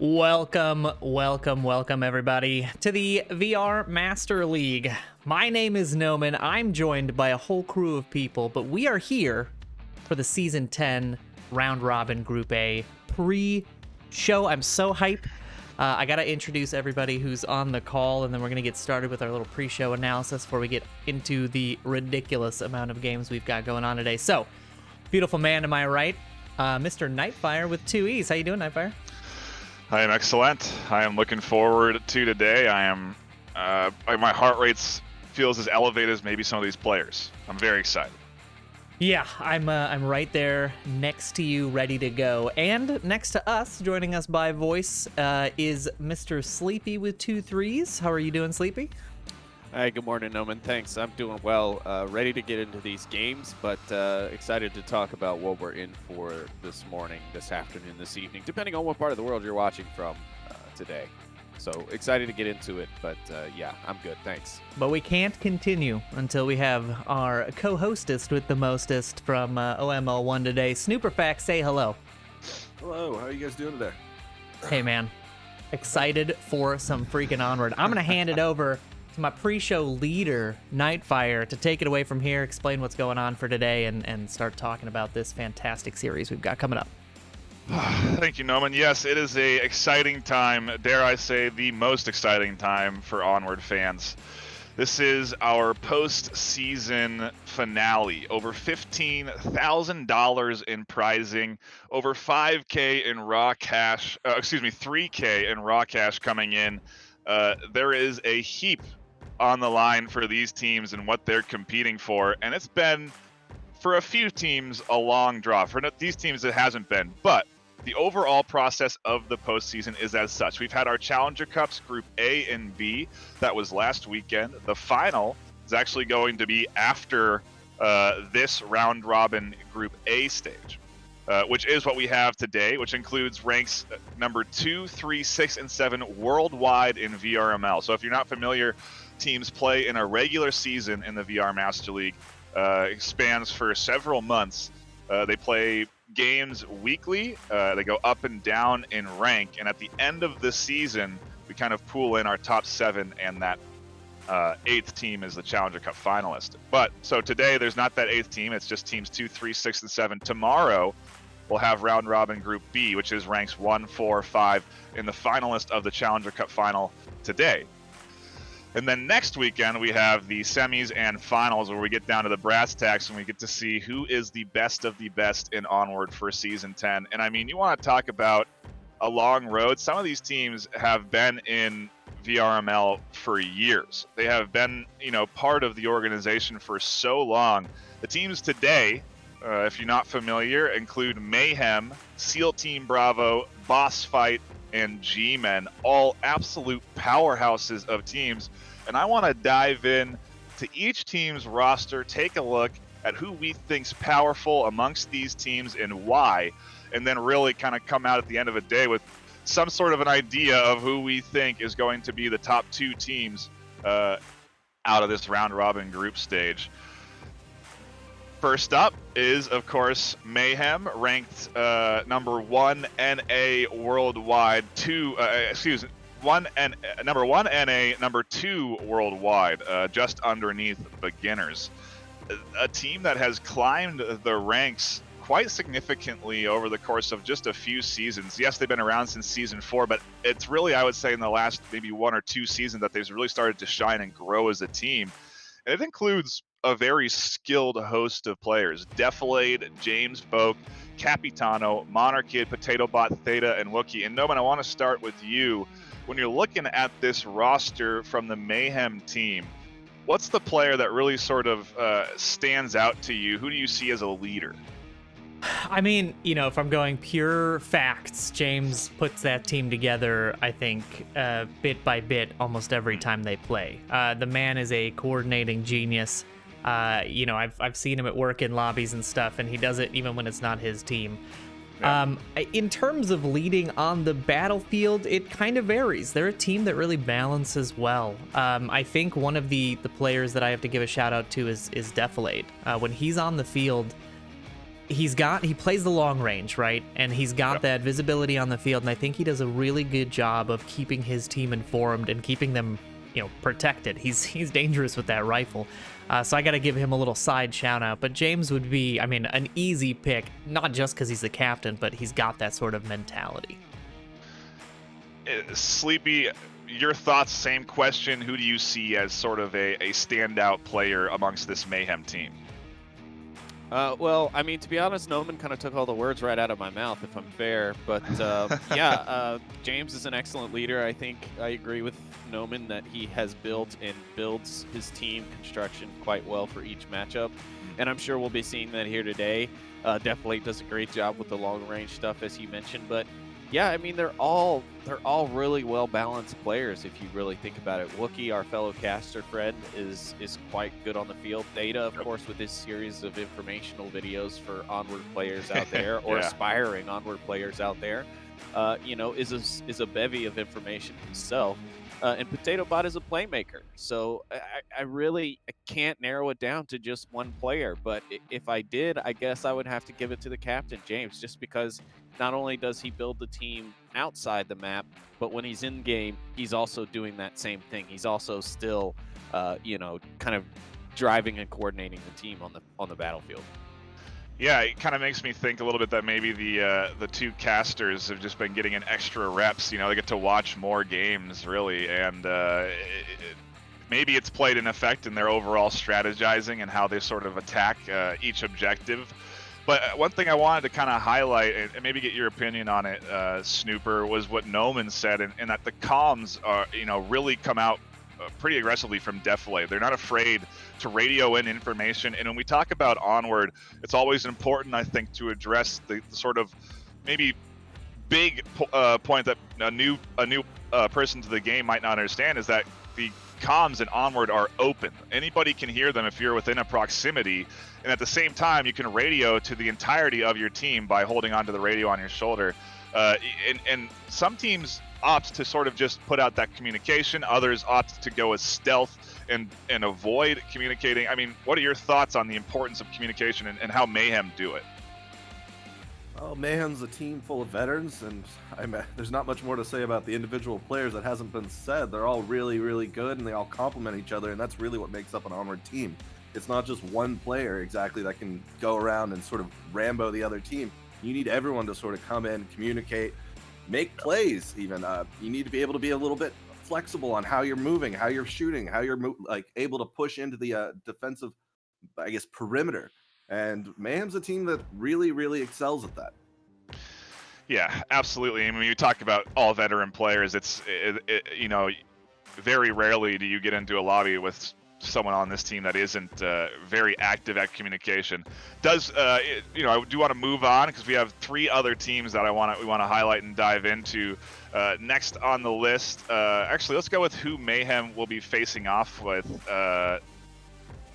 Welcome everybody to the VR Master League. My name is Noman. I'm joined by a whole crew of people, but we are here for the Season 10 Round Robin Group A pre-show. I'm so hyped. I gotta introduce everybody who's on the call, and then we're gonna get started with our little pre-show analysis before we get into the ridiculous amount of games we've got going on today. So, beautiful man to my right, Mr. Nightfire with 2 E's. How you doing, Nightfire? I am excellent. I am looking forward to today. I am, my heart rate feels as elevated as maybe some of these players. I'm very excited. Yeah, I'm right there next to you, ready to go. And next to us, joining us by voice, is Mr. Sleepy with 2 3's. How are you doing, Sleepy? Hi, good morning, Noman. Thanks. I'm doing well. Ready to get into these games, but excited to talk about what we're in for this morning, this afternoon, this evening, depending on what part of the world you're watching from today. So excited to get into it, but yeah, I'm good. Thanks. But we can't continue until we have our co-hostess with the mostest from OML1 today. Snooperfax, say hello. Hello, how are you guys doing today? Hey, man. Excited for some freaking Onward. I'm going to hand it over to my pre-show leader, Nightfire, to take it away from here, explain what's going on for today, and start talking about this fantastic series we've got coming up. Thank you, Noman. Yes, it is a exciting time, dare I say the most exciting time for Onward fans. This is our post-season finale. Over $15,000 in prizing, over 5K in raw cash, 3K in raw cash coming in. There is a heap on the line for these teams and what they're competing for, and it's been, for a few teams, a long draw. For these teams, it hasn't been, but the overall process of the postseason is as such. We've had our Challenger Cups Group A and B. That was last weekend. The final is actually going to be after this round robin Group A stage, which is what we have today, which includes ranks number 2, 3, 6, and 7 worldwide in VRML. So if you're not familiar, teams play in a regular season in the VR Master League. It spans for several months. They play games weekly. They go up and down in rank, and at the end of the season, we kind of pool in our top 7, and that 8th team is the Challenger Cup finalist. But so today, there's not that 8th team. It's just teams 2, 3, 6, and 7. Tomorrow, we'll have round robin Group B, which is ranks 1, 4, 5 in the finalist of the Challenger Cup final today. And then next weekend, we have the semis and finals, where we get down to the brass tacks and we get to see who is the best of the best in Onward for Season 10. And I mean, you want to talk about a long road. Some of these teams have been in VRML for years. They have been, part of the organization for so long. The teams today, if you're not familiar, include Mayhem, SEAL Team Bravo, Boss Fight, and G-Men, all absolute powerhouses of teams. And I want to dive in to each team's roster, take a look at who we think's powerful amongst these teams and why, and then really kind of come out at the end of the day with some sort of an idea of who we think is going to be the top 2 teams out of this round robin group stage. First up is, of course, Mayhem, ranked number 1 NA worldwide, number 1 NA, number 2 worldwide, just underneath beginners. A team that has climbed the ranks quite significantly over the course of just a few seasons. Yes, they've been around since Season 4, but it's really, I would say, in the last maybe 1 or 2 seasons that they've really started to shine and grow as a team. And it includes a very skilled host of players: Defilade, James Boak, Capitano, Monarchid, Potato Bot, Theta, and Wookie. And Noman, I want to start with you. When you're looking at this roster from the Mayhem team, what's the player that really sort of stands out to you? Who do you see as a leader? I mean, if I'm going pure facts, James puts that team together, I think, bit by bit, almost every time they play. The man is a coordinating genius. I've seen him at work in lobbies and stuff, and he does it even when it's not his team. Yeah. In terms of leading on the battlefield, it kind of varies. They're a team that really balances well. I think one of the players that I have to give a shout out to is Defilade. When he's on the field, he plays the long range, right? And he's got that visibility on the field, and I think he does a really good job of keeping his team informed and keeping them, protected. He's dangerous with that rifle. So I got to give him a little side shout out. But James would be, an easy pick, not just because he's the captain, but he's got that sort of mentality. Sleepy, your thoughts, same question. Who do you see as sort of a standout player amongst this Mayhem team? Well, to be honest, Noman kind of took all the words right out of my mouth, if I'm fair. But James is an excellent leader. I think I agree with Noman that he has built and builds his team construction quite well for each matchup. And I'm sure we'll be seeing that here today. Definitely does a great job with the long range stuff, as he mentioned. But yeah, they're all really well balanced players if you really think about it. Wookie, our fellow caster friend, is quite good on the field. Data, of course, with his series of informational videos for Onward players out there or aspiring Onward players out there, is a bevy of information himself. And Potato Bot is a playmaker. So I can't narrow it down to just one player. But if I did, I guess I would have to give it to the captain, James, just because not only does he build the team outside the map, but when he's in game, he's also doing that same thing. He's also still, kind of driving and coordinating the team on the battlefield. Yeah, it kind of makes me think a little bit that maybe the two casters have just been getting an extra reps. They get to watch more games, really, and maybe it's played an effect in their overall strategizing and how they sort of attack each objective. But one thing I wanted to kind of highlight and maybe get your opinion on it, Snooper, was what Noman said, and that the comms are, really come out pretty aggressively from Deflay. They're not afraid to radio in information. And when we talk about Onward, it's always important, I think, to address the sort of maybe big point that a new person to the game might not understand, is that the comms in Onward are open. Anybody can hear them if you're within a proximity, and at the same time you can radio to the entirety of your team by holding onto the radio on your shoulder. And some teams opt to sort of just put out that communication, others opt to go as stealth and avoid communicating. What are your thoughts on the importance of communication and how Mayhem do it? Well, Mayhem's a team full of veterans, and there's not much more to say about the individual players that hasn't been said. They're all really, really good, and they all complement each other, and that's really what makes up an Onward team. It's not just one player exactly that can go around and sort of Rambo the other team. You need everyone to sort of come in, communicate, make plays even. You need to be able to be a little bit flexible on how you're moving, how you're shooting, how you're able to push into the defensive, perimeter. And Mayhem's a team that really, really excels at that. Yeah, absolutely. When you talk about all veteran players, it's very rarely do you get into a lobby with someone on this team that isn't very active at communication. I do want to move on because we have three other teams that we want to highlight and dive into next on the list. Actually, let's go with who Mayhem will be facing off with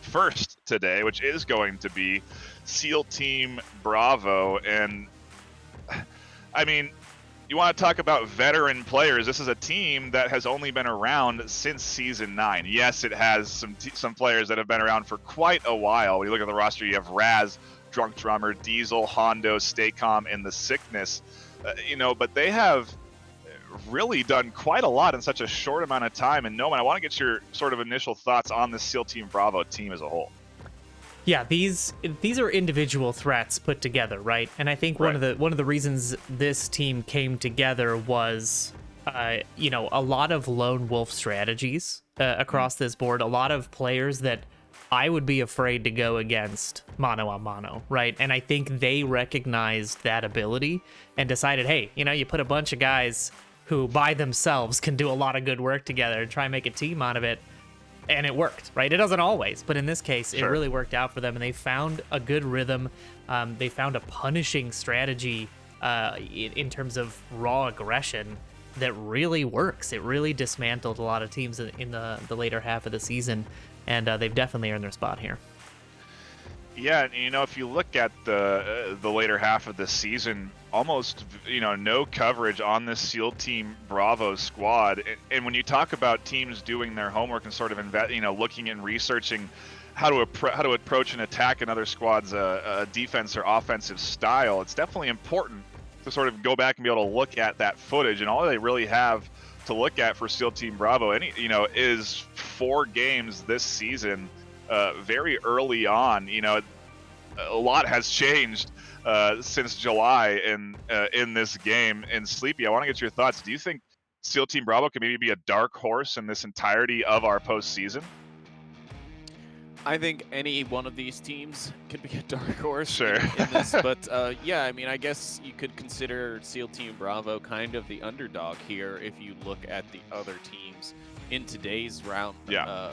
first today, which is going to be SEAL Team Bravo. And you want to talk about veteran players. This is a team that has only been around since Season 9. Yes, it has some players that have been around for quite a while. When you look at the roster, you have Raz, Drunk Drummer, Diesel, Hondo, Staycom, and The Sickness. But they have really done quite a lot in such a short amount of time. And Noman, I want to get your sort of initial thoughts on the SEAL Team Bravo team as a whole. Yeah, these are individual threats put together, right? And I think one of the reasons this team came together was, a lot of lone wolf strategies across this board. A lot of players that I would be afraid to go against mano a mano, right? And I think they recognized that ability and decided, hey, you put a bunch of guys who by themselves can do a lot of good work together and try and make a team out of it. And it worked, right? It doesn't always, but in this case, It really worked out for them, and they found a good rhythm. They found a punishing strategy in terms of raw aggression that really works. It really dismantled a lot of teams in the later half of the season, and they've definitely earned their spot here. Yeah, if you look at the later half of the season, almost no coverage on this SEAL Team Bravo squad. And when you talk about teams doing their homework and sort of looking and researching how to approach and attack another squad's defense or offensive style. It's definitely important to sort of go back and be able to look at that footage, and all they really have to look at for SEAL Team Bravo, is 4 games this season. Very early on, a lot has changed since July in this game. And Sleepy, I want to get your thoughts. Do you think SEAL Team Bravo could maybe be a dark horse in this entirety of our postseason? I think any one of these teams could be a dark horse Sure. in this, but yeah, I mean, I guess you could consider SEAL Team Bravo kind of the underdog here if you look at the other teams in today's round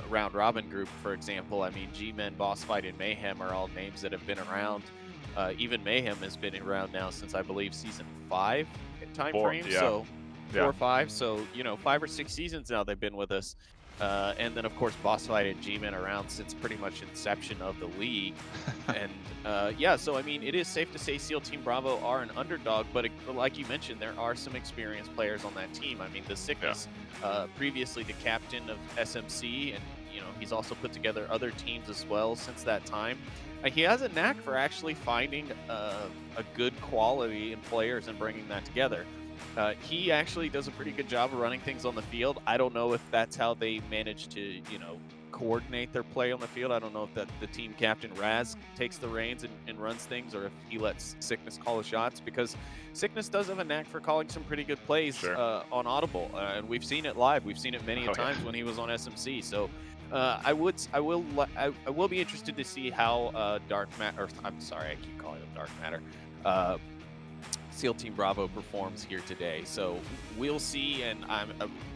robin group, for example. I mean, G-Men, Boss Fight, and Mayhem are all names that have been around. Even Mayhem has been around now since, I believe, season 5 time frame. Yeah. So 4 Yeah. or 5. So 5 or 6 seasons now they've been with us. And then, of course, Boss Fight and G-Men around since pretty much inception of the league. And yeah, so I mean, it is safe to say SEAL Team Bravo are an underdog, but like you mentioned, there are some experienced players on that team. I mean, the Sickness, previously the captain of SMC, and he's also put together other teams as well since that time. He has a knack for actually finding a good quality in players and bringing that together. He actually does a pretty good job of running things on the field. I don't know if that's how they manage to, coordinate their play on the field. I don't know if the team captain Raz takes the reins and runs things, or if he lets Sickness call the shots, because Sickness does have a knack for calling some pretty good plays on Audible, and we've seen it live. We've seen it many times when he was on SMC. So I will be interested to see how Dark Matter, or I'm sorry, I keep calling him Dark Matter. SEAL Team Bravo performs here today, so we'll see, and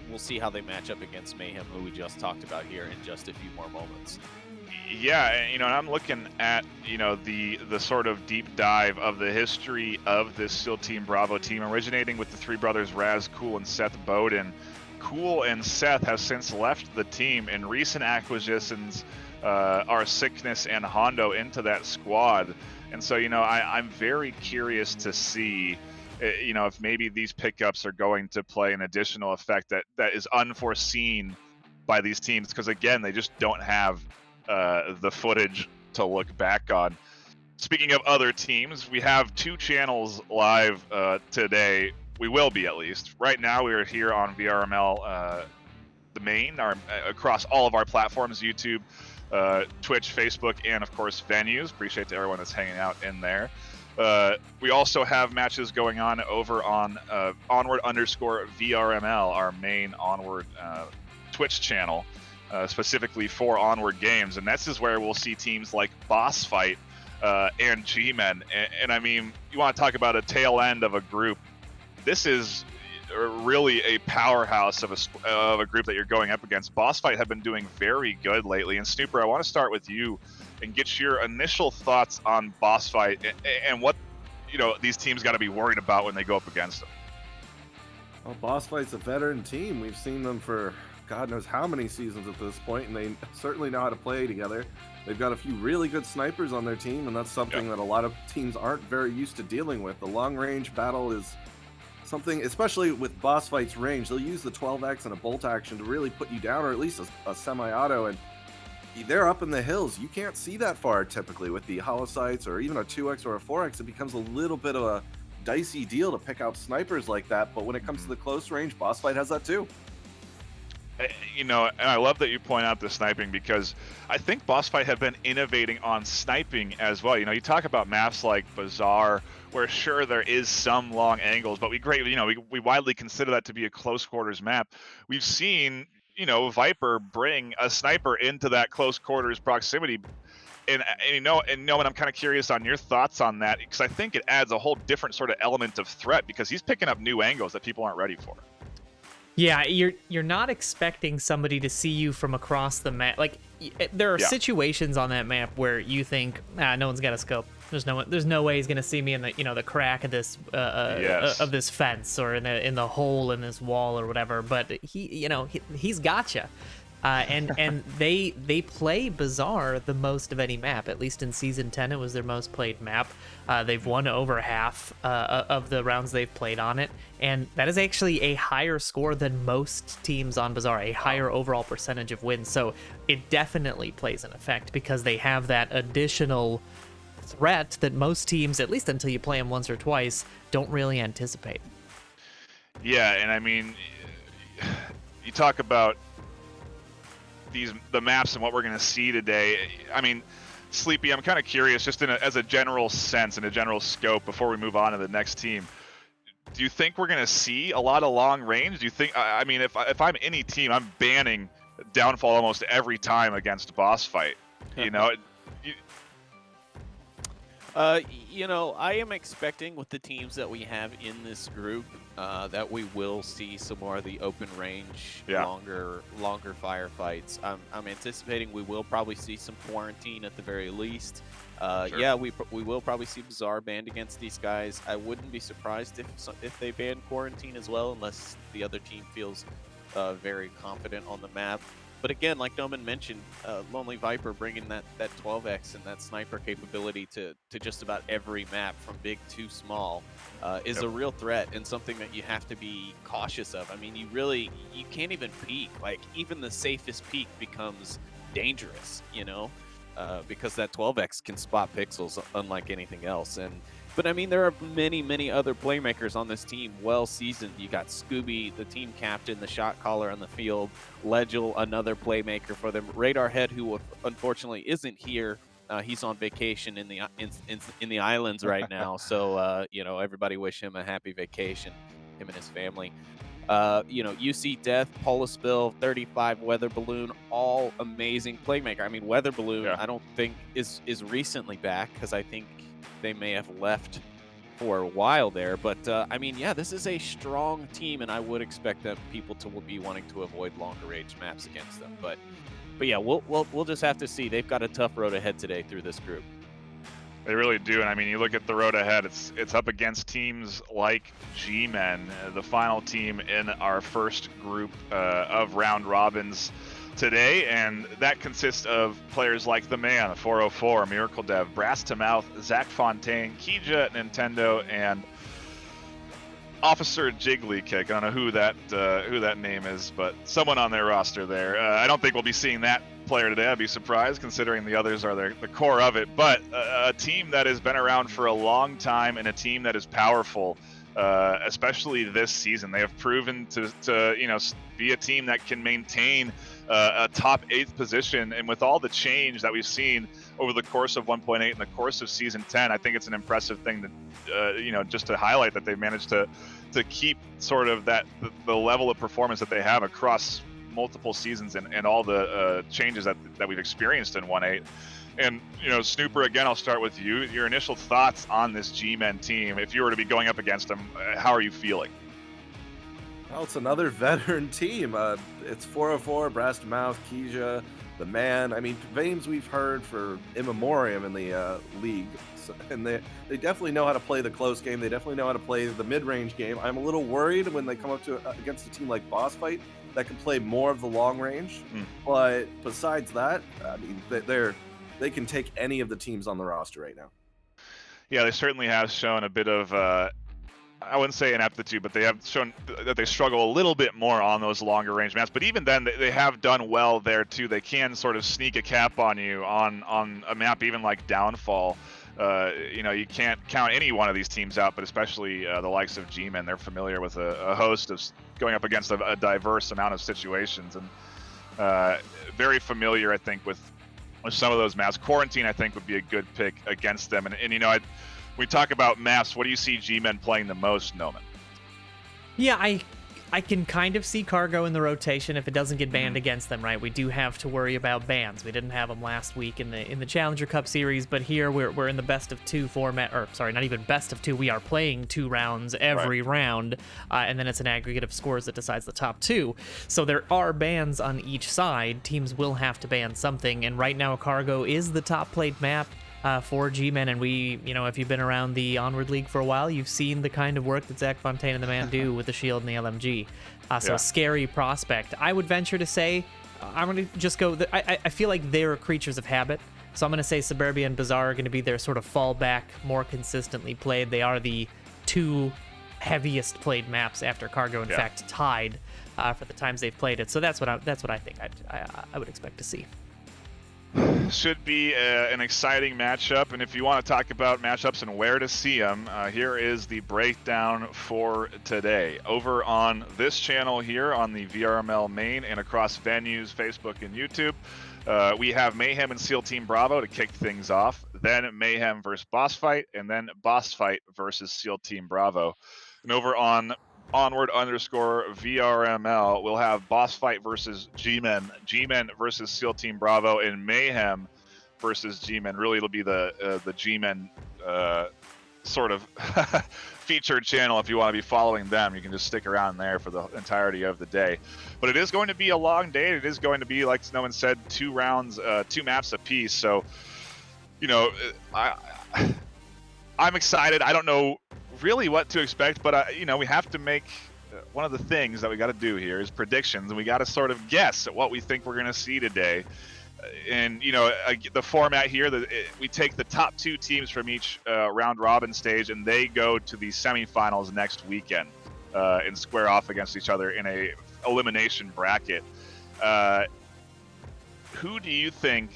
we'll see how they match up against Mayhem, who we just talked about here, in just a few more moments. Yeah, and I'm looking at the sort of deep dive of the history of this SEAL Team Bravo team, originating with the 3 brothers Raz, Cool, and Seth Bowden. Cool and Seth have since left the team, and recent acquisitions are Sickness and Hondo into that squad. And so, I'm very curious to see, if maybe these pickups are going to play an additional effect that is unforeseen by these teams, because, again, they just don't have the footage to look back on. Speaking of other teams, we have 2 channels live today. We will be, at least. Right now, we are here on VRML, the main, across all of our platforms, YouTube, Twitch, Facebook, and of course venues. Appreciate to everyone that's hanging out in there. We also have matches going on over on Onward _VRML, our main Onward Twitch channel, specifically for Onward games, and this is where we'll see teams like Boss Fight and G-Men. And I mean, you want to talk about a tail end of a group. This is really a powerhouse of a group that you're going up against. Boss Fight have been doing very good lately. And Snooper, I want to start with you and get your initial thoughts on Boss Fight and what these teams got to be worried about when they go up against them. Well, Boss Fight's a veteran team. We've seen them for God knows how many seasons at this point, and they certainly know how to play together. They've got a few really good snipers on their team, and that's something that a lot of teams aren't very used to dealing with. The long-range battle is something, especially with Boss Fight's range. They'll use the 12x and a bolt action to really put you down, or at least a semi-auto, and they're up in the hills. You can't see that far typically with the hollow sights, or even a 2x or a 4x. It becomes a little bit of a dicey deal to pick out snipers like that, but when it comes to the close range, Boss Fight has that too. And I love that you point out the sniping, because I think Boss Fight have been innovating on sniping as well. You talk about maps like Bazaar, where sure there is some long angles, but we widely consider that to be a close quarters map. We've seen Viper bring a sniper into that close quarters proximity, and I'm kind of curious on your thoughts on that, because I think it adds a whole different sort of element of threat, because he's picking up new angles that people aren't ready for. Yeah, you're not expecting somebody to see you from across the map. Like, there are situations on that map where you think, no one's got a scope. There's no way he's gonna see me in the the crack of this of this fence, or in the hole in this wall or whatever. But he's gotcha. And they play Bazaar the most of any map. At least in Season 10, it was their most played map. They've won over half of the rounds they've played on it, and that is actually a higher score than most teams on Bazaar, a higher overall percentage of wins. So it definitely plays an effect because they have that additional threat that most teams, at least until you play them once or twice, don't really anticipate. Yeah, and I mean, you talk about the maps and what we're going to see today. I mean, Sleepy, I'm kind of curious, just as a general sense and a general scope before we move on to the next team. Do you think we're going to see a lot of long range? Do you think, I mean, if I'm any team, I'm banning Downfall almost every time against boss fight. You know, I am expecting with the teams that we have in this group that we will see some more of the open range, longer firefights. I'm anticipating we will probably see some quarantine at the very least. Sure. Yeah, we will probably see Bazaar banned against these guys. I wouldn't be surprised if they ban quarantine as well, unless the other team feels very confident on the map. But again, like Noman mentioned, Lonely Viper bringing that 12x and that sniper capability to just about every map from big to small is a real threat and something that you have to be cautious of. I mean, you can't even peek. Like, even the safest peek becomes dangerous, because that 12x can spot pixels unlike anything else. But I mean, there are many other playmakers on this team, well seasoned. You got Scooby, the team captain, the shot caller on the field, Legil, another playmaker for them, Radar Head, who unfortunately isn't here. He's on vacation in the islands right now. So everybody wish him a happy vacation, him and his family. UC Death, Polar Spill, 35 Weather Balloon, all amazing playmaker. I mean, Weather Balloon, I don't think is recently back, because I think they may have left for a while there. But this is a strong team, and I would expect that people to be wanting to avoid longer range maps against them. But yeah, we'll just have to see. They've got a tough road ahead today through this group. They really do, and I mean, you look at the road ahead. It's up against teams like G-Men, the final team in our first group of round robins today, and that consists of players like The Man, 404, Miracle Dev, Brass to Mouth, Zach Fontaine, Kija, Nintendo, and Officer Jigglykick. I don't know who that name is, but someone on their roster there. I don't think we'll be seeing that player today. I'd be surprised, considering the others are the core of it. But a team that has been around for a long time, and a team that is powerful, especially this season. They have proven to be a team that can maintain a top 8th position, and with all the change that we've seen over the course of 1.8 and the course of Season 10, I think it's an impressive thing that just to highlight that they've managed to keep sort of the level of performance that they have across multiple seasons and all the changes that we've experienced in 1.8. And Snooper, again, I'll start with you. Your initial thoughts on this G-Men team. If you were to be going up against them, how are you feeling? Well, it's another veteran team. It's 404, Brass to Mouth, Kija, The Man. I mean, names we've heard for immemorium in the league. And they definitely know how to play the close game. They definitely know how to play the mid-range game. I'm a little worried when they come up against a team like Boss Fight that can play more of the long range. But besides that, I mean, they can take any of the teams on the roster right now. Yeah, they certainly have shown a bit of, I wouldn't say ineptitude, but they have shown that they struggle a little bit more on those longer range maps. But even then, they have done well there too. They can sort of sneak a cap on you on a map even like Downfall. You can't count any one of these teams out, but especially the likes of G-Men. They're familiar with a host of going up against a diverse amount of situations, and very familiar, I think, with some of those maps. Quarantine, I think, would be a good pick against them. And we talk about maps. What do you see G-Men playing the most, Noman? Yeah, I can kind of see Cargo in the rotation if it doesn't get banned against them, right? We do have to worry about bans. We didn't have them last week in the Challenger Cup series, but here we're in the best of 2 format, or sorry, not even best of 2. We are playing 2 rounds every round, and then it's an aggregate of scores that decides the top 2. So there are bans on each side. Teams will have to ban something, and right now Cargo is the top played map for G-Men, and we, if you've been around the Onward League for a while, you've seen the kind of work that Zach Fontaine and The Man do with the shield and the LMG. So a scary prospect. I would venture to say I'm going to just go. I feel like they're creatures of habit. So I'm going to say Suburbia and Bazaar are going to be their sort of fallback, more consistently played. They are the 2 heaviest played maps after Cargo. In fact, tied for the times they've played it. So that's what I think I would expect to see. Should be an exciting matchup, and if you want to talk about matchups and where to see them, here is the breakdown for today. Over on this channel here on the VRML main and across venues, Facebook and YouTube, we have Mayhem and SEAL Team Bravo to kick things off, then Mayhem versus Boss Fight, and then Boss Fight versus SEAL Team Bravo. And over on Onward_VRML, we'll have Boss Fight versus G-Men, G-Men versus SEAL Team Bravo, and Mayhem versus G-Men. Really, it'll be the G-Men sort of featured channel. If you want to be following them, you can just stick around there for the entirety of the day. But it is going to be a long day. It is going to be, like Snowman said, 2 rounds, 2 maps apiece. So, you know, I'm excited. I don't know really what to expect, but you know, we have to make one of the things that we got to do here is predictions, and we got to sort of guess at what we think we're going to see today. And you know, the format here, we take the top 2 teams from each round robin stage, and they go to the semifinals next weekend and square off against each other in a elimination bracket. Who do you think,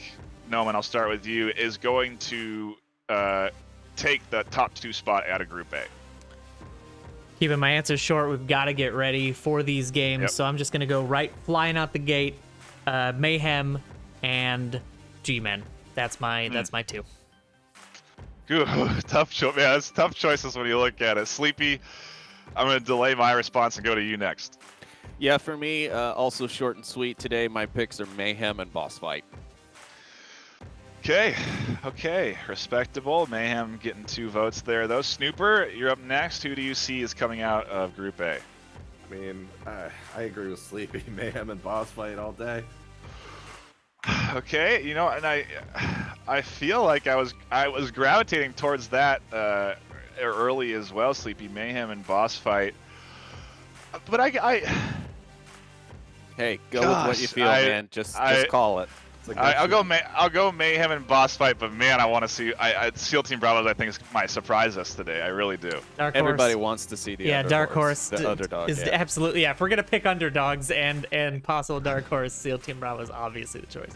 Noman, I'll start with you, is going to take the top 2 spot out of Group A? Keeping my answer short, we've got to get ready for these games. Yep. So I'm just going to go flying out the gate, Mayhem and G-Men. That's my 2. Good. Tough choice, man. It's tough choices when you look at it. Sleepy, I'm going to delay my response and go to you next. Yeah, for me, also short and sweet today. My picks are Mayhem and Boss Fight. Okay, respectable. Mayhem getting 2 votes there, though. Snooper, you're up next. Who do you see is coming out of Group A? I mean, I agree with Sleepy. Mayhem and Boss Fight all day. Okay, you know, and I feel like I was gravitating towards that early as well. Sleepy, Mayhem and Boss Fight, but Hey, go with what you feel, man. Just call it. Like I'll go Mayhem and Boss Fight, but man, I want to see. SEAL Team Bravo, I think, might surprise us today. I really do. Dark Everybody Horse. wants to see the Dark Horse, the underdog. is absolutely. If we're gonna pick underdogs and possible Dark Horse, SEAL Team Bravo is obviously the choice.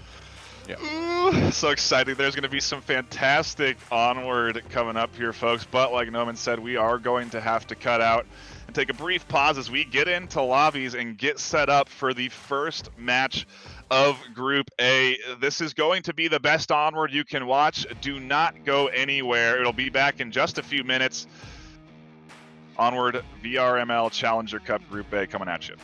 Yeah. Ooh, so exciting. There's going to be some fantastic Onward coming up here, folks. But like Noman said, we are going to have to cut out and take a brief pause as we get into lobbies and get set up for the first match of Group A. This is going to be the best Onward you can watch. Do not go anywhere. It'll be back in just a few minutes. Onward VRML Challenger Cup Group A coming at you.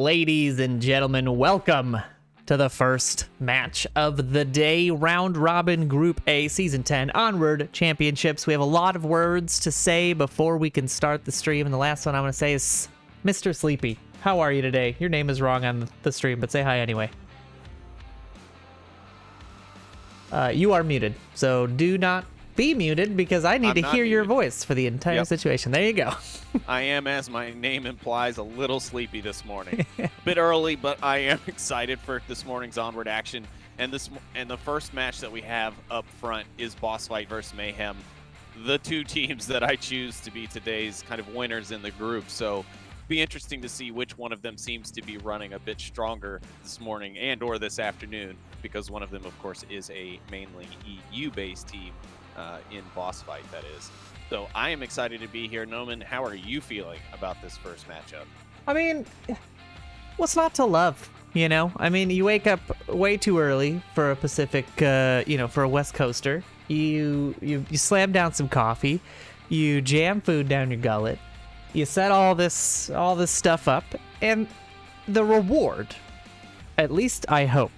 Ladies and gentlemen, welcome to the first match of the day, Round Robin Group A Season 10 Onward Championships. We have a lot of words to say before we can start the stream, and the last one I'm going to say is Mr. Sleepy. How are you today? Your name is wrong on the stream, but say hi anyway. You are muted, so do not be muted because I need to hear your voice for the entire situation. There you go. I am, as my name implies, a little sleepy this morning. A bit early, but I am excited for this morning's Onward action. And the first match that we have up front is Boss Fight versus Mayhem, the two teams that I choose to be today's kind of winners in the group. So be interesting to see which one of them seems to be running a bit stronger this morning and or this afternoon, because one of them, of course, is a mainly EU-based team. In Boss Fight, that is. So I am excited to be here. Noman, how are you feeling about this first matchup? I mean, what's not to love, you know? I mean, you wake up way too early for a Pacific, for a West Coaster. You slam down some coffee, you jam food down your gullet, you set all this stuff up, and the reward, at least I hope,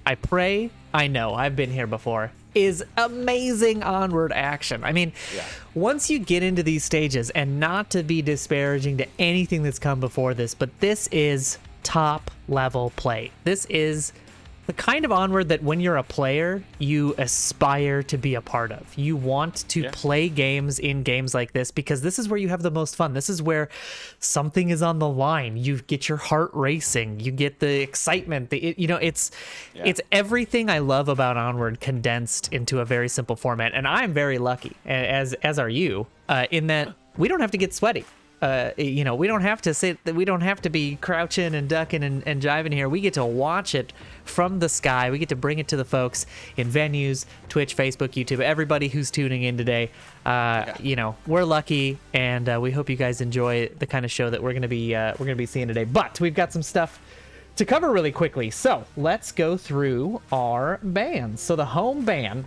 I pray, I know, I've been here before, is amazing Onward action. I mean, once you get into these stages, and not to be disparaging to anything that's come before this, but this is top level play. This is the kind of Onward that when you're a player, you aspire to be a part of. You want to play games in games like this because this is where you have the most fun. This is where something is on the line. You get your heart racing. You get the excitement. It's everything I love about Onward condensed into a very simple format. And I'm very lucky, as are you, in that we don't have to get sweaty. We don't have to sit. We don't have to be crouching and ducking and jiving here. We get to watch it from the sky. We get to bring it to the folks in venues, Twitch, Facebook, YouTube, everybody who's tuning in today. We're lucky, and we hope you guys enjoy the kind of show that we're gonna be seeing today. But we've got some stuff to cover really quickly. So let's go through our bans. So the home ban,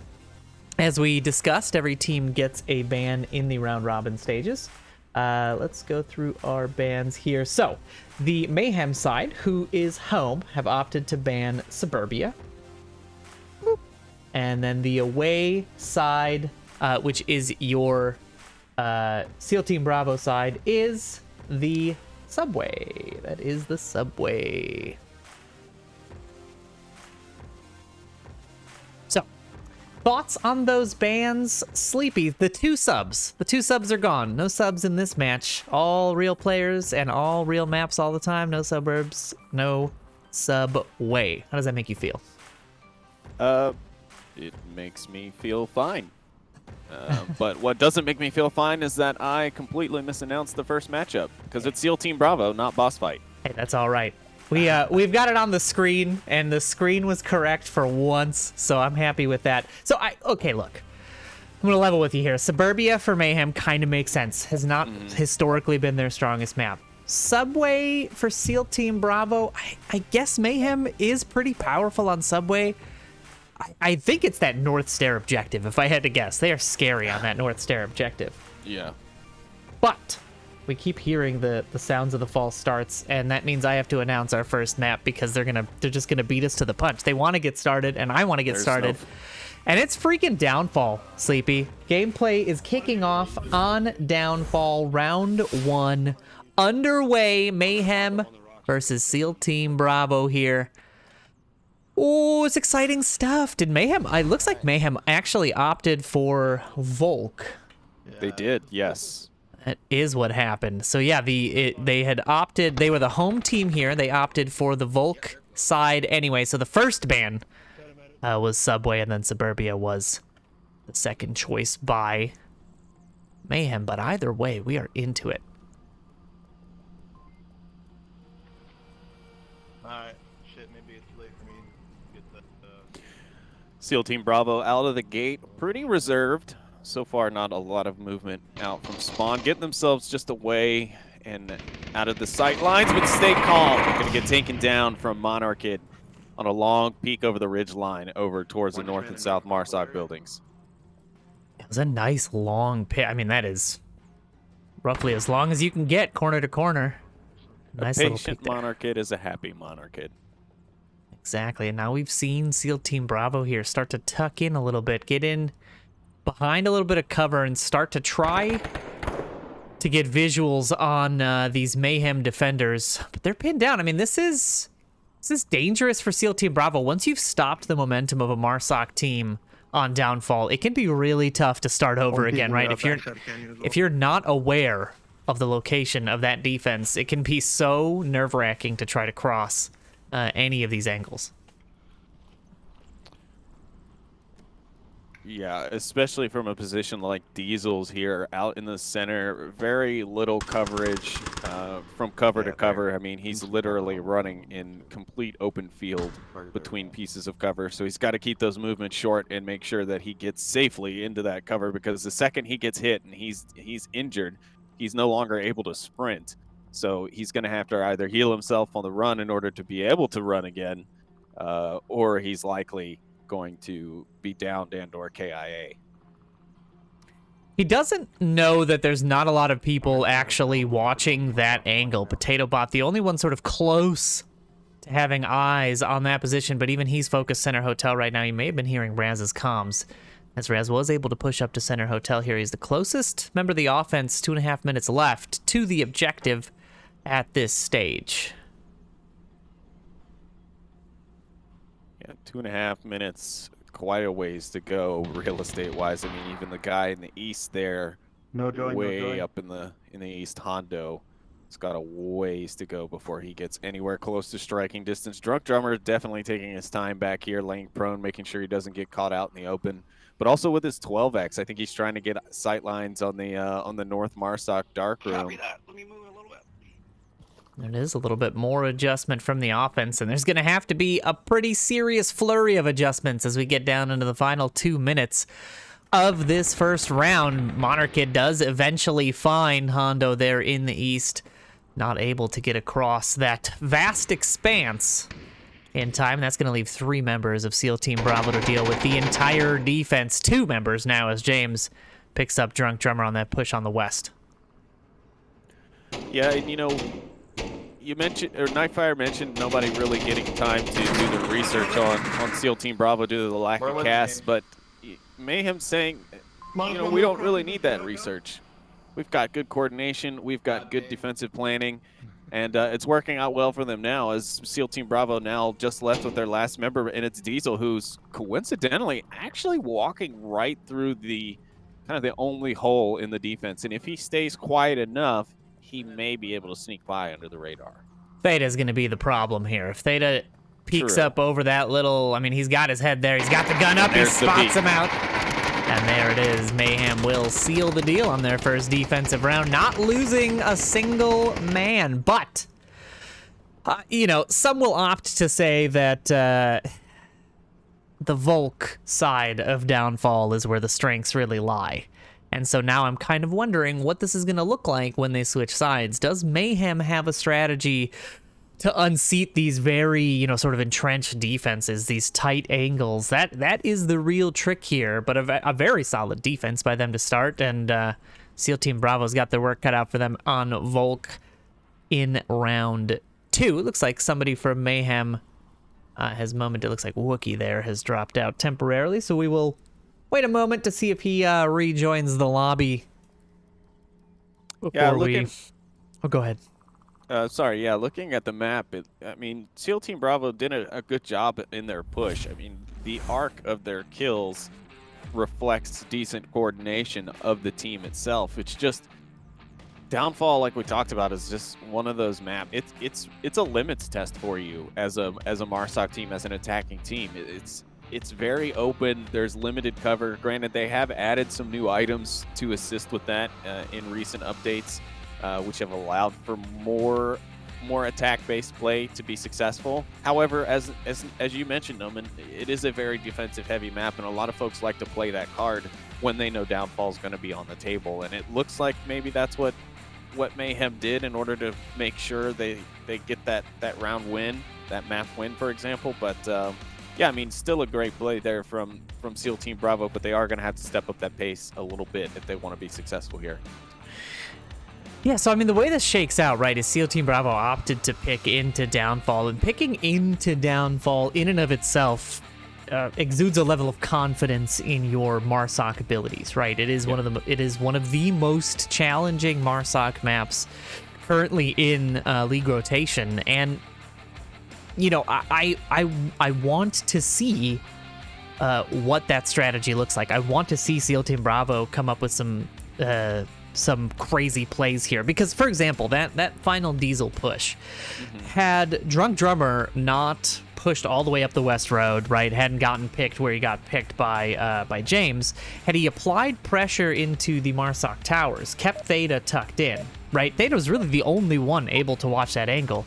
as we discussed, every team gets a ban in the round robin stages. Let's go through our bans here. So the Mayhem side, who is home, have opted to ban Suburbia. And then the away side, which is your SEAL Team Bravo side, is the Subway. That is the Subway. So, thoughts on those bans? Sleepy, the two subs are gone. No subs in this match. All real players and all real maps all the time. No suburbs, no Subway. How does that make you feel? It makes me feel fine. But what doesn't make me feel fine is that I completely misannounced the first matchup, because it's SEAL Team Bravo, not Boss Fight. Hey, that's all right. We've got it on the screen, and the screen was correct for once, so I'm happy with that. Okay, look. I'm going to level with you here. Suburbia for Mayhem kind of makes sense. Has not historically been their strongest map. Subway for SEAL Team Bravo, I guess Mayhem is pretty powerful on Subway. I think it's that North Stair objective, if I had to guess. They are scary on that North Stair objective. Yeah. But we keep hearing the sounds of the false starts, and that means I have to announce our first map because they're just gonna beat us to the punch. They want to get started, and I want to get started. And it's freaking Downfall, Sleepy. Gameplay is kicking off on Downfall, round 1. Underway, Mayhem versus SEAL Team Bravo here. Oh, it's exciting stuff. Did Mayhem? It looks like Mayhem actually opted for Volk. They did, yes. That is what happened. So yeah, they had opted. They were the home team here. They opted for the Volk side anyway. So the first ban was Subway, and then Suburbia was the second choice by Mayhem. But either way, we are into it. Alright, shit, maybe it's late for me to get the... SEAL Team Bravo out of the gate, pretty reserved. So far, not a lot of movement out from spawn. Getting themselves just away and out of the sight lines, but stay calm. Gonna get taken down from Monarchid on a long peek over the ridge line over towards the north and south Marsoc buildings. It was a nice long pit. I mean, that is roughly as long as you can get corner to corner. Nice a little patient peek there. monarchid is a happy monarchid. Exactly. And now we've seen SEAL Team Bravo here start to tuck in a little bit, get in behind a little bit of cover, and start to try to get visuals on these Mayhem defenders. But they're pinned down. I mean, this is dangerous for SEAL Team Bravo. Once you've stopped the momentum of a Marsoc team on downfall, it can be really tough to start over again, right? If you're not aware of the location of that defense, it can be so nerve-wracking to try to cross any of these angles. Yeah, especially from a position like Diesel's here out in the center. Very little coverage from cover to cover. I mean, he's literally running in complete open field between pieces of cover. So he's got to keep those movements short and make sure that he gets safely into that cover, because the second he gets hit and he's injured, he's no longer able to sprint. So he's going to have to either heal himself on the run in order to be able to run again, or he's likely going to be downed and or KIA. He doesn't know that there's not a lot of people actually watching that angle. Potato Bot, the only one sort of close to having eyes on that position, but even he's focused center hotel right now. You may have been hearing Raz's comms, as Raz was able to push up to center hotel here. He's the closest member of the offense, 2.5 minutes left to the objective at this stage. Yeah, 2.5 minutes, quite a ways to go real estate wise. I mean, even the guy in the east there, way up in the east, Hondo, has got a ways to go before he gets anywhere close to striking distance. Drunk Drummer definitely taking his time back here, laying prone, making sure he doesn't get caught out in the open. But also with his 12x, I think he's trying to get sight lines on the North Marsoc dark room. Copy that. Let me move a little bit. It is a little bit more adjustment from the offense, and there's going to have to be a pretty serious flurry of adjustments as we get down into the final 2 minutes of this first round. Monarchid does eventually find Hondo there in the east, not able to get across that vast expanse in time. That's going to leave 3 members of SEAL Team Bravo to deal with the entire defense. 2 members now as James picks up Drunk Drummer on that push on the west. Yeah, and you know, you mentioned, or Nightfire mentioned, nobody really getting time to do the research on SEAL Team Bravo due to the lack of cast, but Mayhem saying, you know, we don't really need that research. We've got good coordination, we've got good defensive planning, and it's working out well for them now, as SEAL Team Bravo now just left with their last member, and it's Diesel, who's coincidentally actually walking right through the kind of the only hole in the defense, and if he stays quiet enough, he may be able to sneak by under the radar. Theta's going to be the problem here. If Theta peeks up over that little, I mean, he's got his head there. He's got the gun up. He spots him out. And there it is. Mayhem will seal the deal on their first defensive round, not losing a single man. But, you know, some will opt to say that the Volk side of Downfall is where the strengths really lie. And so now I'm kind of wondering what this is going to look like when they switch sides. Does Mayhem have a strategy to unseat these very, you know, sort of entrenched defenses, these tight angles? That is the real trick here, but a very solid defense by them to start. And SEAL Team Bravo's got their work cut out for them on Volk in round 2. It looks like somebody from Mayhem has moment. It looks like Wookie there has dropped out temporarily, so we will wait a moment to see if he rejoins the lobby before Oh, go ahead. Sorry, yeah, looking at the map, I mean, SEAL Team Bravo did a good job in their push. I mean, the arc of their kills reflects decent coordination of the team itself. It's just Downfall, like we talked about, is just one of those maps. It's a limits test for you as a Marsoc team, as an attacking team. It's very open. There's limited cover. Granted, they have added some new items to assist with that in recent updates, which have allowed for more attack-based play to be successful. However, as you mentioned, Noman, it is a very defensive-heavy map, and a lot of folks like to play that card when they know Downfall is going to be on the table. And it looks like maybe that's what Mayhem did in order to make sure they get that round win, that map win, for example. But yeah, I mean, still a great play there from SEAL Team Bravo, but they are going to have to step up that pace a little bit if they want to be successful here. Yeah, so I mean, the way this shakes out, right, is SEAL Team Bravo opted to pick into Downfall, and picking into Downfall in and of itself exudes a level of confidence in your MARSOC abilities, right? It is one of the most challenging MARSOC maps currently in league rotation, and you know, I want to see what that strategy looks like. I want to see SEAL Team Bravo come up with some crazy plays here, because for example, that final Diesel push, had Drunk Drummer not pushed all the way up the West Road, right, hadn't gotten picked where he got picked by James, had he applied pressure into the MARSOC towers, kept Theta tucked in, right, Theta was really the only one able to watch that angle,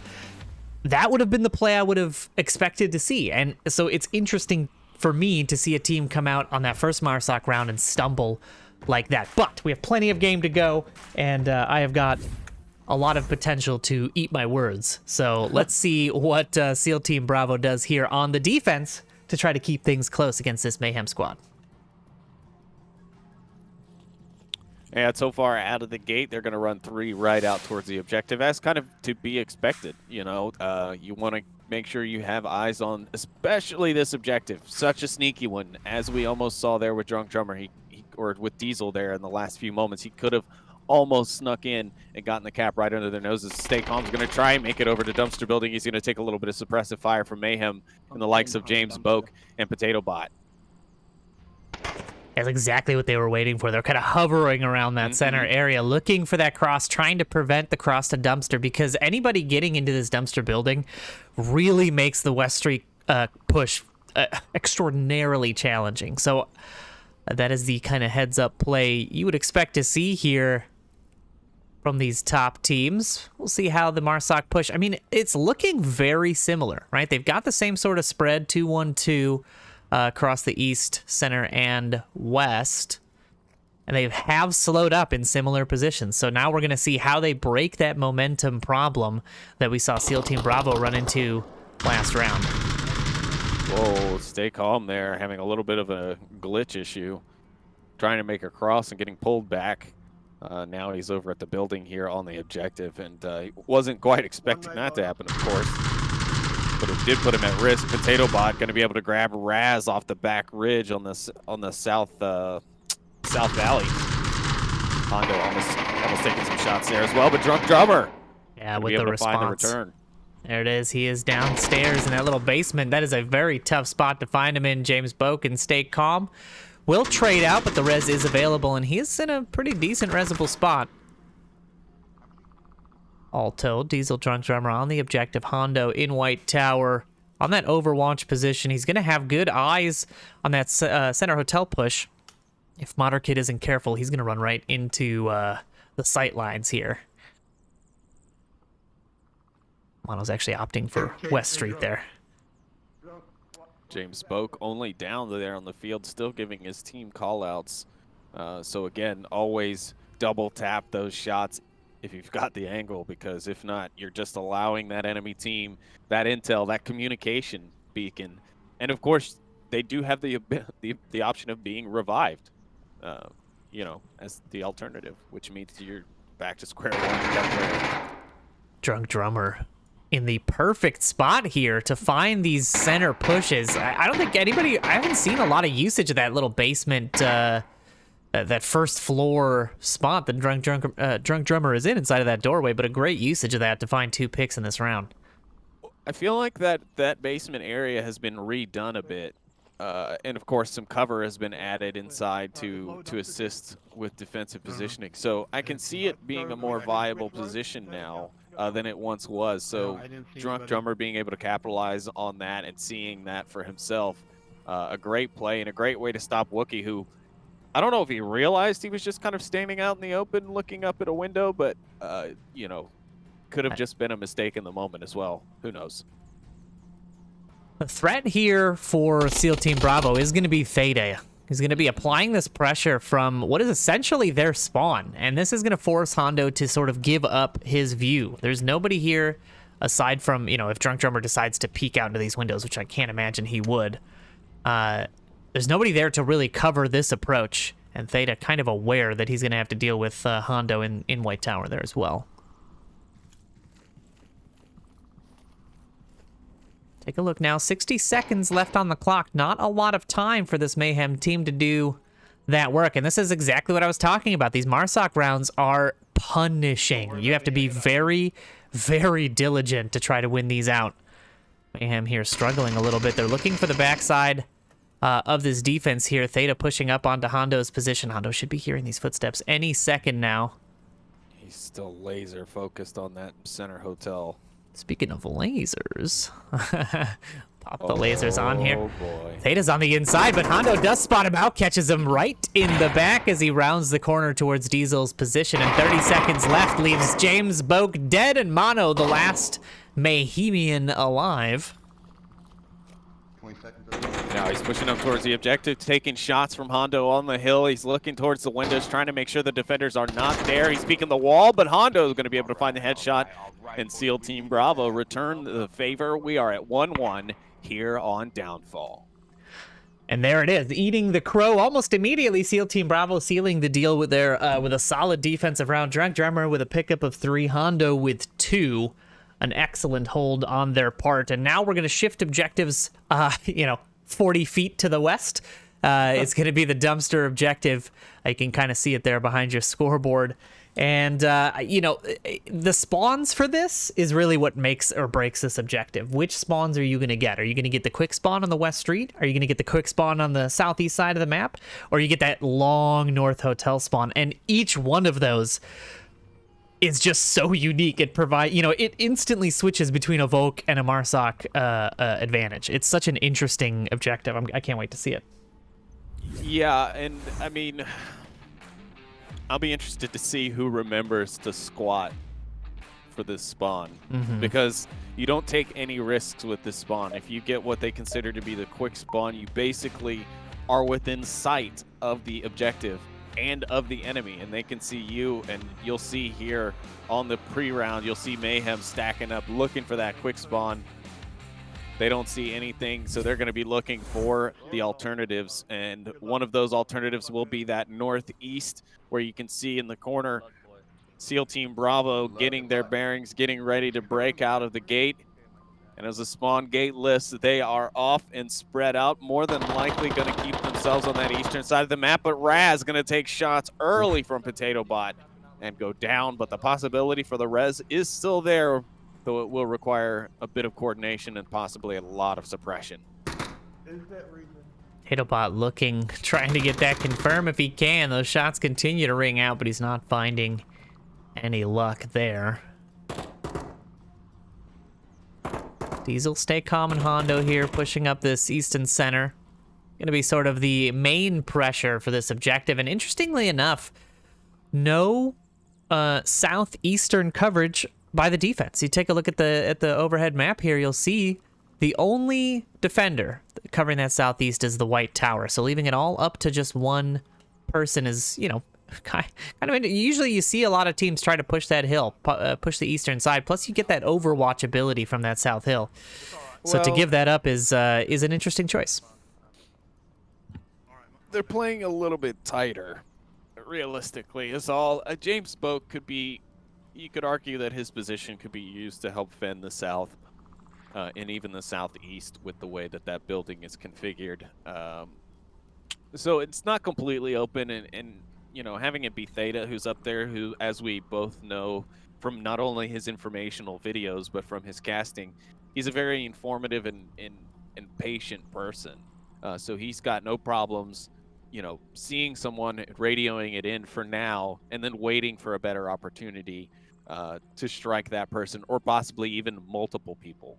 that would have been the play I would have expected to see. And so it's interesting for me to see a team come out on that first MARSOC round and stumble like that. But we have plenty of game to go, and I have got a lot of potential to eat my words. So let's see what SEAL Team Bravo does here on the defense to try to keep things close against this Mayhem squad. And so far out of the gate, they're going to run 3 right out towards the objective. That's kind of to be expected. You know, you want to make sure you have eyes on, especially this objective. Such a sneaky one, as we almost saw there with Drunk Drummer, or with Diesel there in the last few moments. He could have almost snuck in and gotten the cap right under their noses. Stay Calm's going to try and make it over to Dumpster Building. He's going to take a little bit of suppressive fire from Mayhem and the likes of James Boak and Potato Bot. That's exactly what they were waiting for. They're kind of hovering around that center area, looking for that cross, trying to prevent the cross to Dumpster, because anybody getting into this Dumpster building really makes the West Street push extraordinarily challenging. So that is the kind of heads-up play you would expect to see here from these top teams. We'll see how the MARSOC push. I mean, it's looking very similar, right? They've got the same sort of spread, 2-1-2 across the east, center, and west. And they have slowed up in similar positions. So now we're going to see how they break that momentum problem that we saw SEAL Team Bravo run into last round. Whoa, Stay Calm there, having a little bit of a glitch issue. Trying to make a cross and getting pulled back. Now he's over at the building here on the objective, and he wasn't quite expecting that to happen, of course. But it did put him at risk. Potato Bot going to be able to grab Raz off the back ridge on the south valley. Hondo almost taking some shots there as well, but Drunk Drummer. Yeah, with the response. Find the return. There it is. He is downstairs in that little basement. That is a very tough spot to find him in. James Boak and Stay Calm will trade out, but the res is available, and he is in a pretty decent resable spot. All told, Diesel, Drunk Drummer on the objective. Hondo in White Tower on that overwatch position. He's going to have good eyes on that center hotel push. If Modder Kid isn't careful, he's going to run right into the sight lines here. Mono's actually opting for West Street there. James Boak only down there on the field, still giving his team callouts. So again, always double tap those shots if you've got the angle, because if not, you're just allowing that enemy team that intel, that communication beacon. And of course, they do have the option of being revived, you know, as the alternative, which means you're back to square one. Drunk Drummer in the perfect spot here to find these center pushes. I don't think anybody, I haven't seen a lot of usage of that little basement, that first floor spot that Drunk Drummer is in inside of that doorway, but a great usage of that to find 2 picks in this round. I feel like that basement area has been redone a bit. And of course, some cover has been added inside to assist with defensive positioning. So I can see it being a more viable position now than it once was. So Drunk Drummer being able to capitalize on that and seeing that for himself, a great play and a great way to stop Wookie, who I don't know if he realized he was just kind of standing out in the open looking up at a window, but you know, could have just been a mistake in the moment as well. Who knows? The threat here for SEAL Team Bravo is going to be Theta. He's going to be applying this pressure from what is essentially their spawn, and this is going to force Hondo to sort of give up his view. There's nobody here aside from, you know, if Drunk Drummer decides to peek out into these windows, which I can't imagine he would. There's nobody there to really cover this approach, And Theta kind of aware that he's going to have to deal with Hondo in White Tower there as well. Take a look now. 60 seconds left on the clock. Not a lot of time for this Mayhem team to do that work. And this is exactly what I was talking about. These Marsoc rounds are punishing. You have to be very, very diligent to try to win these out. Mayhem here struggling a little bit. They're looking for the backside of this defense here. Theta pushing up onto Hondo's position. Hondo should be hearing these footsteps any second now. He's still laser focused on that center hotel. Speaking of lasers, pop the lasers on here. Oh boy. Theta's on the inside, but Hondo does spot him out, catches him right in the back as he rounds the corner towards Diesel's position. And 30 seconds left leaves James Boak dead and Mono, the last Mayhemian alive. 20 seconds. Now he's pushing up towards the objective, taking shots from Hondo on the hill. He's looking towards the windows, trying to make sure the defenders are not there. He's peeking the wall, but Hondo is going to be able to find the headshot. And SEAL Team Bravo return the favor. We are at 1-1 here on Downfall. And there it is, eating the crow almost immediately. SEAL Team Bravo sealing the deal with their with a solid defensive round. Drunk Drummer with a pickup of 3, Hondo with 2. An excellent hold on their part. And now we're going to shift objectives, 40 feet to the west. It's going to be the dumpster objective. You can kind of see it there behind your scoreboard. And, the spawns for this is really what makes or breaks this objective. Which spawns are you going to get? Are you going to get the quick spawn on the west street? Are you going to get the quick spawn on the southeast side of the map? Or you get that long north hotel spawn? And each one of those is just so unique. It it instantly switches between a Volk and a Marsoc advantage. It's such an interesting objective. I can't wait to see it. Yeah, and I mean, I'll be interested to see who remembers to squat for this spawn, because you don't take any risks with this spawn. If you get what they consider to be the quick spawn, you basically are within sight of the objective and of the enemy, and they can see you. And you'll see here on the pre-round, you'll see Mayhem stacking up looking for that quick spawn. They don't see anything, so they're going to be looking for the alternatives, and one of those alternatives will be that northeast, where you can see in the corner SEAL Team Bravo getting their bearings, getting ready to break out of the gate. And as the spawn gate lists, they are off and spread out, more than likely going to keep themselves on that eastern side of the map. But Raz going to take shots early from Potato Bot and go down. But the possibility for the res is still there, though it will require a bit of coordination and possibly a lot of suppression. Potato Bot looking, trying to get that confirmed if he can. Those shots continue to ring out, but he's not finding any luck there. Diesel stay calm and Hondo here, pushing up this eastern center. Going to be sort of the main pressure for this objective. And interestingly enough, no southeastern coverage by the defense. You take a look at the overhead map here, you'll see the only defender covering that southeast is the White Tower. So leaving it all up to just one person is, kind of. Usually you see a lot of teams try to push that hill, push the eastern side. Plus you get that overwatch ability from that south hill. So to give that up is an interesting choice. They're playing a little bit tighter, realistically. Is all James Boak could be. You could argue that his position could be used to help fend the south, and even the southeast with the way that building is configured. So it's not completely open, and having it be Theta who's up there, who, as we both know from not only his informational videos, but from his casting, he's a very informative and patient person. So he's got no problems, seeing someone, radioing it in for now, and then waiting for a better opportunity to strike that person, or possibly even multiple people.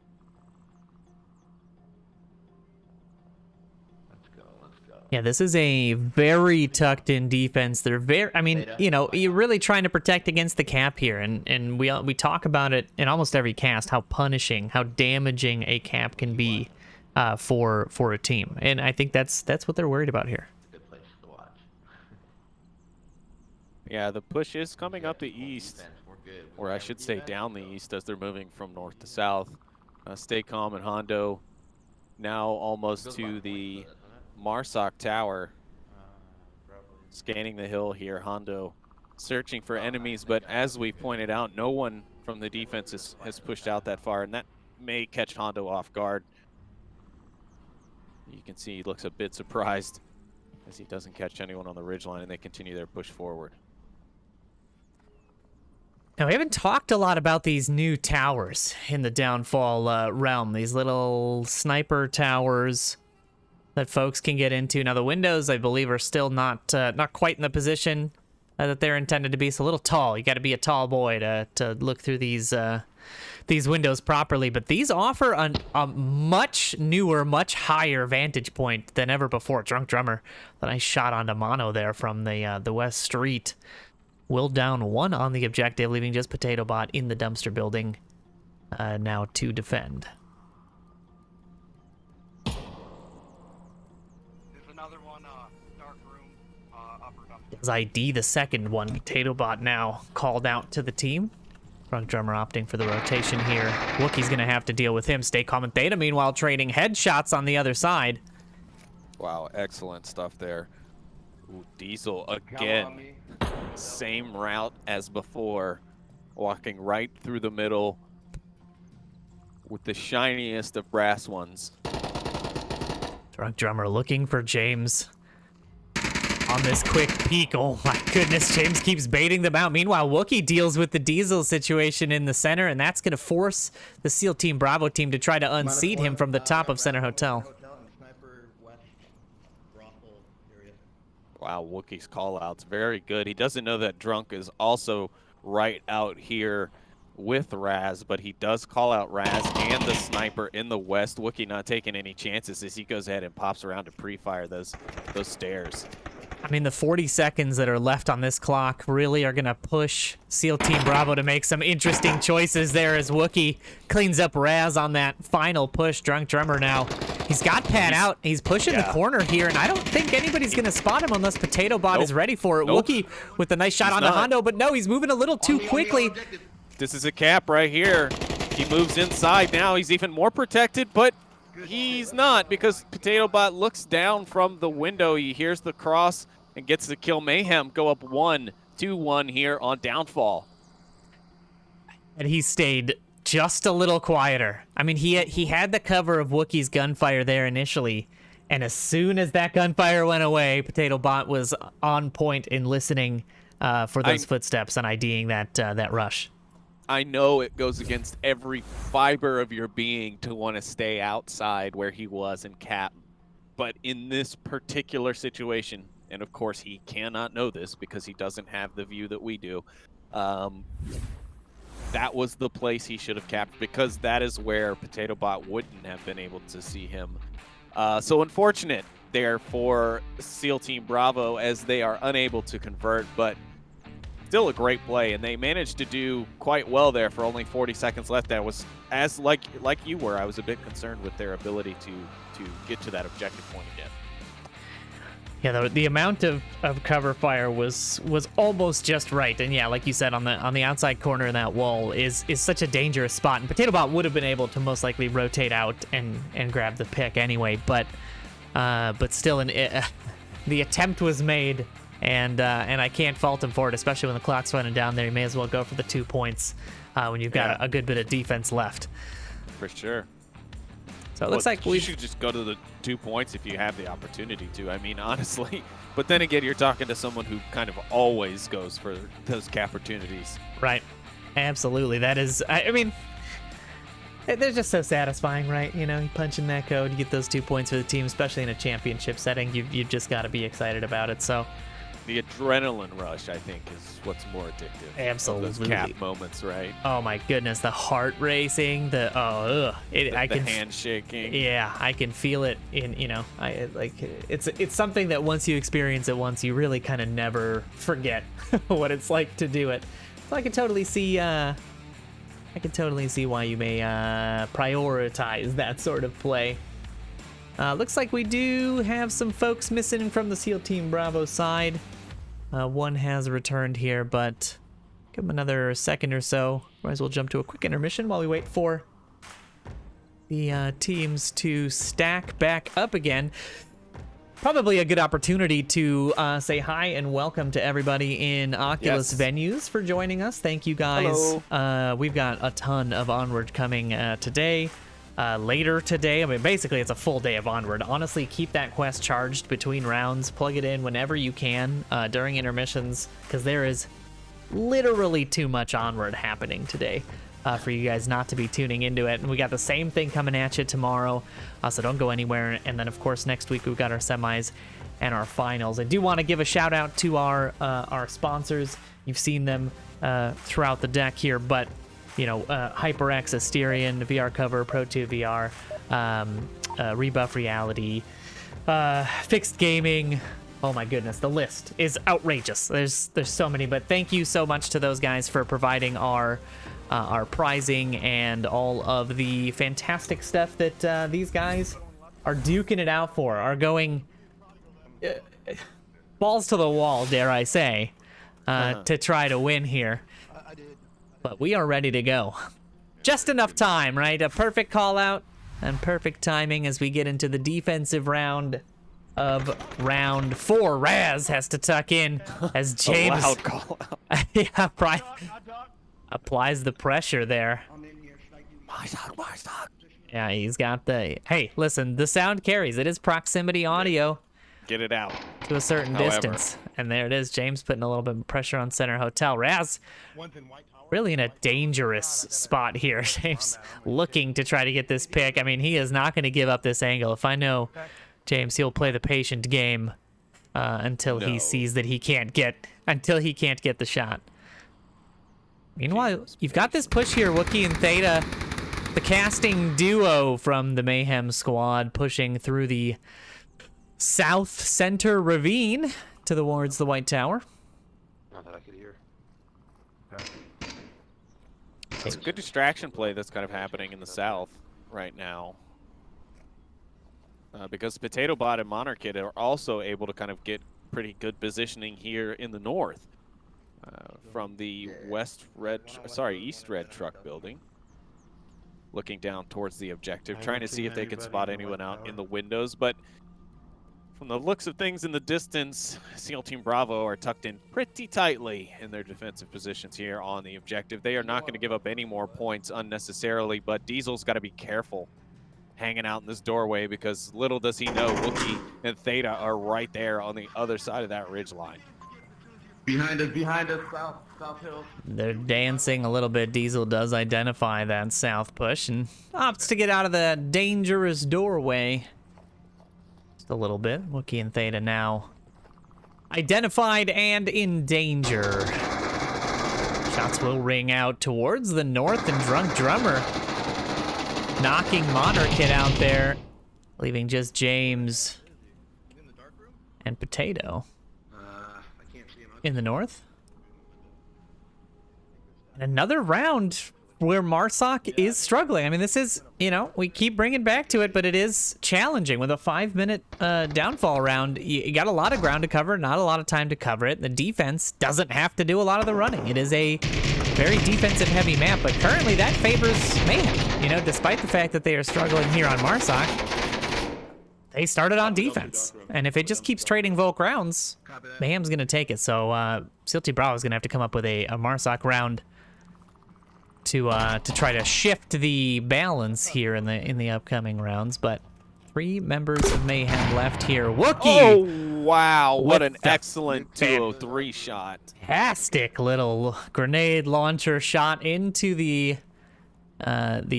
Yeah, this is a very tucked-in defense. They're very, you're really trying to protect against the cap here, and we talk about it in almost every cast, how punishing, how damaging a cap can be for a team, and I think that's what they're worried about here. Good place to watch. Yeah, the push is coming up the east, or I should say down the east, as they're moving from north to south. Stay calm and Hondo now almost to the Marsoc Tower. Scanning the hill here, Hondo searching for enemies, but as we pointed out, no one from the defense has pushed out that far, and that may catch Hondo off guard. You can see he looks a bit surprised as he doesn't catch anyone on the ridgeline, and they continue their push forward. Now, we haven't talked a lot about these new towers in the Downfall realm. These little sniper towers that folks can get into. Now, the windows, I believe, are still not quite in the position that they're intended to be. So a little tall. You got to be a tall boy to look through these windows properly. But these offer a much newer, much higher vantage point than ever before. Drunk Drummer, the nice shot onto Mono there from the West Street. Will down 1 on the objective, leaving just Potato Bot in the dumpster building now to defend. There's another one, dark room, upper dumpster. His ID, the second one. Potato Bot now called out to the team. Drunk Drummer opting for the rotation here. Wookie's going to have to deal with him. Stay calm and Theta, meanwhile, trading headshots on the other side. Wow, excellent stuff there. Ooh, Diesel again. Same route as before. Walking right through the middle with the shiniest of brass ones. Drunk Drummer looking for James on this quick peek. Oh my goodness, James keeps baiting them out. Meanwhile, Wookie deals with the Diesel situation in the center, and that's going to force the SEAL Team Bravo team to try to unseat him from the top of Center Hotel. Wow, Wookie's call-outs, very good. He doesn't know that Drunk is also right out here with Raz, but he does call out Raz and the sniper in the west. Wookie not taking any chances as he goes ahead and pops around to pre-fire those stairs. I mean, the 40 seconds that are left on this clock really are going to push SEAL Team Bravo to make some interesting choices there as Wookie cleans up Raz on that final push. Drunk Drummer now. He's got Pat out. He's pushing the corner here, and I don't think anybody's going to spot him unless Potato Bot is ready for it. Wookie with a nice shot onto Hondo, but no, he's moving a little too quickly. This is a cap right here. He moves inside now. He's even more protected, but he's not because Potato Bot looks down from the window. He hears the cross and gets the kill. Mayhem go up 1-2-1 here on Downfall. And he stayed just a little quieter. I mean, he had the cover of Wookie's gunfire there initially, and as soon as that gunfire went away, Potato Bot was on point in listening for those footsteps and IDing that rush. I know it goes against every fiber of your being to want to stay outside where he was in cap, but in this particular situation, and of course he cannot know this because he doesn't have the view that we do, that was the place he should have capped because that is where Potato Bot wouldn't have been able to see him. So unfortunate there for SEAL Team Bravo as they are unable to convert, but still a great play, and they managed to do quite well there for only 40 seconds left. That was, as like you were, I was a bit concerned with their ability to get to that objective point again. Yeah, the amount of cover fire was almost just right, and yeah, like you said, on the outside corner of that wall is such a dangerous spot, and Potato Bot would have been able to most likely rotate out and grab the pick anyway, but still, the attempt was made, and I can't fault him for it, especially when the clock's running down there. You may as well go for the 2 points when you've got a good bit of defense left. For sure. So it looks like we should just go to the 2 points if you have the opportunity to. I mean, honestly. But then again, you're talking to someone who kind of always goes for those cap opportunities. Right. Absolutely. That is, I mean, they're just so satisfying, right? You know, you punch in that code, you get those 2 points for the team, especially in a championship setting. You've just got to be excited about it. So the adrenaline rush, I think, is what's more addictive. Absolutely. Those cap moments, right? Oh my goodness, the heart racing, the hand shaking. Yeah, I can feel it in, you know, it's something that once you experience it once, you really kind of never forget what it's like to do it. So I can totally see why you may prioritize that sort of play. Looks like we do have some folks missing from the SEAL Team Bravo side. One has returned here, but give them another second or so. Might as well jump to a quick intermission while we wait for the teams to stack back up again. probably a good opportunity to say hi and welcome to everybody in Oculus Venues for joining us. Thank you guys. We've got a ton of Onward coming today. Later today, I mean, basically it's a full day of Onward. Honestly, keep that quest charged between rounds. Plug it in whenever you can during intermissions, because there is literally too much Onward happening today for you guys not to be tuning into it. And we got the same thing coming at you tomorrow, so don't go anywhere. And then, of course, next week we've got our semis and our finals. I do want to give a shout out to our sponsors. You've seen them throughout the deck here, but you know, HyperX, Asterion, VR Cover, Pro2 VR, Rebuff Reality, Fixed Gaming. Oh my goodness, the list is outrageous. There's so many, but thank you so much to those guys for providing our prizing and all of the fantastic stuff that these guys are duking it out for, are going balls to the wall, dare I say, to try to win here. But we are ready to go. Just enough time, right? A perfect call out and perfect timing as we get into the defensive round of round 4. Raz has to tuck in as James loud call out. applies the pressure there. Yeah, he's got the... Hey, listen, the sound carries. It is proximity audio. Get it out. To a certain distance. And there it is. James putting a little bit of pressure on center hotel. Raz really in a dangerous spot here. James looking to try to get this pick. I mean, he is not going to give up this angle. If I know James, he'll play the patient game until he sees that he can't get the shot. Meanwhile, you've got this push here, Wookiee and Theta, the casting duo from the Mayhem squad, pushing through the south center ravine towards the White Tower. Not that I could hear. It's a good distraction play that's kind of happening in the south right now. Because Potato Bot and Monarchid are also able to kind of get pretty good positioning here in the north from the East Red truck building. Looking down towards the objective, trying to see if they can spot anyone out in the windows. But from the looks of things in the distance, SEAL Team Bravo are tucked in pretty tightly in their defensive positions here on the objective. They are not going to give up any more points unnecessarily, but Diesel's got to be careful hanging out in this doorway, because little does he know Wookiee and Theta are right there on the other side of that ridge line. Behind us, south hill. They're dancing a little bit. Diesel does identify that south push and opts to get out of the dangerous doorway. Just a little bit. Wookiee and Theta now identified and in danger. Shots will ring out towards the north, and Drunk Drummer knocking Monarchid out there, leaving just James and Potato in the north. And another round where Marsoc is struggling. I mean, this is, you know, we keep bringing back to it, but it is challenging. With a 5-minute downfall round, you got a lot of ground to cover, not a lot of time to cover it. The defense doesn't have to do a lot of the running. It is a very defensive-heavy map, but currently that favors Mayhem. You know, despite the fact that they are struggling here on Marsoc, they started on defense. And if it just keeps trading Volk rounds, Mayhem's going to take it. So SEAL Team Bravo is going to have to come up with a Marsoc round to try to shift the balance here in the upcoming rounds. But 3 members of Mayhem left here. Wookiee! Oh, wow. What an excellent 203 shot. Fantastic little grenade launcher shot into the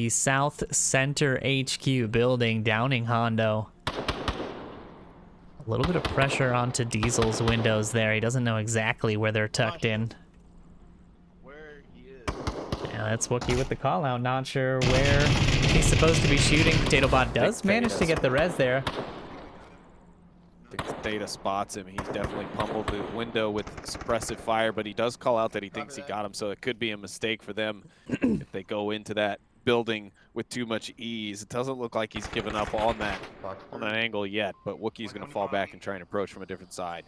South Center HQ building, downing Hondo. A little bit of pressure onto Diesel's windows there. He doesn't know exactly where they're tucked in. Where he is. Yeah, that's Wookiee with the call out. Not sure where he's supposed to be shooting. Potato Bot does manage to get the res there. I think Theta spots him. He's definitely pummeled the window with suppressive fire, but he does call out that he thinks he got him, so it could be a mistake for them if they go into that building with too much ease. It doesn't look like he's given up on that angle yet, but Wookiee's going to fall back and try and approach from a different side.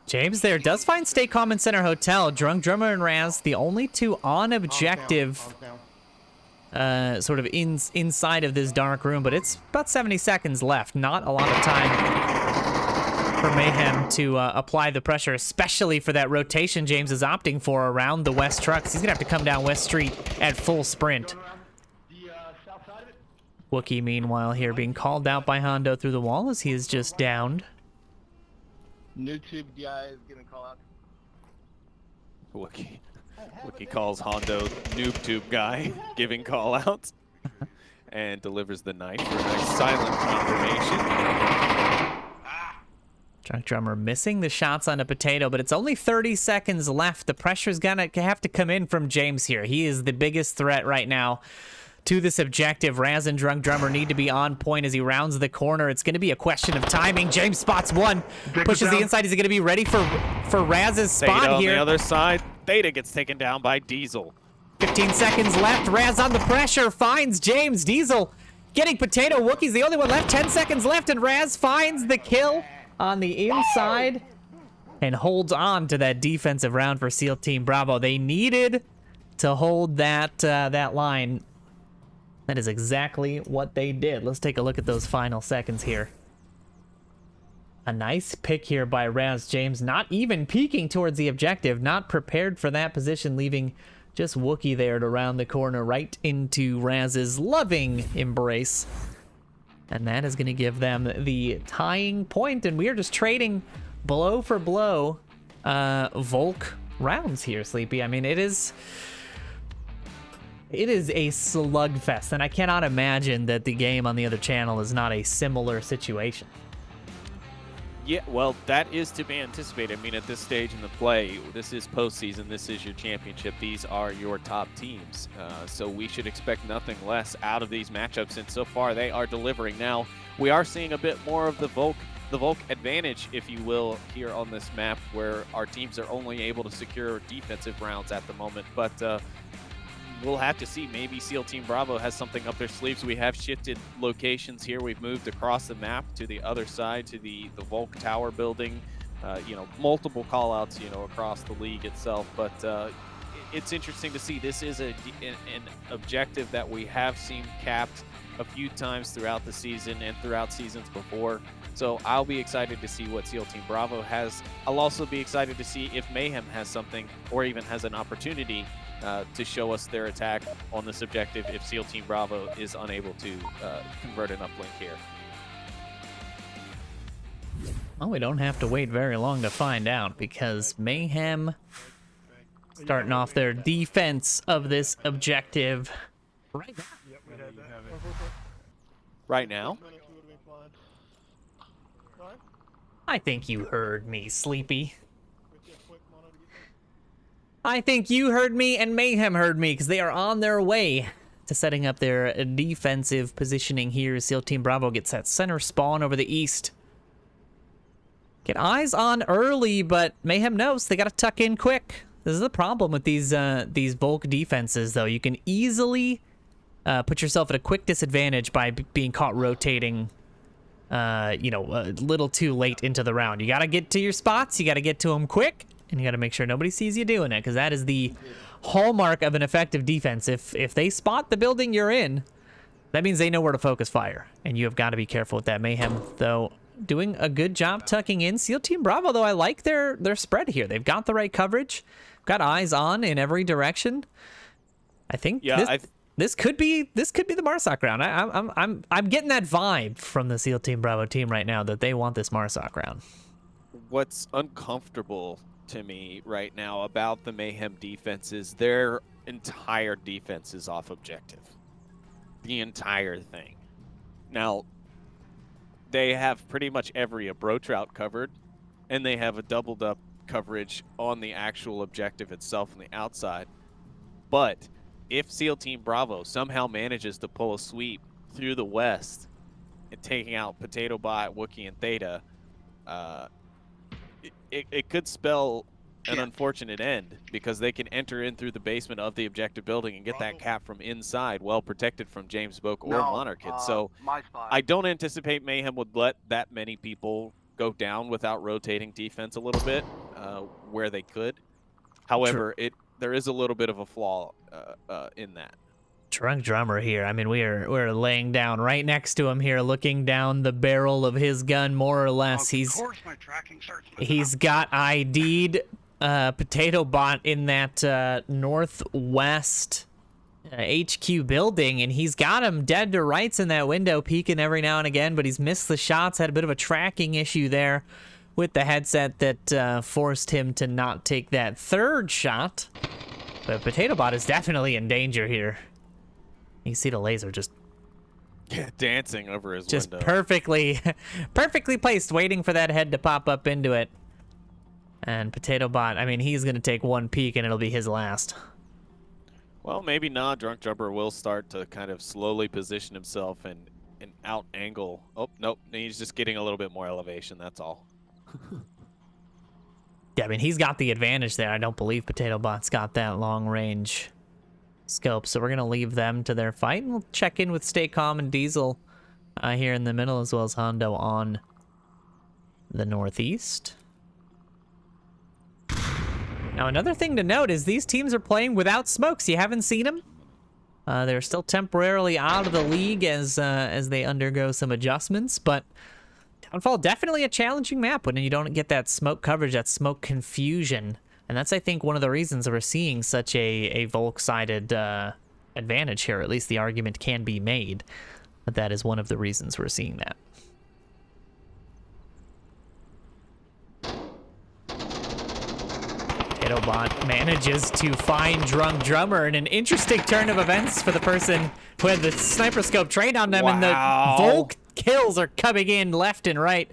James there does find Stay Calm and Center Hotel. Drunk Drummer and Raz, the only 2 on objective sort of inside of this dark room, but it's about 70 seconds left. Not a lot of time for Mayhem to apply the pressure, especially for that rotation James is opting for around the West trucks. He's going to have to come down West Street at full sprint. Wookie, meanwhile, here being called out by Hondo through the wall as he is just downed. YouTube guy is gonna call out. Wookie calls Hondo NoobTube guy, giving call outs, and delivers the knife for a nice silent confirmation. Drunk Drummer missing the shots on a potato, but it's only 30 seconds left. The pressure's gonna have to come in from James here. He is the biggest threat right now to this objective. Raz and Drunk Drummer need to be on point as he rounds the corner. It's going to be a question of timing. James spots one, pushes the inside. Is he going to be ready for Raz's spot Theta here? On the other side, Theta gets taken down by Diesel. 15 seconds left. Raz on the pressure, finds James. Diesel getting potato. Wookie's the only one left. 10 seconds left, and Raz finds the kill on the inside and holds on to that defensive round for SEAL Team Bravo. They needed to hold that line. That is exactly what they did. Let's take a look at those final seconds here. A nice pick here by Raz. James not even peeking towards the objective, not prepared for that position, leaving just Wookie there to round the corner right into Raz's loving embrace. And that is going to give them the tying point, and we are just trading blow for blow Volk rounds here, Sleepy. I mean, it is a slugfest, and I cannot imagine that the game on the other channel is not a similar situation. Yeah, well, that is to be anticipated. I mean, at this stage in the play, this is postseason, this is your championship, these are your top teams. So we should expect nothing less out of these matchups, and so far they are delivering. Now, we are seeing a bit more of the Volk advantage, if you will, here on this map, where our teams are only able to secure defensive rounds at the moment, but we'll have to see. Maybe SEAL Team Bravo has something up their sleeves. We have shifted locations here. We've moved across the map to the other side, to the Volk Tower building. Multiple call-outs, across the league itself. But it's interesting to see. This is an objective that we have seen capped a few times throughout the season and throughout seasons before. So I'll be excited to see what SEAL Team Bravo has. I'll also be excited to see if Mayhem has something, or even has an opportunity to show us their attack on this objective if SEAL Team Bravo is unable to convert an uplink here. Well, we don't have to wait very long to find out, because Mayhem starting off their defense of this objective right now. Right now? I think you heard me, Sleepy. I think you heard me and Mayhem heard me, because they are on their way to setting up their defensive positioning here. SEAL Team Bravo gets that center spawn over the east. Get eyes on early, but Mayhem knows they got to tuck in quick. This is the problem with these Volk defenses, though. You can easily put yourself at a quick disadvantage by being caught rotating, a little too late into the round. You got to get to your spots. You got to get to them quick. And you got to make sure nobody sees you doing it, because that is the hallmark of an effective defense. If they spot the building you're in, that means they know where to focus fire, and you have got to be careful with that. Mayhem, though, doing a good job tucking in. SEAL Team Bravo, though, I like their spread here. They've got the right coverage, got eyes on in every direction. I think this could be the Marsoc round. I'm getting that vibe from the SEAL Team Bravo team right now that they want this Marsoc round. What's uncomfortable to me right now about the Mayhem defense is their entire defense is off objective. The entire thing. Now, they have pretty much every approach route covered, and they have a doubled up coverage on the actual objective itself on the outside. But if SEAL Team Bravo somehow manages to pull a sweep through the west and taking out Potato Bot, Wookie, and Theta, it could spell an unfortunate end, because they can enter in through the basement of the objective building and get that cap from inside, well protected from James Boak or Monarchid. So I don't anticipate Mayhem would let that many people go down without rotating defense a little bit where they could. However, there is a little bit of a flaw in that. Drunk Drummer here. I mean, we're laying down right next to him here, looking down the barrel of his gun, more or less. Of course my tracking starts with He's got ID'd Potato Bot in that northwest HQ building, and he's got him dead to rights in that window, peeking every now and again, but he's missed the shots, had a bit of a tracking issue there with the headset that forced him to not take that third shot. But Potato Bot is definitely in danger here. You see the laser just dancing over his just window. perfectly placed, waiting for that head to pop up into it. And Potato Bot, I mean, he's going to take one peek and it'll be his last. Well, maybe not. Drunk Jumper will start to kind of slowly position himself and out angle. Oh, nope. He's just getting a little bit more elevation. That's all. Yeah, I mean, he's got the advantage there. I don't believe Potato Bot's got that long range scope. So we're going to leave them to their fight. And we'll check in with Stay Calm and Diesel here in the middle, as well as Hondo on the northeast. Now, another thing to note is these teams are playing without smokes. You haven't seen them. They're still temporarily out of the league as they undergo some adjustments, but Downfall, definitely a challenging map when you don't get that smoke coverage, that smoke confusion. And that's, I think, one of the reasons we're seeing such a Volk-sided advantage here. At least the argument can be made that that is one of the reasons we're seeing that. Bot manages to find Drunk Drummer in an interesting turn of events for the person who had the sniper scope trained on them, and the Volk kills are coming in left and right.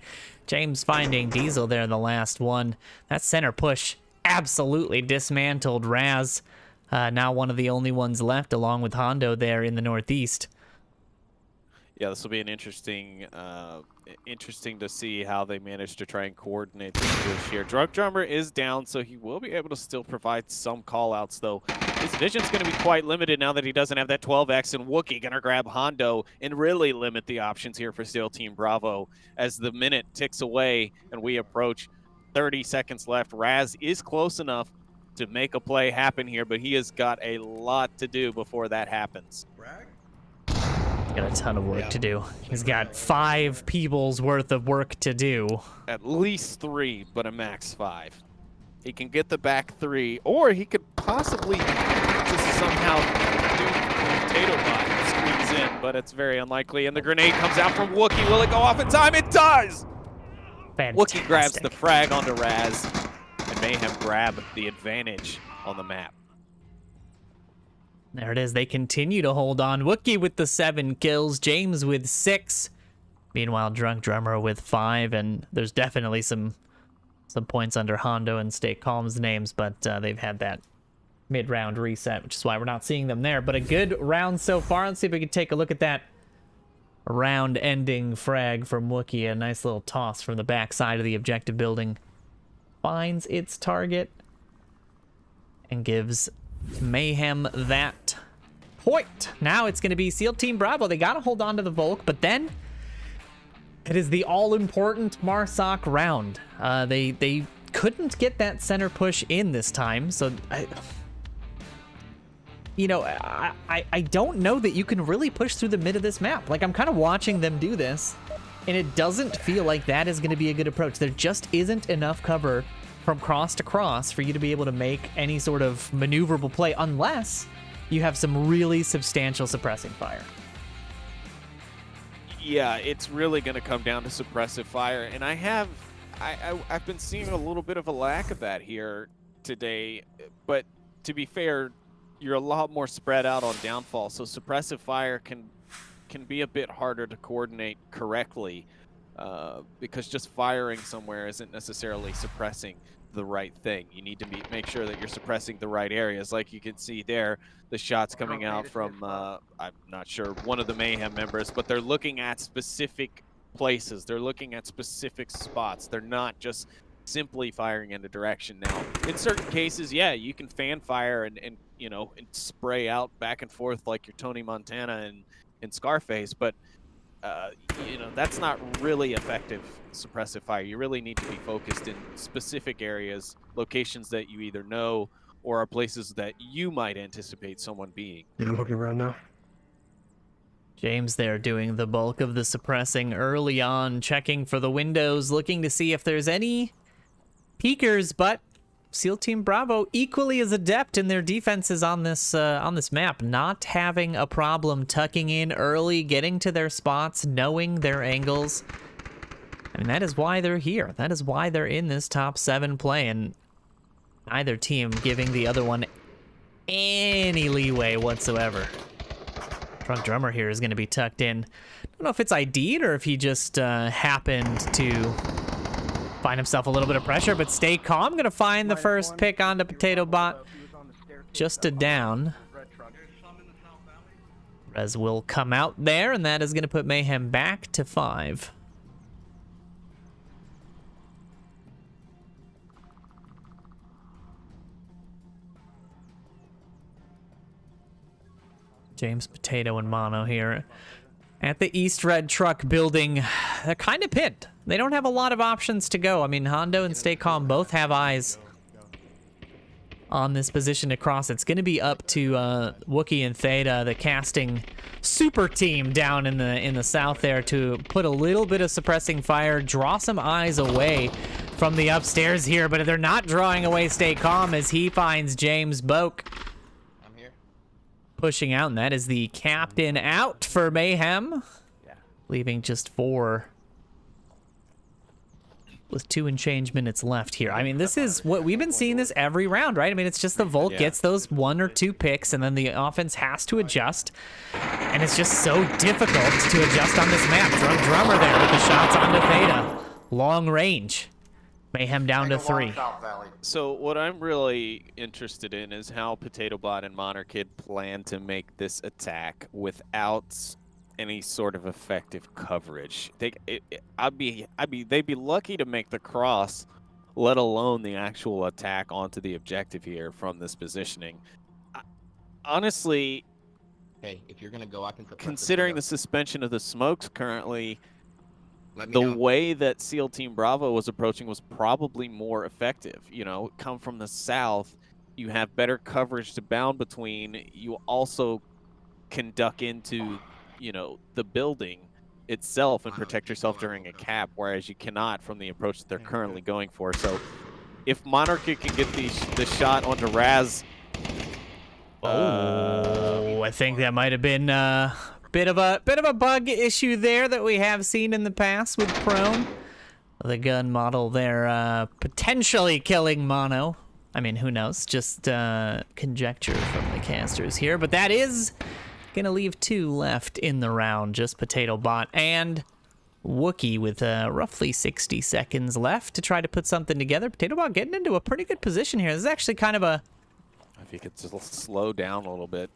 James finding Diesel there in the last one. That center push absolutely dismantled Raz. Now one of the only ones left, along with Hondo there in the northeast. Yeah, this will be an interesting to see how they manage to try and coordinate this push here. Drunk Drummer is down, so he will be able to still provide some call-outs, though. His vision's going to be quite limited now that he doesn't have that 12X, and Wookie going to grab Hondo and really limit the options here for Steel Team Bravo as the minute ticks away and we approach 30 seconds left. Raz is close enough to make a play happen here, but he has got a lot to do before that happens. Got a ton of work to do. He's got 5 people's worth of work to do. At least 3, but a max 5. He can get the back 3, or he could possibly just somehow do Potato Bot and squeeze in, but it's very unlikely. And the grenade comes out from Wookie. Will it go off in time? It does! Fantastic. Wookie grabs the frag onto Raz, and Mayhem grab the advantage on the map. There it is. They continue to hold on. Wookie with the 7 kills. James with 6. Meanwhile, Drunk Drummer with 5. And there's definitely some points under Hondo and Stay Calm's names, but they've had that mid-round reset, which is why we're not seeing them there. But a good round so far. Let's see if we can take a look at that round-ending frag from Wookie. A nice little toss from the backside of the objective building. Finds its target and gives Mayhem that point. Now it's going to be SEAL Team Bravo. They got to hold on to the Volk, but then it is the all-important Marsoc round. They couldn't get that center push in this time, so I don't know that you can really push through the mid of this map. Like, I'm kind of watching them do this, and it doesn't feel like that is going to be a good approach. There just isn't enough cover from cross to cross for you to be able to make any sort of maneuverable play unless you have some really substantial suppressing fire. Yeah, it's really going to come down to suppressive fire, and I've been seeing a little bit of a lack of that here today, but to be fair, you're a lot more spread out on Downfall, so suppressive fire can be a bit harder to coordinate correctly because just firing somewhere isn't necessarily suppressing the right thing. You need to make sure that you're suppressing the right areas. Like you can see there, the shots coming out from, I'm not sure, one of the Mayhem members, but they're looking at specific places. They're looking at specific spots. They're not just simply firing in a direction. Now, in certain cases, yeah, you can fan fire and spray out back and forth like your Tony Montana and Scarface, but that's not really effective suppressive fire. You really need to be focused in specific areas, locations that you either know or are places that you might anticipate someone being. Yeah, I'm looking around now. James there doing the bulk of the suppressing early on, checking for the windows, looking to see if there's any peekers, but SEAL Team Bravo equally as adept in their defenses on this map, not having a problem tucking in early, getting to their spots, knowing their angles. I mean, that is why they're here. That is why they're in this top 7 play, and neither team giving the other one any leeway whatsoever. Drunk Drummer here is going to be tucked in. I don't know if it's ID'd or if he just happened to find himself a little bit of pressure, but stay calm. Going to find the first pick onto Potato Bot. Just a down. Rez will come out there, and that is going to put Mayhem back to 5. James, Potato, and Mono here at the East Red Truck building. They're kind of pinned. They don't have a lot of options to go. I mean, Hondo and Stay Calm both have eyes on this position to cross. It's going to be up to Wookie and Theta, the casting super team down in the south there, to put a little bit of suppressing fire, draw some eyes away from the upstairs here, but they're not drawing away Stay Calm as he finds James Boak pushing out, and that is the captain out for Mayhem, leaving just 4 with 2 and change minutes left here. I mean, this is what we've been seeing this every round, right? I mean, it's just the Volt gets those 1 or 2 picks, and then the offense has to adjust, and it's just so difficult to adjust on this map. Drunk Drummer there with the shots onto Theta. Long range. Mayhem down to 3. So what I'm really interested in is how Potato Bot and Monarchid plan to make this attack without any sort of effective coverage. They'd be lucky to make the cross, let alone the actual attack onto the objective here from this positioning. Honestly, hey, if you're gonna go, I can. Considering the suspension of the smokes currently, the way that SEAL Team Bravo was approaching was probably more effective. You know, come from the south, you have better coverage to bound between. You also can duck into, you know, the building itself and protect yourself during a cap, whereas you cannot from the approach that they're currently going for. So if Monarchy can get the shot onto Raz... I think that might have been bit of a bug issue there that we have seen in the past with Prone. The gun model there potentially killing Mono. I mean, who knows? Just conjecture from the casters here. But that is gonna leave 2 left in the round. Just Potato Bot and Wookie with roughly 60 seconds left to try to put something together. Potato Bot getting into a pretty good position here. This is actually kind of a... If you could just slow down a little bit.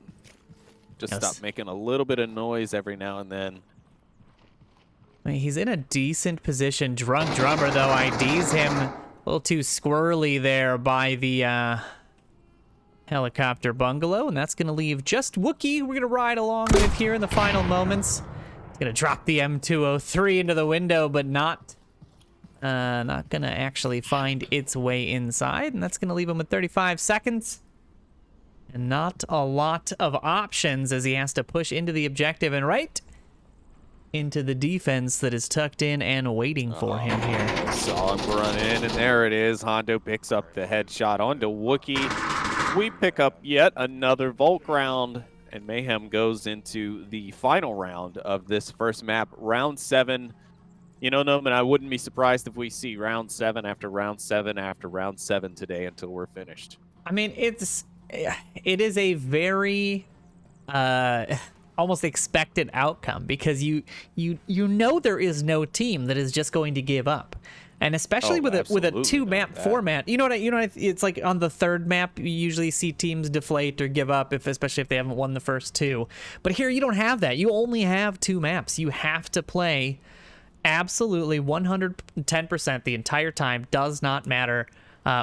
Just stop making a little bit of noise every now and then. I mean, he's in a decent position. Drunk Drummer, though, IDs him a little too squirrely there by the helicopter bungalow, and that's going to leave just Wookie. We're going to ride along with here in the final moments. He's going to drop the M203 into the window, but not going to actually find its way inside, and that's going to leave him with 35 seconds. And not a lot of options as he has to push into the objective and right into the defense that is tucked in and waiting for him here. Saw him run in, and there it is. Hondo picks up the headshot onto Wookie. We pick up yet another Volk round, and Mayhem goes into the final round of this first map, round 7. You know, Noman, I wouldn't be surprised if we see round 7 after round 7 after round 7 today until we're finished. I mean, it is a very almost expected outcome, because you know there is no team that is just going to give up, and especially with a 2-map format. You know what it's like on the 3rd map. You usually see teams deflate or give up, especially if they haven't won the first 2. But here you don't have that. You only have 2 maps. You have to play absolutely 110% the entire time. Does not matter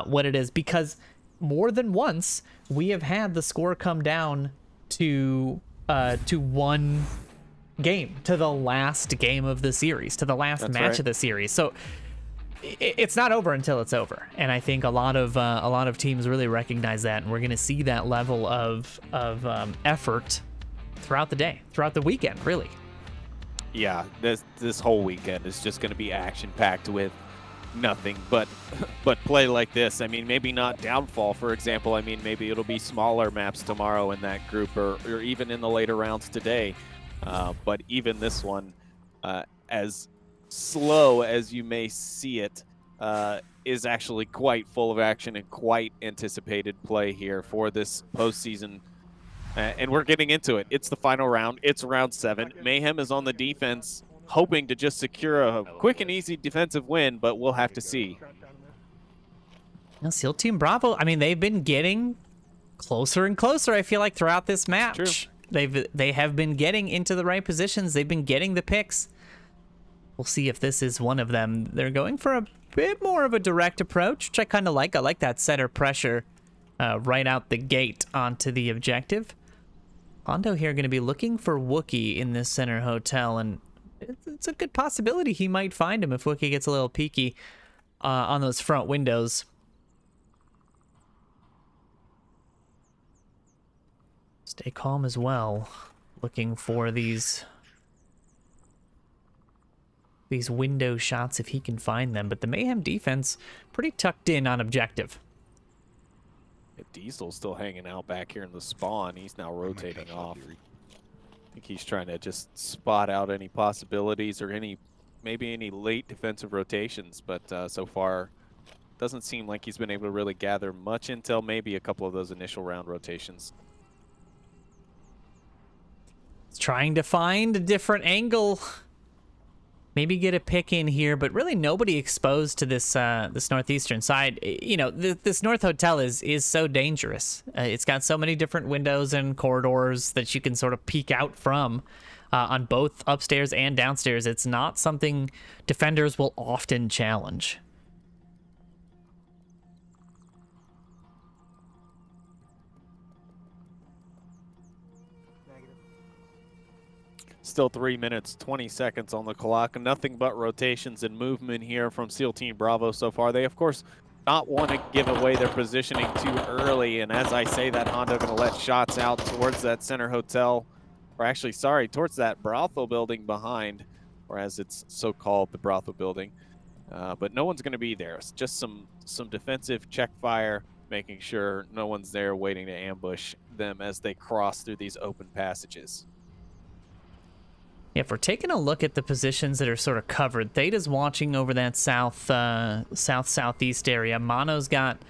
what it is, because more than once we have had the score come down to 1 game, to the last game of the series, to the last match of the series. So it's not over until it's over, and I think a lot of teams really recognize that, and we're going to see that level of effort throughout the day, throughout the weekend, really. Yeah, this whole weekend is just going to be action-packed with nothing but play like this. I mean, maybe not downfall, for example. I mean, maybe it'll be smaller maps tomorrow in that group, or even in the later rounds today. But even this one, as slow as you may see it, is actually quite full of action and quite anticipated play here for this postseason. And we're getting into it. It's the final round. It's round 7. Mayhem is on the defense, hoping to just secure a quick and easy defensive win, but we'll have to see. Now, SEAL Team Bravo, I mean, they've been getting closer and closer, I feel like, throughout this match. True. They have been getting into the right positions. They've been getting the picks. We'll see if this is one of them. They're going for a bit more of a direct approach, which I kind of like. I like that center pressure right out the gate onto the objective. Hondo here going to be looking for Wookiee in this center hotel, and it's a good possibility he might find him if Wookiee gets a little peeky on those front windows. Stay calm as well, looking for these window shots if he can find them. But the Mayhem defense pretty tucked in on objective. Diesel's still hanging out back here in the spawn. He's now rotating off. I think he's trying to just spot out any possibilities or maybe any late defensive rotations. But so far, doesn't seem like he's been able to really gather much intel. Maybe a couple of those initial round rotations. It's trying to find a different angle. Maybe get a pick in here, but really nobody exposed to this this northeastern side. You know, this north hotel is so dangerous. It's got so many different windows and corridors that you can sort of peek out from on both upstairs and downstairs. It's not something defenders will often challenge. Still 3 minutes, 20 seconds on the clock. Nothing but rotations and movement here from SEAL Team Bravo so far. They, of course, not want to give away their positioning too early. And as I say that, Hondo going to let shots out towards that center hotel. Or actually, sorry, towards that brothel building behind. Or as it's so called, the brothel building. But no one's going to be there. It's just some defensive check fire, making sure no one's there waiting to ambush them as they cross through these open passages. If we're taking a look at the positions that are sort of covered, Theta's watching over that southeast area. Mono's got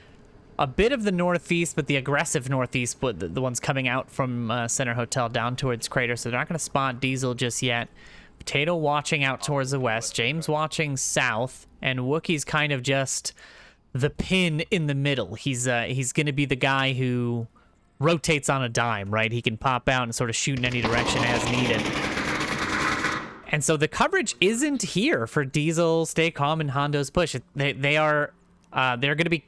a bit of the northeast, but the aggressive northeast, but the ones coming out from Center Hotel down towards Crater, so they're not going to spot Diesel just yet. Potato watching out towards the west, James watching south, and Wookiee's kind of just the pin in the middle. He's going to be the guy who rotates on a dime, right? He can pop out and sort of shoot in any direction as needed. And so the coverage isn't here for Diesel, Stay Calm, and Hondo's push. They're going to be,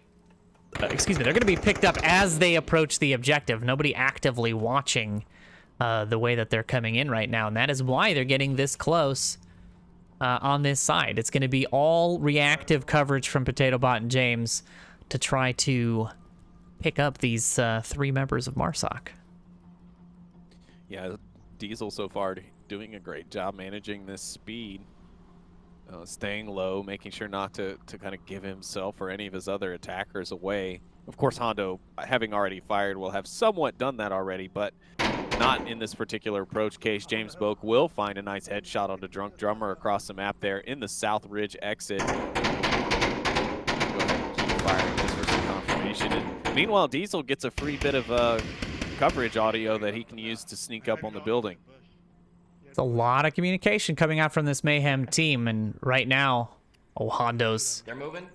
they're going to be picked up as they approach the objective. Nobody actively watching the way that they're coming in right now, and that is why they're getting this close on this side. It's going to be all reactive coverage from Potato Bot and James to try to pick up these 3 members of MARSOC. Yeah, Diesel so far doing a great job managing this speed, staying low, making sure not to kind of give himself or any of his other attackers away. Of course, Hondo, having already fired, will have somewhat done that already, but not in this particular approach case. James Boak will find a nice headshot on the Drunk Drummer across the map there in the South Ridge exit. Go ahead and keep firing this for some confirmation. And meanwhile, Diesel gets a free bit of coverage audio that he can use to sneak up on the building. It's a lot of communication coming out from this Mayhem team, and right now, Hondo's. They're moving.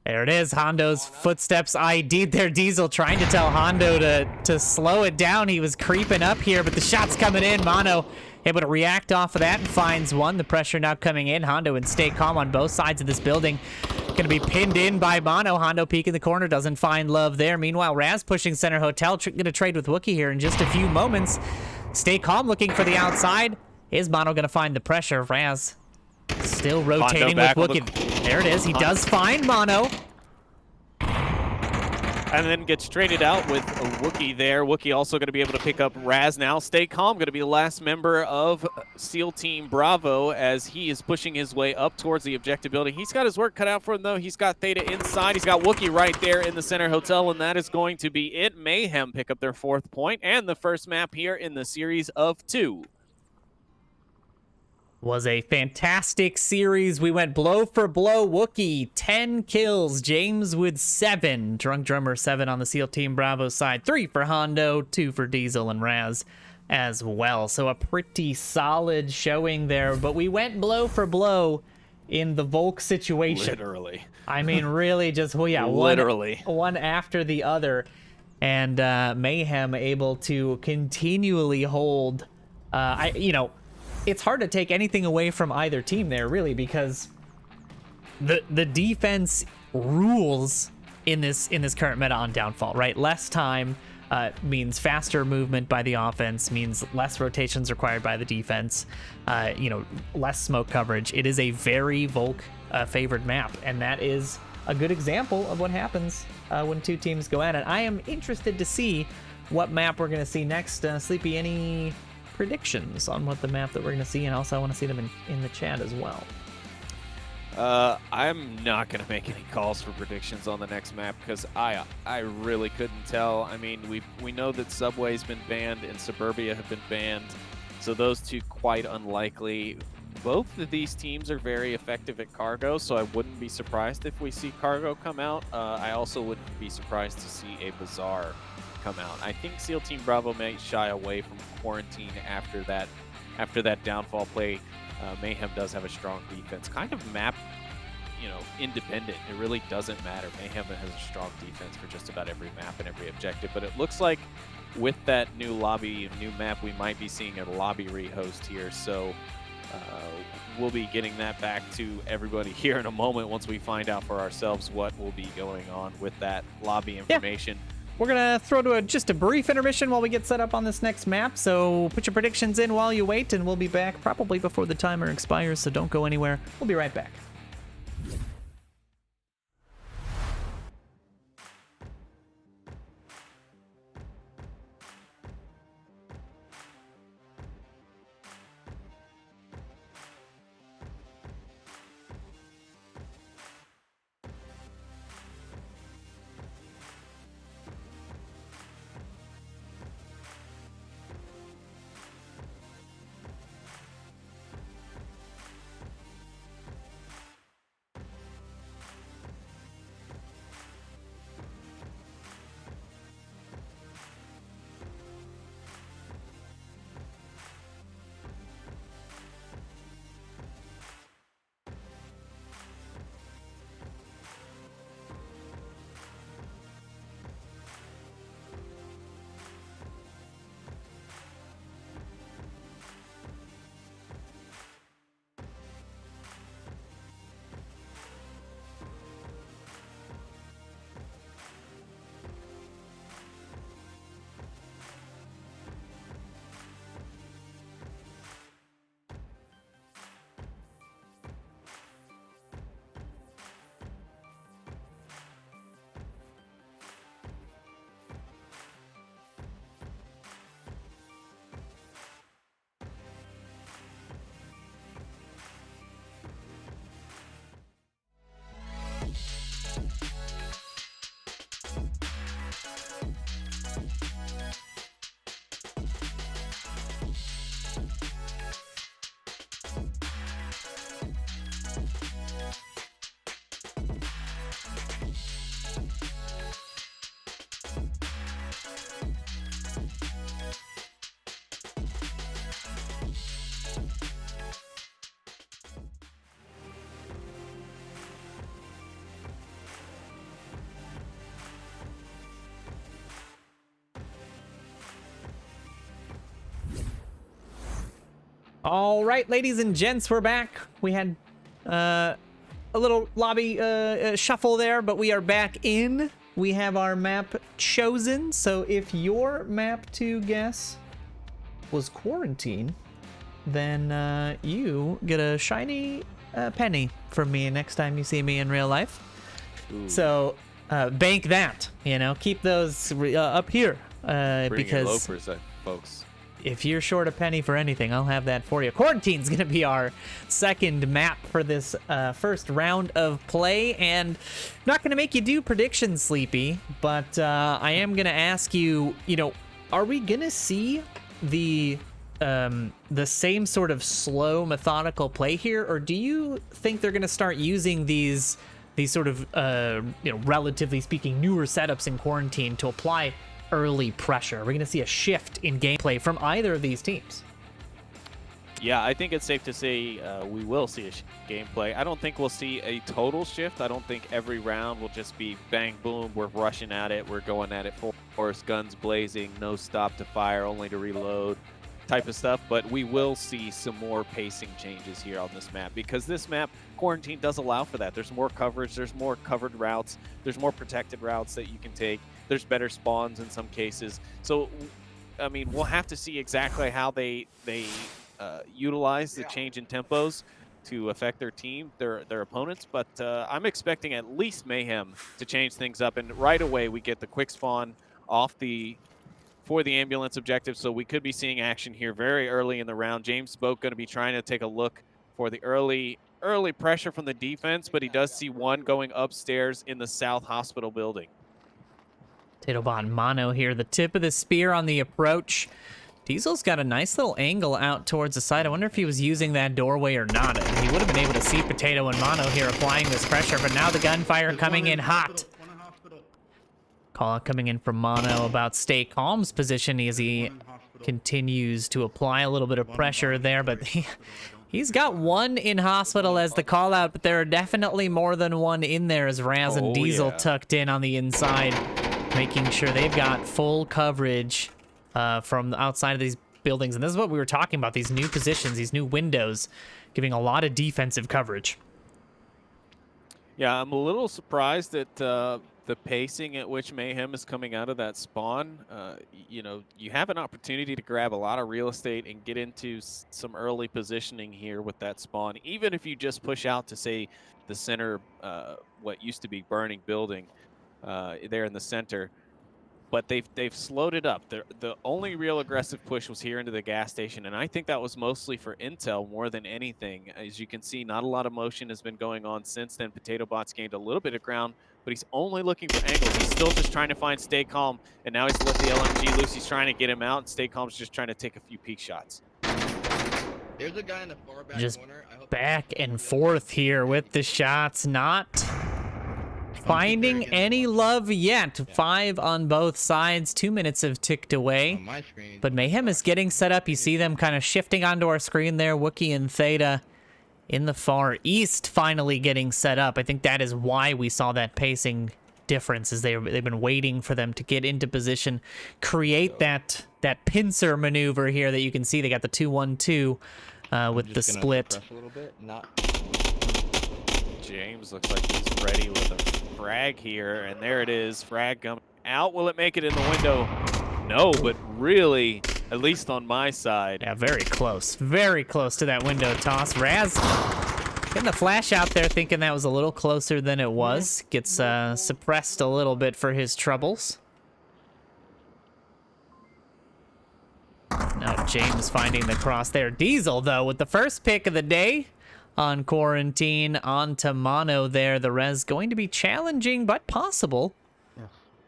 There it is. Hondo's footsteps ID'd their Diesel, trying to tell Hondo to slow it down. He was creeping up here, but the shot's coming in. Mono able to react off of that and finds one. The pressure now coming in. Hondo and Stay Calm on both sides of this building. Going to be pinned in by Mono. Hondo peek in the corner, doesn't find love there. Meanwhile, Raz pushing Center Hotel. Going to trade with Wookiee here in just a few moments. Stay Calm looking for the outside. Is Mono going to find the pressure? Raz Still rotating with back on Wookie. There it is. He does find Mono. And then gets traded out with a Wookiee there. Wookiee also going to be able to pick up Raz now. Stay Calm, going to be the last member of SEAL Team Bravo as he is pushing his way up towards the objective building. He's got his work cut out for him, though. He's got Theta inside. He's got Wookiee right there in the center hotel, and that is going to be it. Mayhem pick up their 4th point and the first map here in the series of 2. Was a fantastic series. We went blow for blow. Wookiee, 10 kills. James with 7. Drunk Drummer, 7 on the SEAL Team Bravo side. 3 for Hondo, 2 for Diesel and Raz as well. So a pretty solid showing there. But we went blow for blow in the Volk situation. Literally. I mean, really just, well, yeah, Literally. one after the other. And Mayhem able to continually hold, it's hard to take anything away from either team there, really, because the defense rules in this current meta on Downfall, right? Less time means faster movement by the offense, means less rotations required by the defense, less smoke coverage. It is a very Volk favored map, and that is a good example of what happens when two teams go at it. I am interested to see what map we're going to see next. Sleepy, any predictions on what the map that we're going to see? And also I want to see them in the chat as well. I'm not going to make any calls for predictions on the next map because I really couldn't tell. I mean, we know that Subway's been banned and Suburbia have been banned, so those two quite unlikely. Both of these teams are very effective at cargo, so I wouldn't be surprised if we see cargo come out. I also wouldn't be surprised to see a Bazaar come out. I think SEAL Team Bravo may shy away from quarantine after that downfall play. Mayhem does have a strong defense, kind of map, independent. It really doesn't matter. Mayhem has a strong defense for just about every map and every objective, but it looks like with that new map, we might be seeing a lobby rehost here. So we'll be getting that back to everybody here in a moment once we find out for ourselves what will be going on with that lobby information. Yeah. We're going to throw to just a brief intermission while we get set up on this next map, so put your predictions in while you wait, and we'll be back probably before the timer expires, so don't go anywhere. We'll be right back. All right, ladies and gents, we're back. We had a little lobby shuffle there, but we are back in. We have our map chosen. So if your map to guess was Quarantine, then you get a shiny a penny from me next time you see me in real life. So bank that, keep those up here. Bring Because your loafers, folks. if you're short a penny for anything, I'll have that for you. Quarantine's going to be our second map for this first round of play, and I'm not going to make you do predictions, Sleepy, but I am going to ask you, are we going to see the same sort of slow, methodical play here, or do you think they're going to start using these sort of, relatively speaking, newer setups in Quarantine to apply early pressure? We're going to see a shift in gameplay from either of these teams. Yeah, I think it's safe to say we will see a gameplay. I don't think we'll see a total shift. I don't think every round will just be bang, boom, we're rushing at it, we're going at it full force, guns blazing, no stop to fire, only to reload type of stuff. But we will see some more pacing changes here on this map, because this map, Quarantine, does allow for that. There's more coverage, there's more covered routes, there's more protected routes that you can take. There's better spawns in some cases. So, I mean, we'll have to see exactly how they utilize the change in tempos to affect their team, their opponents. But I'm expecting at least Mayhem to change things up. And right away, we get the quick spawn for the ambulance objective. So we could be seeing action here very early in the round. James Spoke going to be trying to take a look for the early pressure from the defense, but he does see one going upstairs in the South Hospital building. Tatobot Mono here, the tip of the spear on the approach. Diesel's got a nice little angle out towards the side. I wonder if he was using that doorway or not. He would have been able to see Potato and Mono here applying this pressure, but now the gunfire coming in hot. Call out coming in from Mono about Stay Calm's position as he continues to apply a little bit of pressure there, but he's got one in hospital as the call out, but there are definitely more than one in there as Raz and Diesel tucked in on the inside, making sure they've got full coverage from the outside of these buildings. And this is what we were talking about, these new positions, these new windows, giving a lot of defensive coverage. Yeah, I'm a little surprised at the pacing at which Mayhem is coming out of that spawn. You have an opportunity to grab a lot of real estate and get into some early positioning here with that spawn, even if you just push out to, say, the center, what used to be burning building there in the center. But they've slowed it up. The only real aggressive push was here into the gas station, and I think that was mostly for intel more than anything. As you can see, not a lot of motion has been going on since then. Potato Bot's gained a little bit of ground, but he's only looking for angles. He's still just trying to find Stay Calm, and now he's let the LMG loose. He's trying to get him out, and Stay Calm's just trying to take a few peek shots. There's a guy in the far back Just corner. I hope back and forth here with the shots, not finding any love yet. 5 on both sides. 2 minutes have ticked away. on my screen. But Mayhem is getting set up. You see them kind of shifting onto our screen there. Wookie and Theta in the far east finally getting set up. I think that is why we saw that pacing difference, is they've been waiting for them to get into position, create that pincer maneuver here that you can see. They got the 2-1-2 with the split. Press a little bit. James looks like he's ready with a frag here, and there it is. Frag coming out. Will it make it in the window? No, but really, at least on my side. Yeah, very close to that window toss. Raz getting the flash out there, thinking that was a little closer than it was. Gets suppressed a little bit for his troubles. Now James finding the cross there. Diesel, though, with the first pick of the day on Quarantine, onto Mono there. The res going to be challenging, but possible.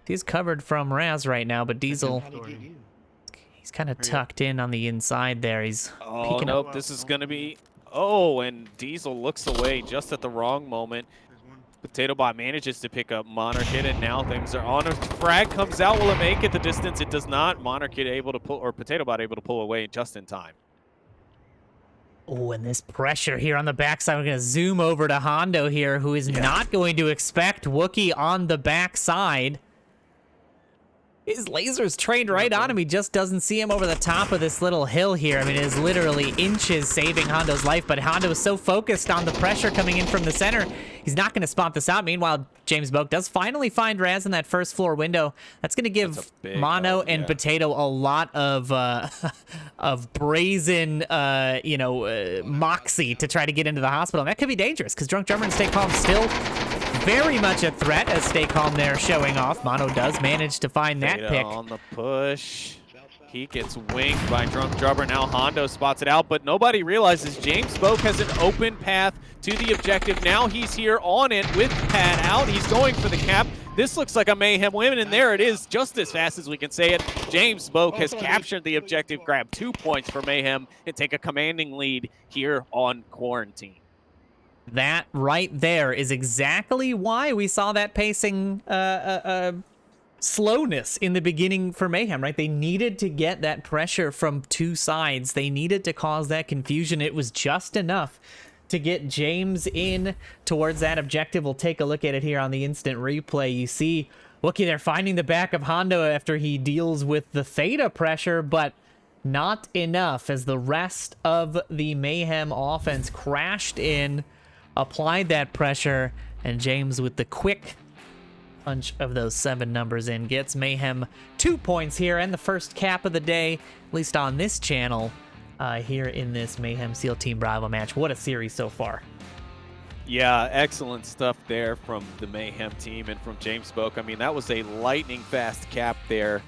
He's covered from Raz right now, but Diesel, he's kind of tucked in on the inside there. He's peeking nope, up. this is going to be... Oh, and Diesel looks away just at the wrong moment. Potato Bot manages to pick up Monarch, and now things are on. A frag comes out. Will it make it the distance? It does not. Monarch able to pull, or Potato Bot able to pull away just in time. Oh, and this pressure here on the backside. We're going to zoom over to Hondo here, who is not going to expect Wookie on the backside. His laser's trained right on him. He just doesn't see him over the top of this little hill here. I mean, it is literally inches saving Hondo's life, but Hondo is so focused on the pressure coming in from the center, he's not going to spot this out. Meanwhile, James Boak does finally find Raz in that first floor window. That's going to give Mono and Potato a lot of brazen, moxie to try to get into the hospital. And that could be dangerous because Drunk Drummer and Stay Calm still very much a threat as Stay Calm there showing off. Mono does manage to find that pick. On the push. He gets winged by Drunk Drummer. Now Hondo spots it out, but nobody realizes James Boak has an open path to the objective. Now he's here on it with pad out. He's going for the cap. This looks like a Mayhem win, and there it is, just as fast as we can say it. James Boak has captured the objective, grabbed 2 points for Mayhem, and take a commanding lead here on Quarantine. That right there is exactly why we saw that pacing slowness in the beginning for Mayhem, right? They needed to get that pressure from two sides. They needed to cause that confusion. It was just enough to get James in towards that objective. We'll take a look at it here on the instant replay. You see Wookie there finding the back of Hondo after he deals with the Theta pressure, but not enough as the rest of the Mayhem offense crashed in, applied that pressure, and James with the quick punch of those 7 numbers in gets Mayhem 2 points here and the first cap of the day, at least on this channel, here in this Mayhem SEAL Team Bravo match. What a series so far. Yeah, excellent stuff there from the Mayhem team and from James Boak. I mean, that was a lightning fast cap there.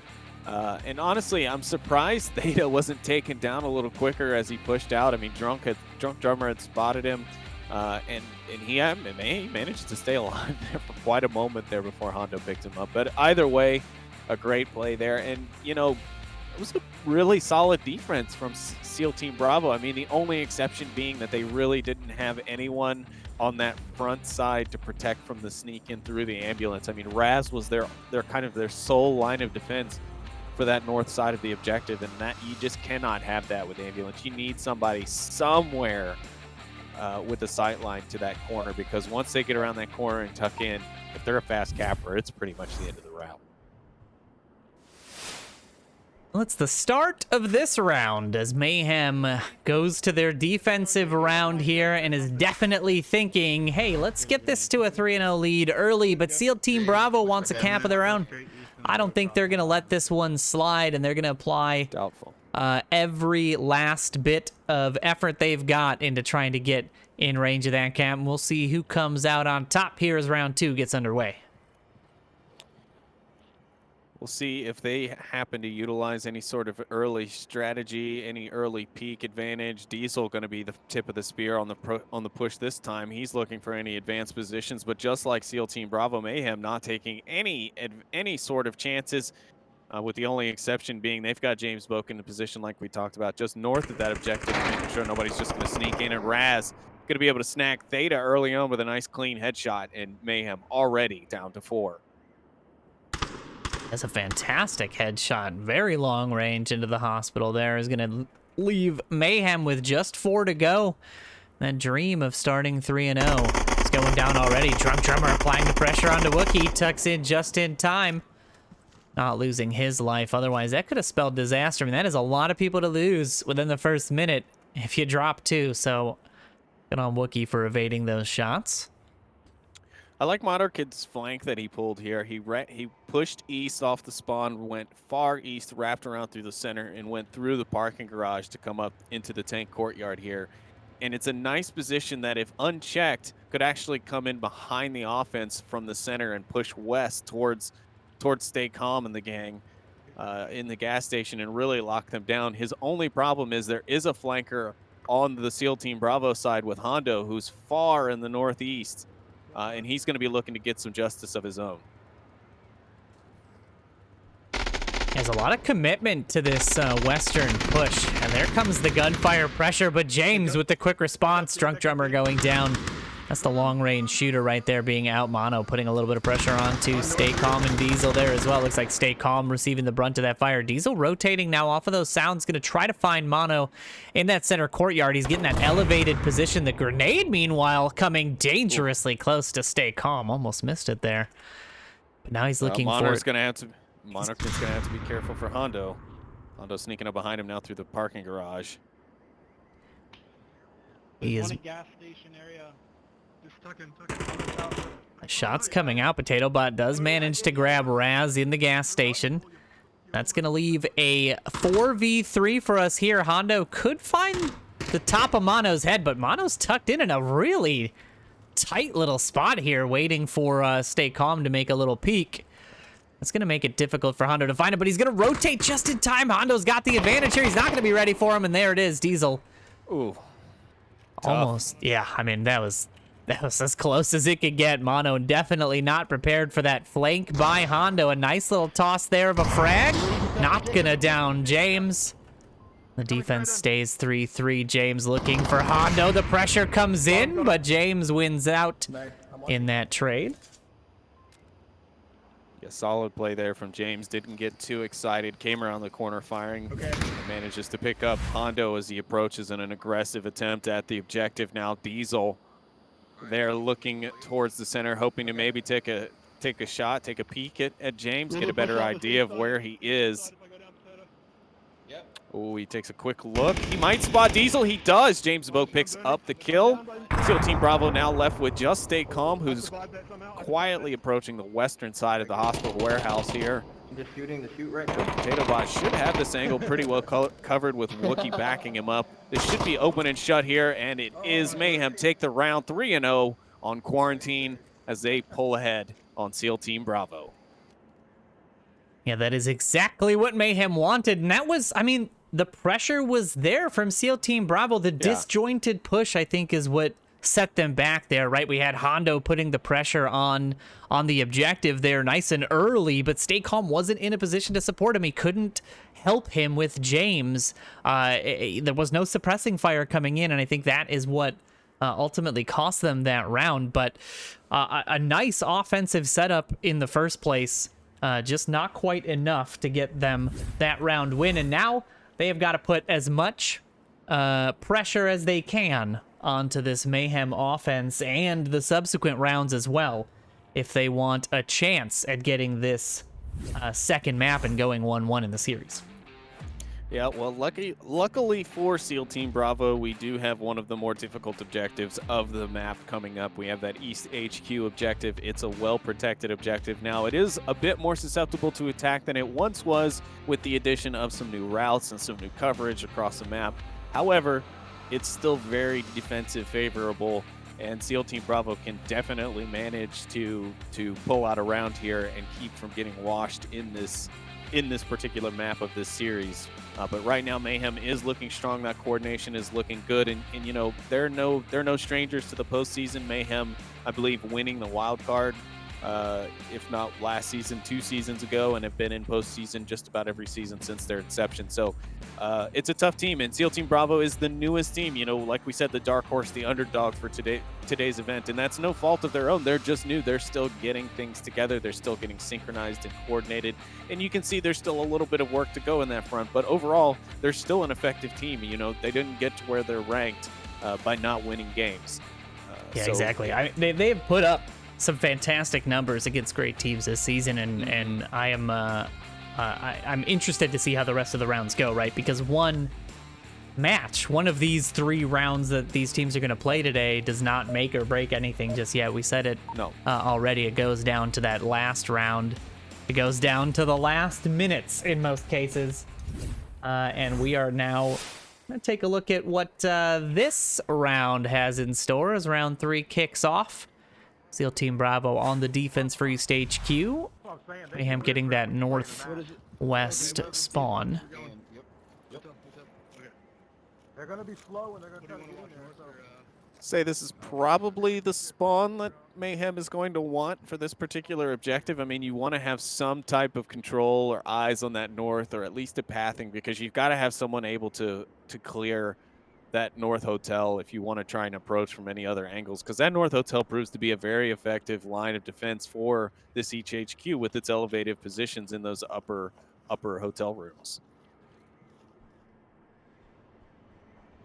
And honestly, I'm surprised Theta wasn't taken down a little quicker as he pushed out. I mean, Drunk Drummer had spotted him, and he managed to stay alive there for quite a moment there before Hondo picked him up. But either way, a great play there. And, you know, it was a really solid defense from SEAL Team Bravo. I mean, the only exception being that they really didn't have anyone on that front side to protect from the sneak in through the ambulance. I mean, Raz was their kind of their sole line of defense for that north side of the objective, and that you just cannot have that with ambulance. You need somebody somewhere with the sight line to that corner, because once they get around that corner and tuck in, if they're a fast capper, it's pretty much the end of the route. Well, it's the start of this round as Mayhem goes to their defensive round here and is definitely thinking, hey, let's get this to a 3-0 lead early, but SEAL Team Bravo wants a cap of their own. I don't think they're going to let this one slide, and they're going to apply every last bit of effort they've got into trying to get in range of that cap. And we'll see who comes out on top here as round 2 gets underway. We'll see if they happen to utilize any sort of early strategy, any early peak advantage. Diesel going to be the tip of the spear on the push this time. He's looking for any advanced positions, but just like SEAL Team Bravo, Mayhem not taking any sort of chances, with the only exception being they've got James Boak in the position like we talked about, just north of that objective, making sure nobody's just going to sneak in. And Raz going to be able to snag Theta early on with a nice clean headshot, and Mayhem already down to 4. That's a fantastic headshot. Very long range into the hospital there is going to leave Mayhem with just 4 to go. That dream of starting 3-0 is going down already. Drunk Drummer applying the pressure onto Wookie. Tucks in just in time. Not losing his life. Otherwise, that could have spelled disaster. I mean, that is a lot of people to lose within the first minute if you drop 2. So good on Wookie for evading those shots. I like Monarchid's flank that he pulled here. He pushed east off the spawn, went far east, wrapped around through the center, and went through the parking garage to come up into the tank courtyard here. And it's a nice position that, if unchecked, could actually come in behind the offense from the center and push west towards Stay Calm and the gang in the gas station and really lock them down. His only problem is there is a flanker on the SEAL Team Bravo side with Hondo, who's far in the northeast. And he's going to be looking to get some justice of his own. There's a lot of commitment to this western push. And there comes the gunfire pressure, but James with the quick response. Drunk Drummer going down. That's the long-range shooter right there being out. Mono putting a little bit of pressure on to Stay Calm and Diesel there as well. Looks like Stay Calm receiving the brunt of that fire. Diesel rotating now off of those sounds. Going to try to find Mono in that center courtyard. He's getting that elevated position. The grenade, meanwhile, coming dangerously close to Stay Calm. Almost missed it there. But now he's looking for... Mono's going to have to... Monarch's going to have to be careful for Hondo. Hondo sneaking up behind him now through the parking garage. He is. One at gas station area. Just tucking. Shots coming out. Potato Bot does manage to grab Raz in the gas station. That's going to leave a 4v3 for us here. Hondo could find the top of Mono's head, but Mono's tucked in a really tight little spot here, waiting for Stay Calm to make a little peek. That's going to make it difficult for Hondo to find it, but he's going to rotate just in time. Hondo's got the advantage here. He's not going to be ready for him, and there it is, Diesel. Ooh. Almost. Yeah, I mean, that was as close as it could get. Mono definitely not prepared for that flank by Hondo. A nice little toss there of a frag. Not gonna down James. The defense stays 3-3. James looking for Hondo. The pressure comes in, but James wins out in that trade. Yeah, solid play there from James. Didn't get too excited. Came around the corner firing. And manages to pick up Hondo as he approaches in an aggressive attempt at the objective. Now Diesel, they're looking towards the center, hoping to maybe take a shot, take a peek at James, get a better idea of where he is. Oh, he takes a quick look. He might spot Diesel. He does. James Boak picks up the kill. SEAL Team Bravo now left with just Stay Calm, who's quietly approaching the western side of the hospital warehouse here. Just shooting the shoot right now. Potato Bot should have this angle pretty well covered with Wookie backing him up. This should be open and shut here, and it is Mayhem take the round 3-0 on Quarantine as they pull ahead on SEAL Team Bravo. Yeah, that is exactly what Mayhem wanted, and that was, I mean, the pressure was there from SEAL Team Bravo. The disjointed push, I think, is what set them back there, right? We had Hondo putting the pressure on the objective there nice and early, but Stay Calm wasn't in a position to support him. He couldn't help him with James. There was no suppressing fire coming in, and I think that is what ultimately cost them that round. But a nice offensive setup in the first place, just not quite enough to get them that round win. And now they have got to put as much pressure as they can onto this Mayhem offense and the subsequent rounds as well, if they want a chance at getting this second map and going 1-1 in the series. Yeah, well, luckily for SEAL Team Bravo, we do have one of the more difficult objectives of the map coming up. We have that East HQ objective. It's a well-protected objective. Now, it is a bit more susceptible to attack than it once was with the addition of some new routes and some new coverage across the map. However, it's still very defensive favorable, and SEAL Team Bravo can definitely manage to pull out a round here and keep from getting washed in this particular map of this series. But right now, Mayhem is looking strong. That coordination is looking good, and you know, they're no strangers to the postseason. Mayhem, I believe, winning the wild card, if not last season, 2 seasons ago, and have been in postseason just about every season since their inception. So it's a tough team, and SEAL Team Bravo is the newest team. You know, like we said, the dark horse, the underdog for today's event, and that's no fault of their own. They're just new. They're still getting things together. They're still getting synchronized and coordinated, and you can see there's still a little bit of work to go in that front. But overall, they're still an effective team. You know, they didn't get to where they're ranked by not winning games. Yeah, exactly. They've put up some fantastic numbers against great teams this season, and I am I'm interested to see how the rest of the rounds go, right? Because one of these 3 rounds that these teams are going to play today does not make or break anything just yet. We said it already. It goes down to that last round. It goes down to the last minutes in most cases. And we are now going to take a look at what this round has in store as round 3 kicks off. SEAL Team Bravo on the defense for East HQ. Mayhem getting that northwest spawn. They're gonna be slow and they're gonna try to get in there. Say this is probably the spawn that Mayhem is going to want for this particular objective. I mean, you want to have some type of control or eyes on that north, or at least a pathing, because you've got to have someone able to clear that north hotel if you want to try and approach from any other angles, because that north hotel proves to be a very effective line of defense for this East HQ with its elevated positions in those upper hotel rooms.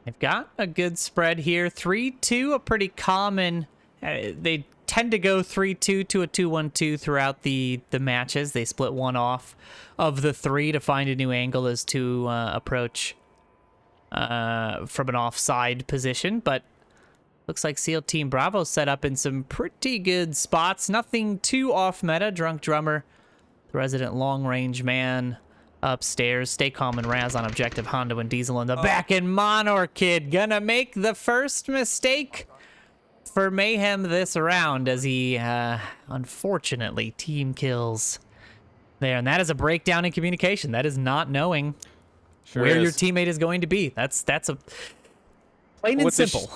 They've got a good spread here. 3-2, a pretty common. They tend to go 3-2 to a 2-1-2 throughout the matches. They split one off of the three to find a new angle as to approach from an offside position, but looks like SEAL Team Bravo set up in some pretty good spots. Nothing too off meta. Drunk Drummer, the resident long-range man, upstairs. Stay Calm and Raz on objective. Hondo and Diesel in the back, and Monor Kid gonna make the first mistake for Mayhem this round as he unfortunately team kills there. And that is a breakdown in communication. That is not knowing where your teammate is going to be. That's a plain and simple.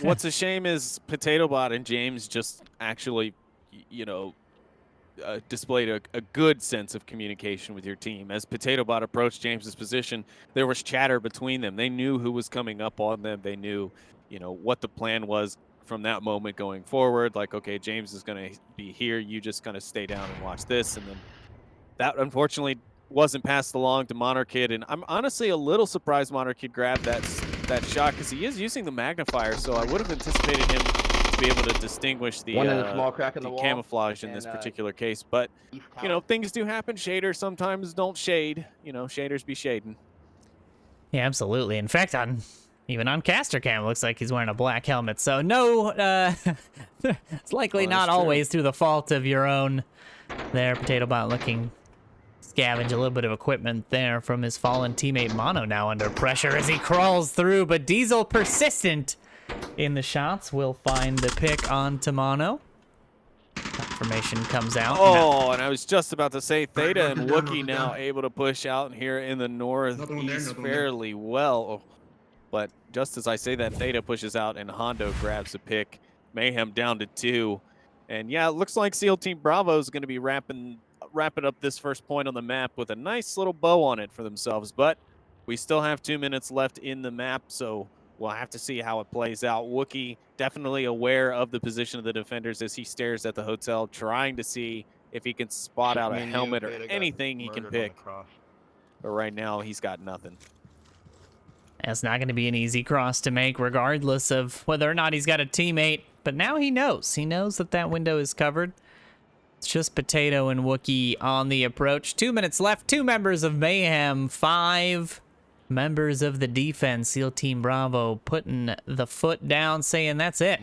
What's a shame is PotatoBot and James just actually, displayed a good sense of communication with your team. As PotatoBot approached James's position, there was chatter between them. They knew who was coming up on them. They knew, what the plan was from that moment going forward. Like, okay, James is going to be here. You just kind of stay down and watch this. And then that, unfortunately, wasn't passed along to Monarch Kid. And I'm honestly a little surprised Monarch Kid grabbed that shot because he is using the magnifier. So I would have anticipated him to be able to distinguish the small crack in the wall, camouflage in this particular case. But, things do happen. Shaders sometimes don't shade. Shaders be shading. Yeah, absolutely. In fact, even on caster cam, it looks like he's wearing a black helmet. So no, it's likely not always through the fault of your own there. PotatoBot looking scavenge a little bit of equipment there from his fallen teammate Mono, now under pressure as he crawls through, but Diesel persistent in the shots will find the pick on Mono. Confirmation comes out. And I was just about to say Theta and Wookie now able to push out here in the northeast fairly well. But just as I say that, Theta pushes out and Hondo grabs a pick. Mayhem down to 2. And yeah, it looks like SEAL Team Bravo is going to be wrapping up this first point on the map with a nice little bow on it for themselves. But we still have 2 minutes left in the map, so we'll have to see how it plays out. Wookie definitely aware of the position of the defenders as he stares at the hotel, trying to see if he can spot out a helmet or anything he can pick. But right now, he's got nothing. It's not going to be an easy cross to make, regardless of whether or not he's got a teammate. But now he knows. He knows that window is covered. It's just Potato and Wookie on the approach. 2 minutes left. 2 members of Mayhem. 5 members of the defense. SEAL Team Bravo putting the foot down, saying that's it.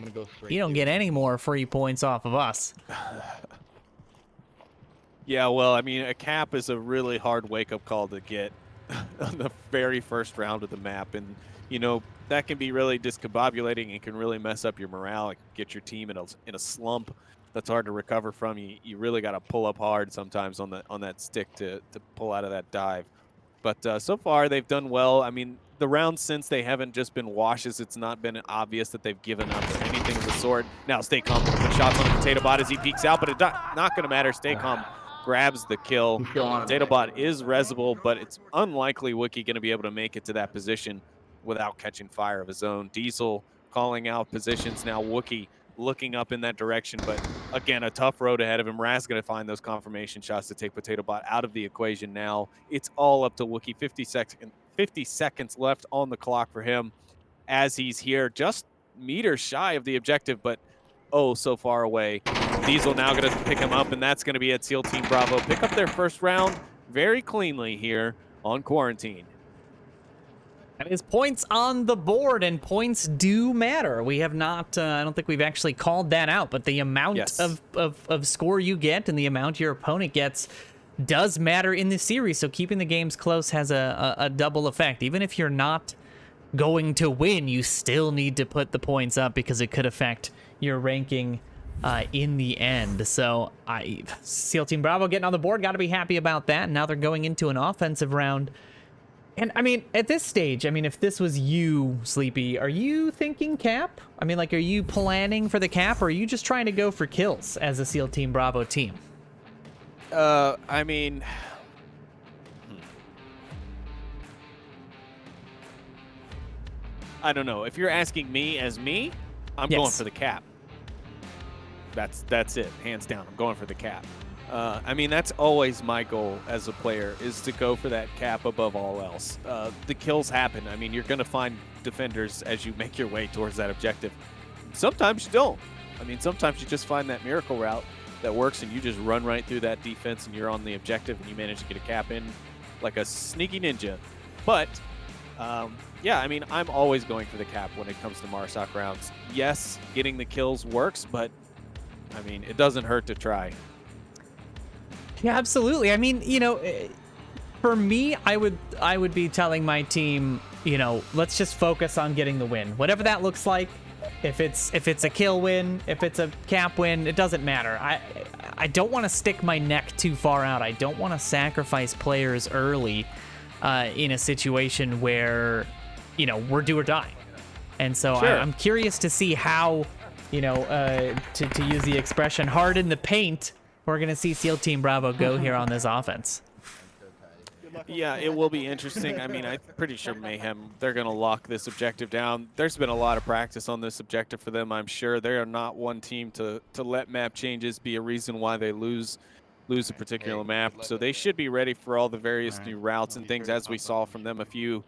You don't get any more free points off of us. Yeah, well, I mean, a cap is a really hard wake-up call to get on the very first round of the map, and that can be really discombobulating. It can really mess up your morale. It can get your team in a slump that's hard to recover from. You really got to pull up hard sometimes on that stick to pull out of that dive. But so far they've done well. I mean, the rounds since, they haven't just been washes. It's not been obvious that they've given up or anything of the sort. Now Stay Calm put shots on the PotatoBot as he peeks out, but it's not going to matter. Stay Calm grabs the kill. PotatoBot is resable, but it's unlikely Wookie going to be able to make it to that position without catching fire of his own. Diesel calling out positions now. Wookie looking up in that direction, but again, a tough road ahead of him. Raz going to find those confirmation shots to take PotatoBot out of the equation now. It's all up to Wookie. 50 seconds left on the clock for him as he's here, just meters shy of the objective, but so far away. Diesel now going to pick him up, and that's going to be at SEAL Team Bravo. Pick up their first round very cleanly here on Quarantine. That is points on the board, and points do matter. We have not, I don't think we've actually called that out, but the amount of score you get and the amount your opponent gets does matter in this series. So keeping the games close has a double effect. Even if you're not going to win, you still need to put the points up because it could affect your ranking in the end. So SEAL Team Bravo getting on the board, got to be happy about that. Now they're going into an offensive round. And I mean, at this stage, if this was you, Sleepy, are you thinking cap? Are you planning for the cap, or are you just trying to go for kills as a SEAL Team Bravo team? I mean, I don't know. If you're asking me as me, I'm going for the cap. That's it, hands down. I'm going for the cap. I mean, that's always my goal as a player, is to go for that cap above all else. The kills happen. I mean, you're going to find defenders as you make your way towards that objective. Sometimes you don't. I mean, sometimes you just find that miracle route that works and you just run right through that defense and you're on the objective and you manage to get a cap in like a sneaky ninja. But, yeah, I mean, I'm always going for the cap when it comes to Marsoc rounds. Yes, getting the kills works, but, I mean, it doesn't hurt to try. Yeah, absolutely. I mean, for me, I would be telling my team, let's just focus on getting the win. Whatever that looks like. If it's a kill win, if it's a cap win, it doesn't matter. I don't want to stick my neck too far out. I don't want to sacrifice players early in a situation where, we're do or die. And so Sure. I'm curious to see how, to use the expression, hard in the paint, we're going to see SEAL Team Bravo go here on this offense. Yeah, it will be interesting. I mean, I'm pretty sure Mayhem, they're going to lock this objective down. There's been a lot of practice on this objective for them, I'm sure. They are not one team to let map changes be a reason why they lose a particular map. So they should be ready for all the various new routes and things, as we saw from them a few,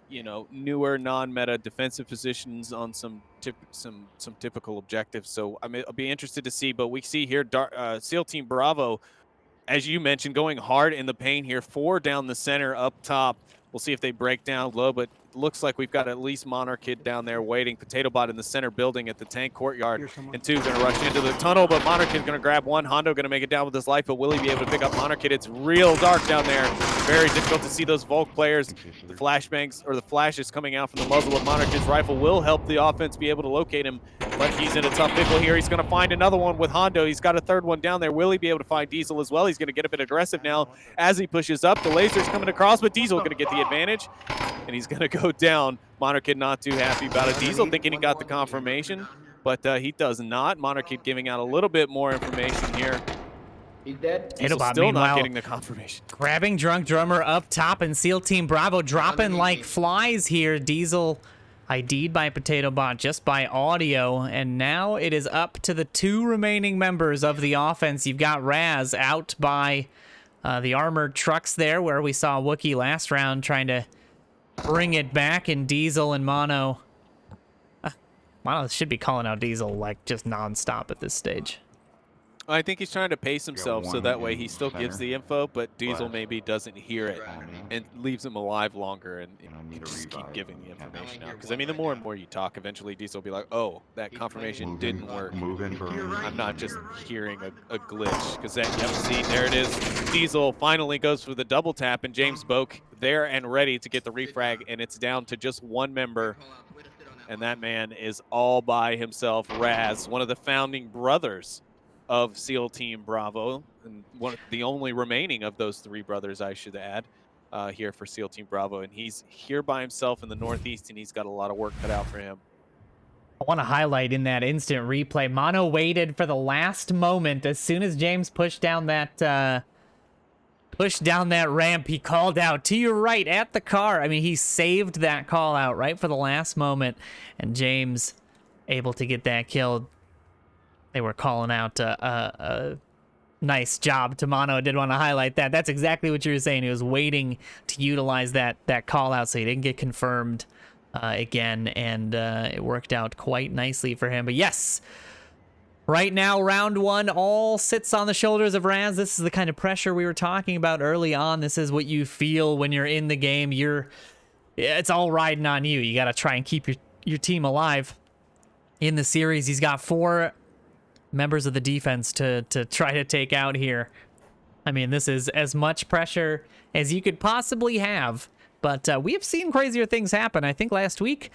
newer non-meta defensive positions on some typical objectives. So I mean, I'll be interested to see. But we see here SEAL Team Bravo, as you mentioned, going hard in the paint here. 4 down the center up top. We'll see if they break down low, but looks like we've got at least Monarchid down there waiting. Potato Bot in the center building at the tank courtyard. And 2 going to rush into the tunnel, but Monarchid going to grab 1. Hondo going to make it down with his life, but will he be able to pick up Monarchid? It's real dark down there. Very difficult to see those Volk players. The flashbangs, or the flashes coming out from the muzzle of Monarchid's rifle will help the offense be able to locate him. But he's in a tough pickle here. He's going to find another one with Hondo. He's got a 3rd one down there. Will he be able to find Diesel as well? He's going to get a bit aggressive now as he pushes up. The laser's coming across, but Diesel going to get the advantage. And he's going to go down. Monarchid not too happy about it. Diesel thinking he got the confirmation, but he does not. Monarchid giving out a little bit more information here. He's dead. Diesel Potobot, still not meanwhile, getting the confirmation. Grabbing Drunk Drummer up top, and SEAL Team Bravo dropping like flies here. Diesel ID'd by Potato Bot just by audio, and now it is up to the 2 remaining members of the offense. You've got Raz out by the armored trucks there, where we saw Wookiee last round trying to bring it back, and Diesel and Mono. Mono should be calling out Diesel like just nonstop at this stage. I think he's trying to pace himself so that way he still gives the info, but Diesel maybe doesn't hear it and leaves him alive longer, and you just keep giving the information out. Because, I mean, the more and more you talk, eventually Diesel will be like, oh, that confirmation didn't work. I'm not just hearing a glitch. Because then, yep, see, there it is. Diesel finally goes for the double tap, and James Boak there and ready to get the refrag, and it's down to just 1 member. And that man is all by himself, Raz, one of the founding brothers of SEAL Team Bravo, and the only remaining of those 3 brothers, I should add, here for SEAL Team Bravo. And he's here by himself in the Northeast, and he's got a lot of work cut out for him. I want to highlight in that instant replay, Mono waited for the last moment. As soon as James pushed down that ramp, he called out to your right at the car. I mean, he saved that call out right for the last moment, and James able to get that kill. They were calling out a nice job to Mono. I did want to highlight that. That's exactly what you were saying. He was waiting to utilize that call out, so he didn't get confirmed again, and it worked out quite nicely for him. But yes, right now, round 1 all sits on the shoulders of Raz. This is the kind of pressure we were talking about early on. This is what you feel when you're in the game. It's all riding on you. You got to try and keep your team alive in the series. He's got 4 members of the defense to try to take out here. I mean, this is as much pressure as you could possibly have, but we have seen crazier things happen. I think last week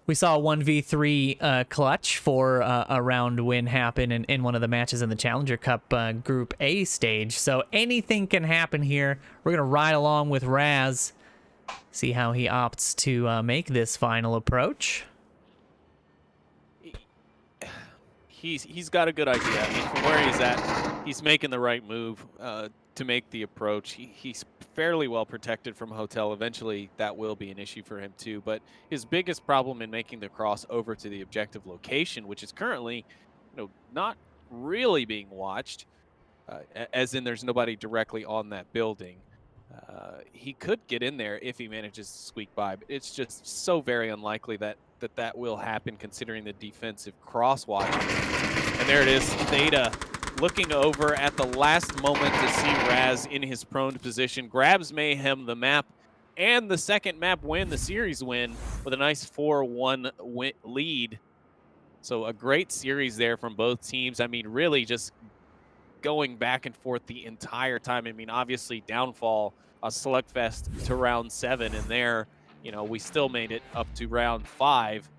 we saw a 1v3 clutch for a round win happen in one of the matches in the Challenger Cup Group A stage, so anything can happen here. We're going to ride along with Raz, see how he opts to make this final approach. He's got a good idea. I mean, from where he's at, he's making the right move to make the approach. He's fairly well protected from Hotel. Eventually, that will be an issue for him too. But his biggest problem in making the cross over to the objective location, which is currently, not really being watched, as in there's nobody directly on that building. He could get in there if he manages to squeak by, but it's just so very unlikely that that will happen considering the defensive cross-watch. And there it is, Theta looking over at the last moment to see Raz in his prone position, grabs Mayhem the map and the second map win, the series win, with a nice 4-1 lead. So a great series there from both teams. I mean, really just going back and forth the entire time. I mean, obviously downfall, a slugfest to round 7, and there, you know, we still made it up to round 5,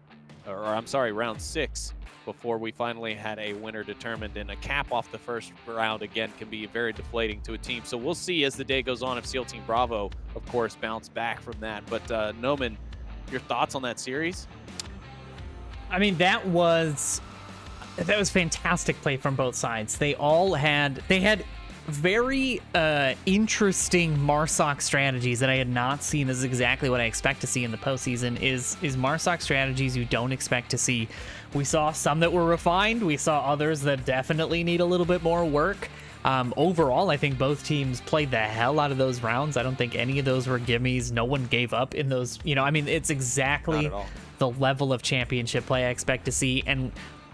or I'm sorry, round 6, before we finally had a winner determined. And a cap off the first round, again, can be very deflating to a team. So we'll see as the day goes on if SEAL Team Bravo, of course, bounce back from that. But Noman, your thoughts on that series? I mean, that was fantastic play from both sides. They had very interesting Marsoc strategies that I had not seen. This is exactly what I expect to see in the postseason is Marsoc strategies you don't expect to see. We saw some that were refined. We saw others that definitely need a little bit more work. Overall, I think both teams played the hell out of those rounds. I don't think any of those were gimmies. No one gave up in those. You know, I mean, it's exactly the level of championship play I expect to see. And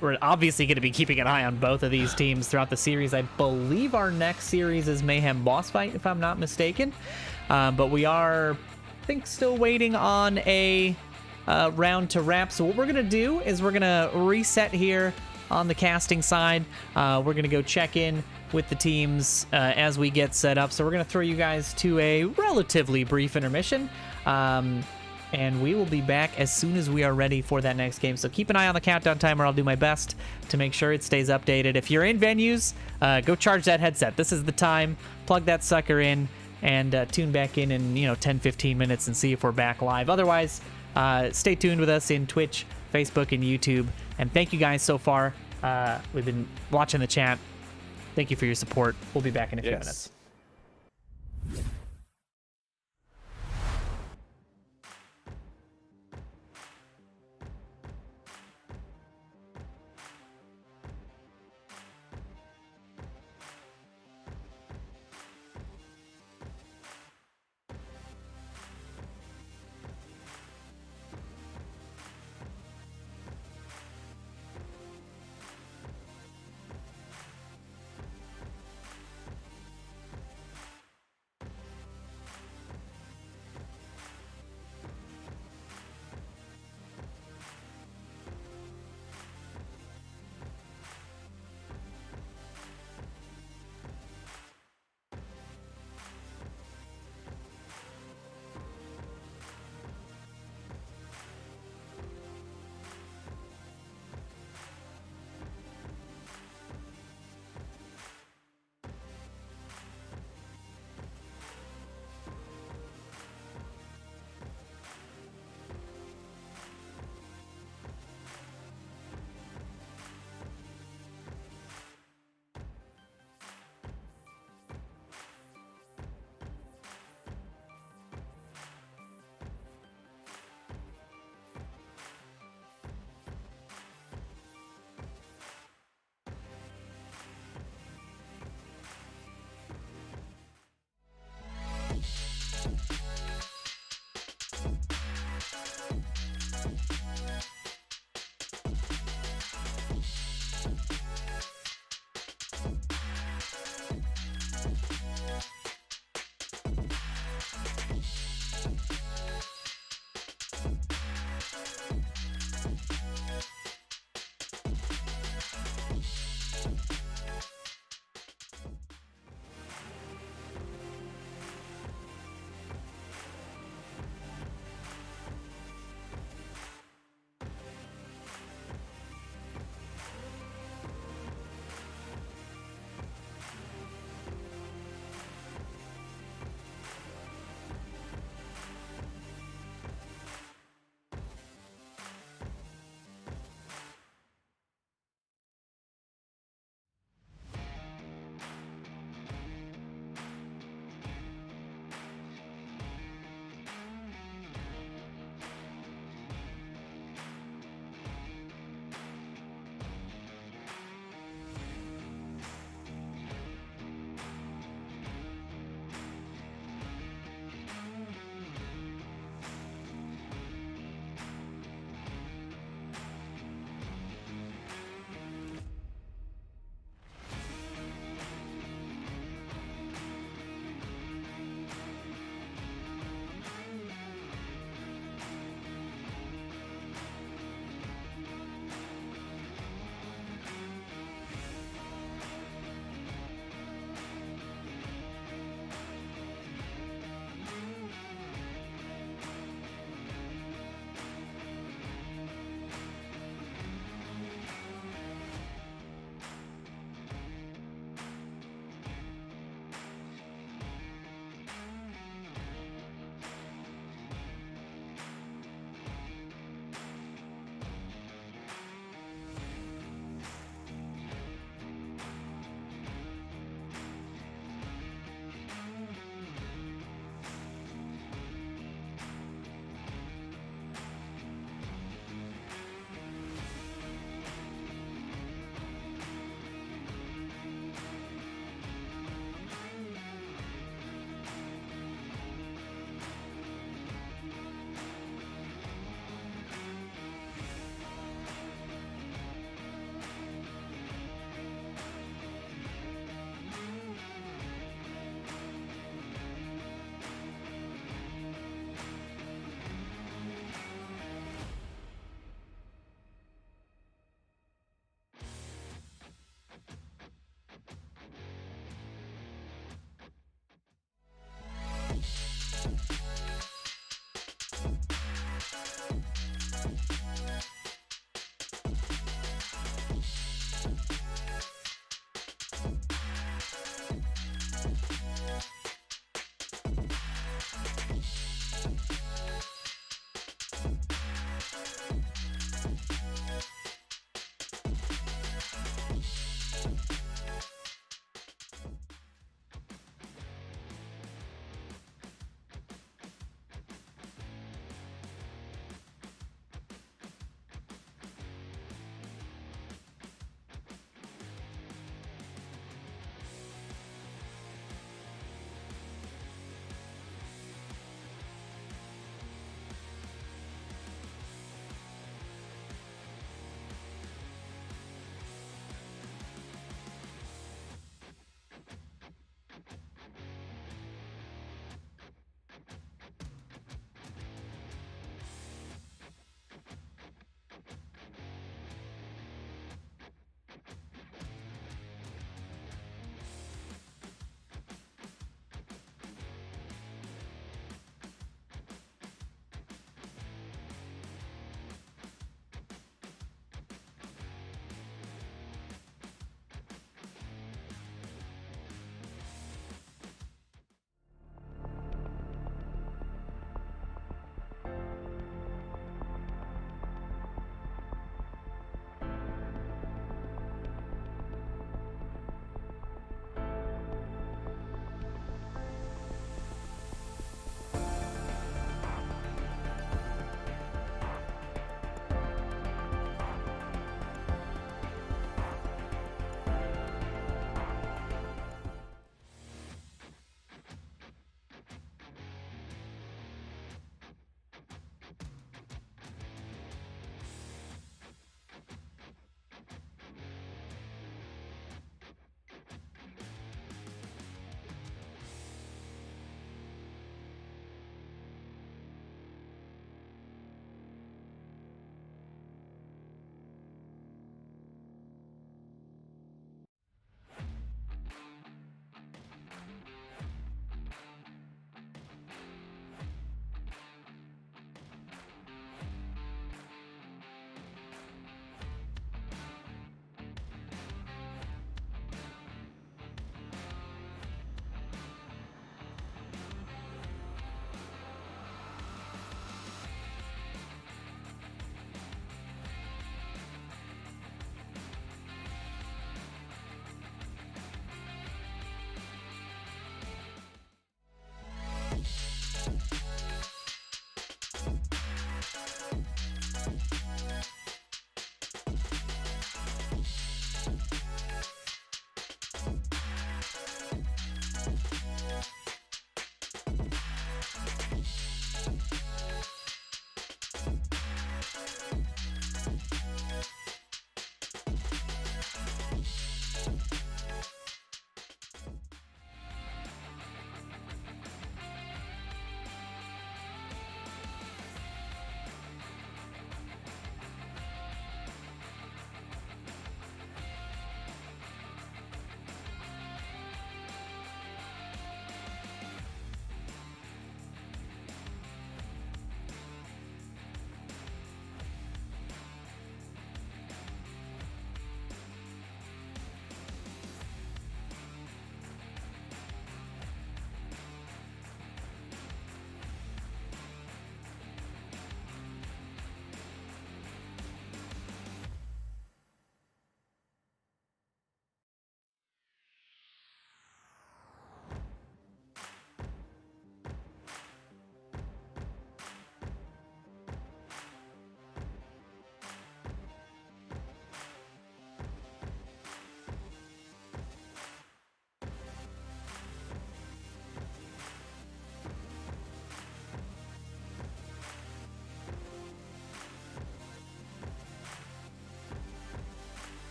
we're obviously going to be keeping an eye on both of these teams throughout the series. I believe our next series is Mayhem Boss Fight, if I'm not mistaken. But we are, I think, still waiting on a round to wrap. So what we're going to do is we're going to reset here on the casting side. We're going to go check in with the teams as we get set up. So we're going to throw you guys to a relatively brief intermission. And we will be back as soon as we are ready for that next game. So keep an eye on the countdown timer. I'll do my best to make sure it stays updated. If you're in venues, go charge that headset. This is the time. Plug that sucker in and tune back in 10-15 minutes and see if we're back live. Otherwise, stay tuned with us in Twitch, Facebook, and YouTube. And thank you guys so far. We've been watching the chat. Thank you for your support. We'll be back in a few minutes.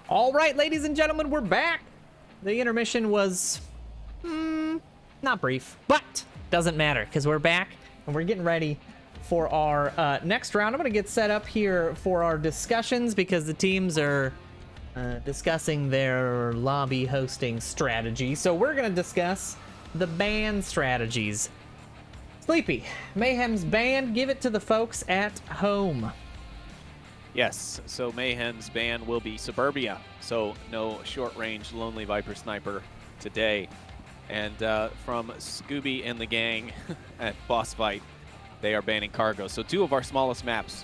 All right, ladies and gentlemen, we're back. The intermission was not brief, but doesn't matter because we're back and we're getting ready for our next round. I'm going to get set up here for our discussions because the teams are discussing their lobby hosting strategy. So we're going to discuss the ban strategies. Sleepy, Mayhem's ban, give it to the folks at home. Yes, so Mayhem's ban will be Suburbia, so no short-range Lonely Viper Sniper today. And from Scooby and the gang at Boss Fight, they are banning Cargo. So two of our smallest maps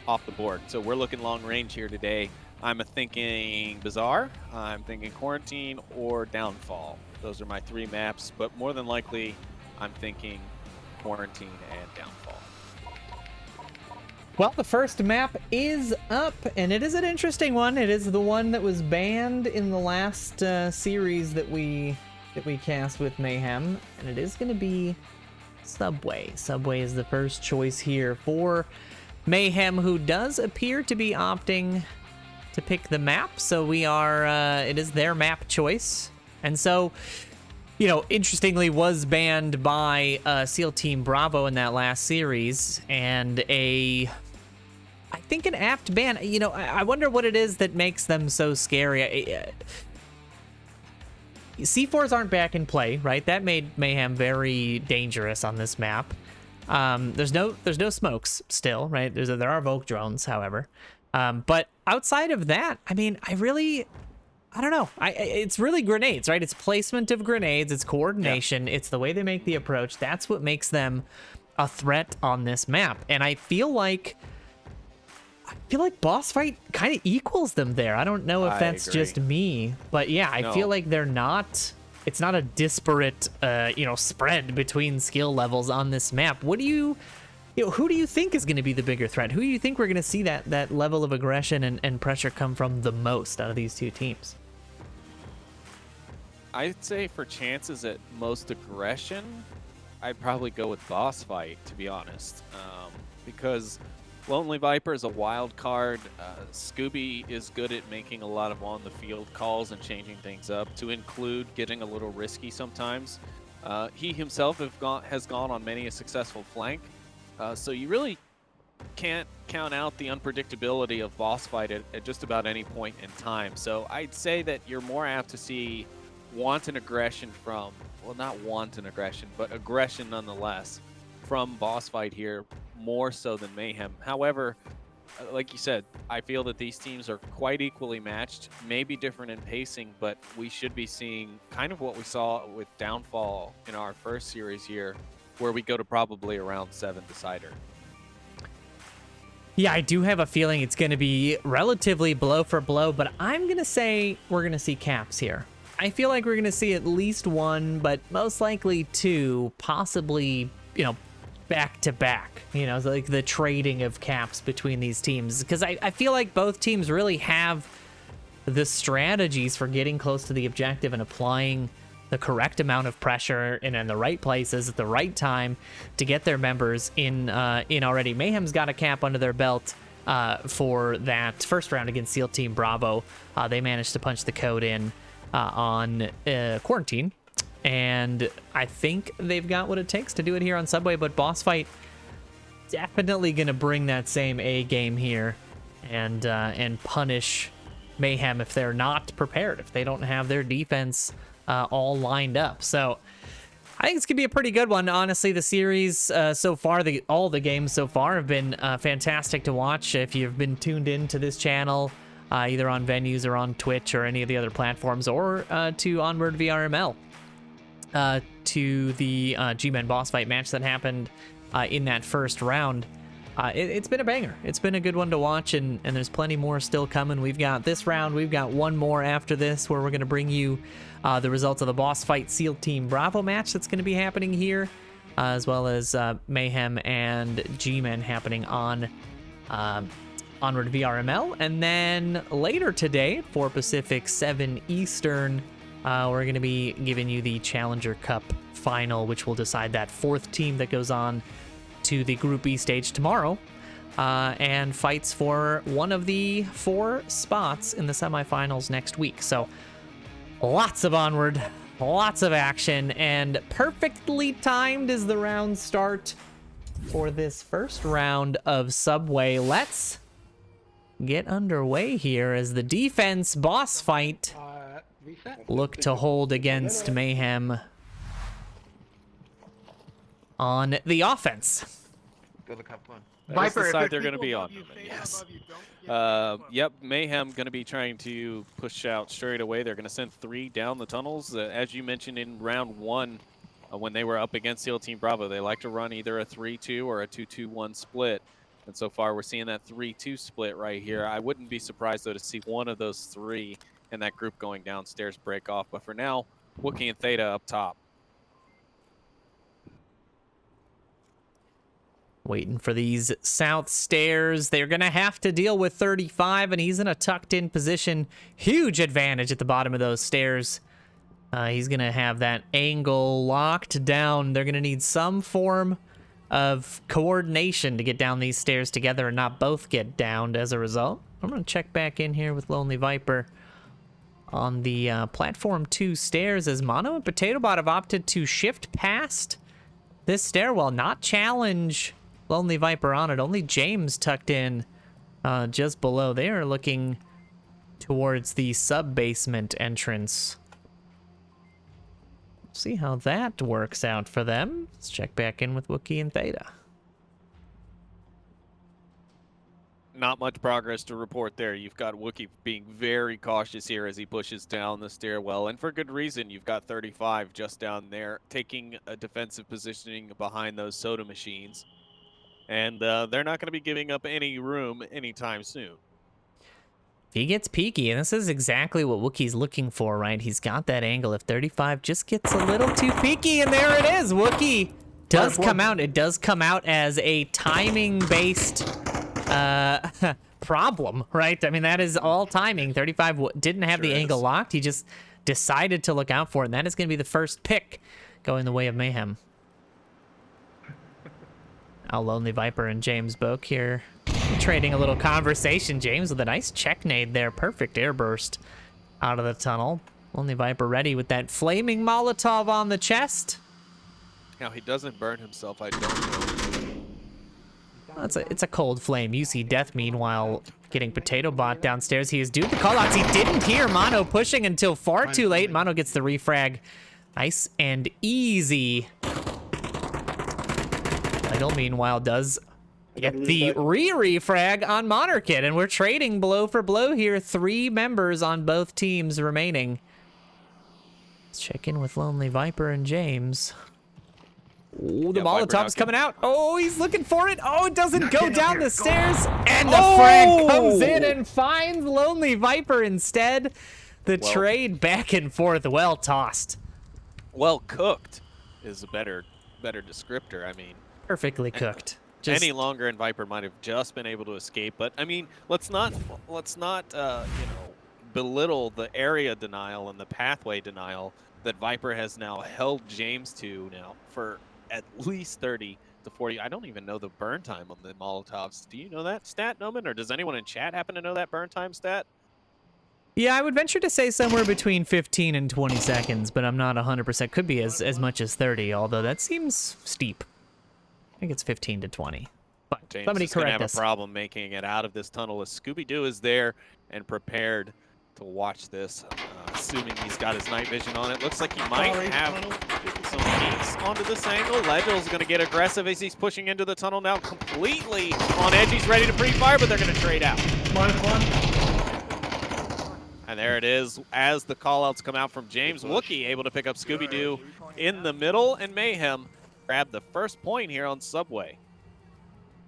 off the board. So we're looking long range here today. I'm thinking Bazaar, I'm thinking Quarantine, or Downfall. Those are my three maps, but more than likely, I'm thinking Quarantine and Downfall. Well, the first map is up, and it is an interesting one. It is the one that was banned in the last series that we cast with Mayhem, and it is going to be Subway. Subway is the first choice here for Mayhem, who does appear to be opting to pick the map. So we are, it is their map choice, and so, you know, interestingly, was banned by SEAL Team Bravo in that last series, and I think an apt ban. You know, I wonder what it is that makes them so scary. C4s aren't back in play, right? That made Mayhem very dangerous on this map. There's no smokes still, right? There are Vogue drones, however. But outside of that, I mean, I don't know. It's really grenades, right? It's placement of grenades. It's coordination. Yeah. It's the way they make the approach. That's what makes them a threat on this map. And I feel like Boss Fight kind of equals them there. I don't know if that's just me, but yeah, I feel like they're not. It's not a disparate, spread between skill levels on this map. What do you who do you think is going to be the bigger threat? Who do you think we're going to see that level of aggression and pressure come from the most out of these two teams? I'd say for chances at most aggression, I'd probably go with Boss Fight, to be honest, because Lonely Viper is a wild card. Scooby is good at making a lot of on-the-field calls and changing things up, to include getting a little risky sometimes. He himself has gone on many a successful flank, so you really can't count out the unpredictability of Boss Fight at just about any point in time. So I'd say that you're more apt to see wanton aggression from, well, not wanton aggression, but aggression nonetheless, from Boss Fight here, more so than Mayhem. However, like you said, I feel that these teams are quite equally matched, maybe different in pacing, but we should be seeing kind of what we saw with Downfall in our first series here, where we go to probably around 7 decider. Yeah, I do have a feeling it's going to be relatively blow for blow, but I'm going to say we're going to see caps here. I feel like we're going to see at least one, but most likely two, possibly, you know, back to back, you know, like the trading of caps between these teams, because I feel like both teams really have the strategies for getting close to the objective and applying the correct amount of pressure and in the right places at the right time to get their members in already. Mayhem's got a cap under their belt for that first round against SEAL Team Bravo. They managed to punch the code in on Quarantine. And I think they've got what it takes to do it here on Subway, but Boss Fight definitely going to bring that same A game here and punish Mayhem if they're not prepared, if they don't have their defense all lined up. So I think it's going to be a pretty good one. Honestly, the series so far, all the games so far have been fantastic to watch. If you've been tuned into this channel, either on Venues or on Twitch or any of the other platforms, or to Onward VRML, to the G-Men boss fight match that happened in that first round. It's been a banger. It's been a good one to watch, and there's plenty more still coming. We've got this round. We've got one more after this where we're going to bring you the results of the boss fight SEAL Team Bravo match that's going to be happening here, as well as Mayhem and G-Men happening on Onward VRML. And then later today, 4 Pacific, 7 Eastern, we're going to be giving you the Challenger Cup final, which will decide that 4th team that goes on to the Group E stage tomorrow and fights for one of the 4 spots in the semifinals next week. So lots of Onward, lots of action, and perfectly timed as the rounds start for this first round of Subway. Let's get underway here as the defense boss fight look to hold against Mayhem on the offense. Go to cup one. That's the Viper, side if they're there's going to be people on. above you, face Yes. above you, don't get Yep, Mayhem going to be trying to push out straight away. They're going to send 3 down the tunnels. As you mentioned in round 1, when they were up against SEAL Team Bravo, they like to run either a 3-2 or a 2-2-1 split. And so far, we're seeing that 3-2 split right here. I wouldn't be surprised, though, to see one of those 3 in that group going downstairs break off. But for now, Wookie and Theta up top. Waiting for these south stairs. They're going to have to deal with 35, and he's in a tucked-in position. Huge advantage at the bottom of those stairs. He's going to have that angle locked down. They're going to need some form of coordination to get down these stairs together and not both get downed as a result. I'm going to check back in here with Lonely Viper on the platform 2 stairs, as Mono and Potato Bot have opted to shift past this stairwell, not challenge Lonely Viper on it. Only James tucked in just below. They are looking towards the sub-basement entrance. See how that works out for them. Let's check back in with Wookie and Theta. Not much progress to report there. You've got Wookie being very cautious here as he pushes down the stairwell, and for good reason. You've got 35 just down there taking a defensive positioning behind those soda machines, and they're not going to be giving up any room anytime soon. If he gets peeky, and this is exactly what Wookie's looking for, right? He's got that angle. If 35 just gets a little too peeky, and there it is. Wookie does come out. It does come out as a timing-based problem, right? I mean, that is all timing. 35 didn't have the angle locked. He just decided to look out for it, and that is going to be the first pick going the way of Mayhem. Our Lonely Viper and James Boak here trading a little conversation. James with a nice check nade there. Perfect airburst out of the tunnel. Lonely Viper ready with that flaming Molotov on the chest. Now, he doesn't burn himself, I don't know. Well, it's a cold flame. You see Death, meanwhile, getting Potato Bot downstairs. He is doing the callouts. He didn't hear Mono pushing until far too late. Mono gets the refrag. Nice and easy. Idle, meanwhile, does Get the re-refrag on Monarchid, and we're trading blow for blow here. 3 members on both teams remaining. Let's check in with Lonely Viper and James. Ooh, the Molotov's coming out. Oh, he's looking for it. Oh, it doesn't go down the stairs. And the frag comes in and finds Lonely Viper instead. The trade back and forth, well tossed. Well cooked is a better descriptor. I mean, Perfectly cooked. Any longer and Viper might have just been able to escape, but I mean, let's not belittle the area denial and the pathway denial that Viper has now held James to now for at least 30 to 40. I don't even know the burn time on the Molotovs. Do you know that stat, Noman, or does anyone in chat happen to know that burn time stat? Yeah, I would venture to say somewhere between 15 and 20 seconds, but I'm not 100%. Could be as much as 30, although that seems steep. I think it's 15 to 20. But James somebody is gonna correct have us. a problem making it out of this tunnel as Scooby-Doo is there and prepared to watch this, assuming he's got his night vision on it. Looks like he might have some peeks onto this angle. Legel's going to get aggressive as he's pushing into the tunnel now, completely on edge. He's ready to pre-fire, but they're going to trade out. And there it is as the callouts come out from James. Wookie able to pick up Scooby-Doo in the middle, and Mayhem grabbed the first point here on Subway.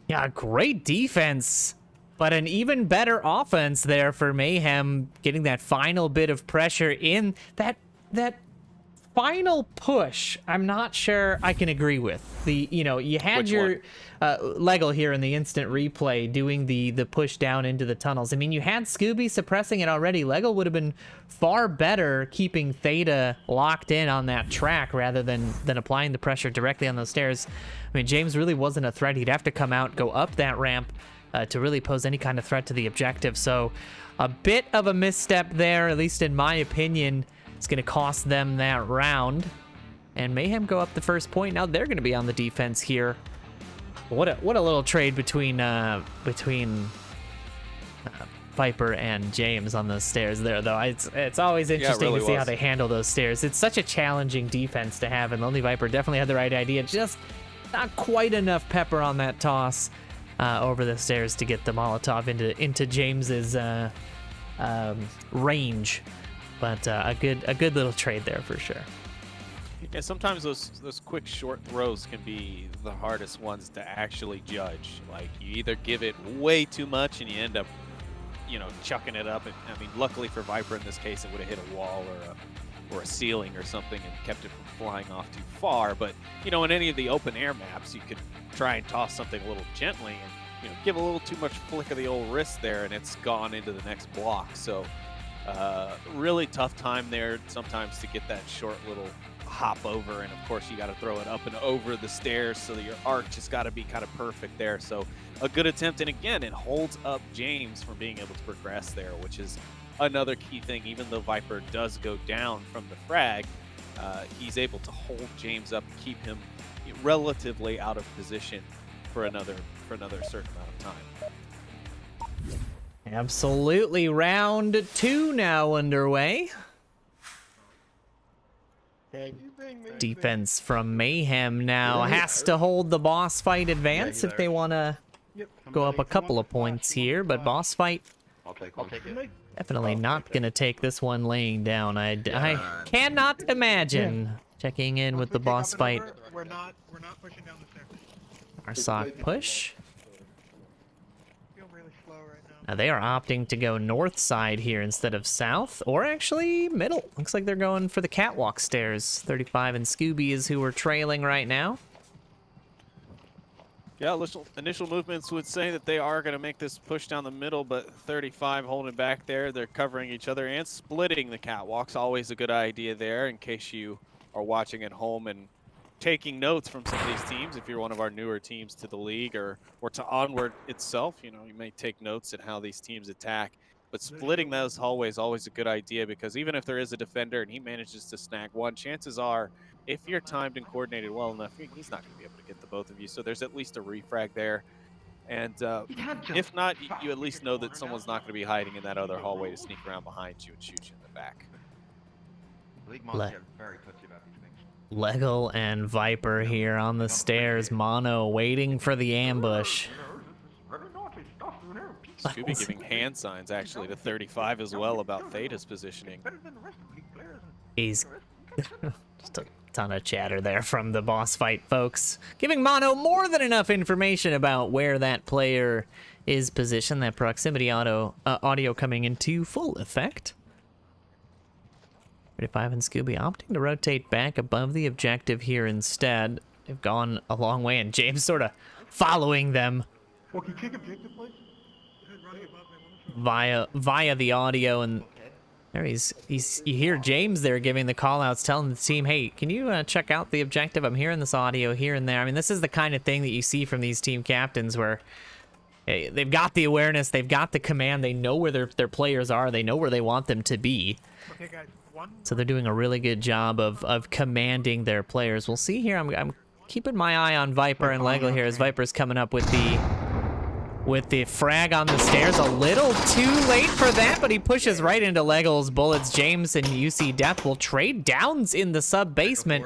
Yeah, great defense, but an even better offense there for Mayhem, getting that final bit of pressure in. That final push, I'm not sure I can agree with. You had Which your Legel here in the instant replay doing the push down into the tunnels. I mean, you had Scooby suppressing it already. Legel would have been far better keeping Theta locked in on that track rather than applying the pressure directly on those stairs. I mean, James really wasn't a threat. He'd have to come out, go up that ramp to really pose any kind of threat to the objective. So a bit of a misstep there, at least in my opinion. It's going to cost them that round. And Mayhem go up the first point. Now they're going to be on the defense here. What a little trade between Viper and James on those stairs there, though. It's always interesting to see how they handle those stairs. It's such a challenging defense to have, and Lonely Viper definitely had the right idea. Just not quite enough pepper on that toss over the stairs to get the Molotov into James's range. But a good little trade there for sure. Yeah, sometimes those quick short throws can be the hardest ones to actually judge. Like, you either give it way too much and you end up, chucking it up. And, I mean, luckily for Viper in this case, it would have hit a wall or a ceiling or something and kept it from flying off too far. But, in any of the open air maps, you could try and toss something a little gently and, give a little too much flick of the old wrist there and it's gone into the next block. So really tough time there sometimes to get that short little hop over, and of course you got to throw it up and over the stairs so that your arch has got to be kind of perfect there. So a good attempt, and again it holds up James from being able to progress there, which is another key thing. Even though Viper does go down from the frag, he's able to hold James up and keep him relatively out of position for another certain amount of time. Absolutely. Round 2 now underway. Defense from Mayhem now has to hold the boss fight advance if they want to go up a couple of points here, but boss fight definitely not going to take this one laying down. I cannot imagine checking in with the boss fight. We're not pushing down the stairs. Our sock push. Feel really slow right now. Now they are opting to go north side here instead of south, or actually middle. Looks like they're going for the catwalk stairs. 35 and Scooby is who we're trailing right now. Yeah, initial movements would say that they are going to make this push down the middle, but 35 holding back there. They're covering each other and splitting the catwalks. Always a good idea there in case you are watching at home and taking notes from some of these teams. If you're one of our newer teams to the league or to Onward itself, you may take notes at how these teams attack. But splitting those hallways is always a good idea, because even if there is a defender and he manages to snag one, chances are, if you're timed and coordinated well enough, he's not going to be able to get the both of you. So there's at least a refrag there. And if not, you at least know that someone's not going to be hiding in that other hallway to sneak around behind you and shoot you in the back. Legel and Viper here on the stairs. Mono waiting for the ambush. Scooby giving hand signs actually to 35 as well about Theta's positioning. He's just a ton of chatter there from the boss fight folks, giving Mono more than enough information about where that player is positioned. That proximity audio coming into full effect. 35 and Scooby opting to rotate back above the objective here instead. They've gone a long way, and James sort of following them Walkie, kick objective, please. Running above me. via the audio, and there you hear James there giving the call outs, telling the team, hey, can you check out the objective? I'm hearing this audio here and there. I mean, this is the kind of thing that you see from these team captains where hey, they've got the awareness, they've got the command, they know where their players are, they know where they want them to be. Okay, guys. So they're doing a really good job of commanding their players. We'll see here. I'm keeping my eye on Viper and Lego here as Viper's coming up with the frag on the stairs. A little too late for that, but he pushes right into Lego's bullets. James and UC Death will trade downs in the sub-basement.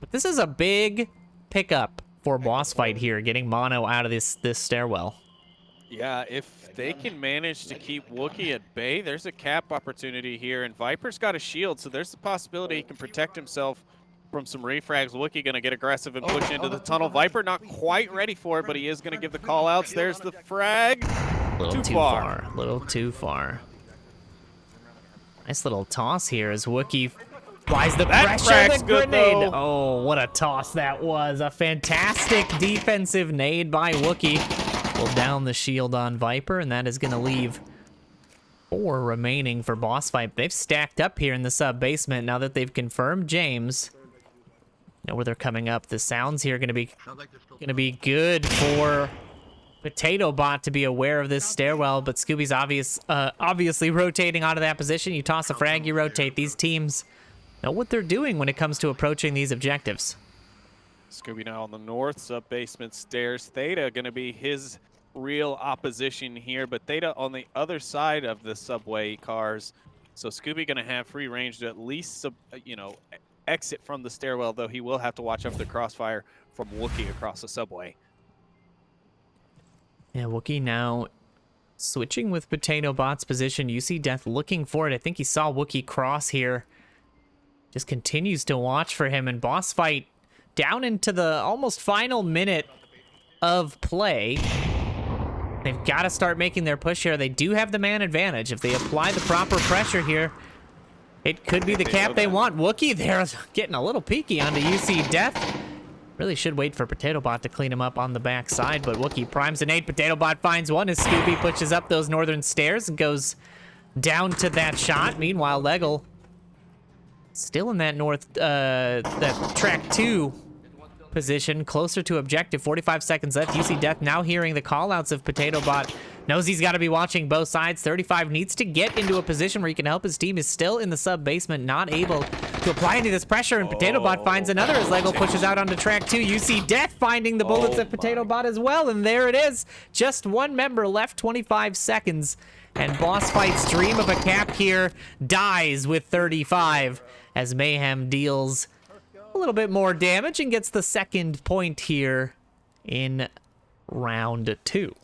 But this is a big pickup for boss fight here, getting Mono out of this stairwell. Yeah, if they can manage to keep Wookie at bay, there's a cap opportunity here, and Viper's got a shield, so there's the possibility he can protect himself from some refrags. Wookie gonna get aggressive and push into the tunnel. Viper not quite ready for it, but he is gonna give the call outs. There's the frag. A little too far. A little too far. Nice little toss here as Wookie applies the pressure. The grenade. Oh, what a toss that was. A fantastic defensive nade by Wookie. Will down the shield on Viper, and that is going to leave 4 remaining for boss fight. They've stacked up here in the sub-basement now that they've confirmed James. Know where they're coming up. The sounds here are going to be good for Potato Bot to be aware of this stairwell, but Scooby's obviously rotating out of that position. You toss a frag, you rotate. These teams know what they're doing when it comes to approaching these objectives. Scooby now on the north sub-basement stairs. Theta going to be his real opposition here, but Theta on the other side of the subway cars. So Scooby going to have free range to at least, exit from the stairwell, though he will have to watch out for the crossfire from Wookie across the subway. Yeah, Wookie now switching with Potato Bot's position. You see Death looking for it. I think he saw Wookie cross here. Just continues to watch for him, and boss fight down into the almost final minute of play. They've got to start making their push here. They do have the man advantage. If they apply the proper pressure here, it could be the cap they want. Wookie there getting a little peeky onto UC Death. Really should wait for Potato Bot to clean him up on the backside, but Wookie primes an 8. Potato Bot finds one as Scooby pushes up those northern stairs and goes down to that shot. Meanwhile, Leggle still in that that track 2 position, closer to objective. 45 seconds left. UC Death now hearing the call-outs of Potato Bot. Knows he's got to be watching both sides. 35 needs to get into a position where he can help his team. Is still in the sub-basement, not able to apply any of this pressure, and Potato Bot finds another as Lego pushes out onto track 2. UC Death finding the bullets of Potato Bot as well, and there it is. Just one member left, 25 seconds, and boss fight's dream of a cap here dies with 35 as Mayhem deals a little bit more damage and gets the second point here in round 2.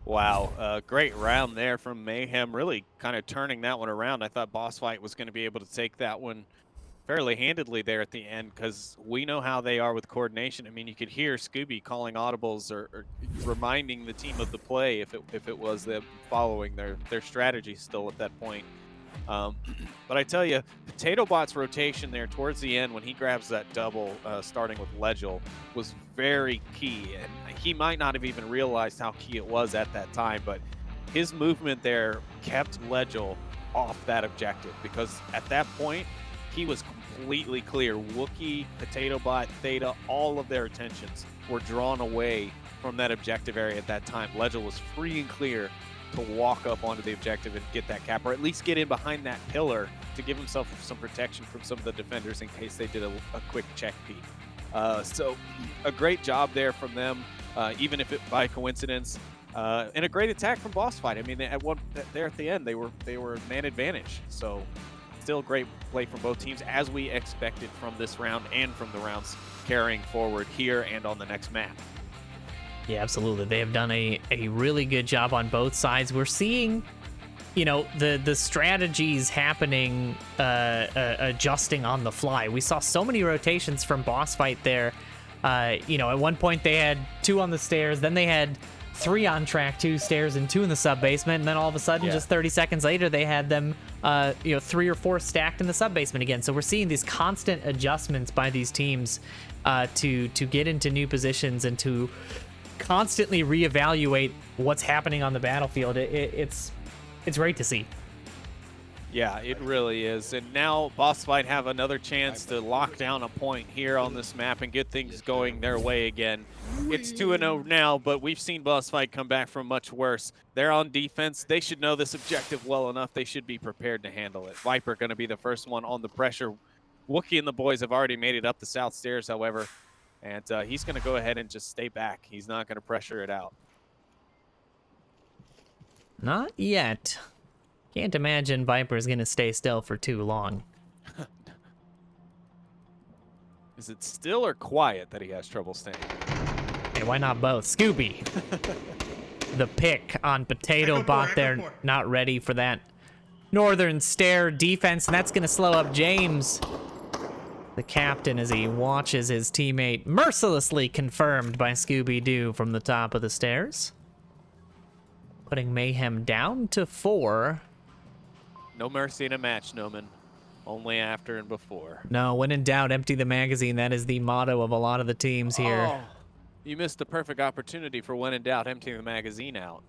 Wow, great round there from Mayhem, really kind of turning that one around. I thought boss fight was going to be able to take that one fairly handedly there at the end, because we know how they are with coordination. I mean, you could hear Scooby calling audibles or reminding the team of the play if it was them following their strategy still at that point. But I tell you, Potato Bot's rotation there towards the end when he grabs that double, starting with Legel, was very key. And he might not have even realized how key it was at that time, but his movement there kept Legel off that objective, because at that point, he was completely clear. Wookie, Potato Bot, Theta, all of their attentions were drawn away from that objective area at that time. Legel was free and clear to walk up onto the objective and get that cap, or at least get in behind that pillar to give himself some protection from some of the defenders in case they did a quick check peek. So a great job there from them, even if it by coincidence, and a great attack from boss fight. I mean, there at the end, they were man advantage. So still great play from both teams, as we expected from this round and from the rounds carrying forward here and on the next map. Yeah, absolutely. They have done a really good job on both sides. We're seeing, you know, the strategies happening, adjusting on the fly. We saw so many rotations from Boss Fight there. You know, at one point they had 2 on the stairs, then they had 3 on track 2 stairs and 2 in the sub basement, and then all of a sudden, just 30 seconds later, they had them, you know, 3 or 4 stacked in the sub basement again. So we're seeing these constant adjustments by these teams to get into new positions and to constantly reevaluate what's happening on the battlefield. It's great to see. Yeah, it really is. And now Boss Fight have another chance to lock down a point here on this map and get things going their way again. It's 2-0 now, but we've seen Boss Fight come back from much worse. They're on defense. They should know this objective well enough. They should be prepared to handle it. Viper going to be the first one on the pressure. Wookie and the boys have already made it up the south stairs, however, and he's going to go ahead and just stay back. He's not going to pressure it out. Not yet. Can't imagine Viper's gonna stay still for too long. Is it still or quiet that he has trouble staying? Hey, why not both? Scooby! The pick on Potato Bot there, not ready for that northern stair defense, and that's gonna slow up James, the captain, as he watches his teammate mercilessly confirmed by Scooby-Doo from the top of the stairs. Putting Mayhem down to 4. No mercy in a match, Noman. Only after and before. No, when in doubt, empty the magazine. That is the motto of a lot of the teams here. Oh, you missed the perfect opportunity for when in doubt, emptying the magazine out.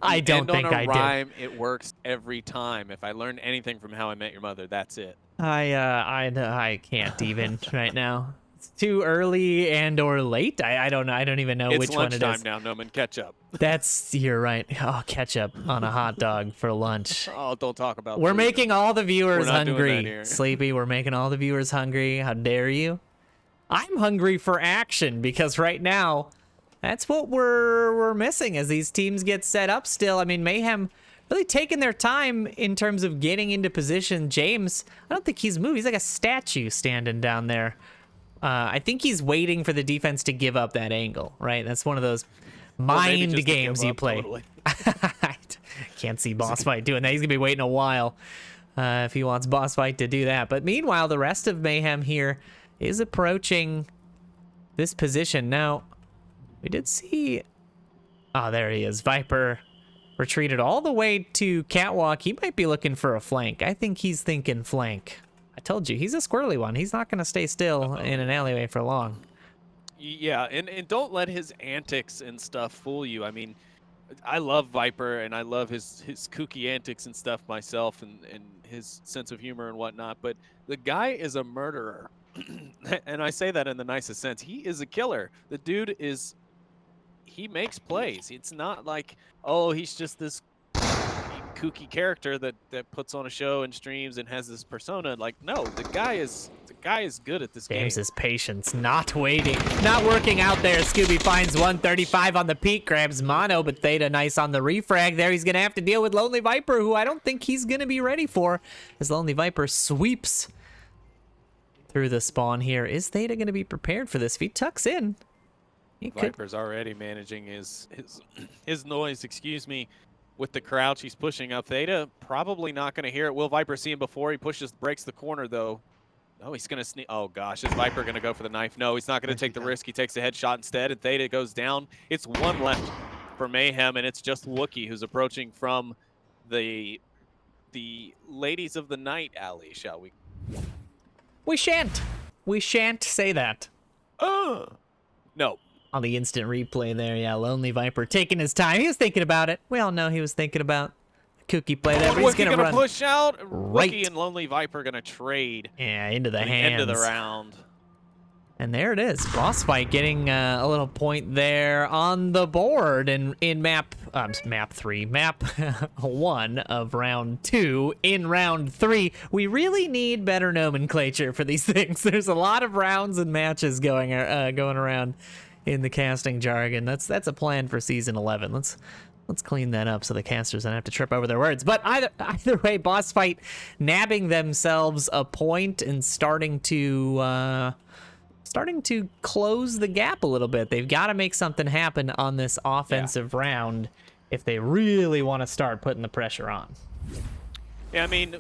I don't think I rhyme, it works every time. If I learned anything from How I Met Your Mother, that's it. I can't even right now. It's too early and or late. I don't know. I don't even know which one it is. It's lunchtime now, Noman. Catch up. You're right. Oh, ketchup on a hot dog for lunch. Oh, don't talk about We're food. making all the viewers We're not doing that hungry. here. Sleepy, we're making all the viewers hungry. How dare you? I'm hungry for action because right now, that's what we're missing as these teams get set up still. I mean, Mayhem really taking their time in terms of getting into position. James, I don't think he's moved. He's like a statue standing down there. I think he's waiting for the defense to give up that angle, right? That's one of those mind games you play. Totally. Can't see Boss Fight doing that. He's going to be waiting a while if he wants Boss Fight to do that. But meanwhile, the rest of Mayhem here is approaching this position. Now, we did see... Oh, there he is. Viper retreated all the way to Catwalk. He might be looking for a flank. I think he's thinking flank. I told you, he's a squirrely one. He's not going to stay still in an alleyway for long. Yeah, and don't let his antics and stuff fool you. I mean, I love Viper, and I love his kooky antics and stuff myself, and his sense of humor and whatnot, but the guy is a murderer. And I say that in the nicest sense. He is a killer. The dude is... He makes plays. It's not like, oh, he's just this kooky character that puts on a show and streams and has this persona. Like, no, the guy is good at this game. James's patience, not waiting, not working out there. Scooby finds 135 on the peak, grabs Mono, but Theta nice on the refrag there. He's gonna have to deal with Lonely Viper, who I don't think he's gonna be ready for, as Lonely Viper sweeps through the spawn here. Is Theta gonna be prepared for this? If he tucks in, he could. Viper's already managing his noise, excuse me, with the crouch. He's pushing up. Theta probably not going to hear it. Will Viper see him before he breaks the corner, though? Oh, he's going to sneak. Oh, gosh. Is Viper going to go for the knife? No, he's not going to take the risk. He takes a headshot instead, and Theta goes down. It's one left for Mayhem, and it's just Wookie who's approaching from the Ladies of the Night alley, shall we? We shan't say that. No. On the instant replay there, yeah, Lonely Viper taking his time. He was thinking about it. We all know he was thinking about kooky play there, but he's gonna run push out. right. Wookie and Lonely Viper gonna trade. Yeah, into the at hands. End of the round. And there it is. Boss Fight getting a little point there on the board. And in map 1 of round 2. In round 3, we really need better nomenclature for these things. There's a lot of rounds and matches going around in the casting jargon. That's a plan for season 11. Let's clean that up so the casters don't have to trip over their words. But either way, Boss Fight nabbing themselves a point and starting to starting to close the gap a little bit. They've got to make something happen on this offensive round if they really want to start putting the pressure on. Yeah, I mean,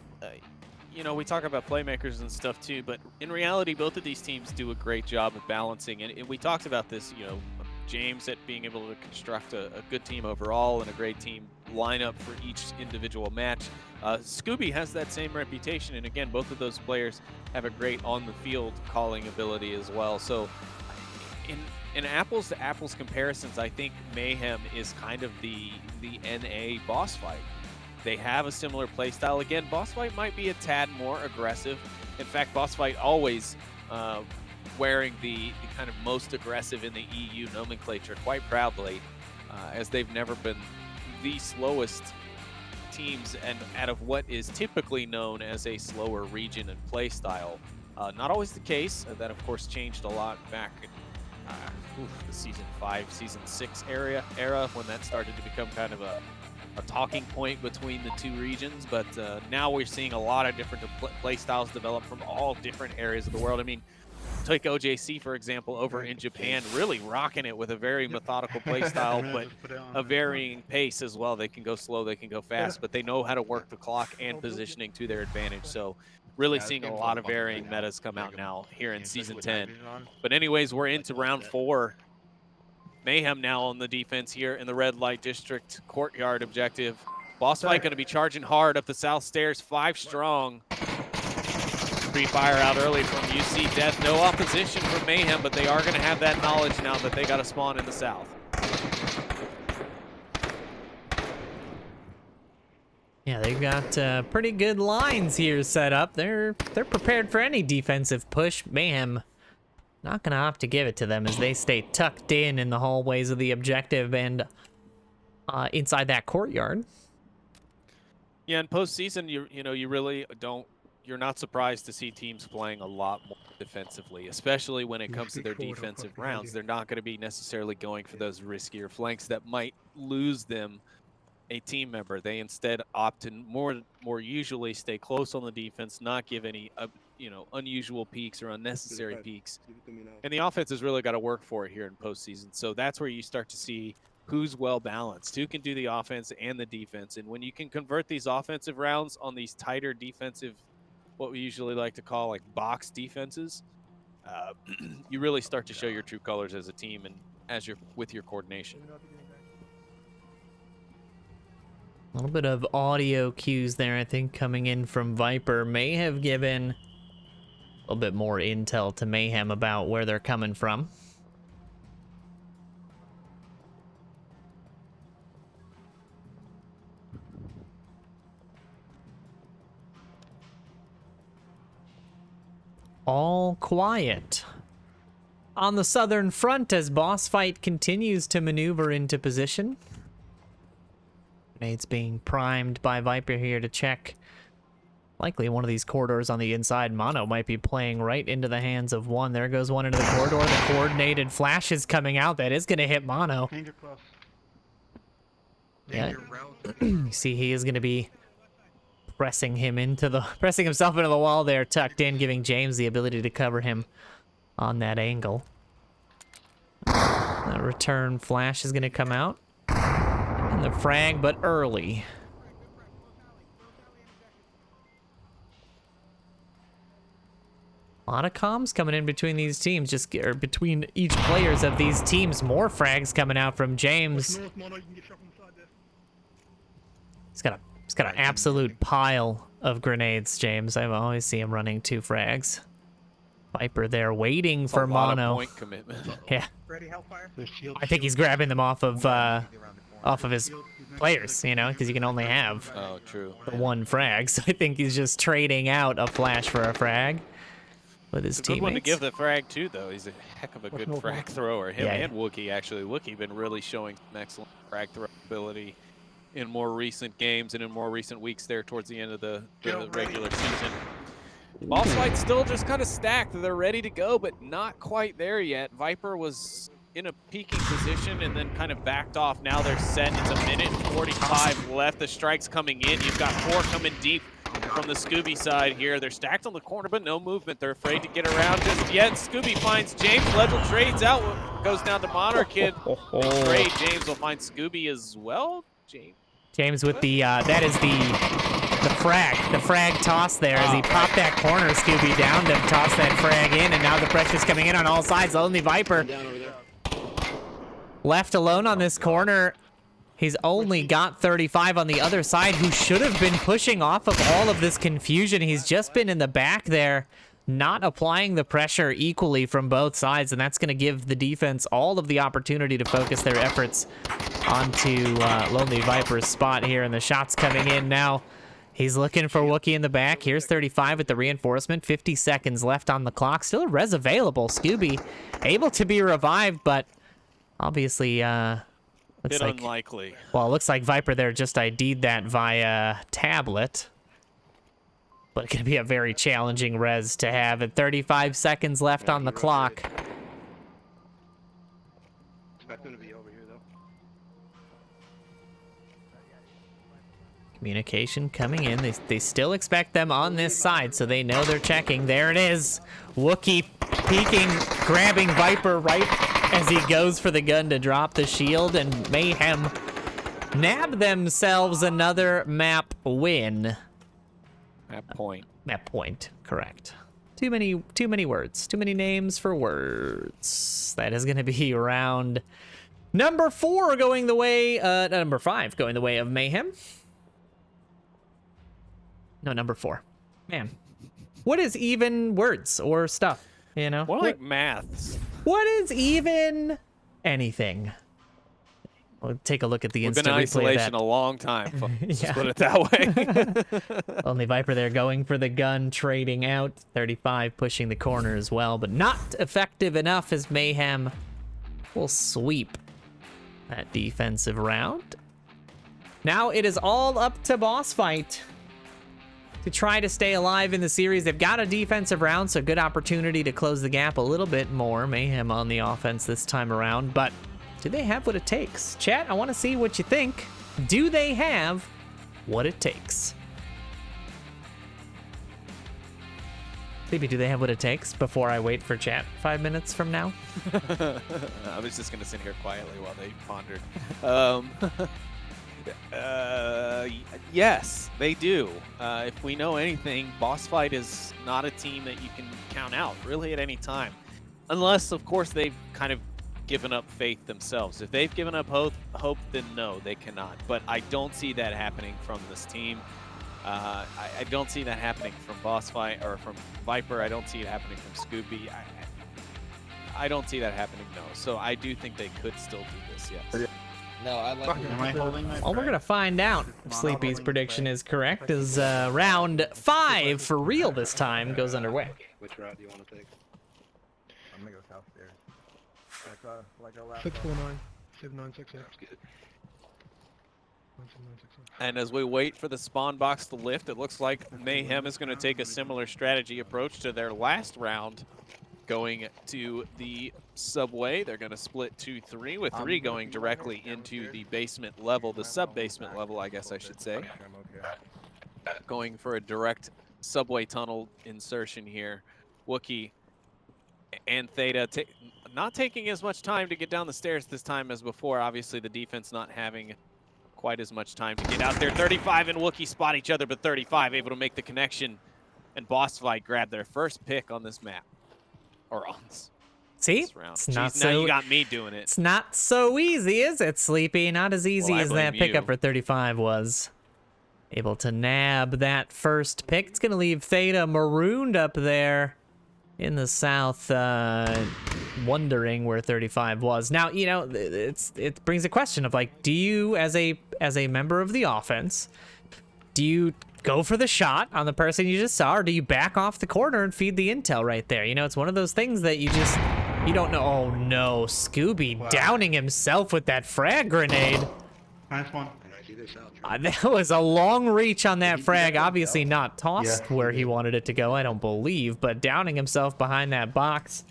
you know, we talk about playmakers and stuff too, but in reality, both of these teams do a great job of balancing. And we talked about this, you know, James at being able to construct a good team overall and a great team lineup for each individual match. Scooby has that same reputation, and again, both of those players have a great on-the-field calling ability as well. So in apples-to-apples comparisons, I think Mayhem is kind of the NA boss fight. They have a similar play style. Again, boss fight might be a tad more aggressive. In fact, boss fight always wearing the kind of most aggressive in the EU nomenclature quite proudly, as they've never been the slowest teams and out of what is typically known as a slower region and play style. Not always the case. That of course changed a lot back in the season 5, season 6 era when that started to become kind of a talking point between the two regions. But now we're seeing a lot of different play styles develop from all different areas of the world. I mean, take OJC, for example, over in Japan, really rocking it with a very methodical play style, but a varying pace as well. They can go slow, they can go fast, but they know how to work the clock and positioning to their advantage. So really seeing a lot of varying metas come out now here in Season 10. But anyways, we're into round 4. Mayhem now on the defense here in the red light district courtyard objective. Boss fight going to be charging hard up the south stairs, 5 strong. Pre-fire out early from UC Death. No opposition from Mayhem, but they are going to have that knowledge now that they got to spawn in the south. Yeah, they've got pretty good lines here set up. They're prepared for any defensive push. Mayhem not going to opt to give it to them as they stay tucked in the hallways of the objective and inside that courtyard. Yeah, in postseason, you really don't. You're not surprised to see teams playing a lot more defensively, especially when it comes to their defensive rounds. They're not going to be necessarily going for those riskier flanks that might lose them a team member. They instead opt to more usually stay close on the defense, not give any unusual peaks or unnecessary peaks. And the offense has really got to work for it here in postseason. So that's where you start to see who's well balanced, who can do the offense and the defense. And when you can convert these offensive rounds on these tighter defensive, what we usually like to call like box defenses, you really start to show your true colors as a team and as with your coordination. A little bit of audio cues there, I think, coming in from Viper may have given a little bit more intel to Mayhem about where they're coming from. All quiet on the southern front as boss fight continues to maneuver into position. Grenades being primed by Viper here to check. Likely one of these corridors on the inside. Mono might be playing right into the hands of one. There goes one into the corridor. The coordinated flash is coming out. That is going to hit Mono. Danger close. Yeah. You see he is going to be pressing himself into the wall there, tucked in, giving James the ability to cover him on that angle. The return flash is going to come out. And the frag, but early. A lot of comms coming in between these teams, or between each players of these teams. More frags coming out from James. He's got an absolute pile of grenades, James. I always see him running 2 frags. Viper there waiting for Mono. Point commitment. Yeah. Ready, Hellfire? I think he's grabbing them off of his players, because you can only have the 1 frag. So I think he's just trading out a flash for a frag with his teammates. Good one to give the frag too, though. He's a heck of a good frag thrower. Him and Wookie, actually. Wookie been really showing some excellent frag throw ability in more recent games and in more recent weeks there towards the end of the regular season. Boss fight still just kind of stacked. They're ready to go, but not quite there yet. Viper was in a peaking position and then kind of backed off. Now they're set. It's 1:45 left. The strike's coming in. You've got 4 coming deep from the Scooby side here. They're stacked on the corner, but no movement. They're afraid to get around just yet. Scooby finds James. Ledgel trades out. Goes down to Monarch Kid. Trade. James will find Scooby as well. James with the, that is the frag toss there as he popped that corner. Scooby downed him, tossed that frag in, and now the pressure's coming in on all sides. Lonely Viper Down over there. left alone on this corner. He's only got 35 on the other side, who should have been pushing off of all of this confusion. He's just been in the back there, not applying the pressure equally from both sides, and that's going to give the defense all of the opportunity to focus their efforts onto Lonely Viper's spot here, and the shots coming in now. He's looking for Wookie in the back. Here's 35 with the reinforcement. 50 seconds left on the clock. Still a res available. Scooby able to be revived, but obviously looks like unlikely. Well, it looks like Viper there just ID'd that via tablet. But it's going to be a very challenging res to have at 35 seconds left on the clock. Expect him to be over here though. Communication coming in. They still expect them on this side, so they know they're checking. There it is. Wookie peeking, grabbing Viper right as he goes for the gun to drop the shield, and Mayhem nab themselves another map win. Map point, correct. Too many words. Too many names for words. That is going to be round number 4 going the way, number 5 going the way of Mayhem. No, number 4. Man, what is even words or stuff, you know? More like maths. What is even anything? We'll take a look at the We've instant been in replay of isolation that. a long time. Let's Yeah. just put it that way. Only Viper there going for the gun, trading out. 35 pushing the corner as well, but not effective enough as Mayhem will sweep that defensive round. Now it is all up to boss fight to try to stay alive in the series. They've got a defensive round, so good opportunity to close the gap a little bit more. Mayhem on the offense this time around, but do they have what it takes? Chat, I want to see what you think. Do they have what it takes? Maybe do they have what it takes before I wait for chat 5 minutes from now? I was just going to sit here quietly while they pondered. Yes, they do. If we know anything, Boss Fight is not a team that you can count out really at any time. Unless, of course, they've kind of given up faith themselves. If they've given up hope, then no, they cannot. But I don't see that happening from this team. I don't see that happening from Boss Fight or from Viper. I don't see it happening from Scooby. I don't see that happening, no. So I do think they could still do this, yes. No, I like Am I holding my Well, we're gonna find out if Sleepy's prediction is correct as round 5 for real this time goes underway. Which route do you want to take? I'm gonna go south there. Like our last 649, 7968. That's good. 7968. And as we wait for the spawn box to lift, it looks like Mayhem is going to take a similar strategy approach to their last round, going to the subway. They're going to split 2-3, with 3 going directly into the basement level, the sub-basement level, I guess I should say. Going for a direct subway tunnel insertion here. Wookie and Theta not taking as much time to get down the stairs this time as before. Obviously, the defense not having quite as much time to get out there. 35 and Wookie spot each other, but 35 able to make the connection, and Boss Fight grab their first pick on this map. Or on See? this round. It's not Jeez, now so you got me doing it. It's not so easy, is it, Sleepy? Not as easy Well, I as that blame pickup you. for 35 was. Able to nab that first pick. It's gonna leave Theta marooned up there in the south, wondering where 35 was. Now, you know, it brings a question of, like, do you, as a member of the offense, do you go for the shot on the person you just saw, or do you back off the corner and feed the intel right there? You know, it's one of those things that you don't know. Oh no, Scooby downing himself with that frag grenade. Nice one. That was a long reach on that frag. Obviously not tossed where he wanted it to go, I don't believe, but downing himself behind that box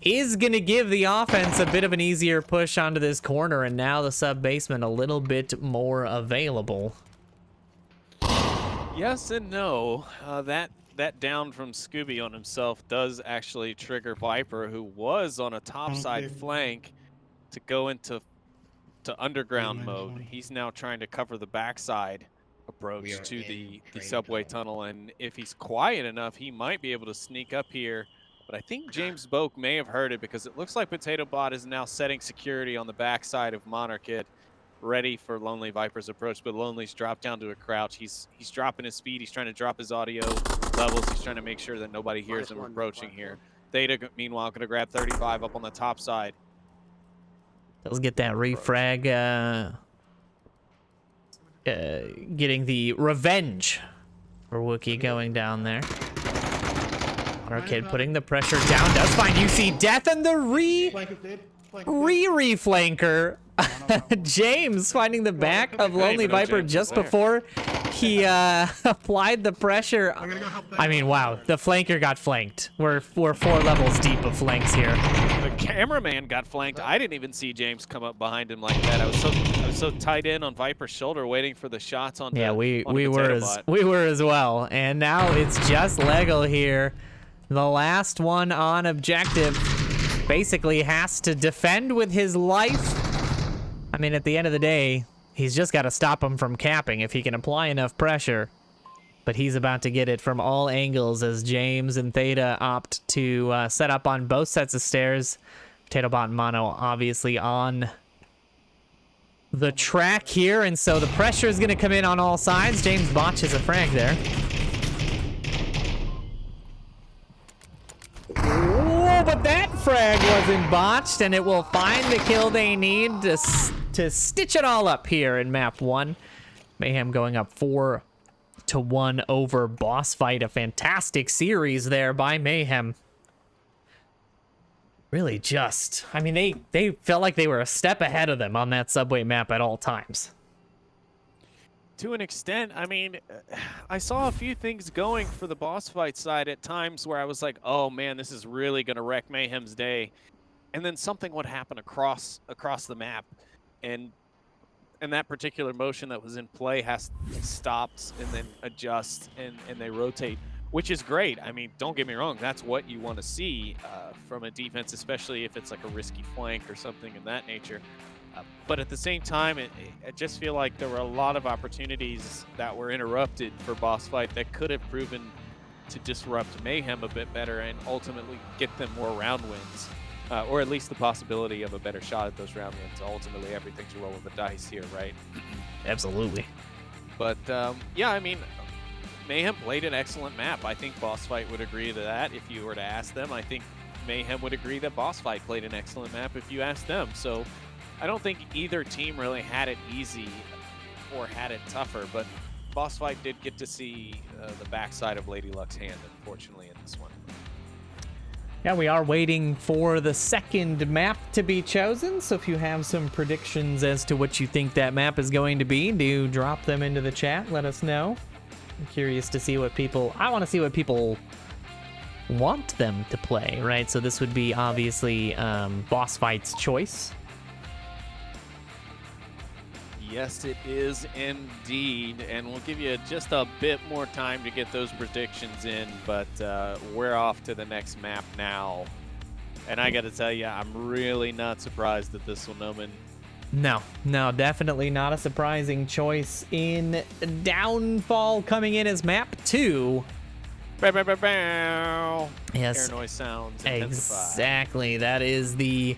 is going to give the offense a bit of an easier push onto this corner, and now the sub-basement a little bit more available. Yes and no. That down from Scooby on himself does actually trigger Viper, who was on a topside Okay. flank, to go into underground minus mode. one. He's now trying to cover the backside We approach are to in the train subway tunnel, and if he's quiet enough, he might be able to sneak up here. But I think James Boak may have heard it, because it looks like Potato Bot is now setting security on the backside of Monarchid, ready for Lonely Viper's approach. But Lonely's dropped down to a crouch. He's dropping his speed. He's trying to drop his audio levels. He's trying to make sure that nobody hears him approaching here. Theta, meanwhile, going to grab 35 up on the top side. Let's get that refrag. Getting the revenge for Wookie going down there. Monarchid putting the pressure down. Does find UC Death and the Flank is dead. Flank is dead. reflanker. James finding the back of Lonely even know Viper James just was there. before he applied the pressure. I'm gonna go help that I mean, wow, the flanker got flanked. We're 4 levels deep of flanks here. The cameraman got flanked. I didn't even see James come up behind him like that. I was so tight in on Viper's shoulder, waiting for the shots on. Yeah, we onto were Potato as Bot. we were as well. And now it's just Lego here. The last one on objective basically has to defend with his life. I mean, at the end of the day, he's just got to stop him from capping if he can apply enough pressure. But he's about to get it from all angles as James and Theta opt to set up on both sets of stairs. Potato Bot and Mono obviously on the track here, and so the pressure is going to come in on all sides. James botches a frag there. Oh, but that frag wasn't botched, and it will find the kill they need to stitch it all up here in map 1. Mayhem going up 4-1 over Boss Fight. A fantastic series there by Mayhem. Really just, I mean, they felt like they were a step ahead of them on that subway map at all times. To an extent, I mean, I saw a few things going for the Boss Fight side at times where I was like, oh man, this is really going to wreck Mayhem's day. And then something would happen across the map. And that particular motion that was in play has stopped and then adjust and they rotate, which is great. I mean, don't get me wrong, that's what you want to see from a defense, especially if it's like a risky flank or something of that nature. But at the same time, I just feel like there were a lot of opportunities that were interrupted for Boss Fight that could have proven to disrupt Mayhem a bit better and ultimately get them more round wins, or at least the possibility of a better shot at those round wins. Ultimately, everything's a roll of the dice here, right? Absolutely. But yeah, I mean, Mayhem played an excellent map. I think Boss Fight would agree to that if you were to ask them. I think Mayhem would agree that Boss Fight played an excellent map if you asked them. So I don't think either team really had it easy or had it tougher, but Boss Fight did get to see the backside of Lady Luck's hand, unfortunately, in this one. Yeah, we are waiting for the second map to be chosen, so if you have some predictions as to what you think that map is going to be, do drop them into the chat. Let us know. I'm curious to see what people... I want to see what people want them to play, right? So this would be obviously Boss Fight's choice. Yes, it is indeed, and we'll give you just a bit more time to get those predictions in, but we're off to the next map now. And I got to tell you, I'm really not surprised at this one, Noman. No, definitely not a surprising choice in Downfall, coming in as map 2. Bow, bow, bow, bow. Yes, Air noise sounds intensify. exactly. That is the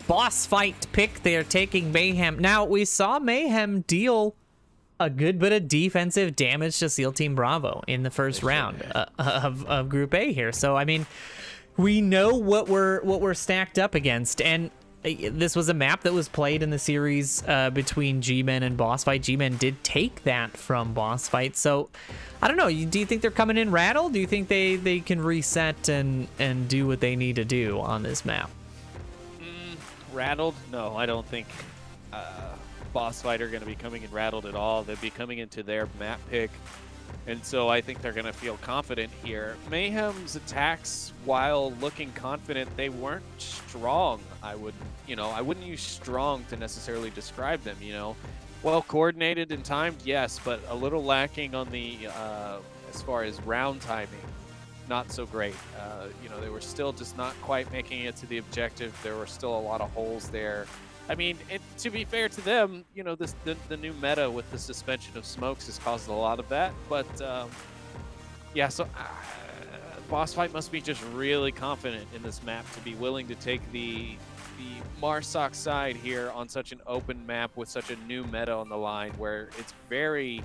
Boss Fight pick. They are taking Mayhem. Now, we saw Mayhem deal a good bit of defensive damage to SEAL Team Bravo in the first round of Group A here. So, I mean, we know what we're stacked up against. And this was a map that was played in the series between G-Men and Boss Fight. G-Men did take that from Boss Fight. So, I don't know. Do you think they're coming in rattled? Do you think they can reset and do what they need to do on this map? Rattled? No, I don't think Boss Fight are going to be coming in rattled at all. They'll be coming into their map pick And so I think they're going to feel confident here. Mayhem's attacks, while looking confident, they weren't strong. I wouldn't use strong to necessarily describe them, Well coordinated and timed, yes, but a little lacking on the, as far as round timing, not so great. They were still just not quite making it to the objective. There were still a lot of holes there. I mean, to be fair to them, the new meta with the suspension of smokes has caused a lot of that. But yeah, so boss fight must be just really confident in this map to be willing to take the Marsoc side here on such an open map with such a new meta on the line, where it's very,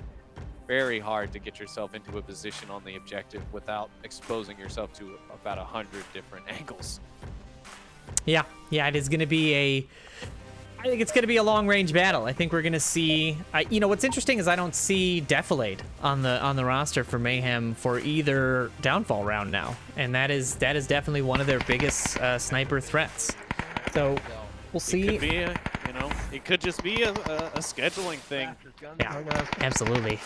very hard to get yourself into a position on the objective without exposing yourself to about 100 different angles. Yeah, it is going to be I think it's going to be a long-range battle. I think we're going to see... what's interesting is I don't see Defilade on the roster for Mayhem for either downfall round now, and that is definitely one of their biggest sniper threats. So we'll see. It could be it could just be a scheduling thing. Yeah, absolutely.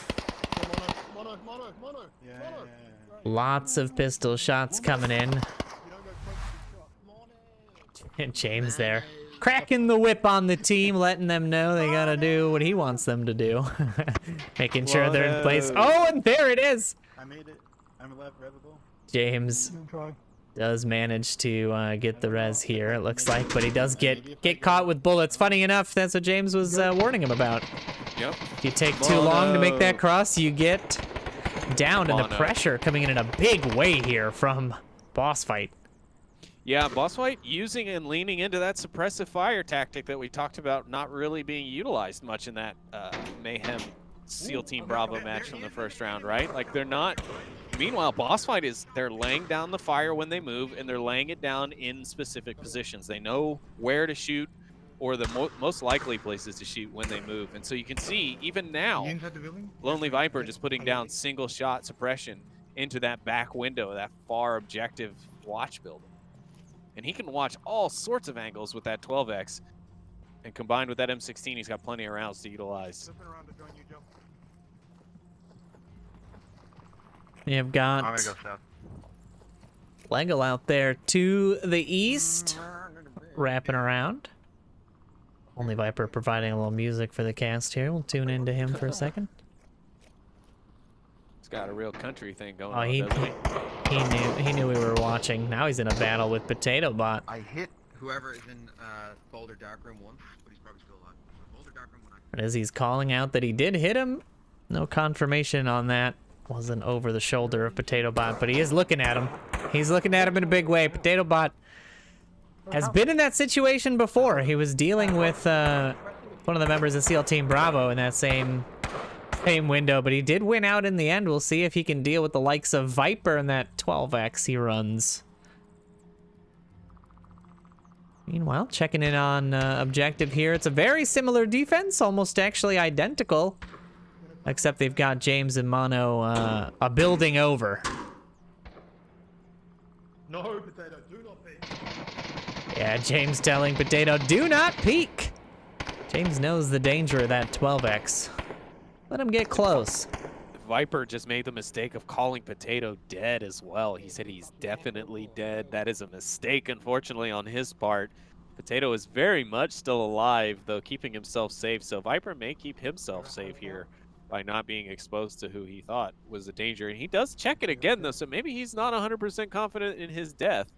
Mono. Lots of pistol shots coming in. And James there. Cracking the whip on the team, letting them know they gotta do what he wants them to do. Making sure they're in place. Oh, and there it is! I made it. I'm revable. James does manage to get the res here, it looks like, but he does get caught with bullets. Funny enough, that's what James was warning him about. Yep. If you take too long to make that cross, you get downed, and the pressure coming in a big way here from boss fight. Yeah, boss fight using and leaning into that suppressive fire tactic that we talked about not really being utilized much in that Mayhem SEAL Team Bravo match from the first round, right? Like they're not. Meanwhile, boss fight they're laying down the fire when they move, and they're laying it down in specific positions. They know where to shoot or the most likely places to shoot when they move. And so you can see, even now, Lonely Viper just putting down single shot suppression into that back window, that far objective watch building. And he can watch all sorts of angles with that 12X. And combined with that M16, he's got plenty of rounds to utilize. You've got I'm gonna go south. Lego out there to the east, wrapping around. Only Viper providing a little music for the cast here. We'll tune into him for a second. He's got a real country thing going Oh, on, doesn't he? he knew we were watching. Now he's in a battle with Potato Bot. I hit whoever is in Boulder Darkroom once, but he's probably still alive. Boulder Darkroom when I... And as he's calling out that he did hit him, no confirmation on that. Wasn't over the shoulder of Potato Bot, but he is looking at him. He's looking at him in a big way. Potato Bot has been in that situation before. He was dealing with one of the members of SEAL Team Bravo in that same window, but he did win out in the end. We'll see if he can deal with the likes of Viper and that 12X he runs. Meanwhile, checking in on objective here. It's a very similar defense, almost actually identical, except they've got James and Mono a building over. No, Potato, do not peek. Yeah, James telling Potato, do not peek. James knows the danger of that 12X. Let him get close. Viper just made the mistake of calling Potato dead as well. He said he's definitely dead. That is a mistake, unfortunately, on his part. Potato is very much still alive, though keeping himself safe. So Viper may keep himself safe here by not being exposed to who he thought was a danger. And he does check it again, though, so maybe he's not 100% confident in his death.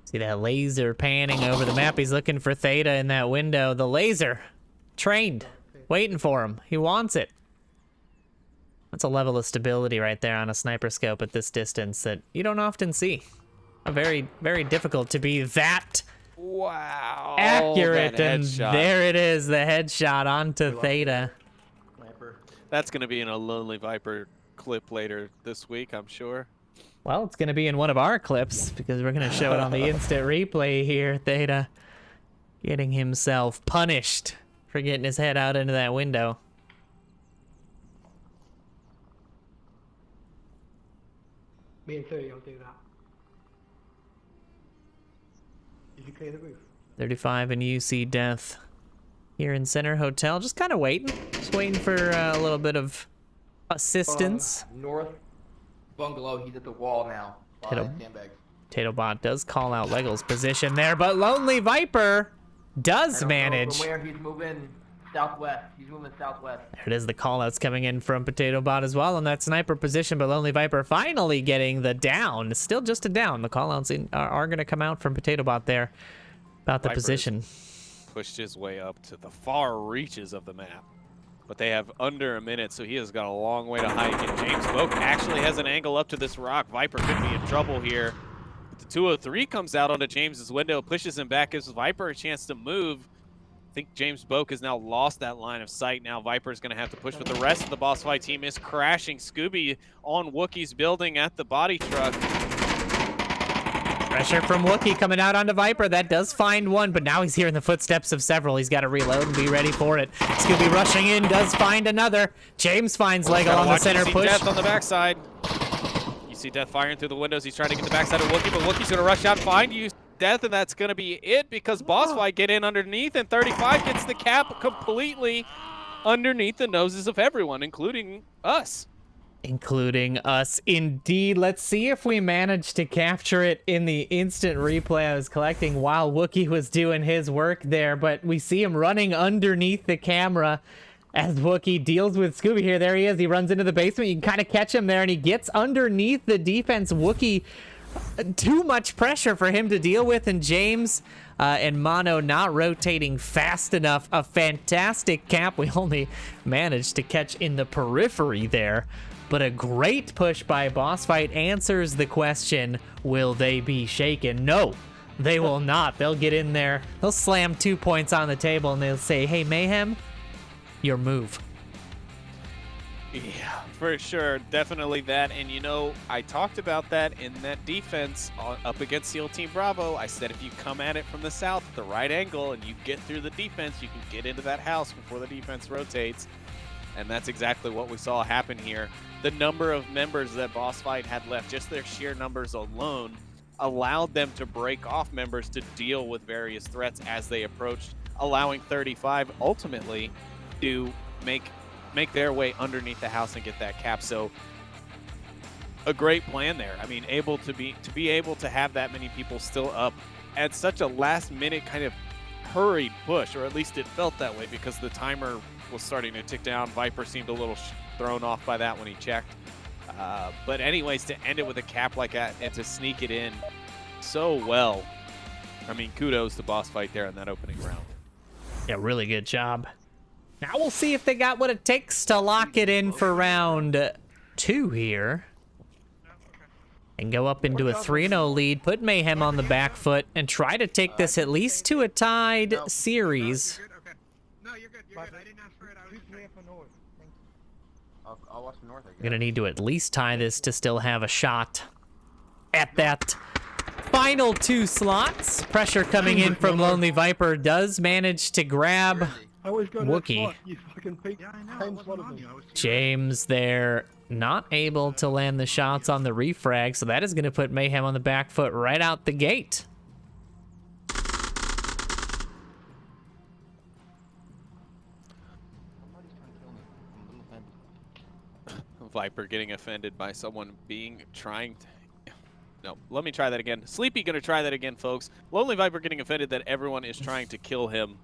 See that laser panning over the map. He's looking for Theta in that window. The laser, trained, waiting for him. He wants it. That's a level of stability right there on a sniper scope at this distance that you don't often see. Very, very difficult to be that Wow. accurate. And there it is, the headshot onto Theta. That's going to be in a Lonely Viper clip later this week, I'm sure. Well, it's going to be in one of our clips because we're going to show it on the instant replay here. Theta getting himself punished for getting his head out into that window. Me and 30 will do that. Did you clear the roof? 35 and UC death. here in Center Hotel. Just kind of waiting. Just waiting for a little bit of assistance. North bungalow. He's at the wall now. Sandbags. TatoBot does call out Lego's position there, but Lonely Viper does I don't manage. know from where he's moving southwest. He's moving southwest. There it is, the callouts coming in from PotatoBot as well on that sniper position, but Lonely Viper finally getting the down. Still just a down. The callouts are going to come out from PotatoBot there about the Viper's position. pushed his way up to the far reaches of the map. But they have under a minute, so he has got a long way to hike. And James Boak actually has an angle up to this rock. Viper could be in trouble here. But the 203 comes out onto James's window, pushes him back, gives Viper a chance to move. I think James Boak has now lost that line of sight. Now Viper's going to have to push, but the rest of the Boss Fight team is crashing. Scooby on Wookiee's building at the body truck. Pressure from Wookiee coming out onto Viper. That does find one, but now he's hearing the footsteps of several. He's got to reload and be ready for it. Scooby rushing in, does find another. James finds Lego on the center push. Death on the backside. You see Death firing through the windows. He's trying to get the backside of Wookiee, but Wookiee's going to rush out and find you, Death, and that's going to be it because Boss Fight get in underneath, and 35 gets the cap completely underneath the noses of everyone, including us. Including us, indeed. Let's see if we manage to capture it in the instant replay I was collecting while Wookiee was doing his work there, but we see him running underneath the camera as Wookiee deals with Scooby here. There he is. He runs into the basement. You can kind of catch him there, and he gets underneath the defense. Wookiee, too much pressure for him to deal with, and James and Mono not rotating fast enough. A fantastic cap. We only managed to catch in the periphery there. But a great push by Boss Fight answers the question, will they be shaken? No, they will not. They'll get in there, they'll slam 2 points on the table, and they'll say, hey, Mayhem, your move. Yeah, for sure. Definitely that. And, you know, I talked about that in that defense up against SEAL Team Bravo. I said if you come at it from the south at the right angle and you get through the defense, you can get into that house before the defense rotates. And that's exactly what we saw happen here. The number of members that Boss Fight had left, just their sheer numbers alone, allowed them to break off members to deal with various threats as they approached, allowing 35 ultimately to make their way underneath the house and get that cap. So a great plan there. I mean, to be able to have that many people still up at such a last minute kind of hurried push, or at least it felt that way because the timer was starting to tick down. Viper seemed a little thrown off by that when he checked. But anyways, to end it with a cap like that and to sneak it in so well, I mean, kudos to Boss Fight there in that opening round. Yeah, really good job. Now we'll see if they got what it takes to lock it in for round 2 here. And go up into a 3-0 lead, put Mayhem on the back foot, and try to take this at least to a tied series. No, you're good. You're good. I didn't ask for it. I was just for north. I'll watch the north. I guess. Gonna need to at least tie this to still have a shot at that final 2 slots. Pressure coming in from Lonely Viper does manage to grab I always go Wookiee. You fucking peek. Yeah, I know. I wasn't on you. I was James there, not able to land the shots on the refrag, so that is going to put Mayhem on the back foot right out the gate. Viper getting offended by someone No, let me try that again. Sleepy gonna try that again, folks. Lonely Viper getting offended that everyone is trying to kill him.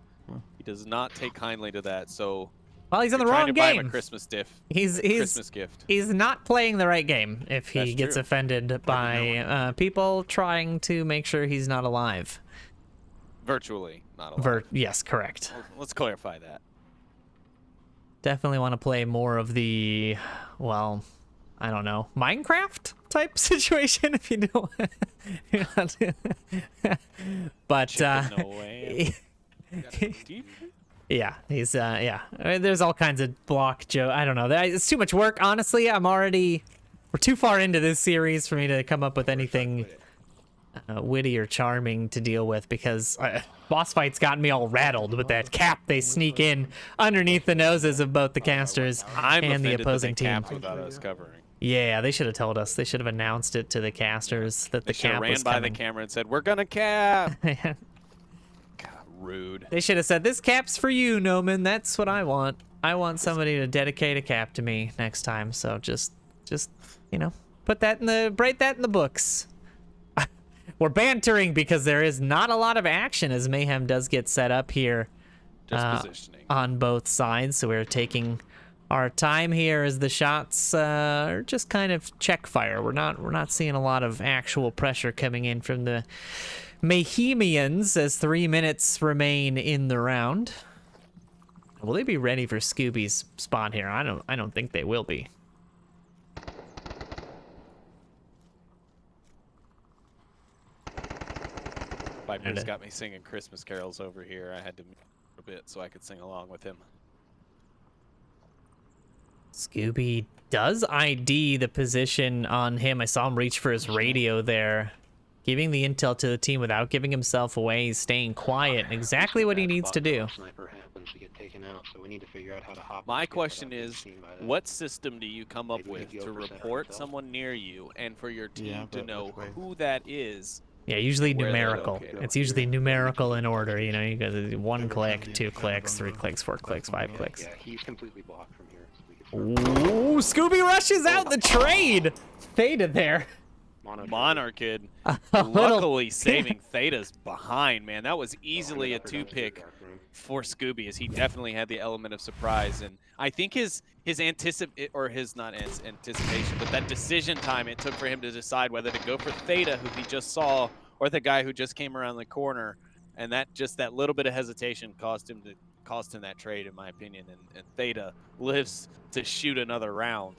He does not take kindly to that, so... Well, he's in the trying wrong to buy him game. a Christmas Christmas gift. He's not playing the right game if he That's gets true. offended by people trying to make sure he's not alive. Virtually, not alive. Yes, correct. Let's clarify that. Definitely want to play more of the, well, I don't know, Minecraft type situation if you don't. But Chicken away. yeah, he's yeah. I mean, there's all kinds of block joke. I don't know. It's too much work. Honestly, we're too far into this series for me to come up with anything witty or charming to deal with, because Boss Fight's gotten me all rattled with that cap they sneak in underneath the noses of both the casters and the opposing team. Without us covering. Yeah, they should have told us. They should have announced it to the casters that the They should have cap ran was by coming. the camera and said, "We're gonna cap." God, Rude. They should have said, this cap's for you, Noman. That's what I want. I want somebody to dedicate a cap to me next time. So just you know, write that in the books. We're bantering because there is not a lot of action as Mayhem does get set up here. Just positioning. On both sides. So we're taking our time here as the shots are just kind of check fire. We're not seeing a lot of actual pressure coming in from the Mayhemians as 3 minutes remain in the round. Will they be ready for Scooby's spawn here? I don't think they will be. Viper's got me singing Christmas carols over here. I had to mute a bit so I could sing along with him. Scooby does ID the position on him. I saw him reach for his radio there. Giving the intel to the team without giving himself away. He's staying quiet. Exactly what he needs to do. My question is, what system do you come up with to report someone near you and for your team to know who that is? Yeah, usually Where they're numerical. located. It's usually numerical in order. You know, you got 1 click, 2 clicks, 3 clicks, 4 clicks, 5 clicks. Yeah, he's completely blocked from here. So we can Ooh, Scooby rushes out the trade. Theta there. Monarchid luckily saving Theta's behind, man. That was easily a 2-pick for Scooby, as he definitely had the element of surprise. And I think his anticipation, but that decision time it took for him to decide whether to go for Theta, who he just saw, or the guy who just came around the corner. And that little bit of hesitation cost him that trade, in my opinion. And Theta lives to shoot another round.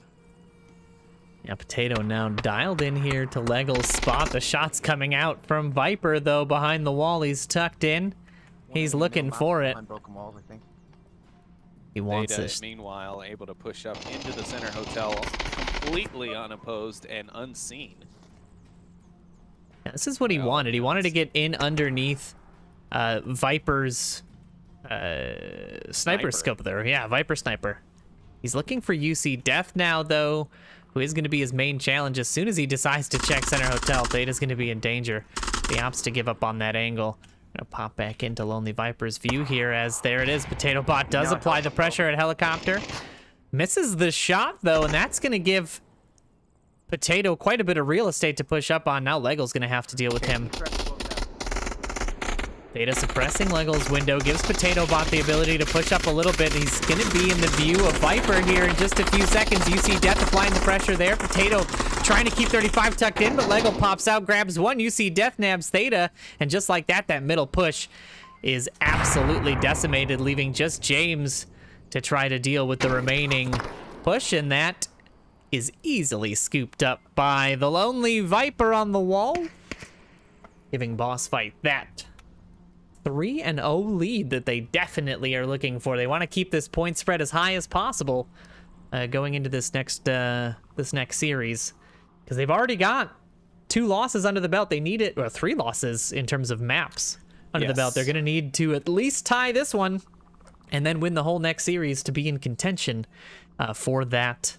Yeah, Potato now dialed in here to Lego's spot. The shot's coming out from Viper, though, behind the wall. He's tucked in. He's looking for it. He wants Theta, this. meanwhile, able to push up into the center hotel completely unopposed and unseen. Yeah, this is what he wanted. He wanted to get in underneath Viper's sniper scope there. Yeah, Viper sniper. He's looking for UC Death now, though, who is going to be his main challenge. As soon as he decides to check center hotel, Theta's going to be in danger. He opts to give up on that angle. Gonna pop back into Lonely Viper's view here, as there it is. Potato Bot does apply the pressure at helicopter. Misses the shot, though, and that's going to give Potato quite a bit of real estate to push up on. Now Lego's going to have to deal with him. Theta suppressing Lego's window, gives Potato Bot the ability to push up a little bit. He's going to be in the view of Viper here in just a few seconds. You see Death applying the pressure there. Potato trying to keep 35 tucked in, but Lego pops out, grabs one. You see Death nabs Theta, and just like that, that middle push is absolutely decimated, leaving just James to try to deal with the remaining push, and that is easily scooped up by the Lonely Viper on the wall, giving Boss Fight that 3-0 lead that they definitely are looking for. They want to keep this point spread as high as possible going into this next series, because they've already got 2 losses under the belt. They need it, or 3 losses in terms of maps under the belt. They're going to need to at least tie this one and then win the whole next series to be in contention for that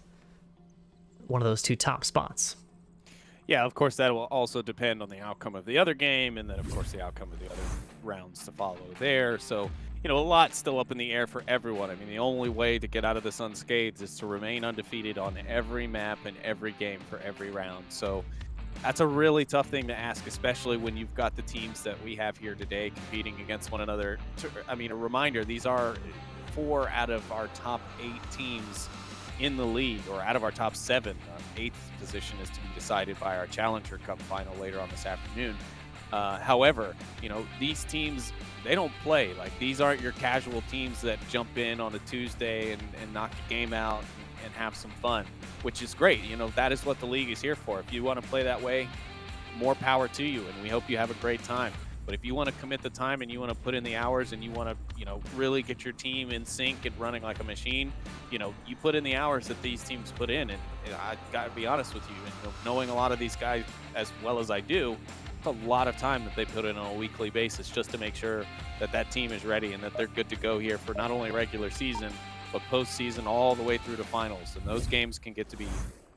one of those 2 top spots. Yeah, of course, that will also depend on the outcome of the other game, and then, of course, the outcome of the other rounds to follow there. So, you know, a lot still up in the air for everyone. I mean, the only way to get out of this unscathed is to remain undefeated on every map and every game for every round. So that's a really tough thing to ask, especially when you've got the teams that we have here today competing against one another. I mean, a reminder, these are 4 out of our top 8 teams in the league, or out of our top 7. 8th position is to be decided by our Challenger Cup final later on this afternoon. However, you know, these teams, they don't play. Like, these aren't your casual teams that jump in on a Tuesday and knock the game out and have some fun, which is great. You know, that is what the league is here for. If you want to play that way, more power to you, and we hope you have a great time. But if you want to commit the time and you want to put in the hours and you want to, you know, really get your team in sync and running like a machine, you know, you put in the hours that these teams put in. And I got to be honest with you, and knowing a lot of these guys as well as I do, it's a lot of time that they put in on a weekly basis just to make sure that that team is ready and that they're good to go here for not only regular season, but postseason all the way through to finals. And those games can get to be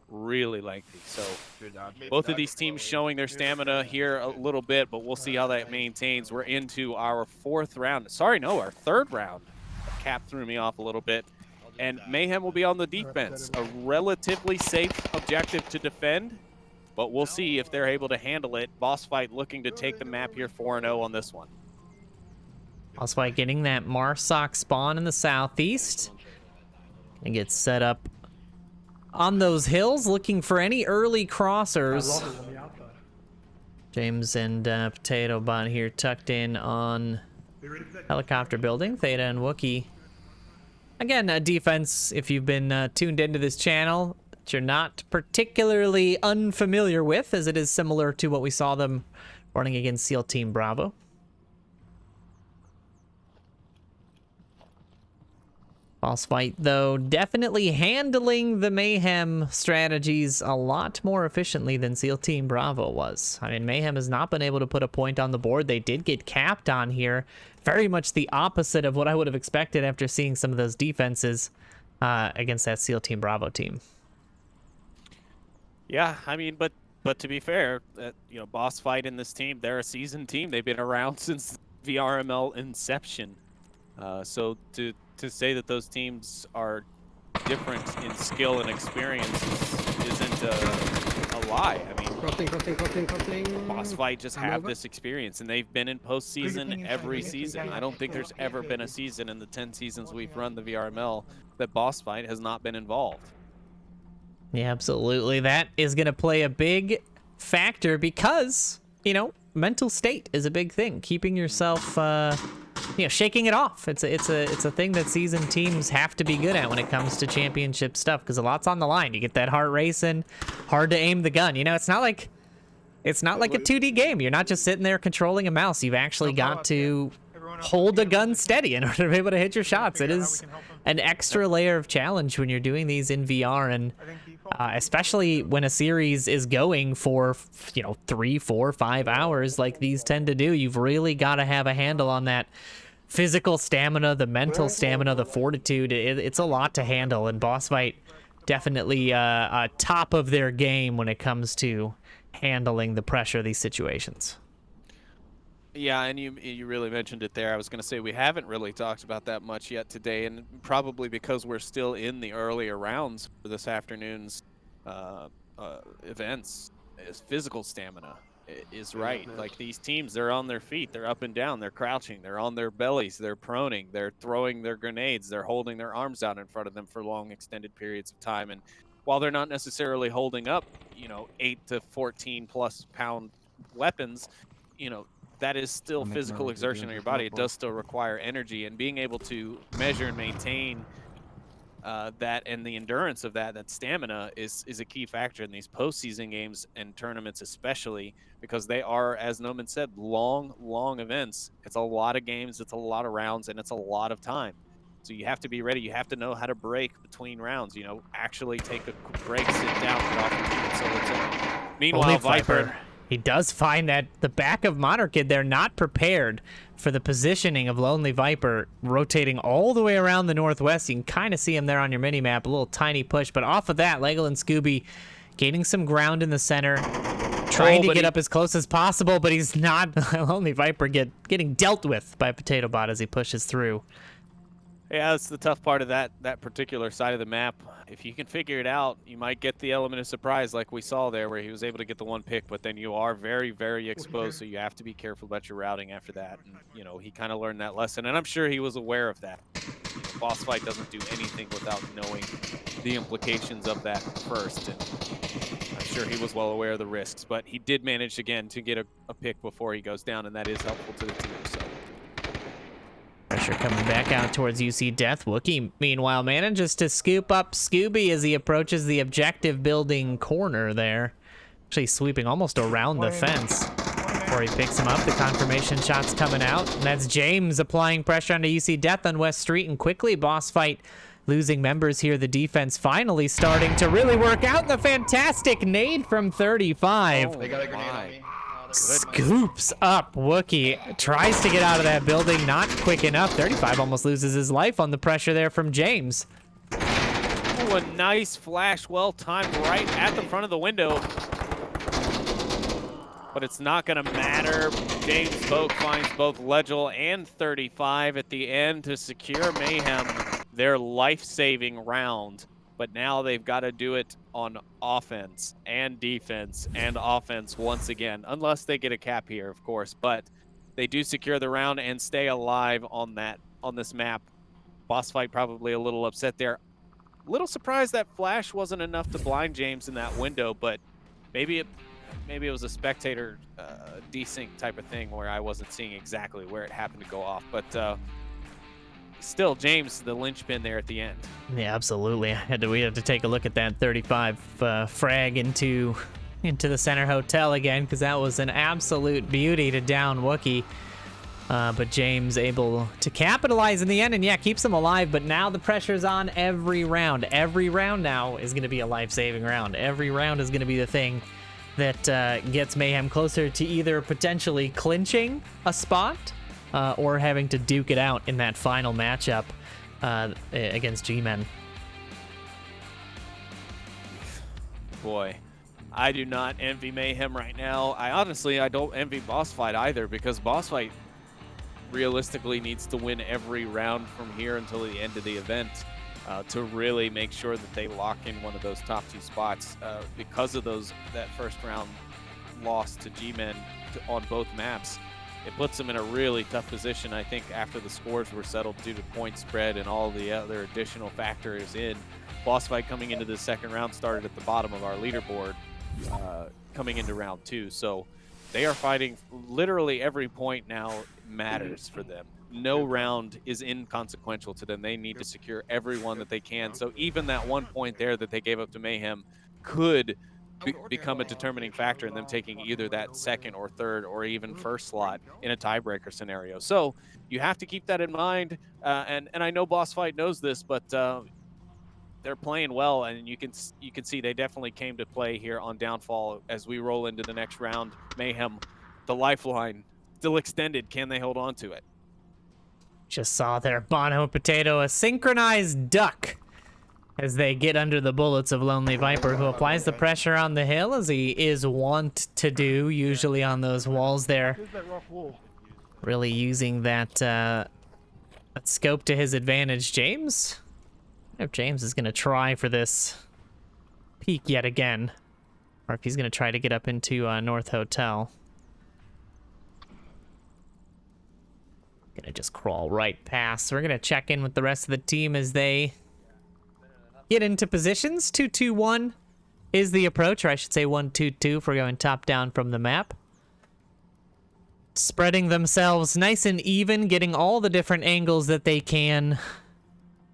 really lengthy. So Good dodge. both of these teams showing their stamina here a little bit, but we'll see how that maintains. We're into our fourth round. Sorry, no, our third round. Cap threw me off a little bit. And Mayhem will be on the defense. A relatively safe objective to defend, but we'll see if they're able to handle it. Boss Fight looking to take the map here 4-0 on this one. Boss Fight getting that Marsoc spawn in the southeast. And get set up on those hills, looking for any early crossers. James and Potato Bot here tucked in on helicopter building. Theta and Wookie. Again, defense, if you've been tuned into this channel, that you're not particularly unfamiliar with, as it is similar to what we saw them running against SEAL Team Bravo. Boss Fight, though, definitely handling the Mayhem strategies a lot more efficiently than SEAL Team Bravo was. I mean, Mayhem has not been able to put a point on the board. They did get capped on here. Very much the opposite of what I would have expected after seeing some of those defenses against that SEAL Team Bravo team. Yeah, I mean, but to be fair, you know, Boss Fight in this team, they're a seasoned team. They've been around since VRML inception. So to say that those teams are different in skill and experience isn't a lie. I mean, Boss Fight just have this experience, and they've been in postseason every season. I don't think there's ever been a season in the 10 seasons we've run the VRML that Boss Fight has not been involved. Yeah, absolutely. That is going to play a big factor because, you know, mental state is a big thing. Keeping yourself, you know, shaking it off. It's a thing that seasoned teams have to be good at when it comes to championship stuff, because a lot's on the line. You get that heart racing, hard to aim the gun. You know, it's not like a 2D game. You're not just sitting there controlling a mouse. You've actually got to hold a gun steady in order to be able to hit your shots. It is an extra layer of challenge when you're doing these in VR, and especially when a series is going for, you know, 3, 4, 5 hours like these tend to do. You've really got to have a handle on that physical stamina, the mental stamina, the fortitude. It's a lot to handle, and Boss Fight definitely top of their game when it comes to handling the pressure of these situations. Yeah, and you really mentioned it there. I was going to say we haven't really talked about that much yet today, and probably because we're still in the earlier rounds for this afternoon's events. Is physical stamina is right. Like, these teams, they're on their feet, they're up and down, they're crouching, they're on their bellies, they're proning, they're throwing their grenades, they're holding their arms out in front of them for long extended periods of time. And while they're not necessarily holding up, you know, 8 to 14 plus pound weapons, you know, that is still physical exertion on your body. It does still require energy, and being able to measure and maintain that and the endurance of that stamina is a key factor in these postseason games and tournaments, especially because they are, as Noman said, long events. It's a lot of games, it's a lot of rounds, and it's a lot of time. So you have to be ready. You have to know how to break between rounds. You know, actually take a break, sit down, get off your feet. So it's meanwhile, Viper. He does find that the back of Monarch Kid, they're not prepared for the positioning of Lonely Viper rotating all the way around the northwest. You can kind of see him there on your mini-map, a little tiny push. But off of that, Lego and Scooby gaining some ground in the center, trying to get up as close as possible, but he's not. Lonely Viper getting dealt with by Potato Bot as he pushes through. Yeah, that's the tough part of that particular side of the map. If you can figure it out, you might get the element of surprise like we saw there, where he was able to get the one pick, but then you are very, very exposed, so you have to be careful about your routing after that. And, you know, he kind of learned that lesson, and I'm sure he was aware of that. You know, Boss Fight doesn't do anything without knowing the implications of that first, and I'm sure he was well aware of the risks, but he did manage, again, to get a pick before he goes down, and that is helpful to the team. So. Pressure coming back out towards UC Death. Wookie, meanwhile, manages to scoop up Scooby as he approaches the objective building corner there. Actually sweeping almost around the fence before he picks him up. The confirmation shot's coming out. And that's James applying pressure onto UC Death on West Street. And quickly, Boss Fight losing members here. The defense finally starting to really work out. The fantastic nade from 35. They got a grenade on me. Scoops up Wookie, tries to get out of that building, not quick enough. 35 almost loses his life on the pressure there from James. a nice flash, well timed right at the front of the window. But it's not going to matter. James Vogt finds both Legel and 35 at the end to secure Mayhem their life-saving round. But now they've got to do it on offense and defense and offense once again, unless they get a cap here, of course. But they do secure the round and stay alive on this map. Boss Fight probably a little upset there. A little surprised that flash wasn't enough to blind James in that window, but maybe it was a spectator desync type of thing where I wasn't seeing exactly where it happened to go off. But still, James, the linchpin there at the end. Yeah, absolutely. We had to take a look at that 35 frag into the center hotel again, because that was an absolute beauty to down Wookiee. But James able to capitalize in the end, and yeah, keeps him alive. But now the pressure's on every round. Every round now is going to be a life-saving round. Every round is going to be the thing that gets Mayhem closer to either potentially clinching a spot or having to duke it out in that final matchup against G-Men. Boy, I do not envy Mayhem right now. I don't envy Boss Fight either, because Boss Fight realistically needs to win every round from here until the end of the event to really make sure that they lock in one of those top 2 spots. Because of that first round loss to G-Men on both maps, it puts them in a really tough position. I think after the scores were settled due to point spread and all the other additional factors in, Boss Fight coming into the second round started at the bottom of our leaderboard coming into round 2. So they are fighting literally every point now matters for them. No round is inconsequential to them. They need to secure every one that they can. So even that 1 point there that they gave up to Mayhem could become a determining factor in them taking either that second or third or even first slot in a tiebreaker scenario. So you have to keep that in mind. And I know Boss Fight knows this, but they're playing well, and you can see they definitely came to play here on Downfall as we roll into the next round. Mayhem, the lifeline still extended. Can they hold on to it? Just saw there, Bono Potato, a synchronized duck as they get under the bullets of Lonely Viper, who applies the pressure on the hill as he is wont to do, usually on those walls there. Really using that scope to his advantage. James? I wonder if James is going to try for this peak yet again, or if he's going to try to get up into North Hotel. Gonna just crawl right past. We're gonna check in with the rest of the team as they get into positions. 2-2-1 is the approach, or I should say 1-2-2 if we're going top down from the map. Spreading themselves nice and even, getting all the different angles that they can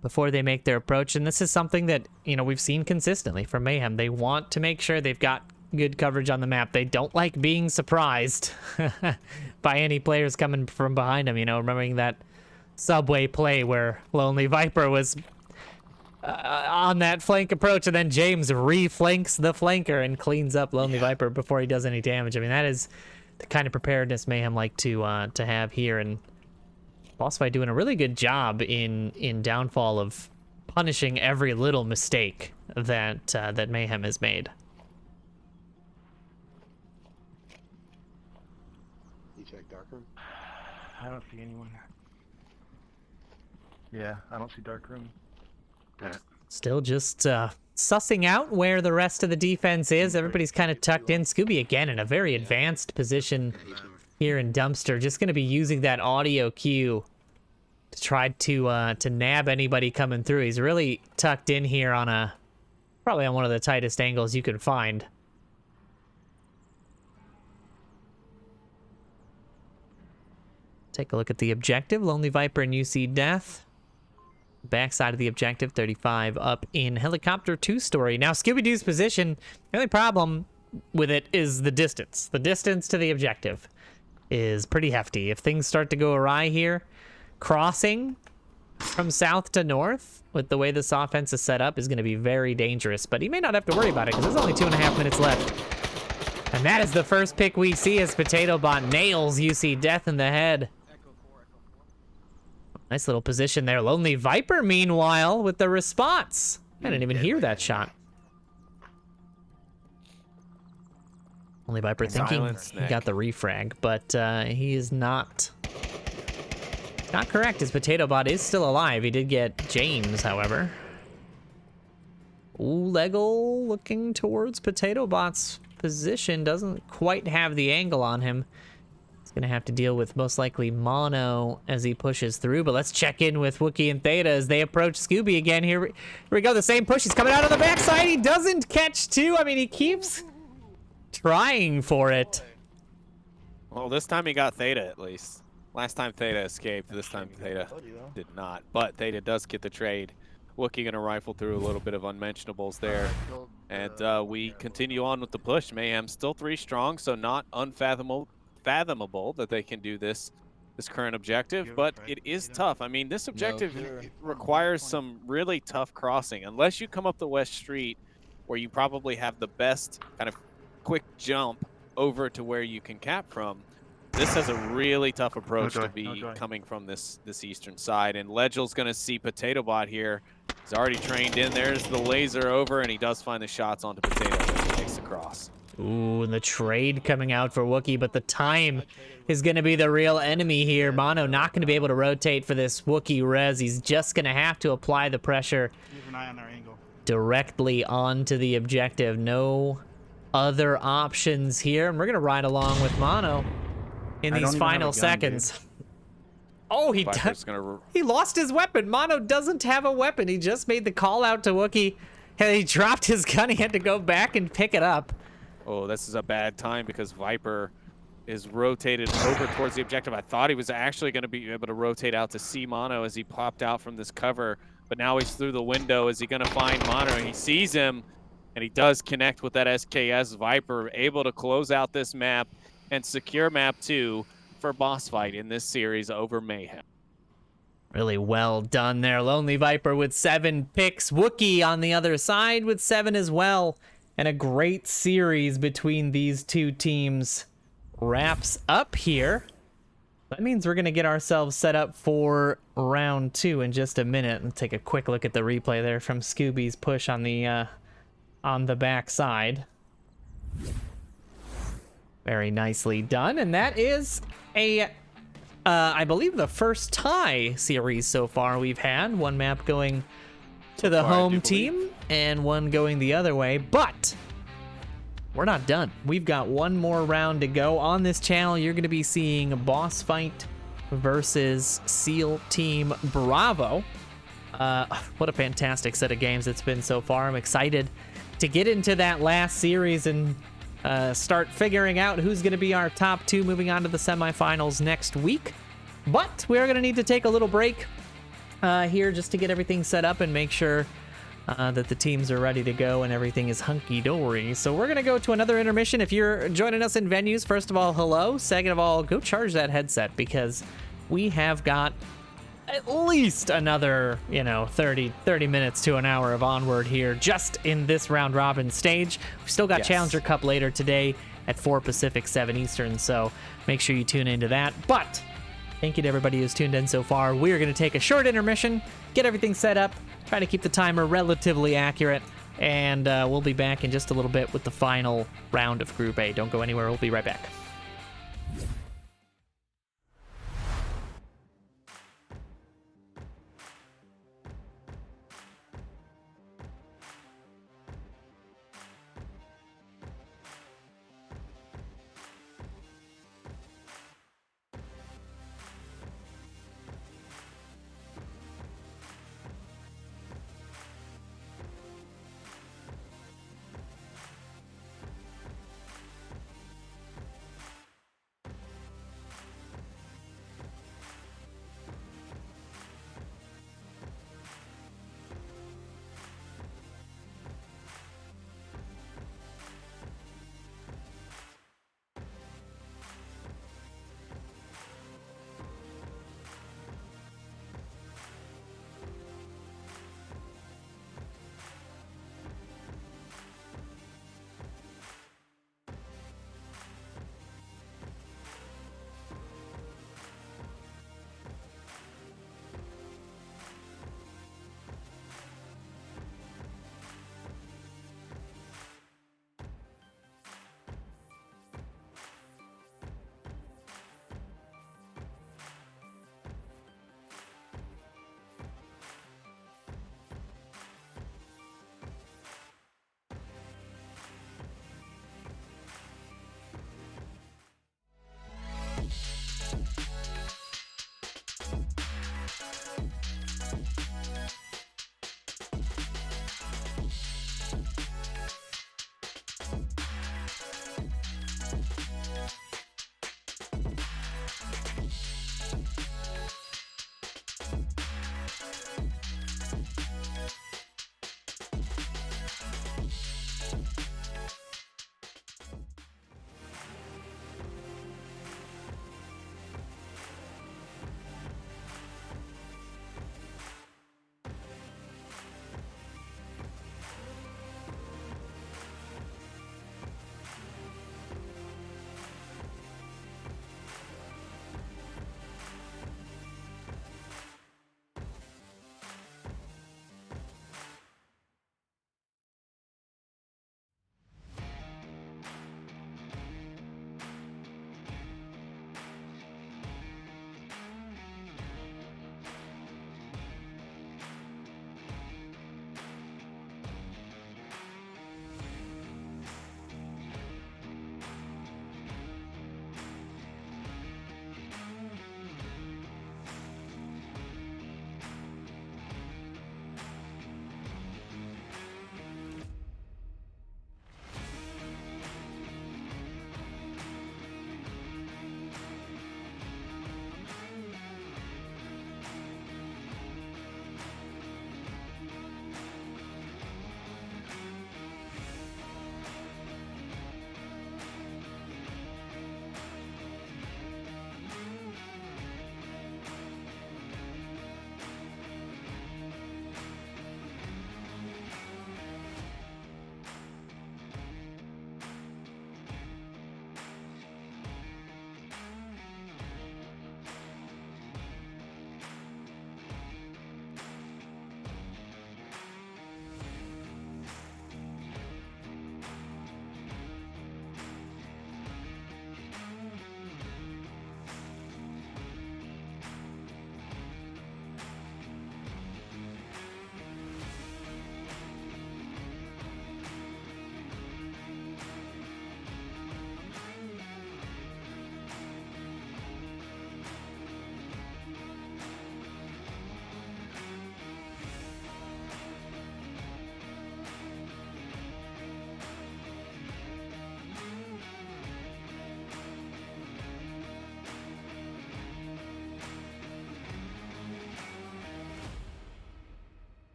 before they make their approach. And this is something that, you know, we've seen consistently from Mayhem. They want to make sure they've got good coverage on the map. They don't like being surprised by any players coming from behind them. You know, remembering that subway play where Lonely Viper was on that flank approach, and then James reflanks the flanker and cleans up Lonely Viper before he does any damage. I mean, that is the kind of preparedness Mayhem like to have here, and Boss Fight doing a really good job in Downfall of punishing every little mistake that Mayhem has made. I don't see anyone. Yeah, I don't see dark room. Still just sussing out where the rest of the defense is. Everybody's kind of tucked in. Scooby again in a very advanced position here in Dumpster. Just going to be using that audio cue to try to nab anybody coming through. He's really tucked in here on probably on one of the tightest angles you can find. Take a look at the objective. Lonely Viper and UC Death. Backside of the objective, 35 up in helicopter 2-story. Now, Scooby-Doo's position, the only problem with it is the distance. The distance to the objective is pretty hefty. If things start to go awry here, crossing from south to north with the way this offense is set up is going to be very dangerous. But he may not have to worry about it because there's only 2.5 minutes left. And that is the first pick we see as Potato Bot nails UC Death in the head. Nice little position there. Lonely Viper, meanwhile, with the response. I didn't even hear that shot. Only Viper thinking Silence, he Nick. got the refrag, but he is not correct. His Potato Bot is still alive. He did get James, however. Ooh, Lego looking towards Potato Bot's position. Doesn't quite have the angle on him. He's going to have to deal with most likely Mono as he pushes through. But let's check in with Wookie and Theta as they approach Scooby again. Here we go. The same push. He's coming out on the backside. He doesn't catch two. I mean, he keeps trying for it. Well, this time he got Theta at least. Last time Theta escaped. This time Theta did not. But Theta does get the trade. Wookie gonna rifle through a little bit of unmentionables there. And we continue on with the push. Mayhem still 3 strong, so not unfathomable that they can do this current objective, but it is tough. I mean, this objective requires some really tough crossing. Unless you come up the West Street where you probably have the best kind of quick jump over to where you can cap from, this has a really tough approach to be coming from this eastern side. And Legel's going to see Potato Bot here. He's already trained in. There's the laser over, and he does find the shots onto Potato as he makes the cross. Ooh, and the trade coming out for Wookie, but the time is going to be the real enemy here. Mono not going to be able to rotate for this Wookie res. He's just going to have to apply the pressure Keep an eye on our angle. directly onto the objective. No other options here, and we're going to ride along with Mono in these final seconds. Oh, he lost his weapon. Mono doesn't have a weapon. He just made the call out to Wookie, and he dropped his gun. He had to go back and pick it up. Oh, this is a bad time because Viper is rotated over towards the objective. I thought he was actually going to be able to rotate out to see Mono as he popped out from this cover, but now he's through the window. Is he going to find Mono? He sees him, and he does connect with that SKS. Viper able to close out this map and secure map 2 for boss fight in this series over Mayhem. Really well done there. Lonely Viper with 7 picks. Wookie on the other side with 7 as well. And a great series between these two teams wraps up here. That means we're going to get ourselves set up for round 2 in just a minute. Let's take a quick look at the replay there from Scooby's push on the backside. Very nicely done. And that is I believe the first tie series so far we've had. One map going to the home team and one going the other way, but we're not done. We've got one more round to go. On this channel, you're going to be seeing Boss Fight versus SEAL Team Bravo. What a fantastic set of games it's been so far. I'm excited to get into that last series and start figuring out who's going to be our top 2 moving on to the semifinals next week. But we are going to need to take a little break here just to get everything set up and make sure that the teams are ready to go and everything is hunky-dory. So we're going to go to another intermission. If you're joining us in venues, first of all, hello. Second of all, go charge that headset because we have got at least another, 30 minutes to an hour of Onward here just in this round robin stage. We've still got Challenger Cup later today at 4 Pacific, 7 Eastern, so make sure you tune into that. But thank you to everybody who's tuned in so far. We are going to take a short intermission, get everything set up, try to keep the timer relatively accurate, and we'll be back in just a little bit with the final round of Group A. Don't go anywhere. We'll be right back.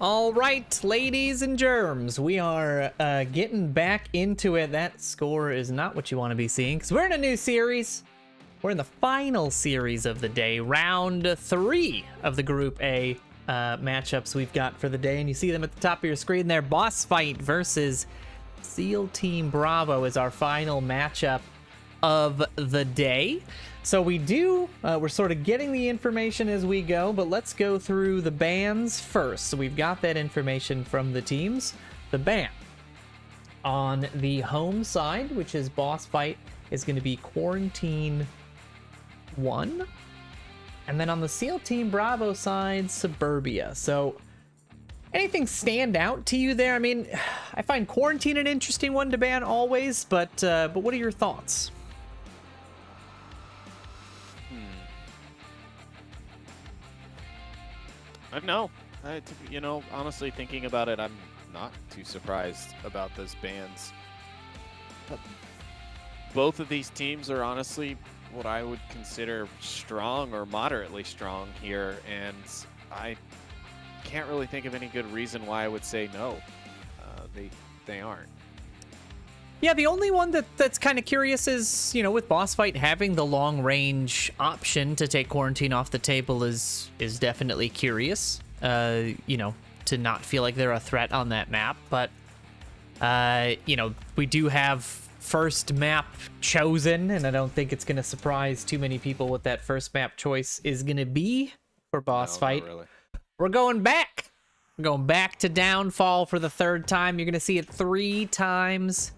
All right, ladies and germs, we are getting back into it. That score is not what you want to be seeing because we're in a new series. We're in the final series of the day, round 3 of the Group A matchups we've got for the day. And you see them at the top of your screen there. Boss Fight versus SEAL Team Bravo is our final matchup of the day. So we're sort of getting the information as we go, but let's go through the bans first. So we've got that information from the teams. The ban on the home side, which is Boss Fight, is going to be Quarantine 1. And then on the SEAL Team Bravo side, Suburbia. So anything stand out to you there? I mean, I find Quarantine an interesting one to ban always, but what are your thoughts? I don't know. Honestly, thinking about it, I'm not too surprised about those bans. Both of these teams are honestly what I would consider strong or moderately strong here, and I can't really think of any good reason why I would say no. They aren't. Yeah, the only one that's kind of curious is, with Boss Fight having the long range option to take Quarantine off the table is definitely curious, to not feel like they're a threat on that map. But, we do have first map chosen, and I don't think it's going to surprise too many people what that first map choice is going to be for Boss Fight. Not really. We're going back. We're going back to Downfall for the 3rd time. You're going to see it 3 times.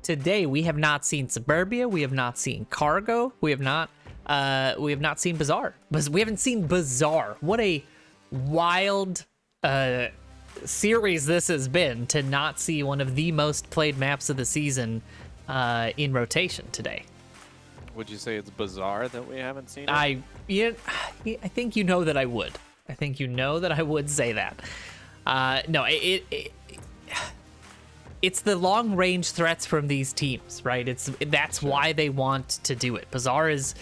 Today we have not seen Suburbia, we have not seen Cargo, we have not seen Bazaar. We haven't seen Bazaar. What a wild series this has been to not see one of the most played maps of the season in rotation today. Would you say it's bizarre that we haven't seen it? I think you know that I would. I think you know that I would say that. No, it's the long range threats from these teams, right? That's why they want to do it. Bazaar is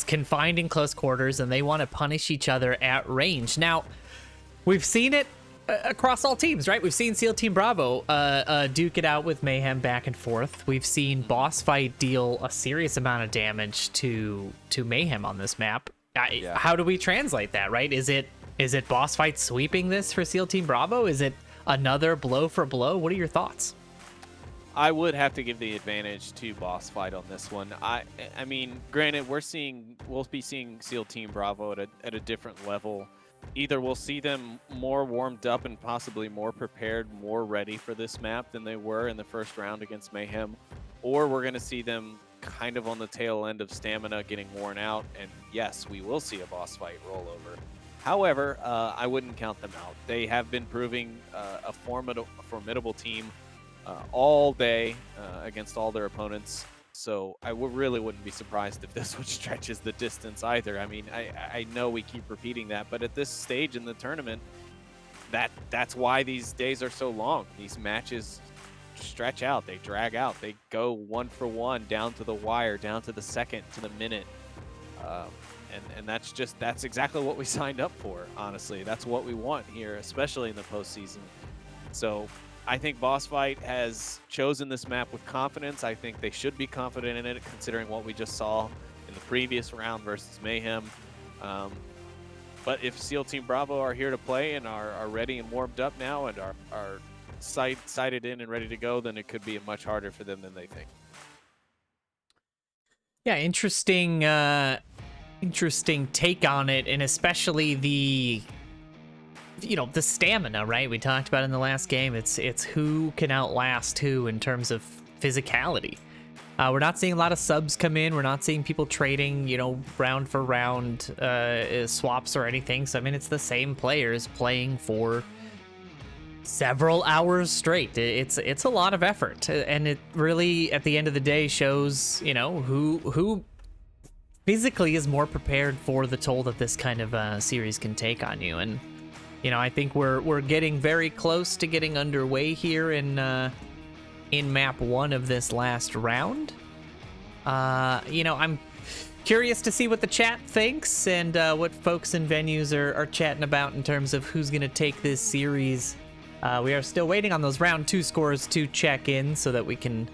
confined in close quarters, and they want to punish each other at range. Now, we've seen it across all teams, right? We've seen SEAL Team Bravo duke it out with Mayhem back and forth. We've seen Boss Fight deal a serious amount of damage to Mayhem on this map. How do we translate that, right? Is it Boss Fight sweeping this for SEAL Team Bravo? Is it another blow for blow? What are your thoughts? I would have to give the advantage to Boss Fight on this one. I mean, granted, we'll be seeing SEAL Team Bravo at a different level. Either we'll see them more warmed up and possibly more prepared, more ready for this map than they were in the first round against Mayhem, or we're going to see them kind of on the tail end of stamina getting worn out, and yes, we will see a Boss Fight rollover. However, I wouldn't count them out. They have been proving a formidable team all day against all their opponents. So I really wouldn't be surprised if this one stretches the distance either. I mean, I know we keep repeating that, but at this stage in the tournament, that's why these days are so long. These matches stretch out, they drag out, they go 1 for 1 down to the wire, down to the second, to the minute. And that's exactly what we signed up for, honestly. That's what we want here, especially in the postseason. So I think Boss Fight has chosen this map with confidence. I think they should be confident in it, considering what we just saw in the previous round versus Mayhem. But if SEAL Team Bravo are here to play and are ready and warmed up now and are sighted in and ready to go, then it could be much harder for them than they think. Yeah, interesting take on it, and especially the stamina, right? We talked about in the last game. It's who can outlast who in terms of physicality. We're not seeing a lot of subs come in. We're not seeing people trading, round for round swaps or anything. So I mean, it's the same players playing for several hours straight. It's a lot of effort, and it really, at the end of the day, shows who physically is more prepared for the toll that this kind of series can take on you. And I think we're getting very close to getting underway here in map 1 of this last round. I'm curious to see what the chat thinks and what folks and venues are chatting about in terms of who's going to take this series. We are still waiting on those round 2 scores to check in so that we can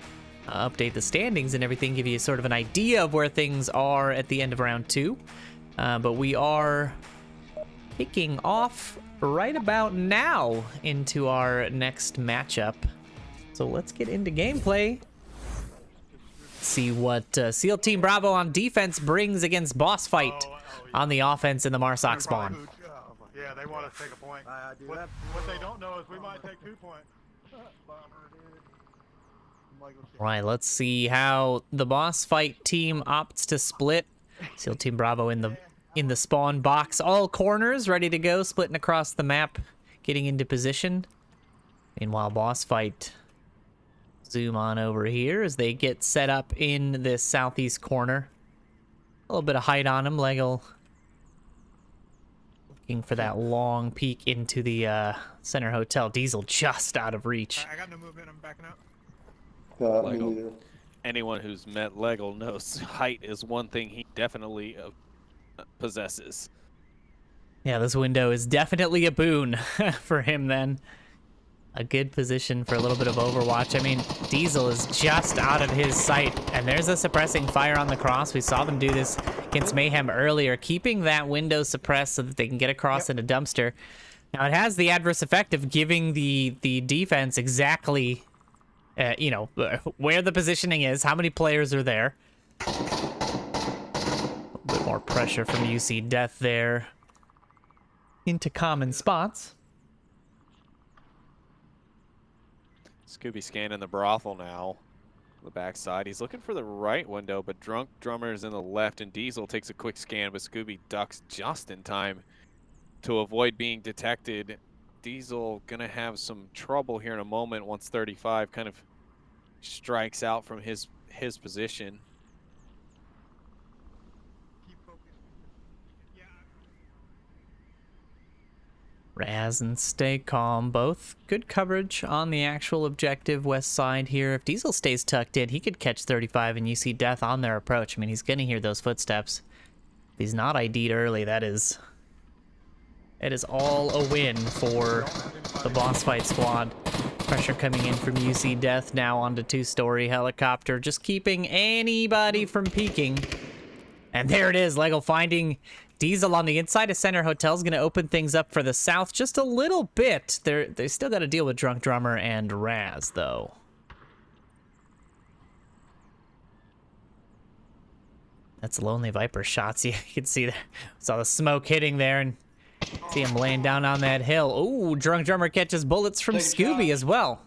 update the standings and everything, give you sort of an idea of where things are at the end of round 2. But we are kicking off right about now into our next matchup. So let's get into gameplay. See what SEAL Team Bravo on defense brings against Boss Fight on the offense in the Marsoc spawn. Yeah, they want us to take a point. What they don't know is we might take 2 points. Right, let's see how the Boss Fight team opts to split. SEAL Team Bravo in the spawn box, all corners ready to go, splitting across the map, getting into position. Meanwhile, Boss Fight zoom on over here as they get set up in this southeast corner. A little bit of height on him. Lego looking for that long peek into the center hotel. Diesel just out of reach. I got no movement. I'm backing up. Lego. Anyone who's met Lego knows height is one thing he definitely possesses. Yeah, this window is definitely a boon for him then. A good position for a little bit of overwatch. I mean, Diesel is just out of his sight, and there's a suppressing fire on the cross. We saw them do this against Mayhem earlier, keeping that window suppressed so that they can get across in a dumpster. Now, it has the adverse effect of giving the defense exactly, you know, where the positioning is, how many players are there. A little bit more pressure from UC Death there into common spots. Scooby scanning the brothel now. The backside. He's looking for the right window, but Drunk Drummer is in the left, and Diesel takes a quick scan, but Scooby ducks just in time to avoid being detected. Diesel gonna have some trouble here in a moment once 35 kind of strikes out from his position. Raz and Stay Calm, both good coverage on the actual objective west side here. If Diesel stays tucked in, he could catch 35 and you see Death on their approach. I mean, he's going to hear those footsteps. If he's not ID'd early, it is all a win for the Boss Fight squad. Pressure coming in from UC Death now onto 2-story helicopter, just keeping anybody from peeking. And there it is, Lego finding Diesel on the inside of Center Hotel is going to open things up for the south just a little bit. They still got to deal with Drunk Drummer and Raz, though. That's Lonely Viper shots. You can see there. Saw the smoke hitting there and see him laying down on that hill. Ooh, Drunk Drummer catches bullets from Scooby as well.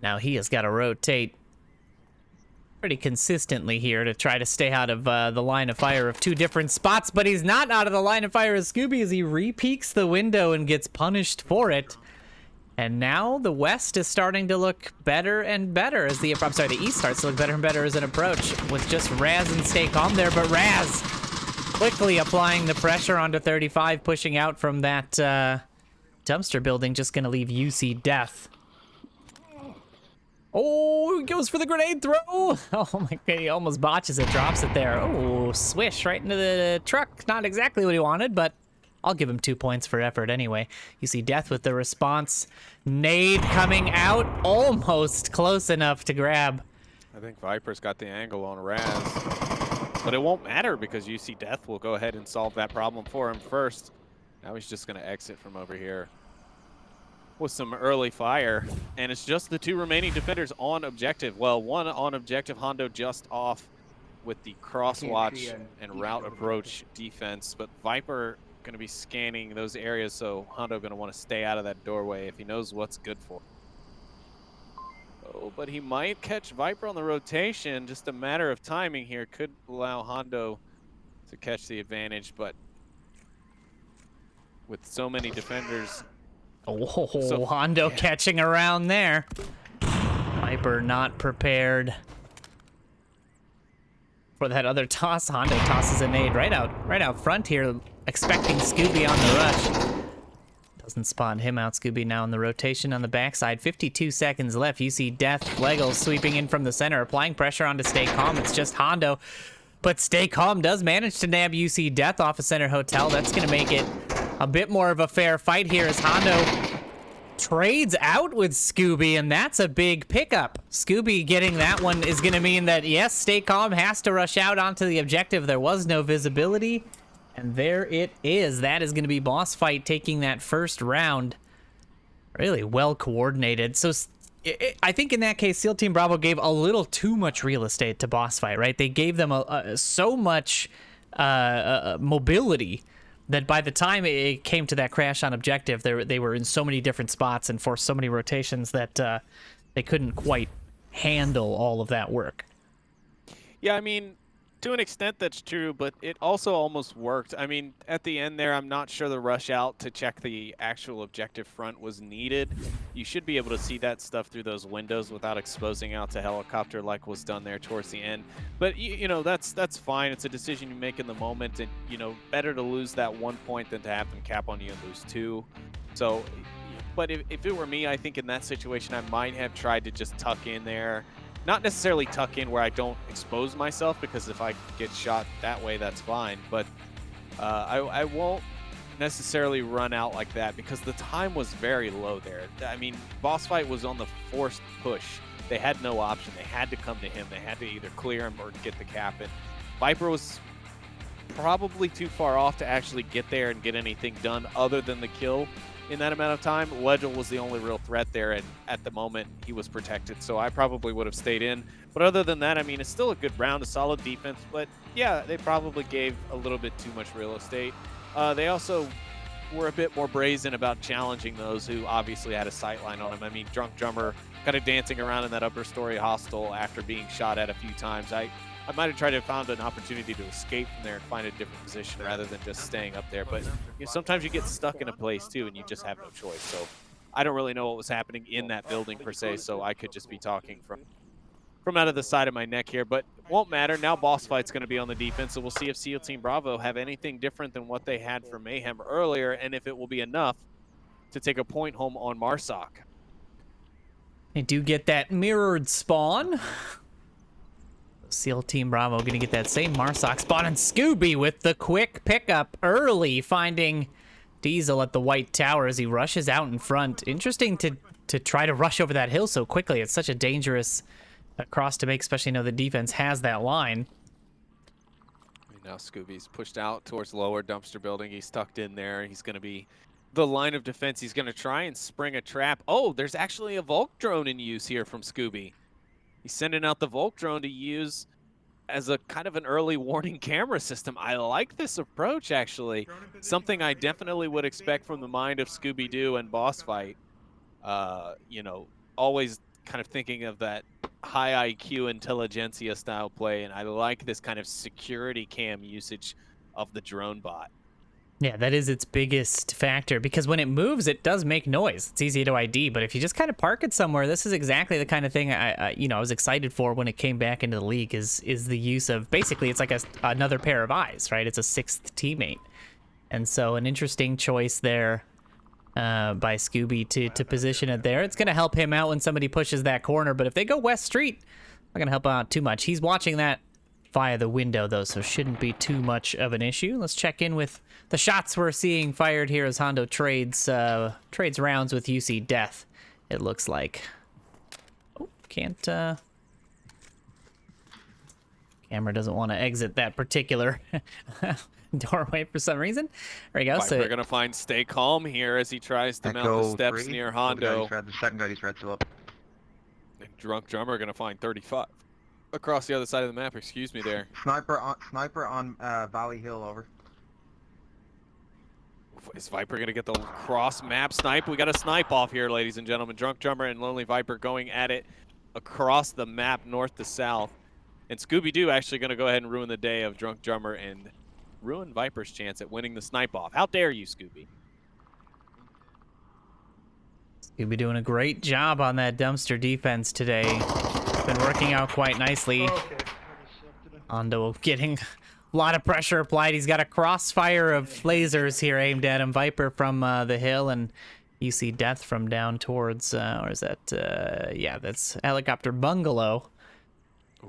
Now he has got to rotate pretty consistently here to try to stay out of the line of fire of 2 different spots, but he's not out of the line of fire of Scooby as he re-peeks the window and gets punished for it. And now the west is starting to look better and better as the east starts to look better and better as an approach with just Raz and Stay Calm there, but Raz quickly applying the pressure onto 35, pushing out from that dumpster building, just gonna leave UC Death. Oh, he goes for the grenade throw. Oh my god, he almost botches it, drops it there. Oh, swish right into the truck. Not exactly what he wanted, but I'll give him 2 points for effort anyway. You see Death with the response. Nade coming out, almost close enough to grab. I think Viper's got the angle on Raz, but it won't matter because UC Death will go ahead and solve that problem for him first. Now he's just gonna exit from over here with some early fire, and it's just the 2 remaining defenders on objective. Well, one on objective, Hondo just off with the crosswatch and route approach defense, but Viper going to be scanning those areas, so Hondo going to want to stay out of that doorway if he knows what's good for him. Oh, but he might catch Viper on the rotation, just a matter of timing here. Could allow Hondo to catch the advantage, but with so many defenders. Oh, so, Hondo catching around there. Viper not prepared for that other toss. Hondo tosses a nade right out front here, expecting Scooby on the rush. Doesn't spawn him out. Scooby now in the rotation on the backside. 52 seconds left. You see Death, Lego sweeping in from the center, applying pressure on to Stay Calm. It's just Hondo. But Stay Calm does manage to nab UC Death off a center hotel. That's going to make it a bit more of a fair fight here as Hondo trades out with Scooby, and that's a big pickup. Scooby getting that one is going to mean that, yes, Stay Calm has to rush out onto the objective. There was no visibility, and there it is. That is going to be Boss Fight taking that first round. Really well coordinated. So I think in that case, SEAL Team Bravo gave a little too much real estate to Boss Fight, right? They gave them so much mobility that by the time it came to that crash on objective, they were in so many different spots and forced so many rotations that they couldn't quite handle all of that work. Yeah, I mean, to an extent that's true, but it also almost worked. I mean, at the end there, I'm not sure the rush out to check the actual objective front was needed. You should be able to see that stuff through those windows without exposing out to helicopter like was done there towards the end. But, you know, that's fine. It's a decision you make in the moment, and, you know, better to lose that 1 point than to have them cap on you and lose 2. So, but if it were me, I think in that situation, I might have tried to just tuck in there. Not necessarily tuck in where I don't expose myself, because if I get shot that way, that's fine. But I won't necessarily run out like that because the time was very low there. I mean, Boss Fight was on the forced push. They had no option. They had to come to him. They had to either clear him or get the cap in. Viper was probably too far off to actually get there and get anything done other than the kill in that amount of time. Wedgel was the only real threat there, and at the moment he was protected, so I probably would have stayed in. But other than that, I mean, it's still a good round, a solid defense, but yeah, they probably gave a little bit too much real estate. They also were a bit more brazen about challenging those who obviously had a sight line on him. I mean, Drunk Drummer kind of dancing around in that upper story hostel after being shot at a few times. I might have tried to find an opportunity to escape from there and find a different position rather than just staying up there. But you know, sometimes you get stuck in a place too, and you just have no choice. So I don't really know what was happening in that building per se, so I could just be talking from out of the side of my neck here. But it won't matter. Now Boss Fight's going to be on the defense, so we'll see if SEAL Team Bravo have anything different than what they had for Mayhem earlier, and if it will be enough to take a point home on Marsoc. They do get that mirrored spawn. SEAL Team Bravo going to get that same Marsoc spawn, and Scooby with the quick pickup early, finding Diesel at the White Tower as he rushes out in front. Interesting to try to rush over that hill so quickly. It's such a dangerous cross to make, especially now the defense has that line. Now Scooby's pushed out towards lower dumpster building. He's tucked in there. He's going to be the line of defense. He's going to try and spring a trap. Oh, there's actually a Volk drone in use here from Scooby. He's sending out the Volk drone to use as a kind of an early warning camera system. I like this approach, actually. Something I definitely would expect from the mind of Scooby-Doo and Boss Fight. You know, always kind of thinking of that high IQ intelligentsia style play, and I like this kind of security cam usage of the drone bot. Yeah, that is its biggest factor, because when it moves, it does make noise. It's easy to ID, but if you just kind of park it somewhere, this is exactly the kind of thing I was excited for when it came back into the league. Is the use of, basically it's like another pair of eyes, right? It's a sixth teammate, and so an interesting choice there by Scooby to position it there. It's going to help him out when somebody pushes that corner, but if they go West Street, not going to help out too much. He's watching that via the window, though, so shouldn't be too much of an issue. Let's check in with the shots we're seeing fired here as Hondo trades rounds with UC Death, it looks like. Oh, can't... Camera doesn't want to exit that particular doorway for some reason. There you go. So we're going to find Stay Calm here as he tries to mount the steps near Hondo. The second guy he's red still up. And Drunk Drummer going to find 35. Across the other side of the map, excuse me there. Sniper on Valley Hill, over. Is Viper going to get the cross map snipe? We got a snipe off here, ladies and gentlemen. Drunk Drummer and Lonely Viper going at it across the map, north to south. And Scooby-Doo actually going to go ahead and ruin the day of Drunk Drummer and ruin Viper's chance at winning the snipe off. How dare you, Scooby? Scooby doing a great job on that dumpster defense today. Been working out quite nicely. Hondo getting A lot of pressure applied. He's got a crossfire of lasers here aimed at him. Viper from the hill, and you see Death from down towards, or is that, yeah, that's Helicopter Bungalow.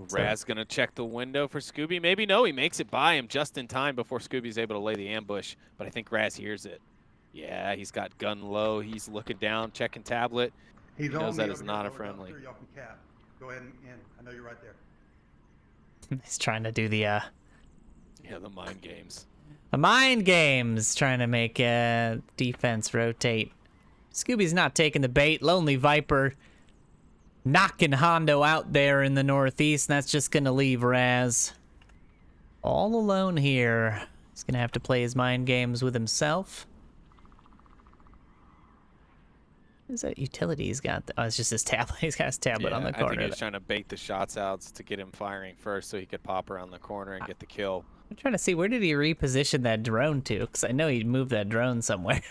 Raz gonna check the window for Scooby. Maybe no, he makes it by him just in time before Scooby's able to lay the ambush, but I think Raz hears it. Yeah, he's got gun low. He's looking down, checking tablet. He knows that is not a friendly. Go ahead and in. I know you're right there. He's trying to do the, Yeah, the mind games. The mind games, trying to make defense rotate. Scooby's not taking the bait. Lonely Viper knocking Hondo out there in the northeast, and that's just going to leave Raz all alone here. He's going to have to play his mind games with himself. What is that utility he's got? Oh, it's just his tablet. He's got his tablet on the corner. I think he's trying to bait the shots out to get him firing first so he could pop around the corner and get the kill. I'm trying to see, where did he reposition that drone to? Because I know he moved that drone somewhere.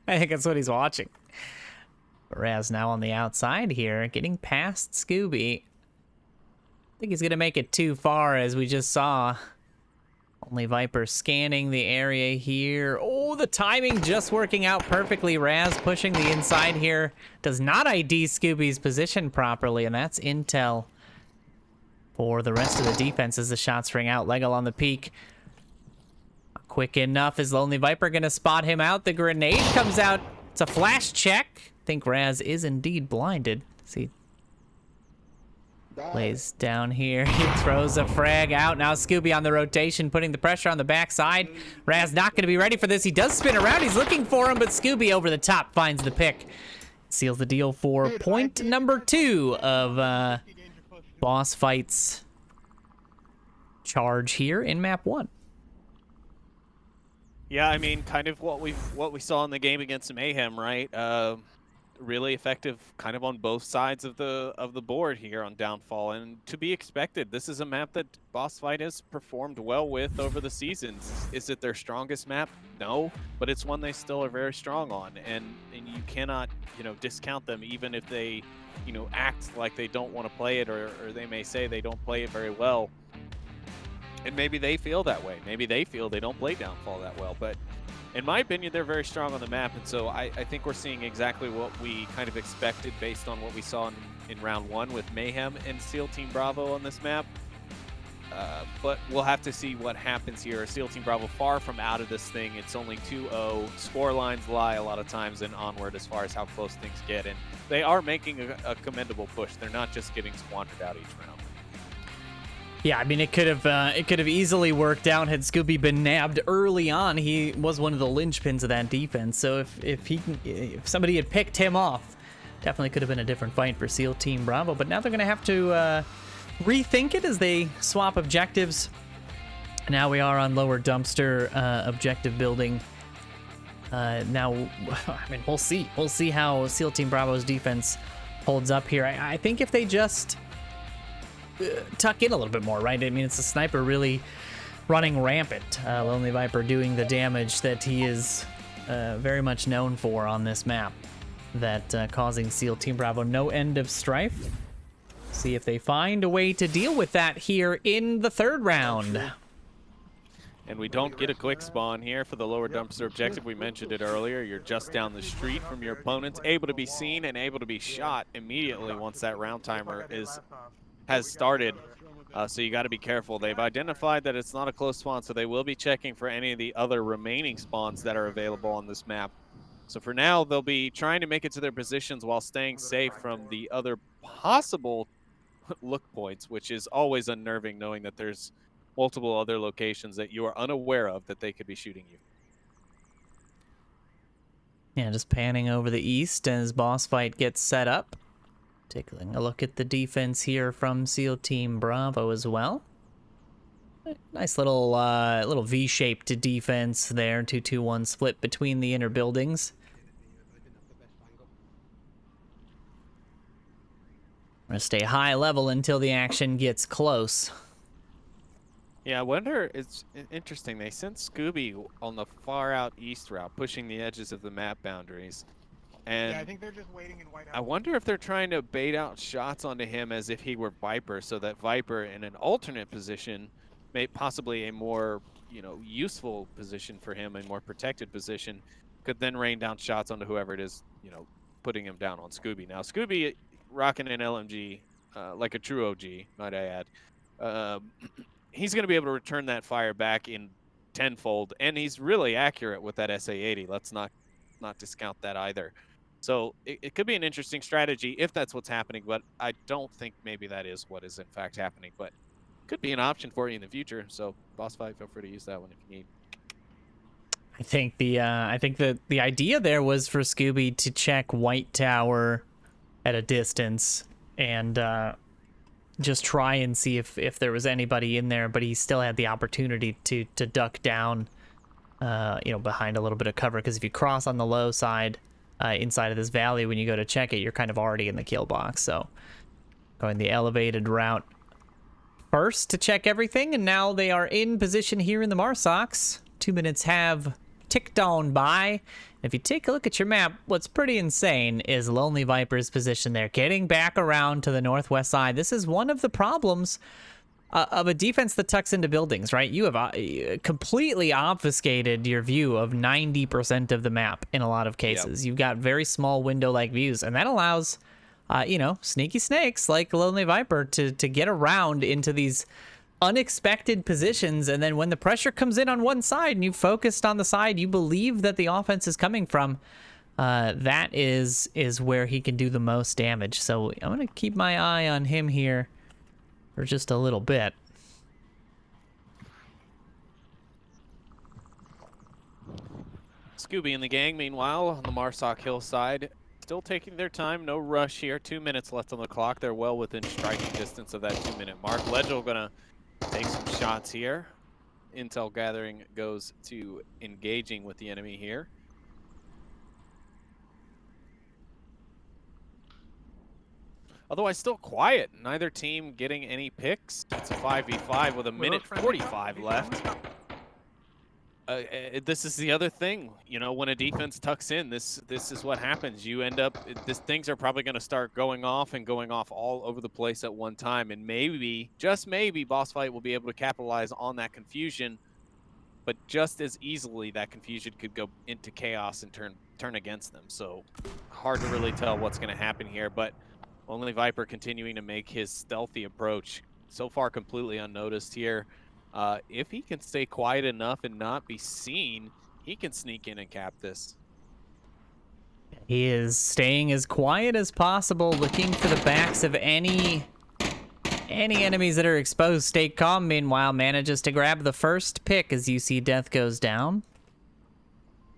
I think that's what he's watching. Raz now on the outside here, getting past Scooby. I think he's going to make it too far, as we just saw. Only Viper scanning the area here. Oh, the timing just working out perfectly. Raz pushing the inside here. Does not ID Scooby's position properly, and that's intel for the rest of the defense as the shots ring out. Lego on the peak. Quick enough. Is Lonely Viper going to spot him out? The grenade comes out. It's a flash check. I think Raz is indeed blinded. See, lays down here. He throws a frag out. Now Scooby on the rotation, putting the pressure on the backside. Raz not going to be ready for this. He does spin around. He's looking for him, but Scooby over the top finds the pick. Seals the deal for point number 2 of Boss Fight's charge here in map 1. Yeah, I mean, kind of what we saw in the game against Mayhem, right? Really effective, kind of on both sides of the board here on Downfall, and to be expected. This is a map that Boss Fight has performed well with over the seasons. Is it their strongest map? No, but it's one they still are very strong on, and you cannot, discount them even if they, act like they don't want to play it, or they may say they don't play it very well. And maybe they feel that way. Maybe they feel they don't play Downfall that well. But in my opinion, they're very strong on the map. And so I think we're seeing exactly what we kind of expected based on what we saw in round 1 with Mayhem and SEAL Team Bravo on this map. But we'll have to see what happens here. SEAL Team Bravo far from out of this thing. It's only 2-0. Score lines lie a lot of times in Onward as far as how close things get. And they are making a commendable push. They're not just getting squandered out each round. Yeah, I mean, it could have easily worked out had Scooby been nabbed early on. He was one of the linchpins of that defense. So if somebody had picked him off, definitely could have been a different fight for SEAL Team Bravo. But now they're going to have to rethink it as they swap objectives. Now we are on lower dumpster objective building. Now, I mean, we'll see. We'll see how SEAL Team Bravo's defense holds up here. I think if they just tuck in a little bit more, right? I mean, it's a sniper really running rampant. Lonely Viper doing the damage that he is very much known for on this map, that causing SEAL Team Bravo no end of strife. See if they find a way to deal with that here in the 3rd round. And we don't get a quick spawn here for the lower dumpster objective. We mentioned it earlier. You're just down the street from your opponents, able to be seen and able to be shot immediately once that round timer has started. So you got to be careful. They've identified that it's not a close spawn, so they will be checking for any of the other remaining spawns that are available on this map. So for now, they'll be trying to make it to their positions while staying safe from the other possible look points, which is always unnerving, knowing that there's multiple other locations that you are unaware of that they could be shooting you. Yeah, just panning over the east as Boss Fight gets set up. Taking a look at the defense here from SEAL Team Bravo as well. Nice little V-shaped defense there. 2-2-1 split between the inner buildings. We're going to stay high level until the action gets close. Yeah, I wonder, it's interesting. They sent Scooby on the far out east route, pushing the edges of the map boundaries. And yeah, I think they're just waiting in White House. I wonder if they're trying to bait out shots onto him as if he were Viper, so that Viper in an alternate position possibly a more, useful position for him, a more protected position, could then rain down shots onto whoever it is, putting him down on Scooby. Now, Scooby rocking an LMG, like a true OG, might I add. He's going to be able to return that fire back in tenfold, and he's really accurate with that SA-80. Let's not discount that either. So it could be an interesting strategy if that's what's happening, but I don't think maybe that is what is in fact happening. But could be an option for you in the future. So Boss Fight, feel free to use that one if you need. I think the idea there was for Scooby to check White Tower at a distance and just try and see if there was anybody in there, but he still had the opportunity to duck down, behind a little bit of cover, because if you cross on the low side inside of this valley, when you go to check it, you're kind of already in the kill box. So going the elevated route first to check everything, and now they are in position here in the Marsox. 2 minutes have ticked on by. If you take a look at your map, what's pretty insane is Lonely Viper's position there, getting back around to the northwest side. This is one of the problems of a defense that tucks into buildings, right? You have completely obfuscated your view of 90% of the map in a lot of cases. Yep. You've got very small window-like views, and that allows, sneaky snakes like Lonely Viper to get around into these unexpected positions, and then when the pressure comes in on one side and you focused on the side you believe that the offense is coming from, that is where he can do the most damage. So I'm going to keep my eye on him here for just a little bit. Scooby and the gang, meanwhile, on the Marsoc hillside, still taking their time. No rush here. 2 minutes left on the clock. They're well within striking distance of that 2-minute mark. Legel gonna take some shots here. Intel gathering goes to engaging with the enemy here. Otherwise, still quiet. Neither team getting any picks. It's a 5v5 with a minute 45 left. This is the other thing, when a defense tucks in, this is what happens. You end up, things are probably going to start going off all over the place at one time, and maybe, just maybe, Boss Fight will be able to capitalize on that confusion, but just as easily that confusion could go into chaos and turn against them. So hard to really tell what's going to happen here, but Only Viper continuing to make his stealthy approach, so far completely unnoticed here. If he can stay quiet enough and not be seen, he can sneak in and cap this. He is staying as quiet as possible, looking for the backs of any enemies that are exposed. Stay calm, meanwhile, manages to grab the first pick as you see Death goes down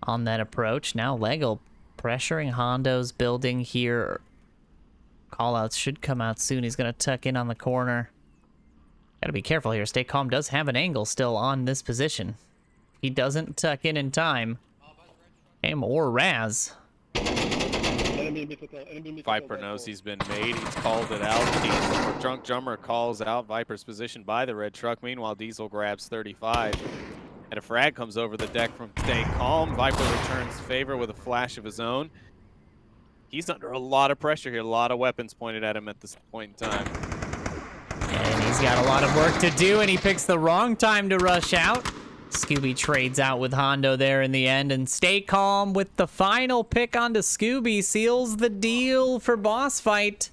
on that approach. Now Lego pressuring Hondo's building here. Callouts should come out soon. He's going to tuck in on the corner. Gotta be careful here. Stay calm does have an angle still on this position. He doesn't tuck in time. Him or Raz. Viper knows he's been made. He's called it out. Drunk Drummer calls out Viper's position by the red truck. Meanwhile, Diesel grabs 35. And a frag comes over the deck from Stay Calm. Viper returns favor with a flash of his own. He's under a lot of pressure here. A lot of weapons pointed at him at this point in time. And he's got a lot of work to do, and he picks the wrong time to rush out. Scooby trades out with Hondo there in the end, and Stay Calm with the final pick onto Scooby seals the deal for Boss Fight,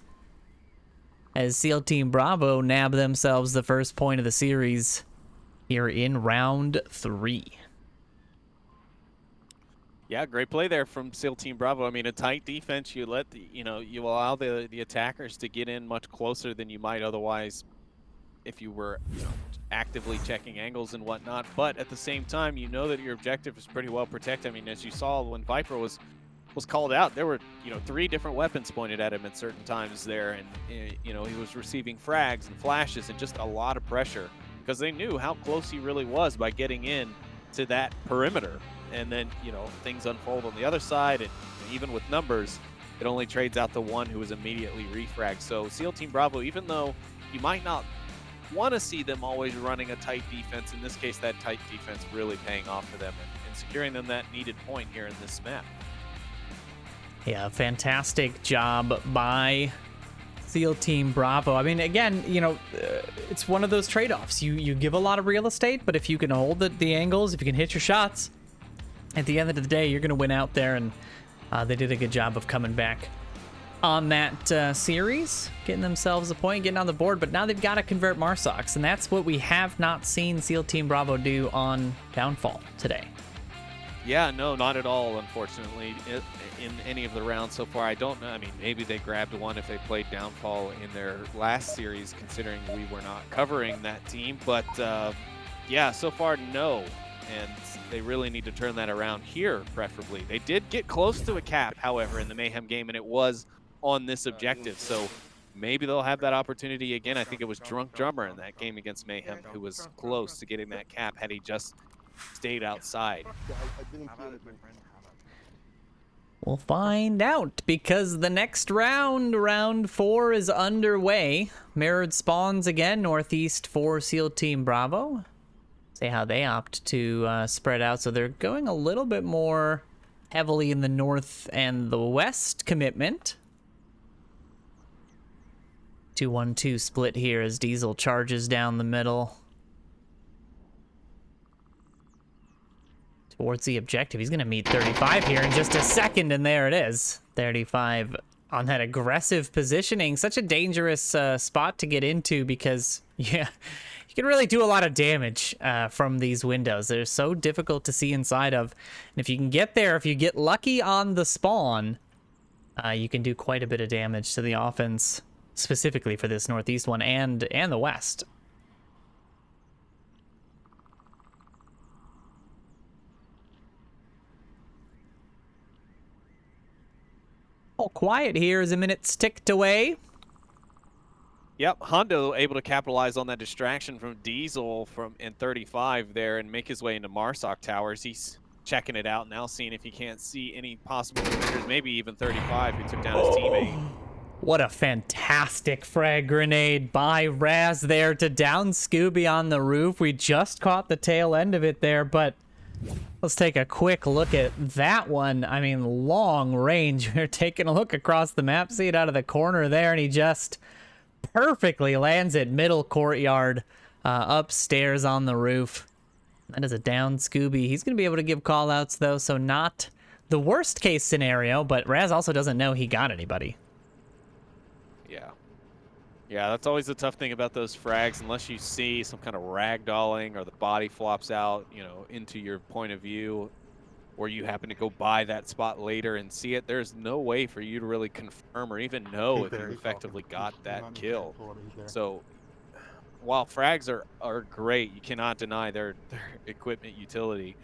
as SEAL Team Bravo nab themselves the first point of the series here in round 3. Yeah, great play there from SEAL Team Bravo. I mean, a tight defense. You let you allow the attackers to get in much closer than you might otherwise if you were actively checking angles and whatnot. But at the same time, you know that your objective is pretty well protected. I mean, as you saw when Viper was called out, there were 3 different weapons pointed at him at certain times there, and he was receiving frags and flashes and just a lot of pressure because they knew how close he really was by getting in to that perimeter. And then, things unfold on the other side, and even with numbers, it only trades out the one who was immediately refragged. So SEAL Team Bravo, even though you might not want to see them always running a tight defense, in this case, that tight defense really paying off for them and securing them that needed point here in this map. Yeah, fantastic job by SEAL Team Bravo. I mean, again, you know, it's one of those trade-offs. You give a lot of real estate, but if you can hold the angles, if you can hit your shots, at the end of the day, you're going to win out there, and they did a good job of coming back on that series, getting themselves a point, getting on the board, but now they've got to convert Marsox, and that's what we have not seen SEAL Team Bravo do on Downfall today. Yeah, no, not at all, unfortunately, in any of the rounds so far. I don't know. I mean, maybe they grabbed one if they played Downfall in their last series, considering we were not covering that team. But, yeah, so far, no. And they really need to turn that around here, preferably. They did get close to a cap, however, in the Mayhem game, and it was on this objective. So maybe they'll have that opportunity again. I think it was Drunk Drummer in that game against Mayhem who was close to getting that cap had he just stayed outside. We'll find out, because the next round, round 4, is underway. Mirrored spawns again, northeast for SEAL Team Bravo. See how they opt to spread out. So they're going a little bit more heavily in the north and the west commitment. 2-1-2 split here as Diesel charges down the middle towards the objective. He's going to meet 35 here in just a second, and there it is. 35 on that aggressive positioning. Such a dangerous spot to get into because, yeah, you can really do a lot of damage from these windows. They're so difficult to see inside of. And if you can get there, if you get lucky on the spawn, you can do quite a bit of damage to the offense, specifically for this northeast one and the west. All quiet here as a minute's ticked away. Yep, Hondo able to capitalize on that distraction from Diesel in 35 there and make his way into Marsoc Towers. He's checking it out now, seeing if he can't see any possible defenders, maybe even 35 who took down his teammate. What a fantastic frag grenade by Raz there to down Scooby on the roof. We just caught the tail end of it there, but let's take a quick look at that one. I mean, long range. We're taking a look across the map, see it out of the corner there, and he just perfectly lands it middle courtyard upstairs on the roof. That is a down Scooby. He's going to be able to give call-outs, though, so not the worst case scenario, but Raz also doesn't know he got anybody. Yeah, that's always the tough thing about those frags. Unless you see some kind of ragdolling or the body flops out, you know, into your point of view, or you happen to go by that spot later and see it, there's no way for you to really confirm or even know if you effectively got that kill. So while frags are great, you cannot deny their equipment utility.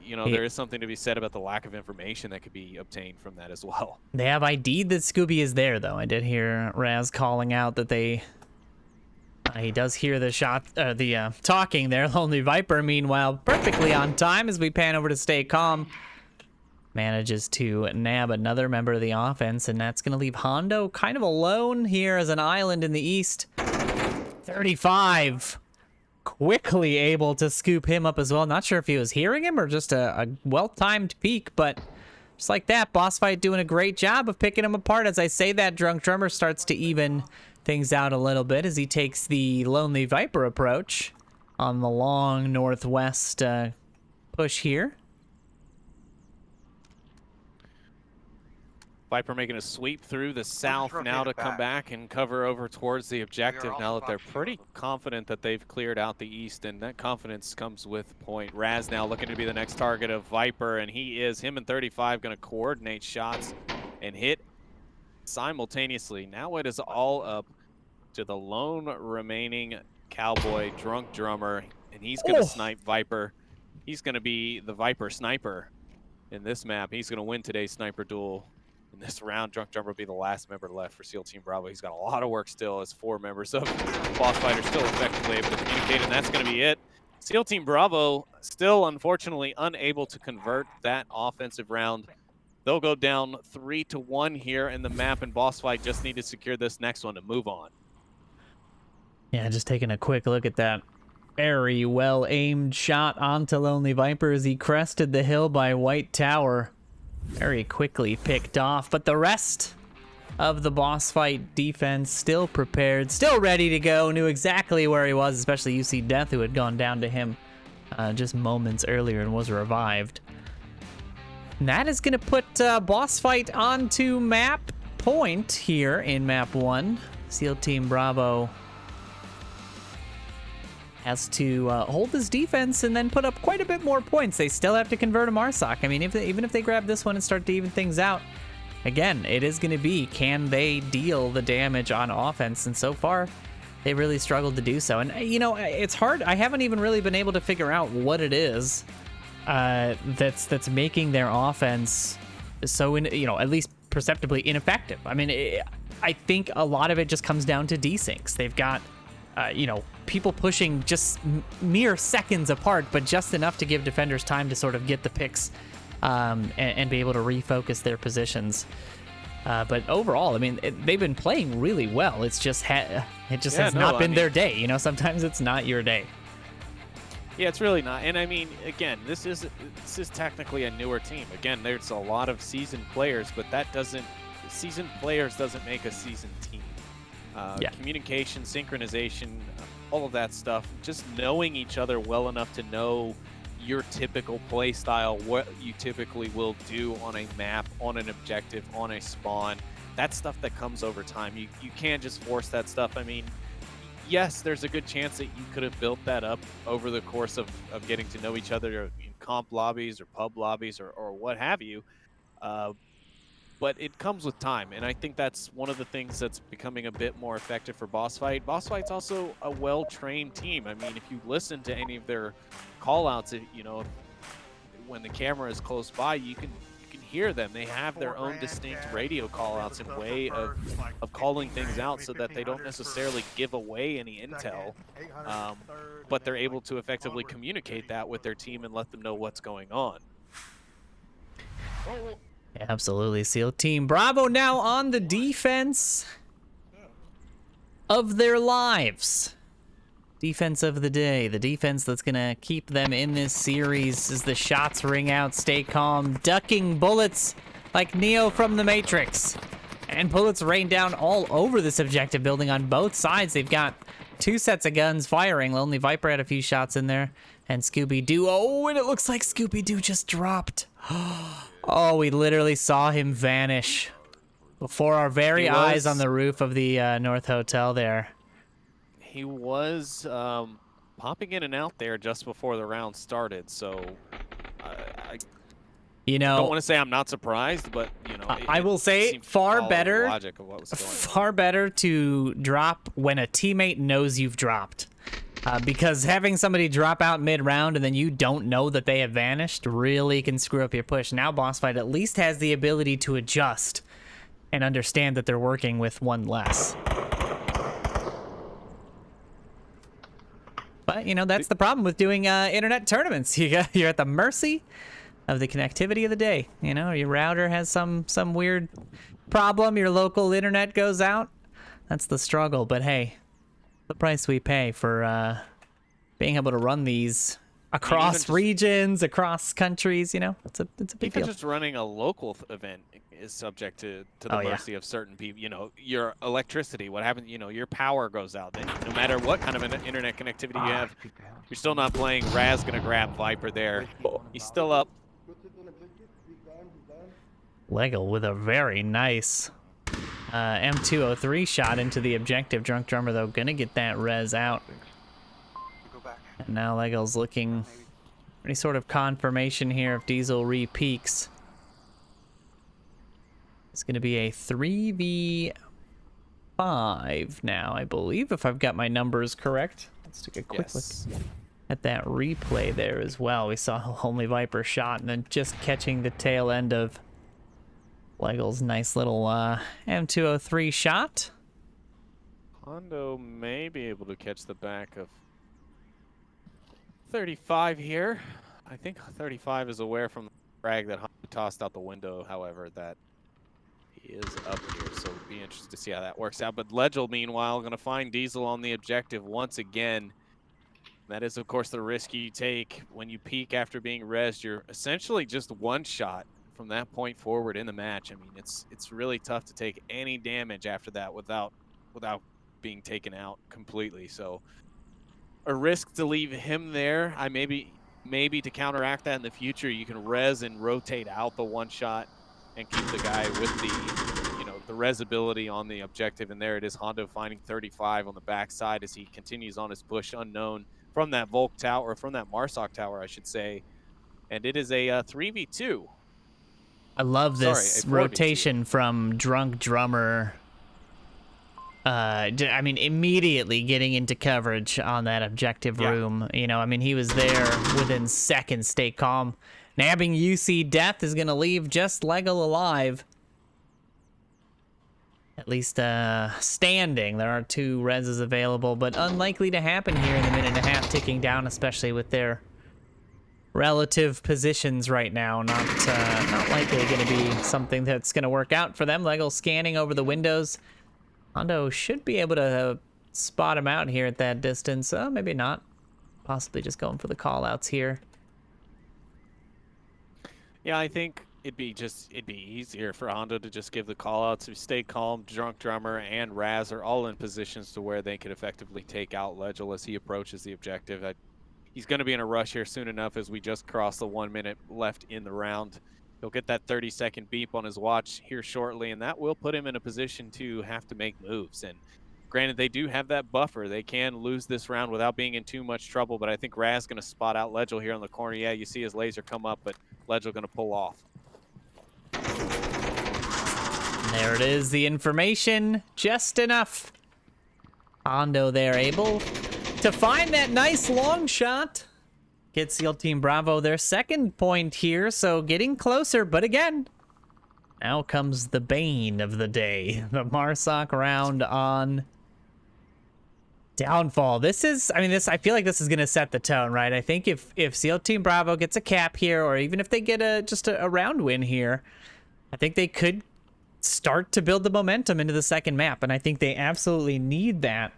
You know, there is something to be said about the lack of information that could be obtained from that as well. They have ID'd that Scooby is there, though. I did hear Raz calling out that he does hear the shot, the talking there. Lonely Viper, meanwhile, perfectly on time as we pan over to Stay Calm. Manages to nab another member of the offense, and that's going to leave Hondo kind of alone here as an island in the east. 35. Quickly able to scoop him up as well. Not sure if he was hearing him or just a well-timed peek, but just like that, Boss Fight doing a great job of picking him apart. As I say that, Drunk Drummer starts to even things out a little bit as he takes the Lonely Viper approach on the long northwest push here. Viper making a sweep through the south now to come back and cover over towards the objective now that they're pretty confident that they've cleared out the east, and that confidence comes with point. Raz now looking to be the next target of Viper, and he is. Him and 35 going to coordinate shots and hit simultaneously. Now it is all up to the lone remaining Cowboy, Drunk Drummer, and he's going to snipe Viper. He's going to be the Viper sniper in this map. He's going to win today's sniper duel. In this round, Drunk Drummer will be the last member left for SEAL Team Bravo. He's got a lot of work still as 4 members of Boss Fight are still effectively able to communicate, and that's going to be it. SEAL Team Bravo still, unfortunately, unable to convert that offensive round. They'll go down 3-1 here in the map, and Boss Fight just need to secure this next one to move on. Yeah, just taking a quick look at that very well-aimed shot onto Lonely Viper as he crested the hill by White Tower. Very quickly picked off, but the rest of the boss fight defense, still prepared, still ready to go, knew exactly where he was, especially UC Death, who had gone down to him just moments earlier and was revived. And that is going to put boss fight onto map point here in map 1. SEAL Team Bravo has to hold this defense and then put up quite a bit more points. They still have to convert a Marsoc. I mean, even if they grab this one and start to even things out, again, it is going to be, can they deal the damage on offense? And so far, they really struggled to do so. And, you know, it's hard. I haven't even really been able to figure out what it is that's making their offense so, at least perceptibly ineffective. I mean, I think a lot of it just comes down to desyncs. They've got, people pushing just mere seconds apart, but just enough to give defenders time to sort of get the picks and be able to refocus their positions. But overall, I mean, they've been playing really well. It's just has not been their day. You know, sometimes it's not your day. Yeah, it's really not. And I mean, again, this is technically a newer team. Again, there's a lot of seasoned players, but seasoned players doesn't make a seasoned team. Communication, synchronization, all of that stuff, just knowing each other well enough to know your typical play style, what you typically will do on a map, on an objective, on a spawn. That's stuff that comes over time. You can't just force that stuff. I mean, yes, there's a good chance that you could have built that up over the course of getting to know each other in comp lobbies or pub lobbies or what have you. But it comes with time, and I think that's one of the things that's becoming a bit more effective for Boss Fight. Boss Fight's also a well-trained team. I mean, if you listen to any of their call-outs, when the camera is close by, you can hear them. They have their own distinct radio call-outs and way of calling things out so that they don't necessarily give away any intel, but they're able to effectively communicate that with their team and let them know what's going on. Yeah, absolutely. SEAL Team Bravo now on the defense of their lives. Defense of the day. The defense that's going to keep them in this series as the shots ring out. Stay calm. Ducking bullets like Neo from the Matrix. And bullets rain down all over this objective building on both sides. They've got two sets of guns firing. Lonely Viper had a few shots in there. And Scooby-Doo. Oh, and it looks like Scooby-Doo just dropped. Oh, we literally saw him vanish before our very eyes on the roof of the North Hotel there. He was popping in and out there just before the round started, so I don't want to say I'm not surprised, but I will say far better to drop when a teammate knows you've dropped. Because having somebody drop out mid-round and then you don't know that they have vanished really can screw up your push. Now Boss Fight at least has the ability to adjust and understand that they're working with one less. But, that's the problem with doing internet tournaments. You're at the mercy of the connectivity of the day. Your router has some weird problem, your local internet goes out. That's the struggle, but hey, the price we pay for being able to run these across regions, across countries, it's a big deal. Just running a local event is subject to the mercy of certain people. Your electricity, what happens, your power goes out. Then no matter what kind of an internet connectivity you have, you're still not playing. Raz gonna grab Viper there. He's still up. Lego with a very nice M203 shot into the objective. Drunk Drummer, though, gonna get that res out. And now Lego's looking for any sort of confirmation here if Diesel re-peaks. It's gonna be a 3v5 now, I believe, if I've got my numbers correct. Let's take a quick look at that replay there as well. We saw Lonely Viper shot and then just catching the tail end of Lego's nice little M203 shot. Hondo may be able to catch the back of 35 here. I think 35 is aware from the frag that Hondo tossed out the window, however, that he is up here, so it'll be interesting to see how that works out. But Legel, meanwhile, going to find Diesel on the objective once again. That is, of course, the risk you take when you peek after being rezzed. You're essentially just one shot from that point forward in the match, I mean, it's really tough to take any damage after that without being taken out completely. So a risk to leave him there. I maybe to counteract that in the future, you can res and rotate out the one shot and keep the guy with the res ability on the objective. And there it is, Hondo finding 35 on the backside as he continues on his push unknown from that Volk tower, or from that Marsoc tower, I should say. And it is a 3v2. I love this Sorry, a 4v2. rotation from Drunk Drummer. I mean, immediately getting into coverage on that objective room. You know, I mean, he was there within seconds. Stay calm. Nabbing UC Death is going to leave just Lego alive. At least standing. There are 2 reses available, but unlikely to happen here in the minute and a half ticking down, especially with their relative positions right now. Not likely going to be something that's going to work out for them. Lego scanning over the windows. Hondo should be able to spot him out here at that distance. Maybe not. Possibly just going for the call-outs here. Yeah, I think it'd be easier for Hondo to just give the call-outs. Stay calm. Drunk Drummer and Raz are all in positions to where they could effectively take out Legel as he approaches the objective. He's going to be in a rush here soon enough, as we just crossed the 1 minute left in the round. He'll get that 30-second beep on his watch here shortly, and that will put him in a position to have to make moves. And granted, they do have that buffer. They can lose this round without being in too much trouble, but I think Raz going to spot out Legel here on the corner. Yeah, you see his laser come up, but Legel going to pull off. There it is, the information, just enough. Hondo there able to find that nice long shot. Get SEAL Team Bravo their second point here, so getting closer, but again, now comes the bane of the day. The Marsoc round on Downfall. This is, I feel like this is going to set the tone, right? I think if SEAL Team Bravo gets a cap here, or even if they get just a round win here, I think they could start to build the momentum into the second map, and I think they absolutely need that.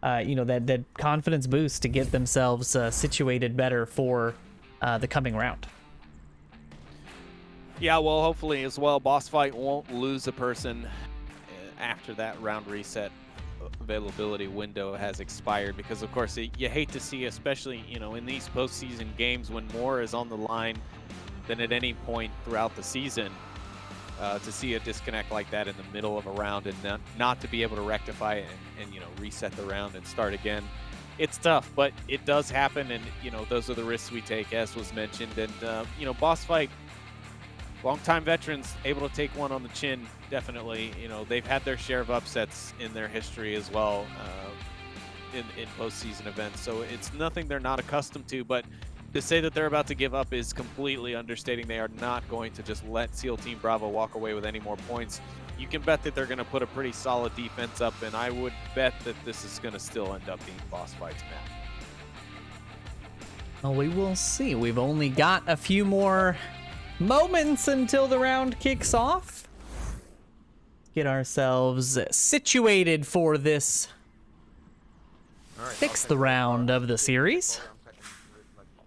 That confidence boost to get themselves situated better for the coming round. Yeah, well, hopefully as well, Boss Fight won't lose a person after that round reset availability window has expired, because of course you hate to see, especially in these postseason games when more is on the line than at any point throughout the season, to see a disconnect like that in the middle of a round and not to be able to rectify it and reset the round and start again. It's tough, but it does happen, and those are the risks we take, as was mentioned. And Boss Fight, longtime veterans, able to take one on the chin, definitely. They've had their share of upsets in their history as well, in postseason events, so it's nothing they're not accustomed to. But to say that they're about to give up is completely understating. They are not going to just let SEAL Team Bravo walk away with any more points. You can bet that they're going to put a pretty solid defense up, and I would bet that this is going to still end up being Boss Fight's map. Well, we will see. We've only got a few more moments until the round kicks off. Get ourselves situated for this sixth round of the series.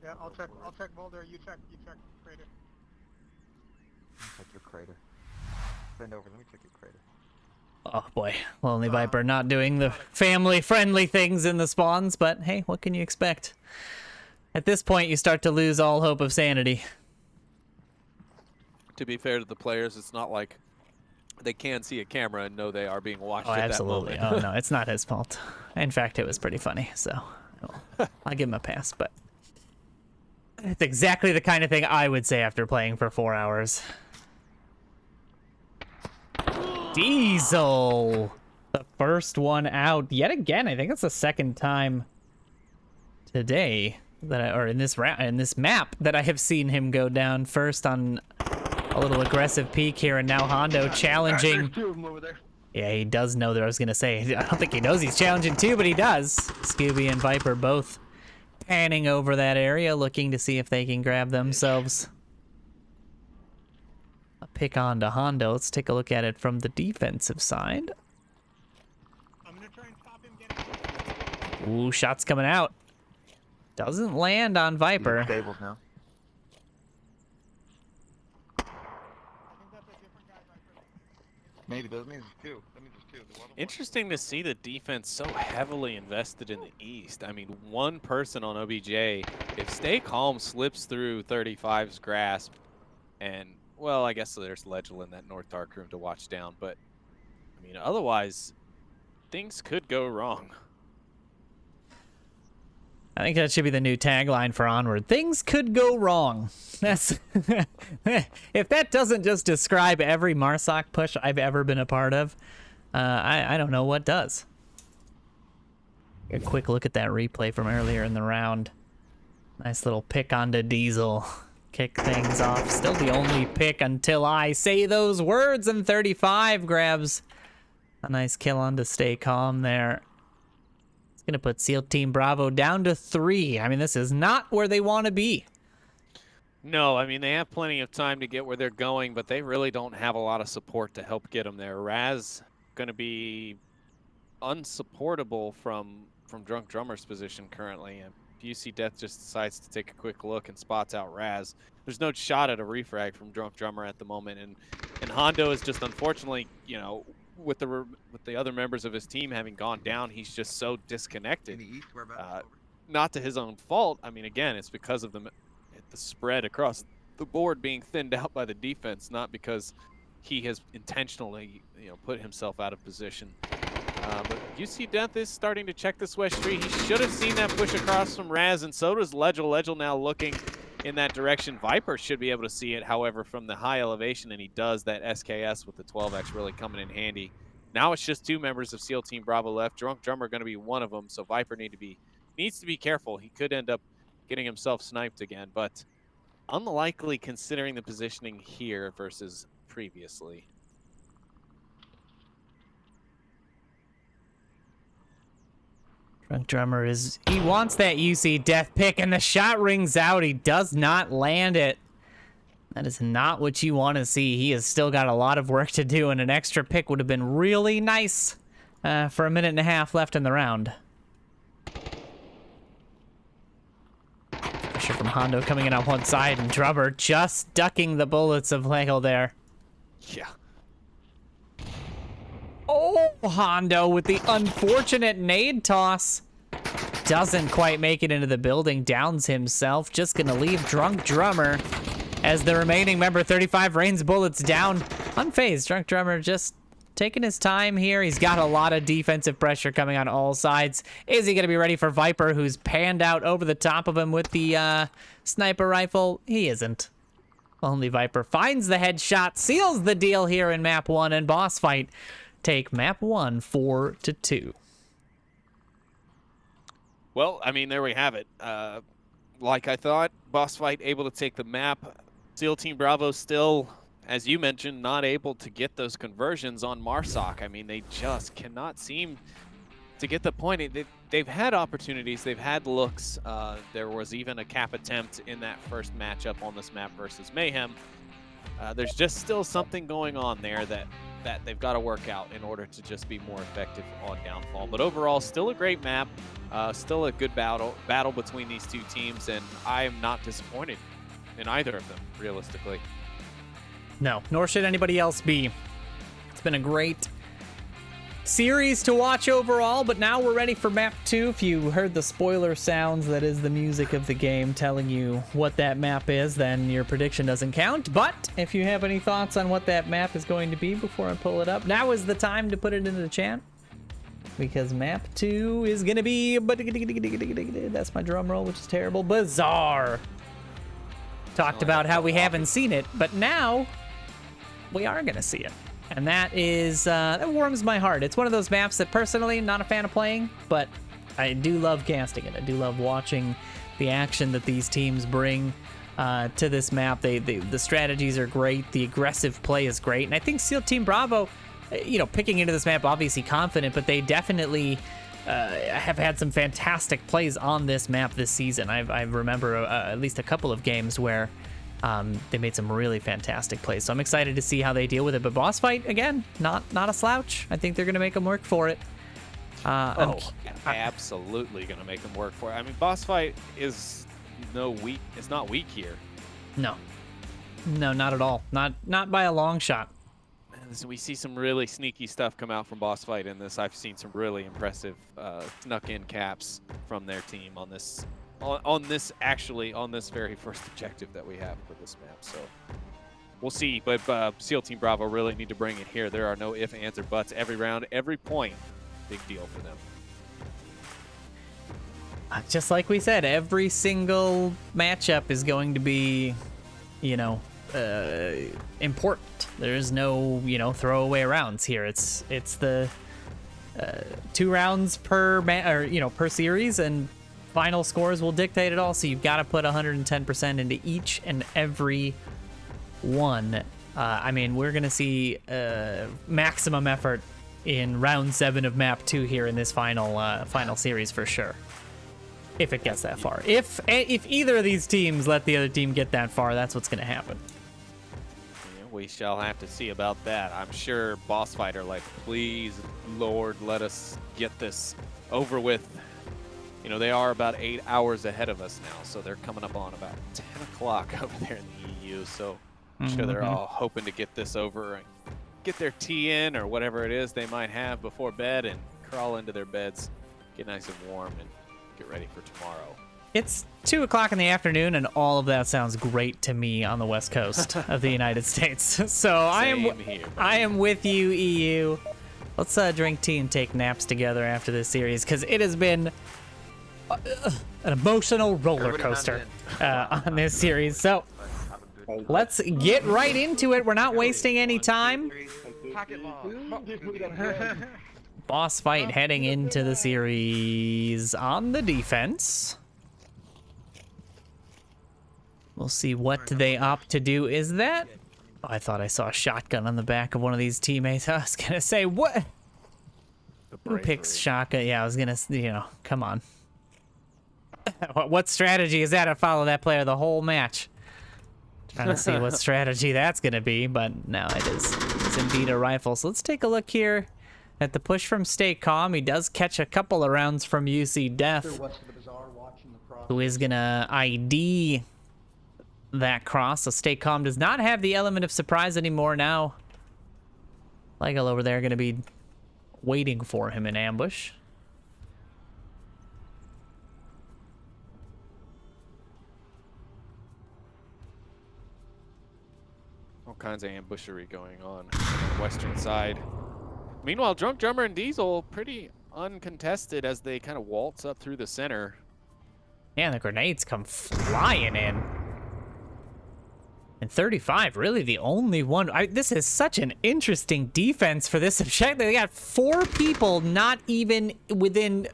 Yeah, I'll check Boulder, you check Crater. Check your crater. Bend over, let me check your crater. Oh boy, Lonely Viper not doing the family-friendly things in the spawns, but hey, what can you expect? At this point, you start to lose all hope of sanity. To be fair to the players, it's not like they can see a camera and know they are being watched at absolutely. that moment. Oh, no, it's not his fault. In fact, it was pretty funny, so I'll give him a pass, but it's exactly the kind of thing I would say after playing for 4 hours. Diesel! The first one out. Yet again, I think it's the second time today or in this round, in this map, that I have seen him go down first on a little aggressive peek here, and now Hondo challenging. There's 2 of them over there. Yeah, he does know that. I was gonna say, I don't think he knows he's challenging too, but he does. Scooby and Viper both panning over that area, looking to see if they can grab themselves a pick on to Hondo. Let's take a look at it from the defensive side. I'm gonna try and stop him getting. Ooh, shots coming out. Doesn't land on Viper. Stable now. Maybe that means it's 2. That means it's 2. The water Interesting to see the defense so heavily invested in the East. I mean, one person on OBJ, if Stay Calm slips through 35's grasp, and, well, I guess there's Legel in that North Dark Room to watch down, but, I mean, otherwise, things could go wrong. I think that should be the new tagline for Onward. Things could go wrong. That's if that doesn't just describe every Marsoc push I've ever been a part of, I don't know what does. A quick look at that replay from earlier in the round. Nice little pick onto Diesel. Kick things off. Still the only pick until I say those words, and 35 grabs a nice kill onto Stay Calm there. Gonna put SEAL Team Bravo down to 3. I mean, this is not where they want to be. No, I mean, they have plenty of time to get where they're going, but they really don't have a lot of support to help get them there. Raz going to be unsupportable from Drunk Drummer's position currently. And UC Death just decides to take a quick look and spots out Raz. There's no shot at a refrag from Drunk Drummer at the moment, and Hondo is just unfortunately, you know, with the other members of his team having gone down, he's just so disconnected. In the East, whereabouts? Not to his own fault. I mean, again, it's because of the spread across the board being thinned out by the defense, not because he has intentionally, you know, put himself out of position. But UC Death is starting to check this West Street. He should have seen that push across from Raz, and so does Legel. Legel now looking in that direction. Viper should be able to see it, however, from the high elevation, and he does. That SKS with the 12X really coming in handy. Now it's just 2 members of SEAL Team Bravo left. Drunk Drummer going to be one of them, so Viper needs to be careful. He could end up getting himself sniped again, but unlikely considering the positioning here versus previously. Drunk Drummer he wants that UC Death pick, and the shot rings out. He does not land it. That is not what you want to see. He has still got a lot of work to do, and an extra pick would have been really nice for a minute and a half left in the round. Pressure from Hondo coming in on one side, and Drummer just ducking the bullets of Lego there. Yeah. Oh, Hondo with the unfortunate nade toss. Doesn't quite make it into the building, downs himself. Just gonna leave Drunk Drummer as the remaining member 35 rains bullets down. Unfazed, Drunk Drummer just taking his time here. He's got a lot of defensive pressure coming on all sides. Is he gonna be ready for Viper, who's panned out over the top of him with the sniper rifle? He isn't. Only Viper finds the headshot, seals the deal here in map 1, and Boss Fight take map 1 4-2. Well, I mean, there we have it. Like I thought, Boss Fight able to take the map. SEAL Team Bravo still, as you mentioned, not able to get those conversions on Marsoc. I mean, they just cannot seem to get the point. They've had opportunities. They've had looks. There was even a cap attempt in that first matchup on this map versus Mayhem. There's just still something going on there that they've got to work out in order to just be more effective on Downfall. But overall, still a great map, still a good battle between these two teams, and I am not disappointed in either of them, realistically. No, nor should anybody else be. It's been a great series to watch overall, but now we're ready for map 2. If you heard the spoiler sounds, that is the music of the game telling you what that map is, then your prediction doesn't count. But if you have any thoughts on what that map is going to be before I pull it up, now is the time to put it into the chat, because map 2 is gonna be, that's my drum roll, which is terrible, Bazaar. Talked about how we haven't seen it, but now we are gonna see it. And that is, that warms my heart. It's one of those maps that personally, not a fan of playing, but I do love casting it. I do love watching the action that these teams bring to this map. The strategies are great. The aggressive play is great. And I think SEAL Team Bravo, you know, picking into this map, obviously confident, but they definitely have had some fantastic plays on this map this season. I remember at least a couple of games where they made some really fantastic plays. So I'm excited to see how they deal with it. But Boss Fight, again, not a slouch. I think they're going to make them work for it. Absolutely going to make them work for it. I mean, Boss Fight is it's not weak here. No, not at all. Not by a long shot. We see some really sneaky stuff come out from Boss Fight in this. I've seen some really impressive snuck-in caps from their team on this, on this very first objective that we have for this map. So we'll see. But SEAL Team Bravo really need to bring it here. There are no ifs, ands, or buts. Every round, every point, big deal for them. Just like we said, every single matchup is going to be, you know, important. There's no, you know, throwaway rounds here. It's the 2 rounds per per series, and final scores will dictate it all. So you've got to put 110% into each and every one. I mean, we're gonna see maximum effort in round 7 of map 2 here in this final series for sure. If it gets that far. If either of these teams let the other team get that far, that's what's going to happen. Yeah, we shall have to see about that. I'm sure Boss Fight are like, please, Lord, let us get this over with. You know, they are about 8 hours ahead of us now, so they're coming up on about 10 o'clock over there in the EU. So I'm sure they're all hoping to get this over and get their tea in or whatever it is they might have before bed and crawl into their beds, get nice and warm, and get ready for tomorrow. It's 2 o'clock in the afternoon, and all of that sounds great to me on the west coast of the United States. So I am with you, EU. Let's drink tea and take naps together after this series, because it has been an emotional roller coaster on this series. So let's get right into it. We're not wasting any time. Boss Fight heading into the series on the defense. We'll see what they opt to do. Is that... Oh, I thought I saw a shotgun on the back of one of these teammates. I was going to say, what? Who picks shotgun? Yeah, I was going to, you know, come on. What strategy is that to follow that player the whole match? Trying to see what strategy that's going to be, but no, it's indeed a rifle. So let's take a look here at the push from Stay Calm. He does catch a couple of rounds from UC Death, who is gonna ID that cross. So Stay Calm does not have the element of surprise anymore now. Legal over there gonna be waiting for him in ambush. All kinds of ambushery going on the western side. Meanwhile, Drunk Drummer and Diesel pretty uncontested as they kind of waltz up through the center. Yeah, the grenades come flying in. And 35, really the only one. This is such an interesting defense for this objective. They got 4 people not even within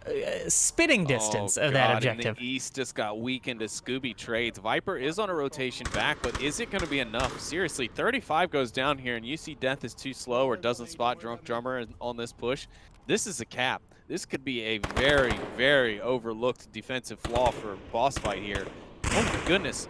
spitting distance of that objective. And the East just got weakened as Scooby trades. Viper is on a rotation back, but is it going to be enough? Seriously, 35 goes down here, and UC Death is too slow or doesn't spot Drunk Drummer on this push. This is a cap. This could be a very, very overlooked defensive flaw for Boss Fight here. Oh my goodness.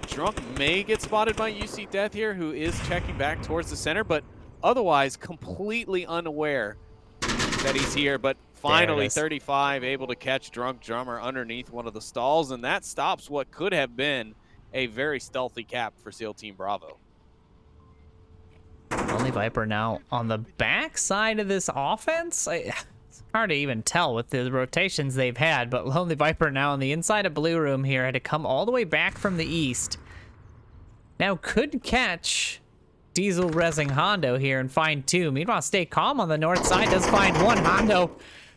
Drunk may get spotted by UC Death here, who is checking back towards the center, but otherwise completely unaware that he's here. But finally, 35 able to catch Drunk Drummer underneath one of the stalls, and that stops what could have been a very stealthy cap for SEAL Team Bravo. Lonely Viper now on the back side of this offense. It's hard to even tell with the rotations they've had, but Lonely Viper now on the inside of Blue Room here had to come all the way back from the east. Now could catch Diesel rezzing Hondo here and find 2. Meanwhile, Stay Calm on the north side does find 1. Hondo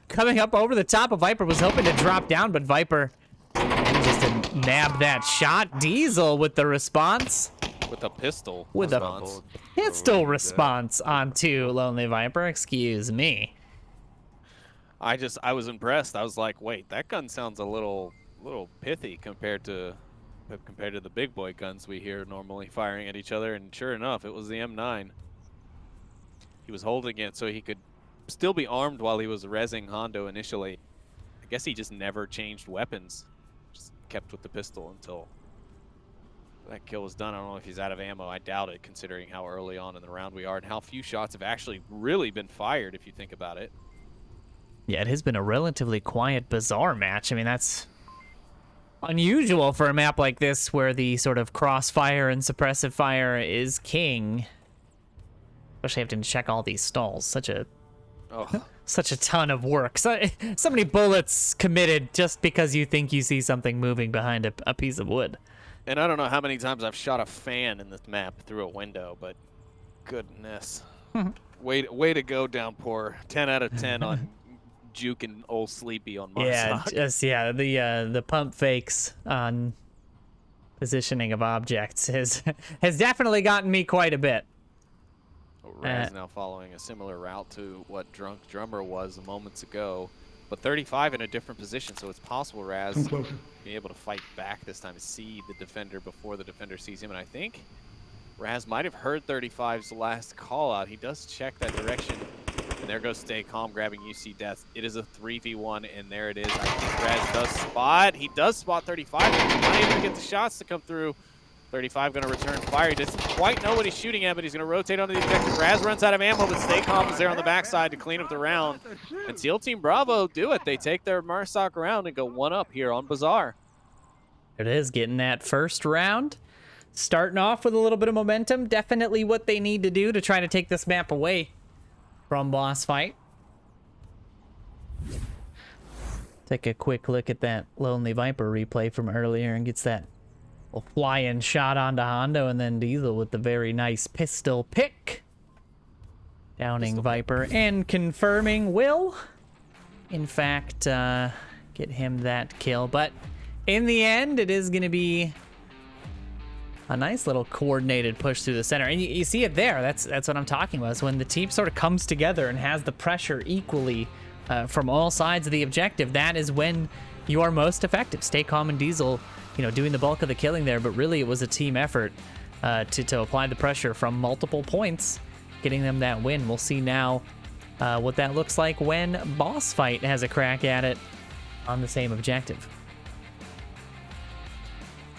coming up over the top of Viper, was hoping to drop down, but Viper just to nab that shot. Diesel with the response. With a pistol. With a pistol response onto Lonely Viper, excuse me. I was impressed. I was like, wait, that gun sounds a little pithy compared to the big boy guns we hear normally firing at each other, and sure enough, it was the M9. He was holding it so he could still be armed while he was rezzing Hondo initially. I guess he just never changed weapons. Just kept with the pistol until that kill was done. I don't know if he's out of ammo. I doubt it, considering how early on in the round we are and how few shots have actually really been fired, if you think about it. Yeah, it has been a relatively quiet, bizarre match. I mean, that's unusual for a map like this where the sort of crossfire and suppressive fire is king. Especially having to check all these stalls. Such a Oh, ton of work. So many bullets committed just because you think you see something moving behind a piece of wood. and I don't know how many times I've shot a fan in this map through a window, but goodness. way to go, Downpour. 10 out of 10 on juking old Sleepy on Marsoc. The pump fakes on positioning of objects has definitely gotten me quite a bit. Raz now following a similar route to what Drunk Drummer was moments ago, but 35 in a different position, so it's possible Raz being able to fight back this time to see the defender before the defender sees him, and I think Raz might have heard 35's last call out. He does check that direction, and there goes Stay Calm grabbing UC Death. It is a 3v1, and there it is. I think Raz does spot. He does spot 35, but he's not able to get the shots to come through. 35 going to return fire. He doesn't quite know what he's shooting at, but he's going to rotate onto the objective. Raz runs out of ammo, but Stay Calm is there on the backside to clean up the round. And SEAL Team Bravo do it. They take their Marsoc round and go 1-up here on Bazaar. It is getting that first round. Starting off with a little bit of momentum. Definitely what they need to do to try to take this map away from Boss Fight. Take a quick look at that Lonely Viper replay from earlier and gets that flying shot onto Hondo, and then Diesel with the very nice pistol pick. Downing Viper and confirming will, in fact, get him that kill. But in the end, it is going to be a nice little coordinated push through the center. And you see it there. That's what I'm talking about. Is when the team sort of comes together and has the pressure equally from all sides of the objective, that is when you are most effective. Stay Calm and Diesel, doing the bulk of the killing there, but really it was a team effort to apply the pressure from multiple points, getting them that win. We'll see now what that looks like when Boss Fight has a crack at it on the same objective.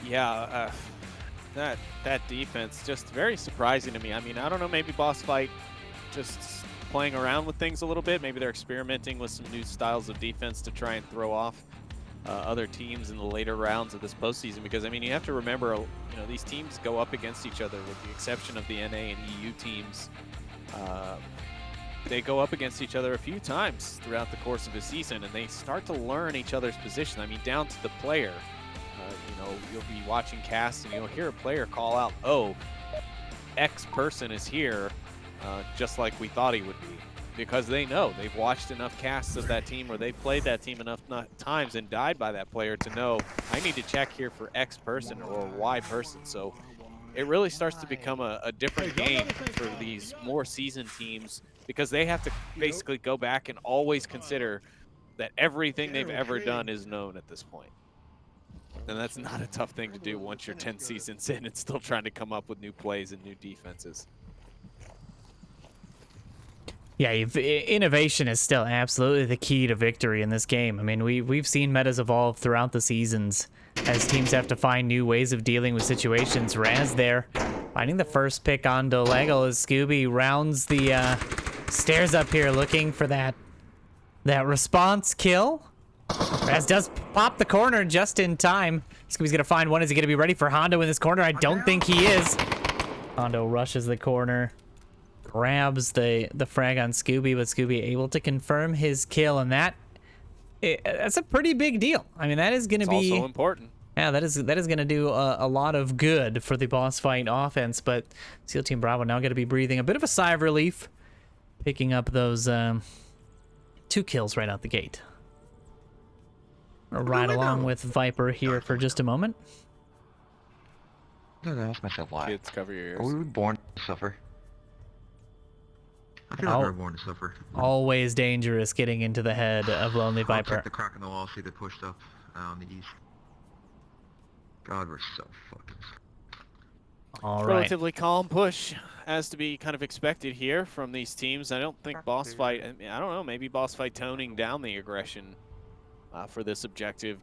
Yeah, that defense just very surprising to me. I mean, I don't know, maybe Boss Fight just playing around with things a little bit. Maybe they're experimenting with some new styles of defense to try and throw off other teams in the later rounds of this postseason, because I mean, you have to remember, these teams go up against each other, with the exception of the NA and EU teams. They go up against each other a few times throughout the course of a season, and they start to learn each other's position. I mean, down to the player. You'll be watching casts and you'll hear a player call out, "Oh, X person is here," just like we thought he would be. Because they know, they've watched enough casts of that team, or they've played that team enough times and died by that player to know, I need to check here for X person or Y person. So it really starts to become a different game for these more seasoned teams, because they have to basically go back and always consider that everything they've ever done is known at this point. And that's not a tough thing to do once you're 10 seasons in and still trying to come up with new plays and new defenses. Yeah, innovation is still absolutely the key to victory in this game. I mean, we've seen metas evolve throughout the seasons as teams have to find new ways of dealing with situations. Raz there, finding the first pick on Dolego as Scooby rounds the stairs up here looking for that response kill. Raz does pop the corner just in time. Scooby's gonna find one. Is he gonna be ready for Hondo in this corner? I don't think he is. Hondo rushes the corner, grabs the frag on Scooby, but Scooby able to confirm his kill, and that's a pretty big deal. I mean, that is gonna be also important. Yeah, that is gonna do a lot of good for the Boss Fight offense. But SEAL Team Bravo now gonna be breathing a bit of a sigh of relief, picking up those 2 kills right out the gate. Right along with Viper here for just a moment. I gotta ask myself why. Kids, cover your ears. Are we born to suffer? I feel like we're born to suffer. Always dangerous getting into the head of Lonely I'll check Viper. the crack in the wall, see they pushed up on the east. God, we're so fucking. All right. Relatively calm push, as to be kind of expected here from these teams. I don't think Boss Fight, I don't know, maybe Boss Fight toning down the aggression for this objective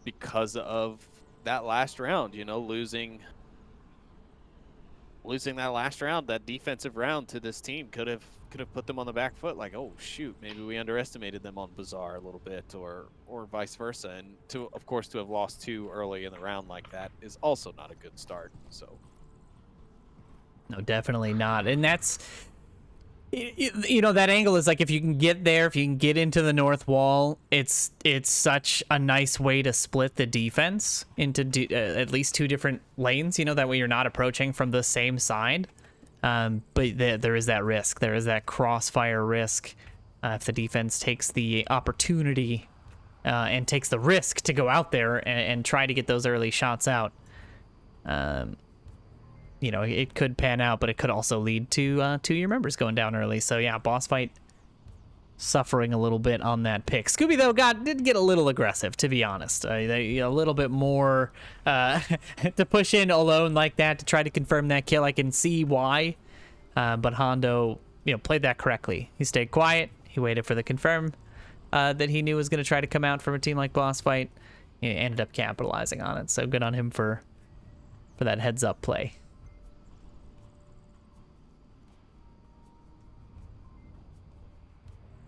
because of that last round, losing that last round, that defensive round to this team could have put them on the back foot, like, oh shoot, maybe we underestimated them on Bazaar a little bit, or vice versa. And of course to have lost 2 early in the round like that is also not a good start. So No, definitely not. And You know, that angle is like if you can get there, if you can get into the north wall, it's such a nice way to split the defense into at least 2 different lanes. You know, that way you're not approaching from the same side. But there is that risk. There is that crossfire risk if the defense takes the opportunity and takes the risk to go out there and try to get those early shots out. You know, it could pan out, but it could also lead to your members going down early. So yeah, boss fight suffering a little bit on that pick. Scooby though did get a little aggressive, to be honest. A little bit more to push in alone like that to try to confirm that kill. I can see why, but Hondo, you know, played that correctly. He stayed quiet. He waited for the confirm that he knew was going to try to come out from a team like boss fight. He ended up capitalizing on it. So good on him for that heads up play.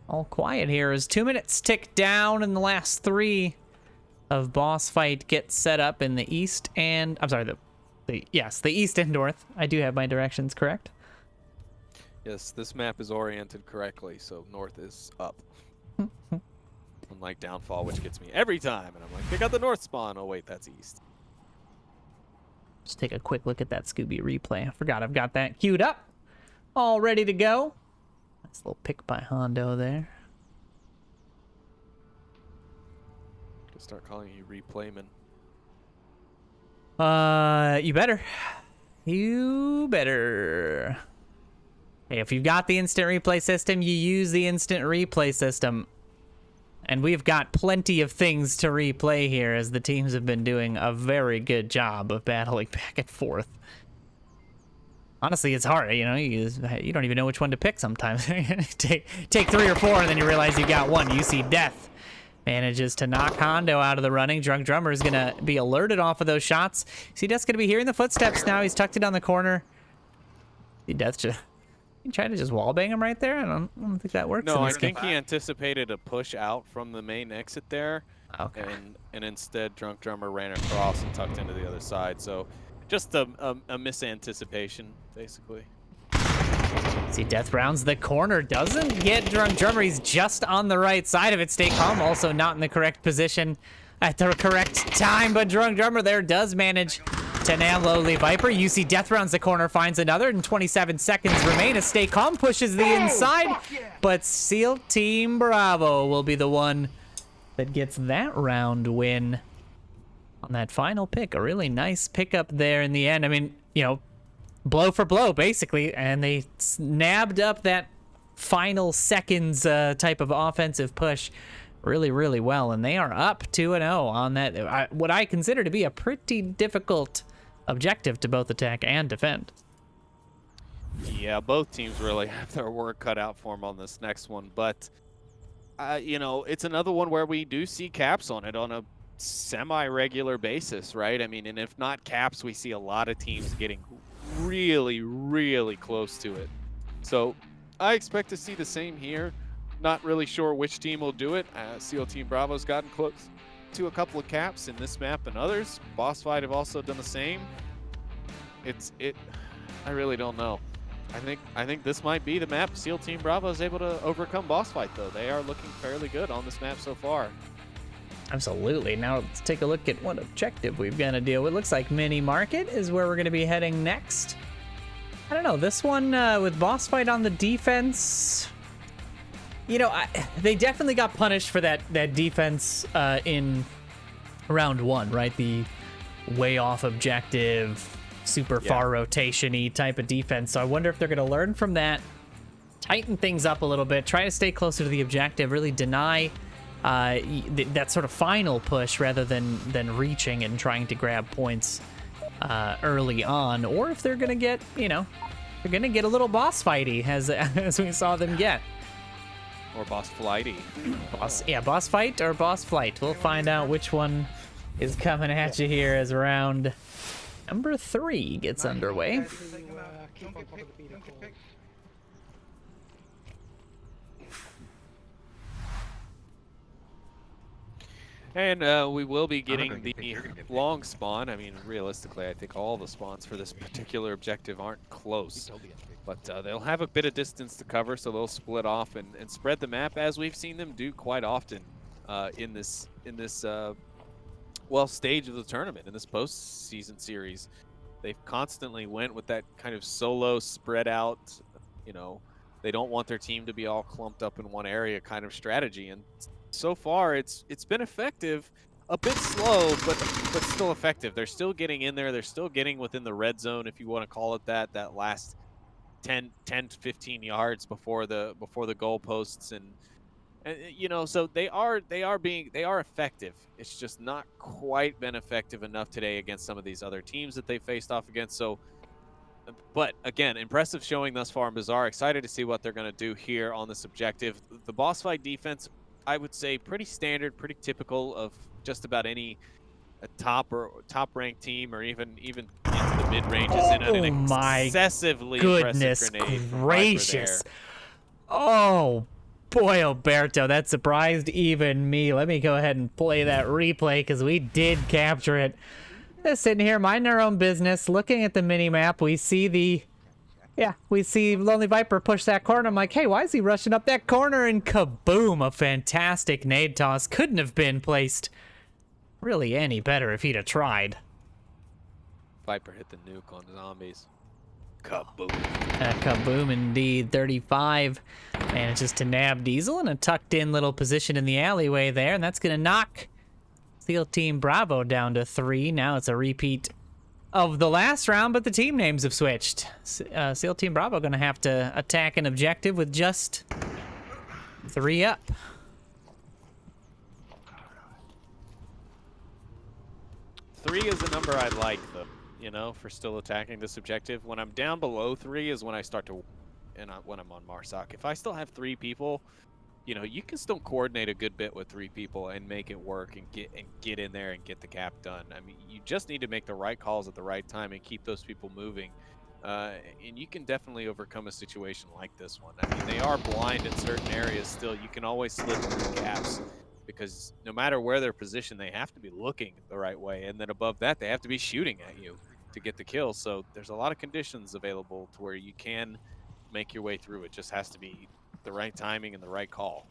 All quiet here as 2 minutes tick down and the last 3 of boss fight get set up in the east and I'm sorry, the east and north. I do have my directions correct. Yes, this map is oriented correctly, so north is up. Unlike downfall, which gets me every time, and I'm like, pick out the north spawn. Oh wait, that's east. Just take a quick look at that Scooby replay. I forgot I've got that queued up, all ready to go. Nice little pick by Hondo there. I'll start calling you replayman. You better. You better. Hey, if you've got the instant replay system, you use the instant replay system. And we've got plenty of things to replay here as the teams have been doing a very good job of battling back and forth. Honestly, it's hard, you know, you don't even know which one to pick sometimes. take 3 or 4 and then you realize you got one. You see Death manages to knock Hondo out of the running. Drunk Drummer is going to be alerted off of those shots. See Death's going to be hearing the footsteps now. He's tucked it down the corner. See Death just... You try to just wallbang him right there? I don't think that works. No, I think he anticipated a push out from the main exit there. Okay. And instead, Drunk Drummer ran across and tucked into the other side. So just a misanticipation, basically. See, Death rounds the corner. Doesn't get Drunk Drummer. He's just on the right side of it. Stay calm. Also not in the correct position at the correct time. But Drunk Drummer there does manage to nail Lowly Viper. You see Death rounds the corner, finds another, and 27 seconds remain as Stay Calm pushes the inside. But SEAL Team Bravo will be the one that gets that round win on that final pick. A really nice pickup there in the end. I mean, you know, blow for blow, basically, and they nabbed up that final seconds type of offensive push really, really well, and they are up 2-0 on that, what I consider to be a pretty difficult objective to both attack and defend. Yeah, both teams really have their work cut out for them on this next one, but you know, it's another one where we do see caps on it on a semi-regular basis, right? I mean, and if not caps, we see a lot of teams getting really, really close to it. So I expect to see the same here. Not really sure which team will do it. SEAL Team Bravo's gotten close to a couple of caps in this map and others. Boss Fight have also done the same. I really don't know. I think this might be the map SEAL Team Bravo is able to overcome Boss Fight, though. They are looking fairly good on this map so far. Absolutely. Now let's take a look at what objective we've got to deal with. Looks like Mini Market is where we're going to be heading next. I don't know. This one with Boss Fight on the defense... You know, they definitely got punished for that defense in round 1, right? The way off objective, super far rotation-y type of defense. So I wonder if they're going to learn from that, tighten things up a little bit, try to stay closer to the objective, really deny that sort of final push rather than reaching and trying to grab points early on. Or if they're going to get, you know, they're going to get a little boss fighty as we saw them get. Or boss flighty. Boss fight or boss flight. We'll find out which one is coming at you here as round number 3 gets underway. And we will be getting gonna the get picked, you're gonna get picked. long spawn. I mean, realistically, I think all the spawns for this particular objective aren't close. But they'll have a bit of distance to cover, so they'll split off and spread the map, as we've seen them do quite often in this well, stage of the tournament, in this postseason series. They've constantly went with that kind of solo, spread out, you know, they don't want their team to be all clumped up in one area kind of strategy. And so far, it's been effective. A bit slow, but still effective. They're still getting in there. They're still getting within the red zone, if you want to call it that. That last 10 to 15 yards before the goalposts, and you know, so they are effective. It's just not quite been effective enough today against some of these other teams that they faced off against. So, but again, impressive showing thus far in Bazaar. Excited to see what they're going to do here on this objective. The boss fight defense, I would say, pretty standard, pretty typical of just about any top ranked team, or even into the mid ranges. Oh, in an my excessively goodness impressive grenade from Viper gracious! there. Oh boy, Alberto, that surprised even me. Let me go ahead and play that replay because we did capture it. Just sitting here minding our own business, looking at the mini map. We see Lonely Viper push that corner. I'm like, hey, why is he rushing up that corner? And kaboom, a fantastic nade toss. Couldn't have been placed really any better if he'd have tried. Viper hit the nuke on zombies. Kaboom. Kaboom indeed. 35 manages to nab Diesel in a tucked in little position in the alleyway there, and that's gonna knock SEAL Team Bravo down to 3. Now it's a repeat of the last round, but the team names have switched. SEAL Team Bravo gonna have to attack an objective with just 3 up. Three is a number I like, though, you know, for still attacking this objective. When I'm down below 3 is when I start to, when I'm on Marsoc. If I still have 3 people, you know, you can still coordinate a good bit with 3 people and make it work and get in there and get the cap done. I mean, you just need to make the right calls at the right time and keep those people moving. And you can definitely overcome a situation like this one. I mean, they are blind in certain areas still. You can always slip through gaps, because no matter where they're positioned, they have to be looking the right way. And then above that, they have to be shooting at you to get the kill. So there's a lot of conditions available to where you can make your way through. It just has to be the right timing and the right call.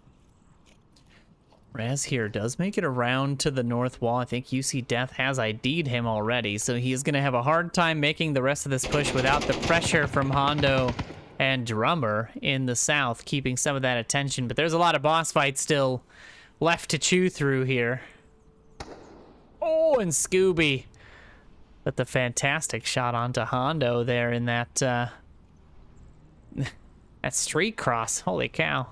Raz here does make it around to the north wall. I think UC Death has ID'd him already, so he is going to have a hard time making the rest of this push without the pressure from Hondo and Drummer in the south, keeping some of that attention. But there's a lot of boss fights still left to chew through here. Oh, and Scooby with the fantastic shot onto Hondo there in that that street cross. Holy cow.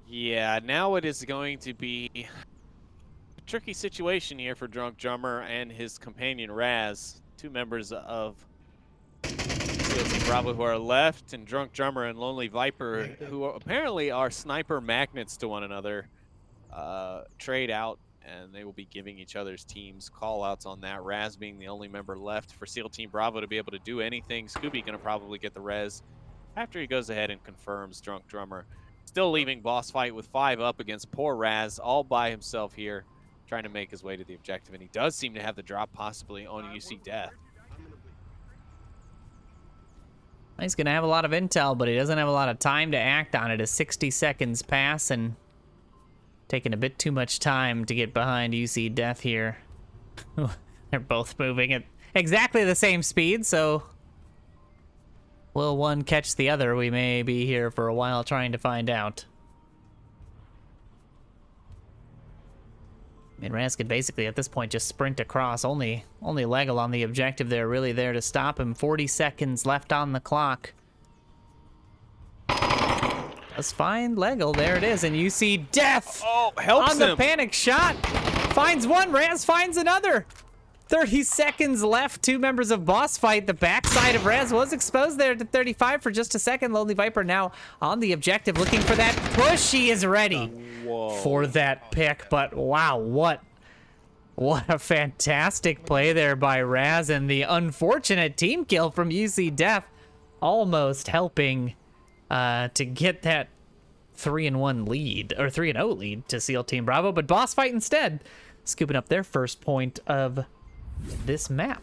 Yeah, now it is going to be a tricky situation here for Drunk Drummer and his companion Raz, 2 members of Bravo who are left, and Drunk Drummer and Lonely Viper, who apparently are sniper magnets to one another, trade out, and they will be giving each other's teams call-outs on that. Raz being the only member left for SEAL Team Bravo to be able to do anything. Scooby gonna probably get the res after he goes ahead and confirms Drunk Drummer. Still leaving boss fight with 5 up against poor Raz, all by himself here, trying to make his way to the objective, and he does seem to have the drop possibly on UC Death. He's going to have a lot of intel, but he doesn't have a lot of time to act on it as 60 seconds pass, and taking a bit too much time to get behind UC Death here. They're both moving at exactly the same speed, so will one catch the other? We may be here for a while trying to find out. I mean, Raz could basically at this point just sprint across. Only Leggle on the objective there, really there to stop him. 40 seconds left on the clock. Does find Leggle. There it is, and you see Death helps on the him. panic shot. Finds one, Raz finds another. 30 seconds left. 2 members of boss fight. The backside of Raz was exposed there to 35 for just a second. Lonely Viper now on the objective looking for that push. He is ready for that pick, but wow, what a fantastic play there by Raz, and the unfortunate team kill from UC Def almost helping to get that 3-1 lead, or 3-0 lead to SEAL Team Bravo, but Boss Fight instead scooping up their first point of this map.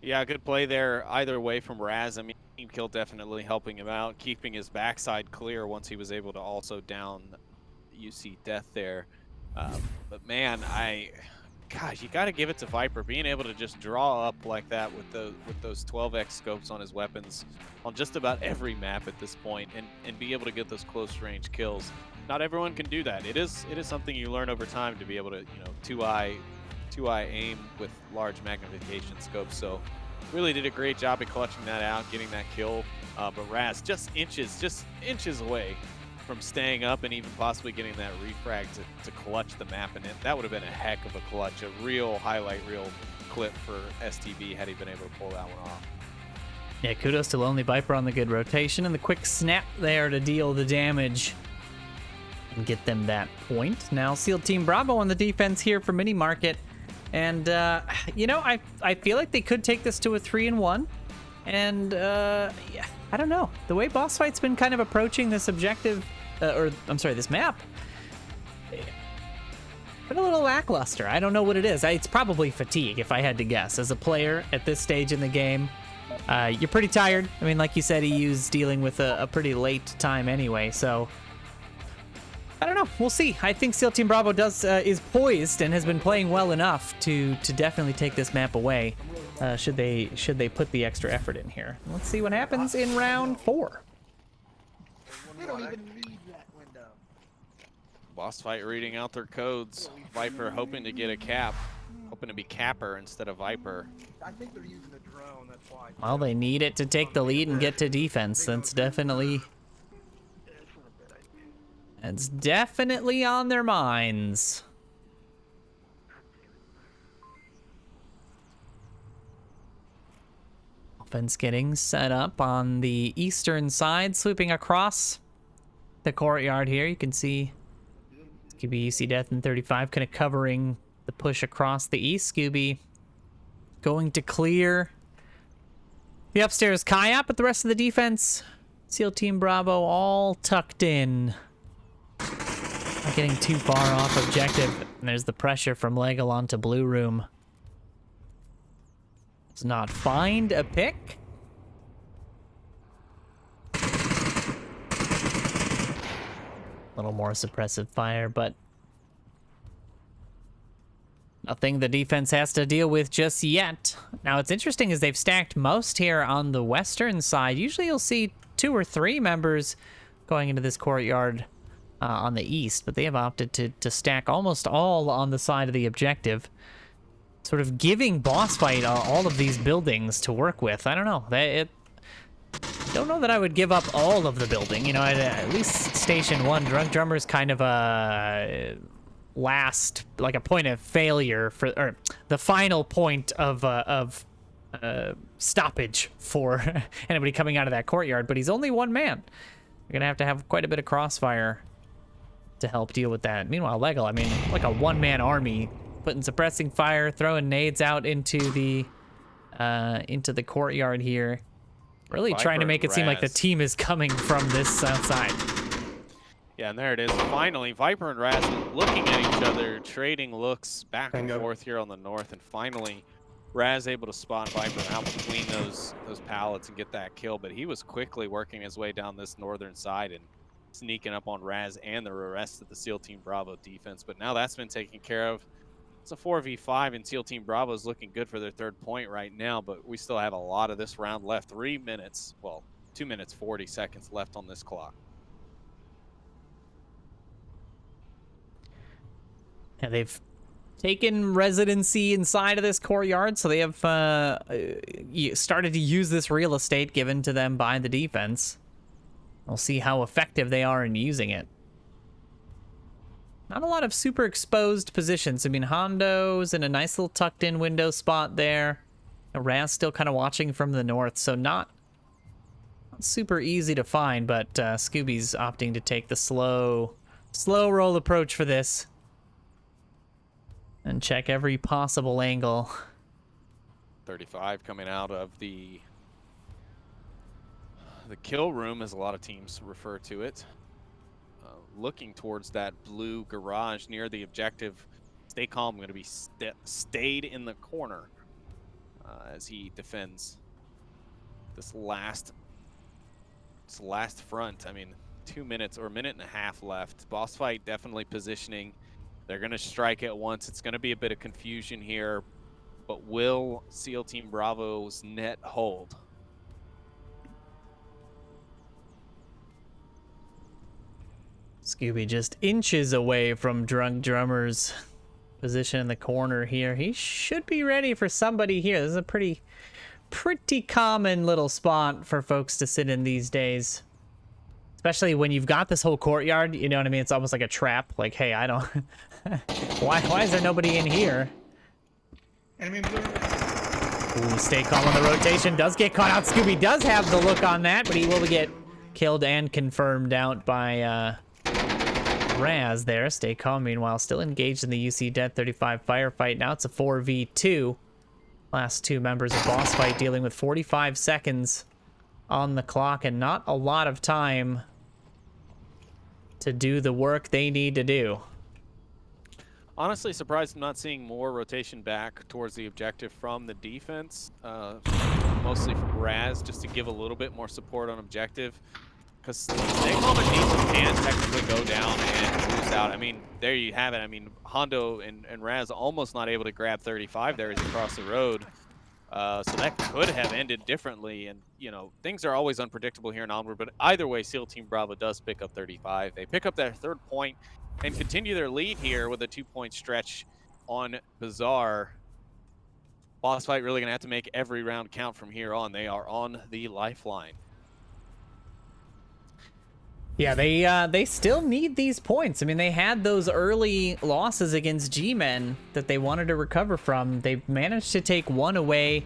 Yeah, good play there either way from Raz. I mean, team kill definitely helping him out, keeping his backside clear once he was able to also down UC Death there. But man, gosh, you got to give it to Viper, being able to just draw up like that with those 12x scopes on his weapons on just about every map at this point, and be able to get those close range kills. Not everyone can do that. It is something you learn over time to be able to, you know, two-eye aim with large magnification scopes. So really did a great job at clutching that out, getting that kill. But Raz just inches away from staying up and even possibly getting that refrag to clutch the map. And that would have been a heck of a clutch, a real highlight reel clip for STB had he been able to pull that one off. Yeah, kudos to Lonely Viper on the good rotation and the quick snap there to deal the damage and get them that point. Now SEAL Team Bravo on the defense here for Mini Market. And, you know, I feel like they could take this to a 3-1. And, yeah, I don't know. The way Boss Fight's been kind of approaching this objective, this map, been a little lackluster. I don't know what it is. It's probably fatigue, if I had to guess. As a player at this stage in the game, you're pretty tired. I mean, like you said, EU's dealing with a pretty late time anyway, so I don't know. We'll see. I think SEAL Team Bravo is poised and has been playing well enough to definitely take this map away. Should they put the extra effort in here? Let's see what happens in round 4. We don't even need that window. Boss Fight reading out their codes. Viper hoping to get a cap, hoping to be Capper instead of Viper. I think they're using a drone, that's why. Well, they need it to take the lead and get to defense. That's definitely on their minds. Offense getting set up on the eastern side, sweeping across the courtyard here. You can see Scooby UC Death and 35 kind of covering the push across the east. Scooby going to clear the upstairs kayak, but the rest of the defense, SEAL Team Bravo, all tucked in. Not getting too far off objective. And there's the pressure from Legal onto Blue Room. Does not find a pick. A little more suppressive fire, but nothing the defense has to deal with just yet. Now, what's interesting is they've stacked most here on the western side. Usually you'll see 2 or 3 members going into this courtyard on the east, but they have opted to stack almost all on the side of the objective, sort of giving Boss Fight all of these buildings to work with. I don't know. Don't know that I would give up all of the building. You know, at least Station 1, Drunk Drummer's kind of a last, like a point of failure for, or the final point of stoppage for anybody coming out of that courtyard, but he's only one man. You're gonna have quite a bit of crossfire to help deal with that. Meanwhile, Legal, I mean, like a one-man army, putting suppressing fire, throwing nades out into the courtyard here. Really Viper trying to make it seem like the team is coming from this south side. Yeah, and there it is. Finally, Viper and Raz looking at each other, trading looks back and forth here on the north, and finally Raz able to spot Viper out between those pallets and get that kill, but he was quickly working his way down this northern side and sneaking up on Raz and the rest of the SEAL Team Bravo defense. But now that's been taken care of. It's a 4v5, and SEAL Team Bravo is looking good for their 3rd point right now, but we still have a lot of this round left. 3 minutes, well, 2 minutes, 40 seconds left on this clock. Yeah, they've taken residency inside of this courtyard, so they have started to use this real estate given to them by the defense. We'll see how effective they are in using it. Not a lot of super exposed positions. I mean, Hondo's in a nice little tucked in window spot there. Raz still kind of watching from the north, so not super easy to find, but Scooby's opting to take the slow roll approach for this and check every possible angle. 35 coming out of the the kill room, as a lot of teams refer to it. Looking towards that blue garage near the objective. Stay calm, going to be stayed in the corner as he defends this last front. I mean, 2 minutes or a minute and a half left. Boss fight definitely positioning. They're going to strike at once. It's going to be a bit of confusion here, but will SEAL Team Bravo's net hold? Scooby just inches away from Drunk Drummer's position in the corner here. He should be ready for somebody here. This is a pretty common little spot for folks to sit in these days. Especially when you've got this whole courtyard, you know what I mean? It's almost like a trap. Like, hey, I don't... why is there nobody in here? Enemy blue. Ooh, stay calm on the rotation. Does get caught out. Scooby does have the look on that, but he will get killed and confirmed out by Raz there. Stay calm, meanwhile, still engaged in the UC Dead 35 firefight. Now it's a 4v2. Last two members of Boss Fight dealing with 45 seconds on the clock and not a lot of time to do the work they need to do. Honestly, surprised I'm not seeing more rotation back towards the objective from the defense. Mostly from Raz, just to give a little bit more support on objective. Because Stay Calm and Diesel can technically go down and lose out. I mean, there you have it. I mean, Hondo and Raz almost not able to grab 35 there as he crossed the road. So that could have ended differently. And, you know, things are always unpredictable here in Onward. But either way, SEAL Team Bravo does pick up 35. They pick up their third point and continue their lead here with a 2-point stretch on Bazaar. Boss Fight really going to have to make every round count from here on. They are on the lifeline. Yeah, they still need these points. I mean, they had those early losses against G-Men that they wanted to recover from. They managed to take one away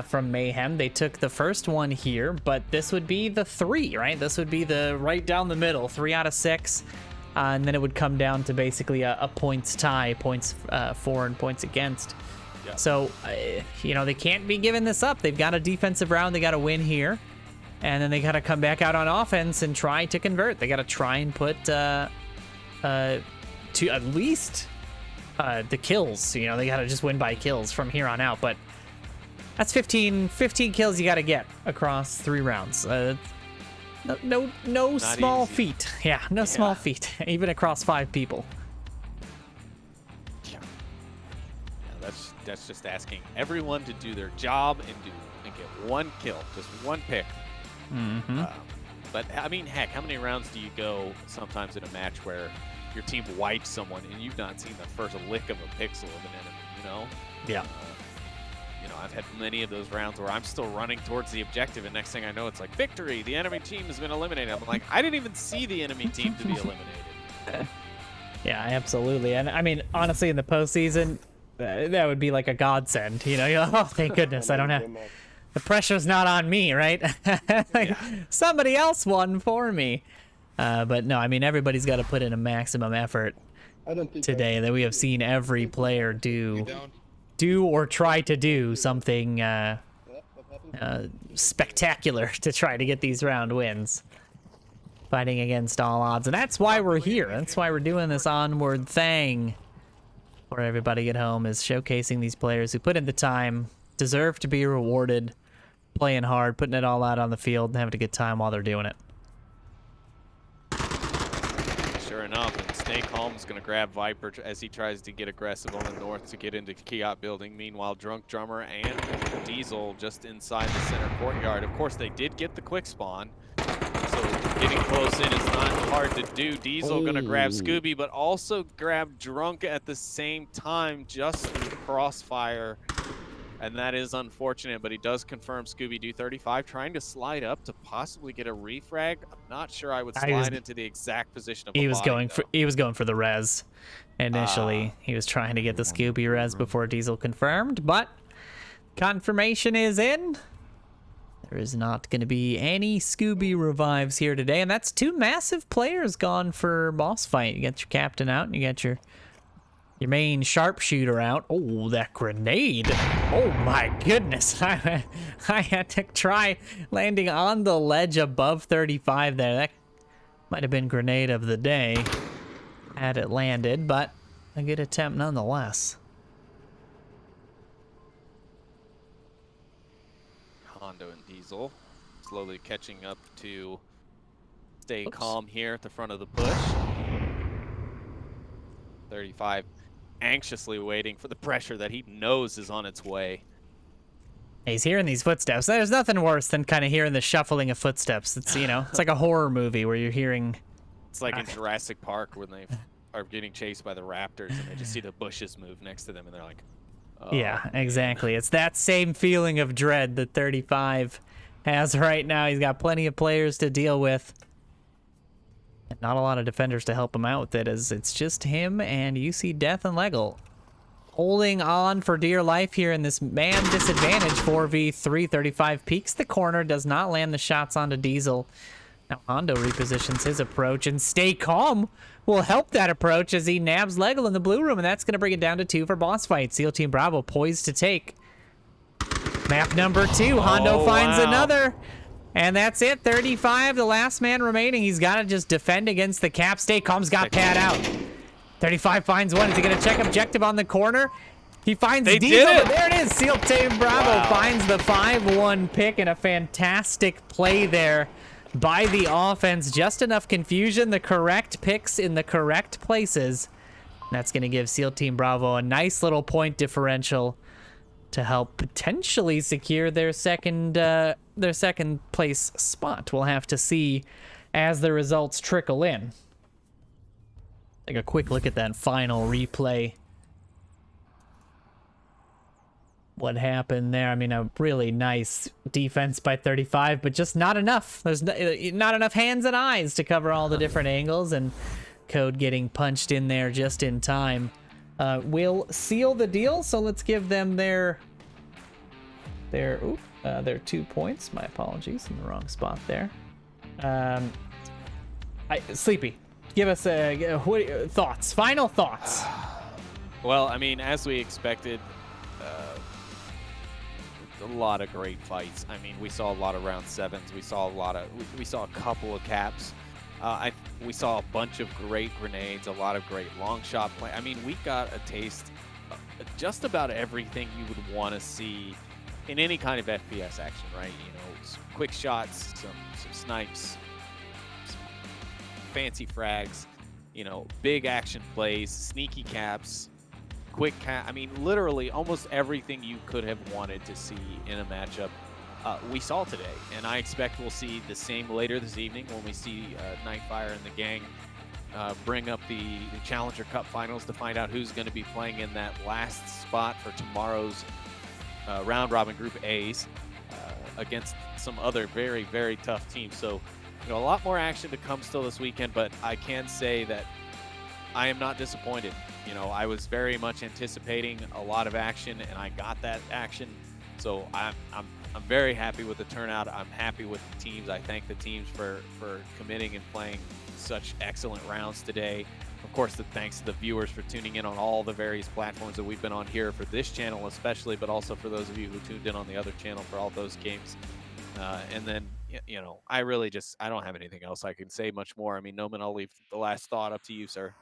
from Mayhem. They took the first one here, but this would be the 3, right? This would be the right down the middle, 3 out of 6. And then it would come down to basically a points tie, points for and points against. Yeah. So, you know, they can't be giving this up. They've got a defensive round. They got to win here. And then they got to come back out on offense and try to convert. They got to try and put to at least the kills. You know, they got to just win by kills from here on out. But that's 15 kills you got to get across 3 rounds. No small feat. Yeah, no small feat, even across 5 people. Yeah, that's just asking everyone to do their job and get 1 kill, just 1 pick. Mm-hmm. But I mean, heck, how many rounds do you go sometimes in a match where your team wipes someone and you've not seen the first lick of a pixel of an enemy, you know? Yeah. You know, I've had many of those rounds where I'm still running towards the objective, and next thing I know, it's like, victory, the enemy team has been eliminated. I'm like, I didn't even see the enemy team to be eliminated. Yeah, absolutely. And I mean, honestly, in the postseason, that would be like a godsend. You know, you're like, oh, thank goodness, I don't have... The pressure's not on me, right? Like, somebody else won for me. But no, I mean, everybody's got to put in a maximum effort today. That we have seen every player do or try to do something spectacular to try to get these round wins. Fighting against all odds. And that's why we're here. That's why we're doing this Onward thing. For everybody at home is showcasing these players who put in the time, deserve to be rewarded, playing hard, putting it all out on the field, and having a good time while they're doing it. Sure enough, and Stay Calm is going to grab Viper as he tries to get aggressive on the north to get into Kiot building. Meanwhile, Drunk Drummer and Diesel just inside the center courtyard. Of course, they did get the quick spawn, so getting close in is not hard to do. Diesel going to grab Scooby, but also grab Drunk at the same time, just through the crossfire. And that is unfortunate, but he does confirm Scooby-Doo 35, trying to slide up to possibly get a refrag. I'm not sure I would slide into the exact position of he was going for the res initially. He was trying to get the Scooby res before Diesel confirmed, but confirmation is in. There is not going to be any Scooby revives here today, and that's 2 massive players gone for boss fight. You got your captain out, and you got your your main sharpshooter out. Oh, that grenade. Oh my goodness. I had to try landing on the ledge above 35 there. That might have been grenade of the day had it landed, but a good attempt nonetheless. Hondo and Diesel slowly catching up to stay calm here at the front of the push. 35 anxiously waiting for the pressure that he knows is on its way. He's hearing these footsteps. There's nothing worse than kind of hearing the shuffling of footsteps. It's, you know, it's like a horror movie where you're hearing... It's like in Jurassic Park when they are getting chased by the raptors and they just see the bushes move next to them and they're like, oh, yeah, exactly. It's that same feeling of dread that 35 has right now. He's got plenty of players to deal with. And not a lot of defenders to help him out with it, as it's just him and UC Death and Legal holding on for dear life here in this man disadvantage 4v3. 35 peeks the corner, does not land the shots onto Diesel. Now Hondo repositions his approach, and stay calm will help that approach as he nabs Legal in the blue room, and that's going to bring it down to 2 for boss fight. SEAL Team Bravo poised to take map number 2. Hondo finds another. And that's it, 35, the last man remaining. He's got to just defend against the cap. Stay calm's got pad out. 35 finds one. Is he going to check objective on the corner? He finds Diesel. There it is. SEAL Team Bravo finds the 5-1 pick, and a fantastic play there by the offense. Just enough confusion. The correct picks in the correct places. That's going to give SEAL Team Bravo a nice little point differential to help potentially secure their second place spot. We'll have to see as the results trickle in. Take a quick look at that final replay. What happened there? I mean, a really nice defense by 35, but just not enough. There's not enough hands and eyes to cover all the different angles, and Code getting punched in there just in time. Will seal the deal, so let's give them their 2 points. My apologies, in the wrong spot there. Sleepy, give us thoughts, final thoughts. Well, I mean, as we expected, a lot of great fights. I mean, we saw a lot of round 7s. We saw a couple of caps. We saw a bunch of great grenades, a lot of great long shot play. I mean, we got a taste of just about everything you would want to see in any kind of FPS action, right? You know, some quick shots, some snipes, some fancy frags, you know, big action plays, sneaky caps, quick cap. I mean, literally almost everything you could have wanted to see in a matchup. We saw today, and I expect we'll see the same later this evening when we see Nightfire and the gang bring up the Challenger Cup finals to find out who's going to be playing in that last spot for tomorrow's round robin group A's against some other very, very tough teams. So, you know, a lot more action to come still this weekend, but I can say that I am not disappointed. You know, I was very much anticipating a lot of action, and I got that action. So I'm very happy with the turnout. I'm happy with the teams. I thank the teams for committing and playing such excellent rounds today. Of course, thanks to the viewers for tuning in on all the various platforms that we've been on here for this channel especially, but also for those of you who tuned in on the other channel for all those games. And then, you know, I don't have anything else I can say much more. I mean, Noman, I'll leave the last thought up to you, sir.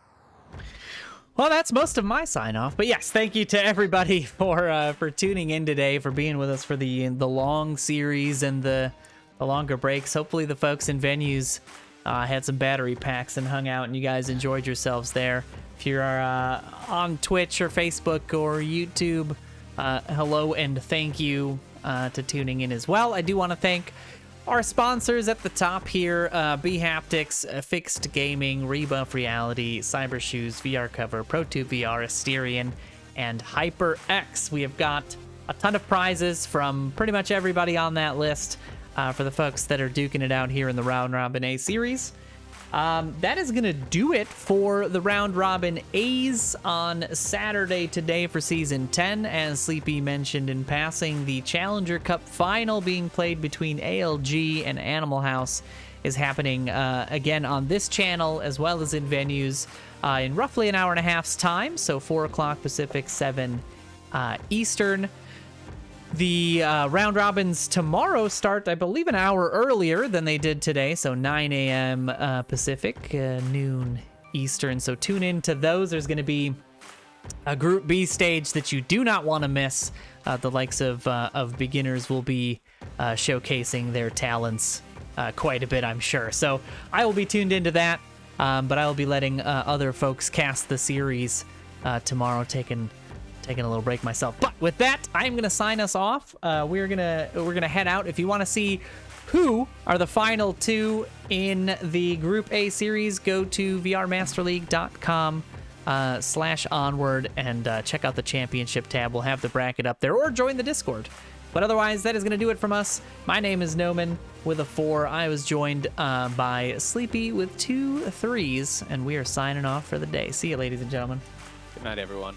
Well, that's most of my sign off, but yes, thank you to everybody for tuning in today, for being with us for the long series and the longer breaks. Hopefully the folks in venues had some battery packs and hung out, and you guys enjoyed yourselves there. If you're on Twitch or Facebook or YouTube, hello and thank you to tuning in as well. I do want to thank our sponsors at the top here, B-Haptics, Fixed Gaming, Rebuff Reality, Cyber Shoes, VR Cover, ProTube VR, Asterion, and HyperX. We have got a ton of prizes from pretty much everybody on that list for the folks that are duking it out here in the Round Robin A series. That is going to do it for the Round Robin A's on Saturday today for Season 10. As Sleepy mentioned in passing, the Challenger Cup final being played between ALG and Animal House is happening again on this channel as well as in venues in roughly an hour and a half's time. So 4 o'clock Pacific, 7 Eastern. The round robins tomorrow start, I believe, an hour earlier than they did today. So 9 a.m. Pacific, noon Eastern. So tune in to those. There's going to be a Group B stage that you do not want to miss. The likes of beginners will be showcasing their talents quite a bit, I'm sure. So I will be tuned into that, but I will be letting other folks cast the series tomorrow, taking a little break myself. But with that, I'm gonna sign us off. We're gonna head out. If you want to see who are the final 2 in the Group A series, go to vrmasterleague.com/onward and check out the championship tab. We'll have the bracket up there, or join the Discord. But otherwise, that is going to do it from us. My name is Noman with a 4. I was joined by Sleepy with 2 3s, and we are signing off for the day. See you, ladies and gentlemen. Good night, everyone.